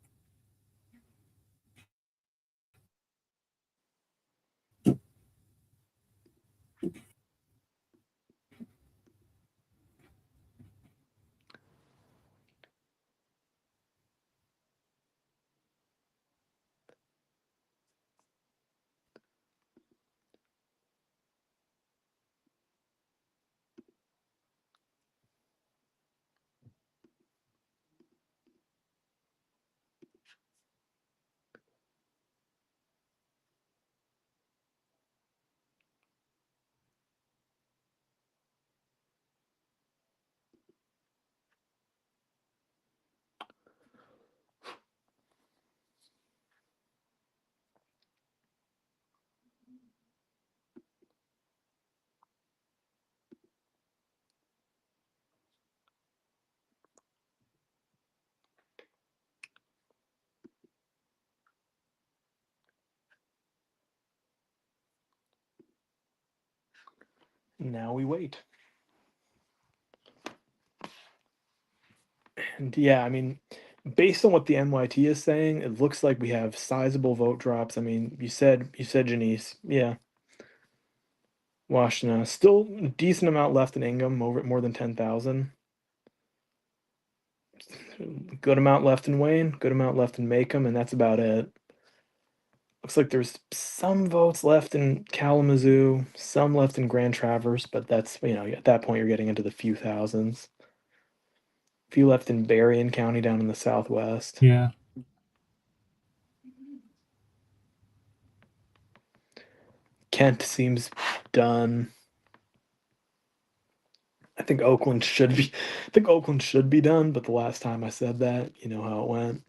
Now we wait. And yeah, I mean, based on what the NYT is saying, it looks like we have sizable vote drops. I mean, you said Janice, yeah. Washington, still a decent amount left in Ingham, over more than 10,000. Good amount left in Wayne, good amount left in Macomb, and that's about it. Looks like there's some votes left in Kalamazoo, some left in Grand Traverse, but that's, at that point you're getting into the few thousands. Few left in Berrien County down in the southwest. Yeah. Kent seems done. I think Oakland should be. I think Oakland should be done, but the last time I said that, you know how it went.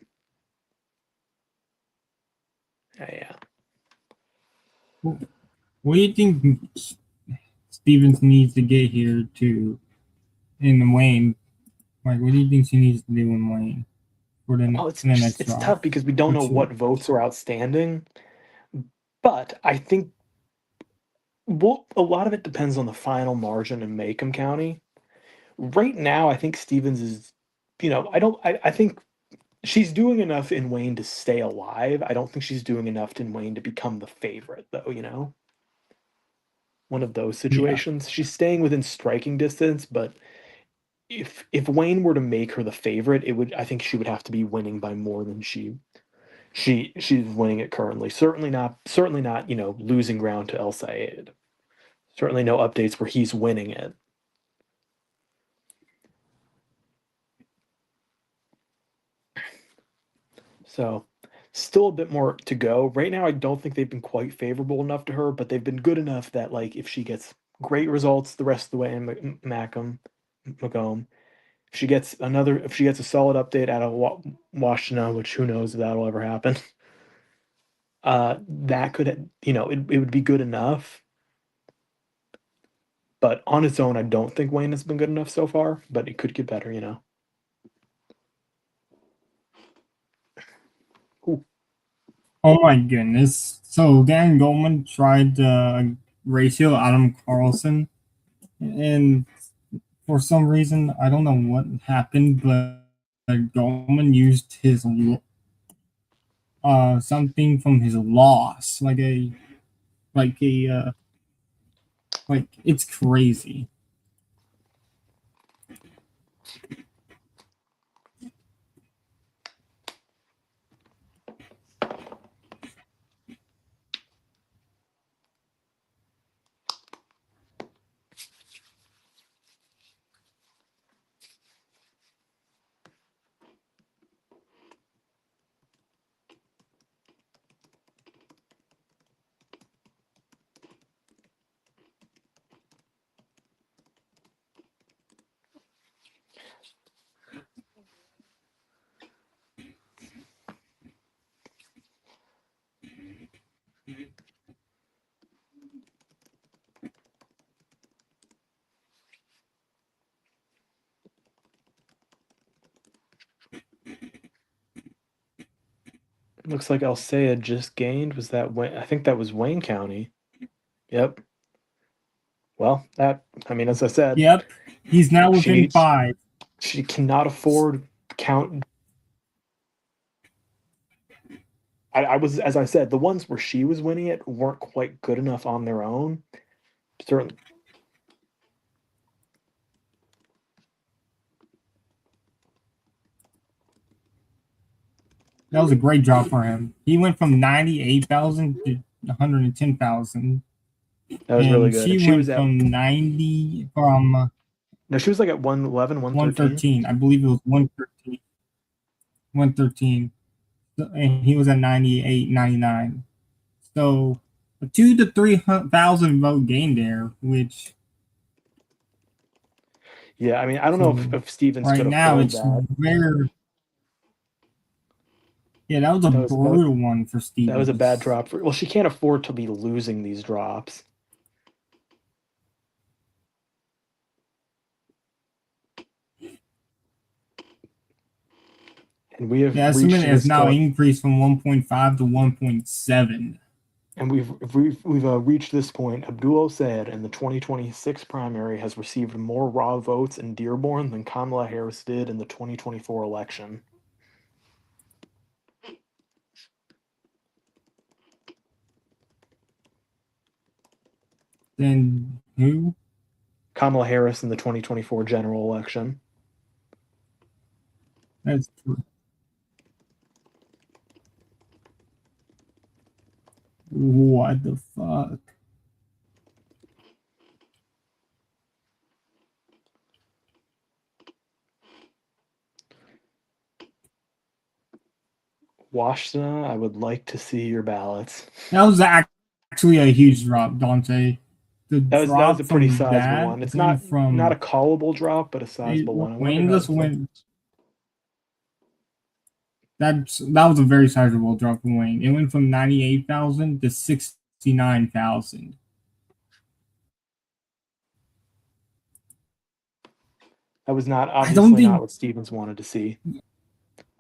Yeah. What do you think Stevens needs to get here to in Wayne? Like, what do you think she needs to do in Wayne for the Well, next it's drop? tough because we don't know what votes are outstanding, but I think a lot of it depends on the final margin in Macomb County. Right now, I think Stevens is, I think she's doing enough in Wayne to stay alive. I don't think she's doing enough in Wayne to become the favorite, though. One of those situations. She's staying within striking distance, but if Wayne were to make her the favorite, I think she would have to be winning by more than she's winning it currently. Certainly not, losing ground to El Sayed. Certainly no updates where he's winning it. So still a bit more to go. Right now, I don't think they've been quite favorable enough to her, but they've been good enough that, like, if she gets great results the rest of the way in Macomb, if she gets a solid update out of Washington, which who knows if that'll ever happen, that could, it would be good enough. But on its own, I don't think Wayne has been good enough so far, but it could get better. Ooh. Oh my goodness. So Dan Goldman tried ratio Adam Carlson, and for some reason, I don't know what happened, but Goldman used his something from his loss, like a like it's crazy. Looks like Alsea just gained. Was that Wayne? I think that was Wayne County. Yep. Well, I mean, as I said, Yep. He's now she within needs. 5. She cannot afford count. I was, as I said, the ones where she was winning it weren't quite good enough on their own. Certainly. That was a great drop for him. He went from 98,000 to 110,000. That was really And good. she And she was went at from 90 from no, she was like at 111, 113. 113. I believe it was 113. 113. And he was at 98, 99. So a 2 to 3,000 vote gain there, which Yeah, I mean, I don't know if Stevens right could now afford it's that. very. Yeah, that was a brutal one for Stevens. That was a bad drop for. Well, she can't afford to be losing these drops. And we have the reached estimate has this now point, increased from 1.5 to 1.7. and we've reached this point. Abdul Sayed in the 2026 primary has received more raw votes in Dearborn than Kamala Harris did in the 2024 election. Then who? Kamala Harris in the 2024 general election. That's true. What the fuck? Washington, I would like to see your ballots. That was actually a huge drop, Dante. That was a pretty sizable one. It's not a callable drop, but a sizable one. Wayne just went. That was a very sizable drop from Wayne. It went from 98,000 to 69,000. That was not obviously not what Stevens wanted to see.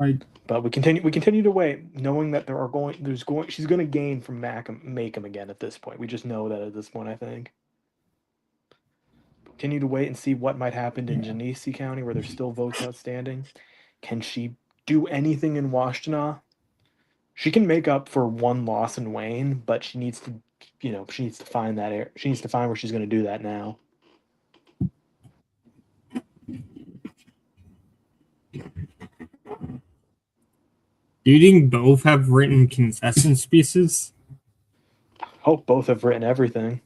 Right. But we continue to wait, knowing that she's going to gain from Macomb again at this point. We just know that at this point, I think. Continue to wait and see what might happen in Genesee County, where there's still votes outstanding. Can she do anything in Washtenaw? She can make up for one loss in Wayne, but she needs to, she needs to find that she needs to find where she's going to do that now. Do you think both have written concession pieces? Hope both have written everything.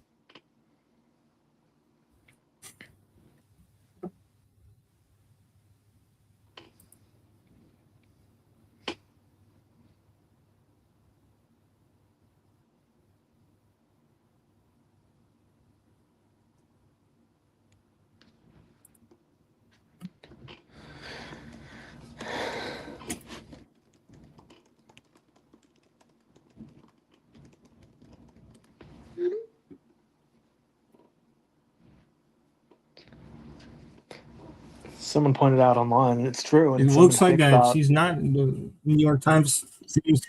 Someone pointed out online, and it's true. And it looks like that she's not. The New York Times seems.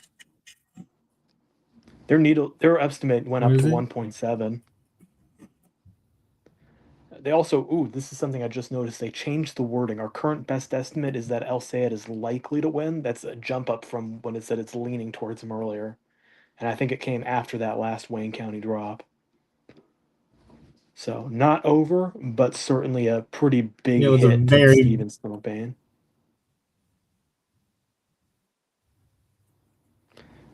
Their estimate went up to 1.7. They also, this is something I just noticed. They changed the wording. Our current best estimate is that El Sayed is likely to win. That's a jump up from when it said it's leaning towards him earlier. And I think it came after that last Wayne County drop. So not over, but certainly a pretty big hit to the Stevens campaign.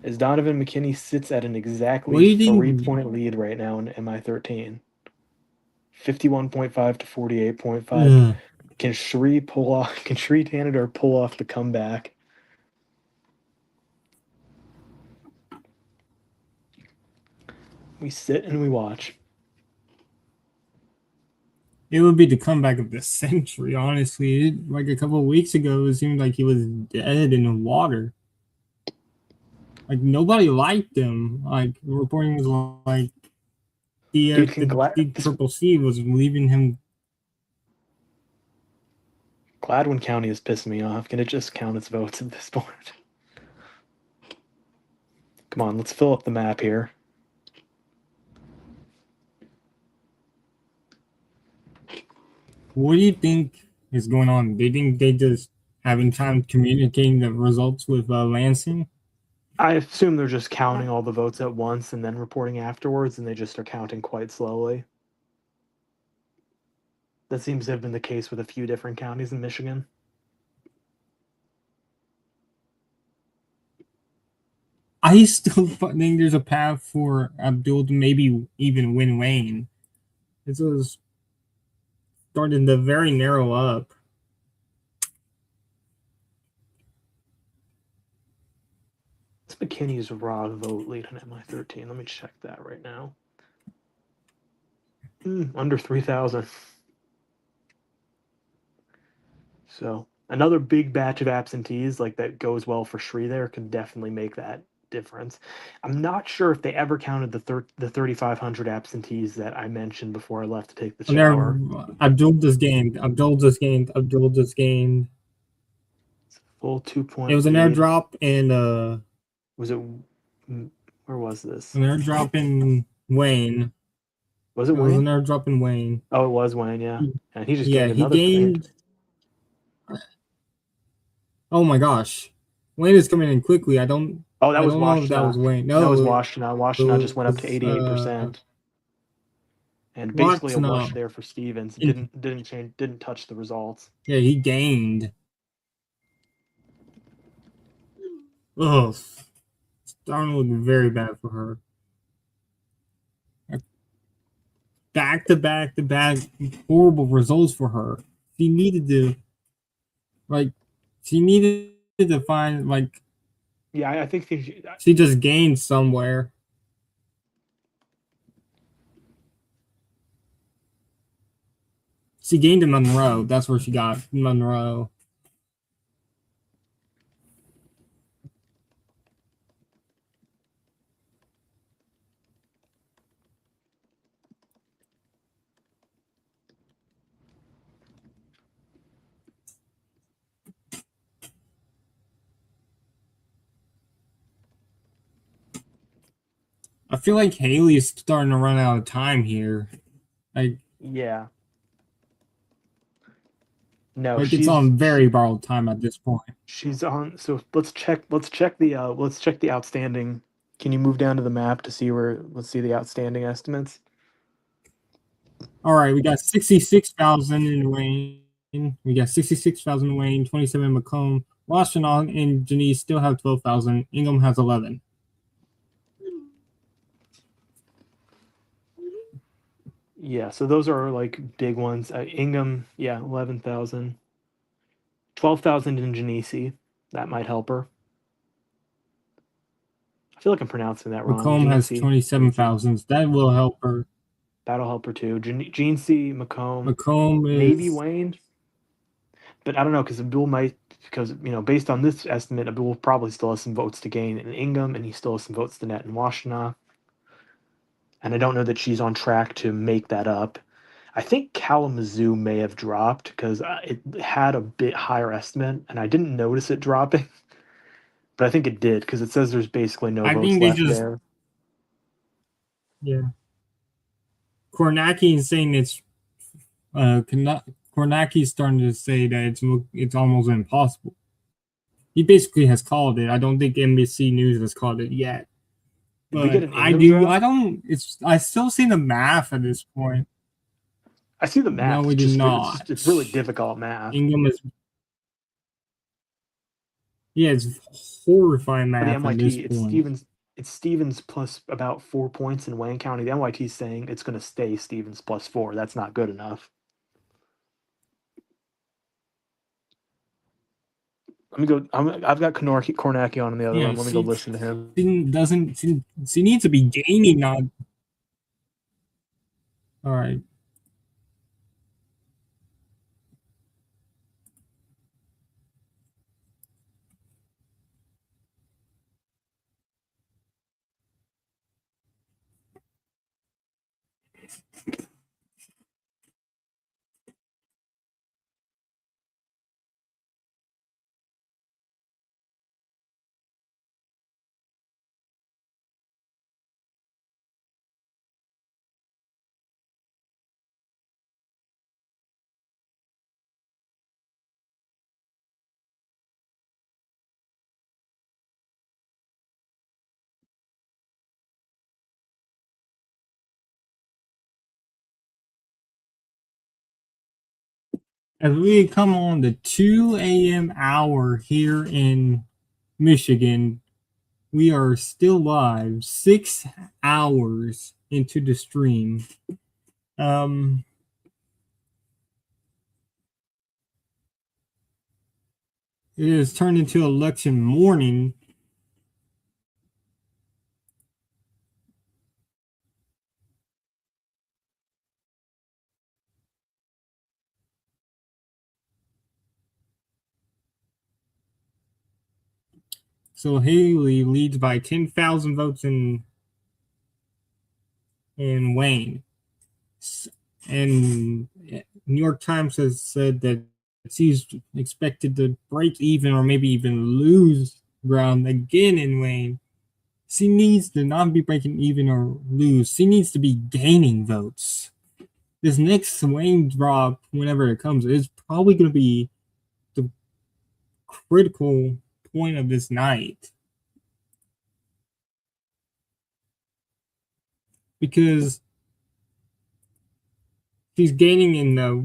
As Donovan McKinney sits at an exactly 3-point lead right now in MI13. 51.5 to 48.5. Can Shree Tanadar pull off the comeback? We sit and we watch. It would be the comeback of the century, honestly. Like a couple of weeks ago, it seemed like he was dead in the water. Like nobody liked him. Like reporting was like the Triple C was leaving him. Gladwin County is pissing me off. Can it just count its votes at this point? Come on, let's fill up the map here. What do you think is going on? Do you think they just having time communicating the results with Lansing? I assume they're just counting all the votes at once and then reporting afterwards, and they just are counting quite slowly. That seems to have been the case with a few different counties in Michigan. I still think there's a path for Abdul to maybe even win Wayne. This was starting to very narrow up. It's McKinney's raw vote lead on MI13. Let me check that right now. Under 3,000. So another big batch of absentees like that goes well for Sri there can definitely make that difference. I'm not sure if they ever counted the 3,500 absentees that I mentioned before I left to take the And there, shower. Abdul just gained. Abdul just gained. Full 2 point It was an lead. airdrop and Was it? Where was this? an airdrop in Wayne. Was it It was an Wayne? airdrop in Wayne. Oh, it was Wayne. Yeah, and he just Yeah, gained he another point. gained. Oh my gosh, Wayne is coming in quickly. I don't Oh, that was know if that was Washtenaw. Wayne. That was No, Washtenaw. it Washtenaw just went up was to 88%, and basically a wash Washtenaw. there for Stevens. In- Didn't touch the results. Yeah, he gained. Ugh, starting to look very bad for her. Back to back horrible results for her. She needed to, like, she needed to find, like, Yeah, I think she just gained somewhere. She gained in Monroe. That's where she got Monroe. I feel like Haley is starting to run out of time here. Like, yeah. No, like it's on very borrowed time at this point. she's on. So let's check the outstanding. Can you move down to the map to see where? Let's see the outstanding estimates. All right, we got 66,000 in Wayne. We got 66,000 in Wayne, 27 Macomb. Washington and Janice still have 12,000. Ingham has 11. Yeah, so those are like big ones. Ingham, yeah, 11,000. 12,000 in Genesee. That might help her. I feel like I'm pronouncing that wrong. Macomb has Genesee. 27,000. That will help her. That'll help her too. Genesee, Macomb, Macomb is maybe Wayne. But I don't know because based on this estimate, Abdul probably still has some votes to gain in Ingham, and he still has some votes to net in Washtenaw. And I don't know that she's on track to make that up. I think Kalamazoo may have dropped because it had a bit higher estimate, and I didn't notice it dropping. But I think it did because it says there's basically no I votes think they left just there. yeah. Kornacki is saying it's Kornacki's starting to say that it's almost impossible. He basically has called it. I don't think NBC News has called it yet. Did we But get an I Ingham do. draft? I don't. I still see the math at this point. I see the math. No, we did not. It's really difficult math. Ingham is. Yeah, it's horrifying For the math at this NYT, point. it's Stevens plus about 4 points in Wayne County. The NYT is saying it's going to stay Stevens plus 4. That's not good enough. Let me go. I've got Kornacki on in the other Yeah, room. Let me go listen to him. She needs to be gaining, not. All right. As we come on the 2 a.m. hour here in Michigan, we are still live 6 hours into the stream. It has turned into election morning. So Haley leads by 10,000 votes in Wayne. And New York Times has said that she's expected to break even or maybe even lose ground again in Wayne. She needs to not be breaking even or lose. She needs to be gaining votes. This next Wayne drop, whenever it comes, is probably going to be the critical point of this night. Because she's gaining in a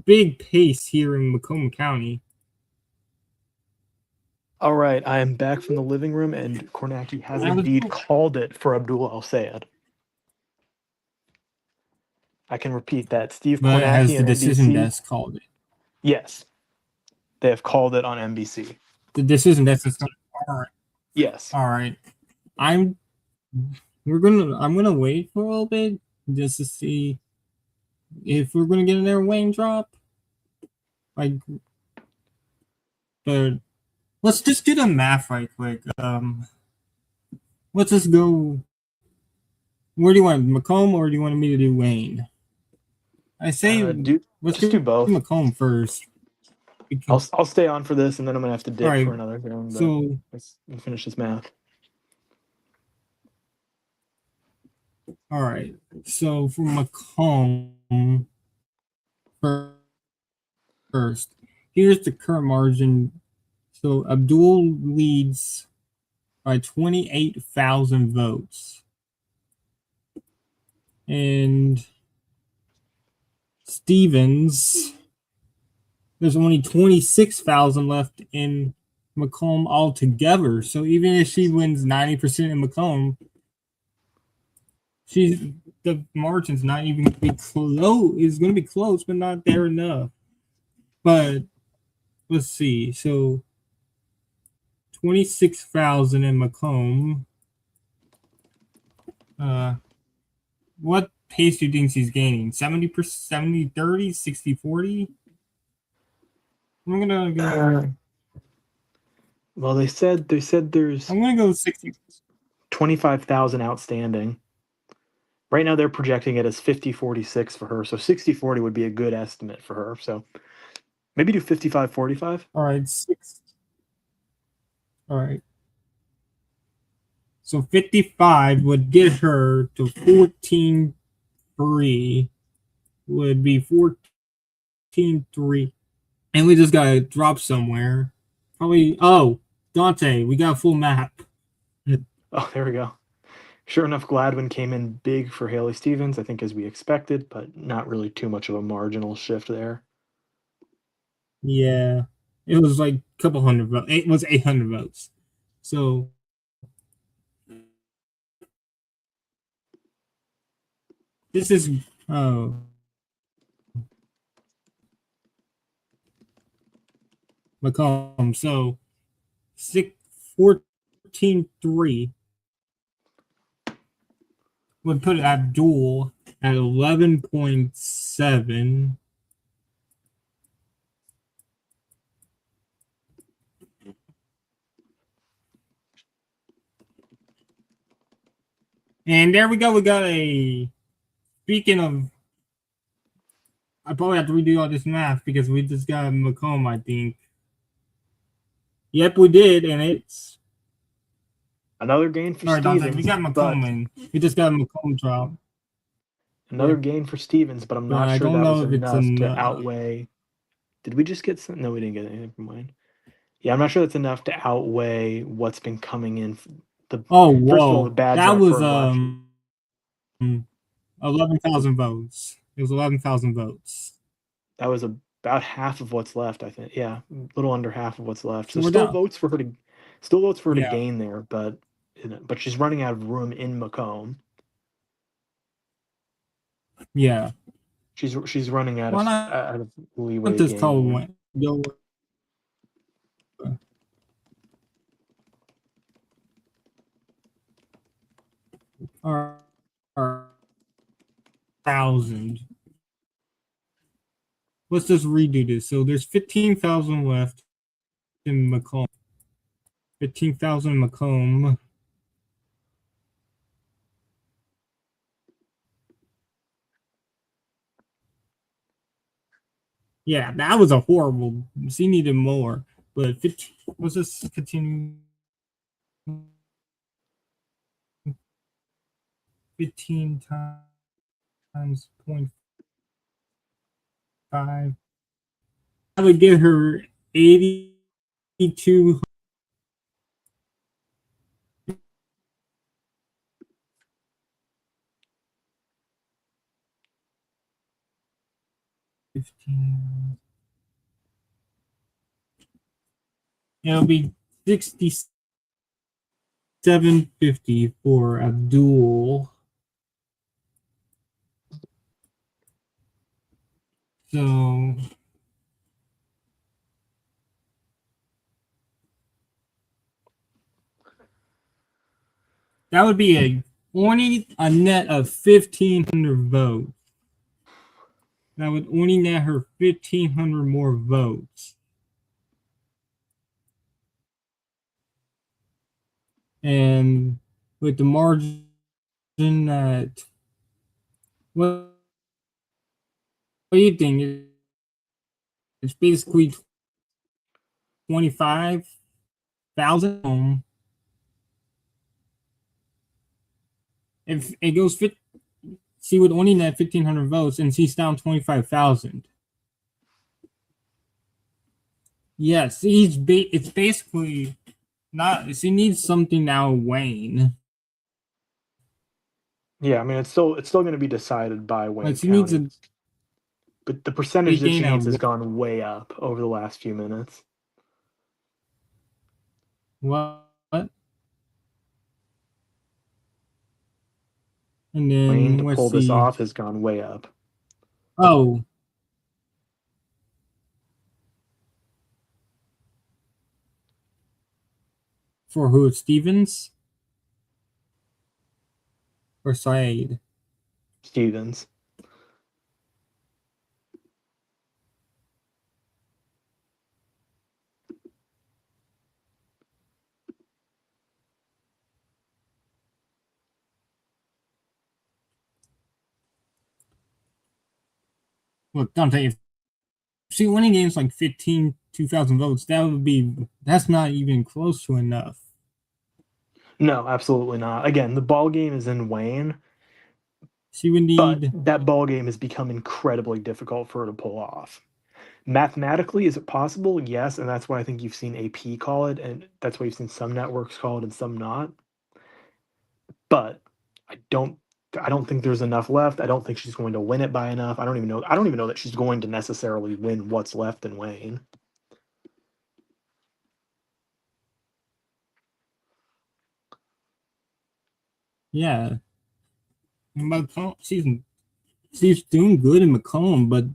big pace here in Macomb County. All right, I am back from the living room, and Kornacki has indeed called it for Abdul El-Sayed. I can repeat that. Steve But Kornacki has the and decision NBC. desk called it? Yes, they have called it on NBC. The decision desk is all right. Yes. All right. I'm gonna wait for a little bit just to see if we're gonna get another Wayne drop. Like, but let's just do the math right quick. Let's just go. Where do you want Macomb or do you want me to do Wayne? I say let's do both. Macomb first. I'll stay on for this, and then I'm gonna have to dip for another round. So let's finish this math. All right. So for Macomb first, here's the current margin. So Abdul leads by 28,000 votes. And Stevens, there's only 26,000 left in Macomb altogether. So even if she wins 90% in Macomb, the margin's not even going to be close. It's going to be close, but not there enough. But let's see. So 26,000 in Macomb. What pace do you think she's gaining? 70%, 70, 30, 60, 40? I'm gonna go. Well, they said there's. I'm gonna go 60. 25,000 outstanding. Right now, they're projecting it as 50-46 for her. So 60-40 would be a good estimate for her. So maybe do 55-45. All right, 6. All right. So 55 would get her to 14-3. Would be 14-3. And we just gotta drop somewhere. Probably. Oh, Dante, we got a full map. Oh, there we go. Sure enough, Gladwin came in big for Haley Stevens, I think, as we expected, but not really too much of a marginal shift there. Yeah, it was like a couple hundred votes. It was 800 votes. So this is Macomb. So 14-3 would put Abdul at 11.7. And there we go. We got a. Speaking of, I probably have to redo all this math because we just got Macomb, I think. Yep, we did, and it's another gain for Stevens. Dante, we got Macomb, and we just got a Macomb drop. Another gain for Stevens, but I'm not sure that was enough to outweigh. Did we just get some? No, we didn't get anything from Wayne. Yeah, I'm not sure that's enough to outweigh what's been coming in. First of all, the bad that was 11,000 votes. It was 11,000 votes. That was about half of what's left, I think. Yeah, a little under half of what's left. So So we're still down. votes for her to Yeah. gain there, but she's running out of room in Macomb. Yeah. She's running out Why of not leeway this gain call there. went go? Or 1,000. Let's just redo this. So there's 15,000 left in Macomb. 15,000 in Macomb. Yeah, that was a horrible. She needed more, but 15. Let's just continue. 15 times 0.5. I would get her 82. It'll be 67.50 for Abdul. So that would be a net of 1,500 votes. That would only net her 1,500 more votes. And with the margin that, what do you think? It's basically 25,000. If it goes, she would only net 1,500 votes, and she's down 25,000. Yes, it's basically not. She needs something now, Wayne. Yeah, I mean it's still going to be decided by Wayne Like she County. needs But the percentage that she gain needs has out. gone way up over the last few minutes. What? And then Wayne to let's pull this see. off has gone way up. Oh. For who? Stevens? Or Said? Stevens. Look, Dante, if she winning games like 2,000 votes, that's not even close to enough. No, absolutely not. Again, the ball game is in Wayne. She would But need that ball game has become incredibly difficult for her to pull off. Mathematically, is it possible? Yes, and that's why I think you've seen AP call it, and that's why you've seen some networks call it and some not. But I don't think there's enough left. I don't think she's going to win it by enough. I don't even know that she's going to necessarily win what's left in Wayne. Yeah. Macomb, she's doing good in Macomb, but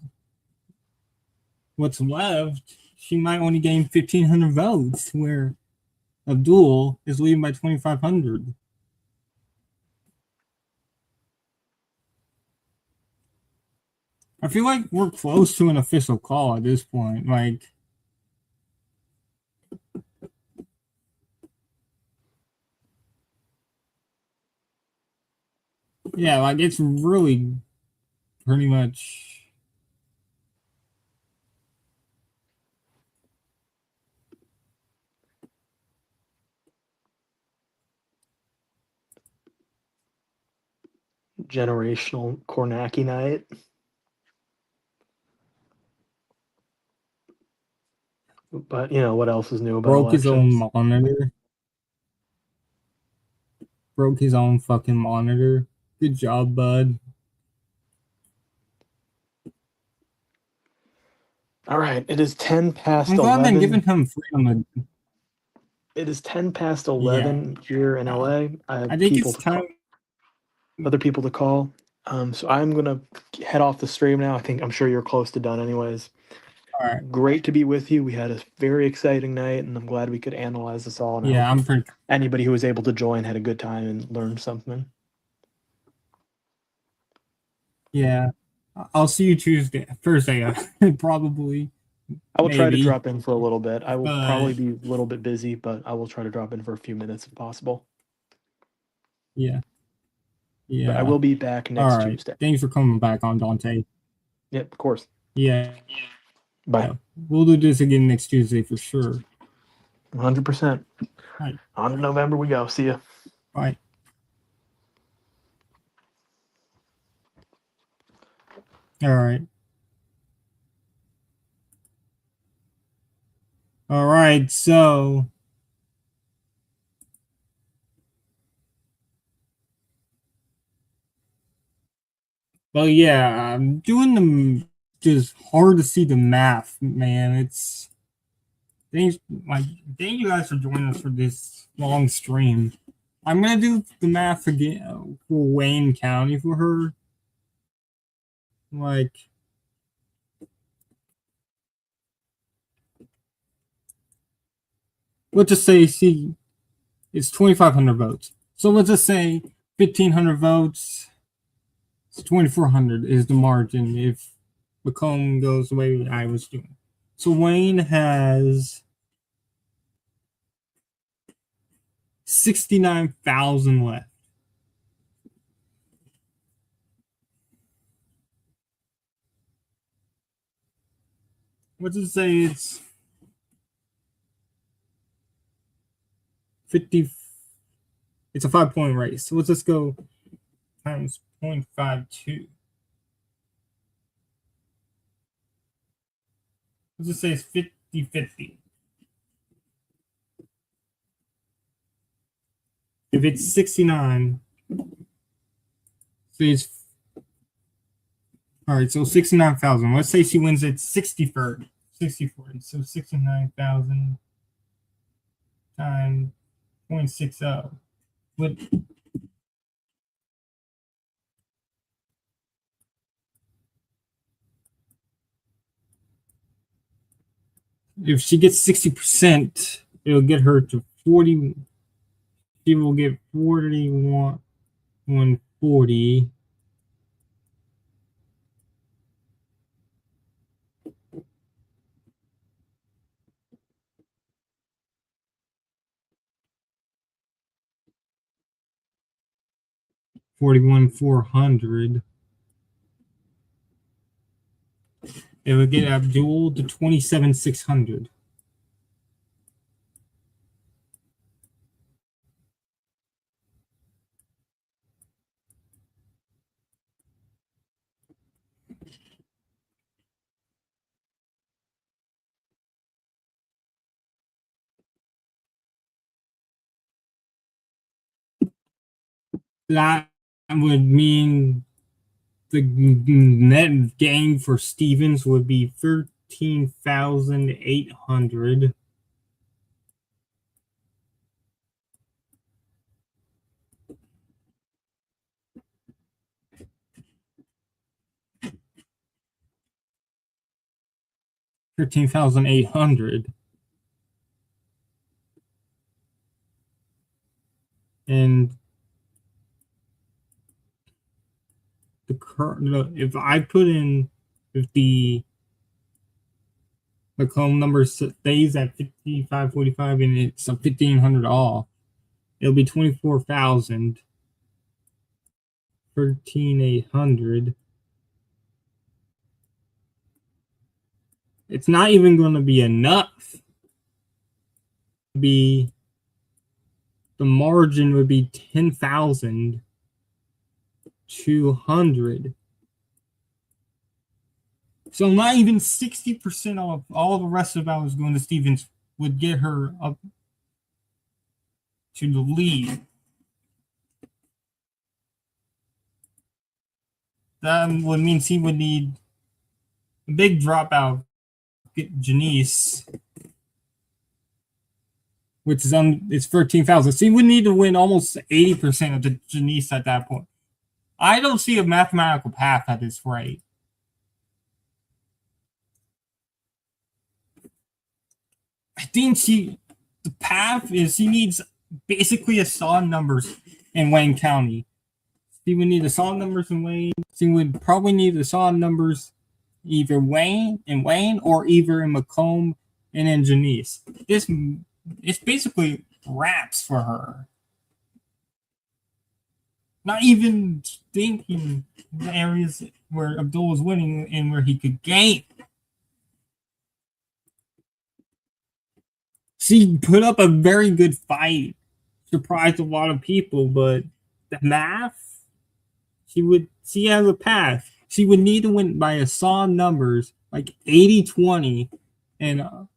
what's left, she might only gain 1,500 votes, where Abdul is leading by 2,500. I feel like we're close to an official call at this point. Like, yeah, like it's really pretty much. Generational Kornacki night. But what else is new about Broke his own elections? monitor. Broke his own fucking monitor. Good job, bud. All right, it is 10 past I'm glad they're 11. giving him freedom. It is 10 past Yeah. 11 here in LA. I have I think people it's to call, time. other people to call. So I'm gonna head off the stream now. I'm sure you're close to done anyways. All right. Great to be with you. We had a very exciting night, and I'm glad we could analyze this all. And I Yeah, hope I'm pretty. anybody who was able to join had a good time and learned something. Yeah, I'll see you Thursday, probably. I will try to Maybe. drop in for a little bit. I will But- probably be a little bit busy, but I will try to drop in for a few minutes if possible. Yeah. But Yeah. I will be back All next right. Tuesday. Thanks for coming back on, Dante. Yep, of course. Yeah. Bye. Yeah. We'll do this again next Tuesday for sure. 100%. Right. On to November we go. See ya. Bye. All right. All right. So. Well, yeah, I'm doing them. Just hard to see the math, man. Thanks you guys for joining us for this long stream. I'm gonna do the math again for Wayne County for her. Like, let's just say it's 2,500 votes. So let's just say 1,500 votes. It's 2,400 is the margin if Macomb goes the way I was doing. So Wayne has 69,000 left. Let's just say it's 50. It's a 5-point race. So let's just go times 0.52. Let's just say it's 50-50. If it's 69, so it's all right. So 69,000. Let's say she wins at 64. So 69,000 times 0.60. But if she gets 60%, it'll get her to 40. She will get 140. $41,400. It would get Abdul to 27,600. That would mean the net gain for Stevens would be 13,800. $13,800. And if I put in, if the Macomb number stays at 55.45 and it's a 1,500 off, it'll be 24,000. 13,800. It's not even going to be enough. The margin would be 10,200. So not even 60% of all the rest of hours going to Stevens would get her up to the lead. That would mean he would need a big dropout get Janice, which is it's 13,000. So you would need to win almost 80% of the Janice at that point. I don't see a mathematical path at this rate. I think the path is she needs basically a solid numbers in Wayne County. She would need the solid numbers in Wayne. She would probably need the solid numbers either Wayne or either in Macomb and in Janice. It's basically wraps for her. Not even thinking the areas where Abdul was winning and where he could gain. She put up a very good fight, surprised a lot of people, but the math, she has a path. She would need to win by a solid numbers, like 80-20, and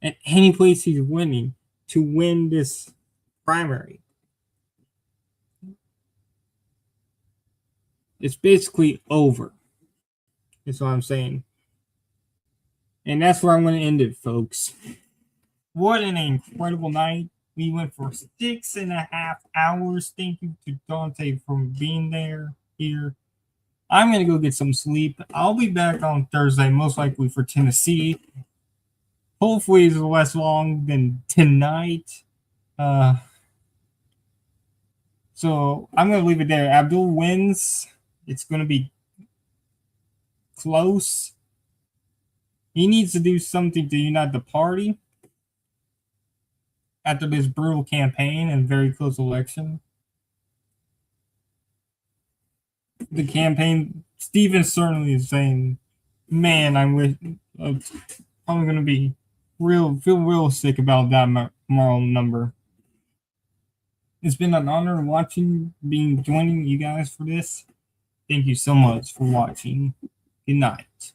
at any place she's winning to win this primary. It's basically over. That's what I'm saying. And that's where I'm going to end it, folks. What an incredible night. We went for 6.5 hours. Thank you to Dante for being here. I'm going to go get some sleep. I'll be back on Thursday, most likely for Tennessee. Hopefully it's less long than tonight. So I'm going to leave it there. Abdul wins. It's going to be close. He needs to do something to unite the party after this brutal campaign and very close election. The campaign, Stephen certainly is saying, man, I wish I'm going to be feel real sick about that moral number. It's been an honor joining you guys for this. Thank you so much for watching. Good night.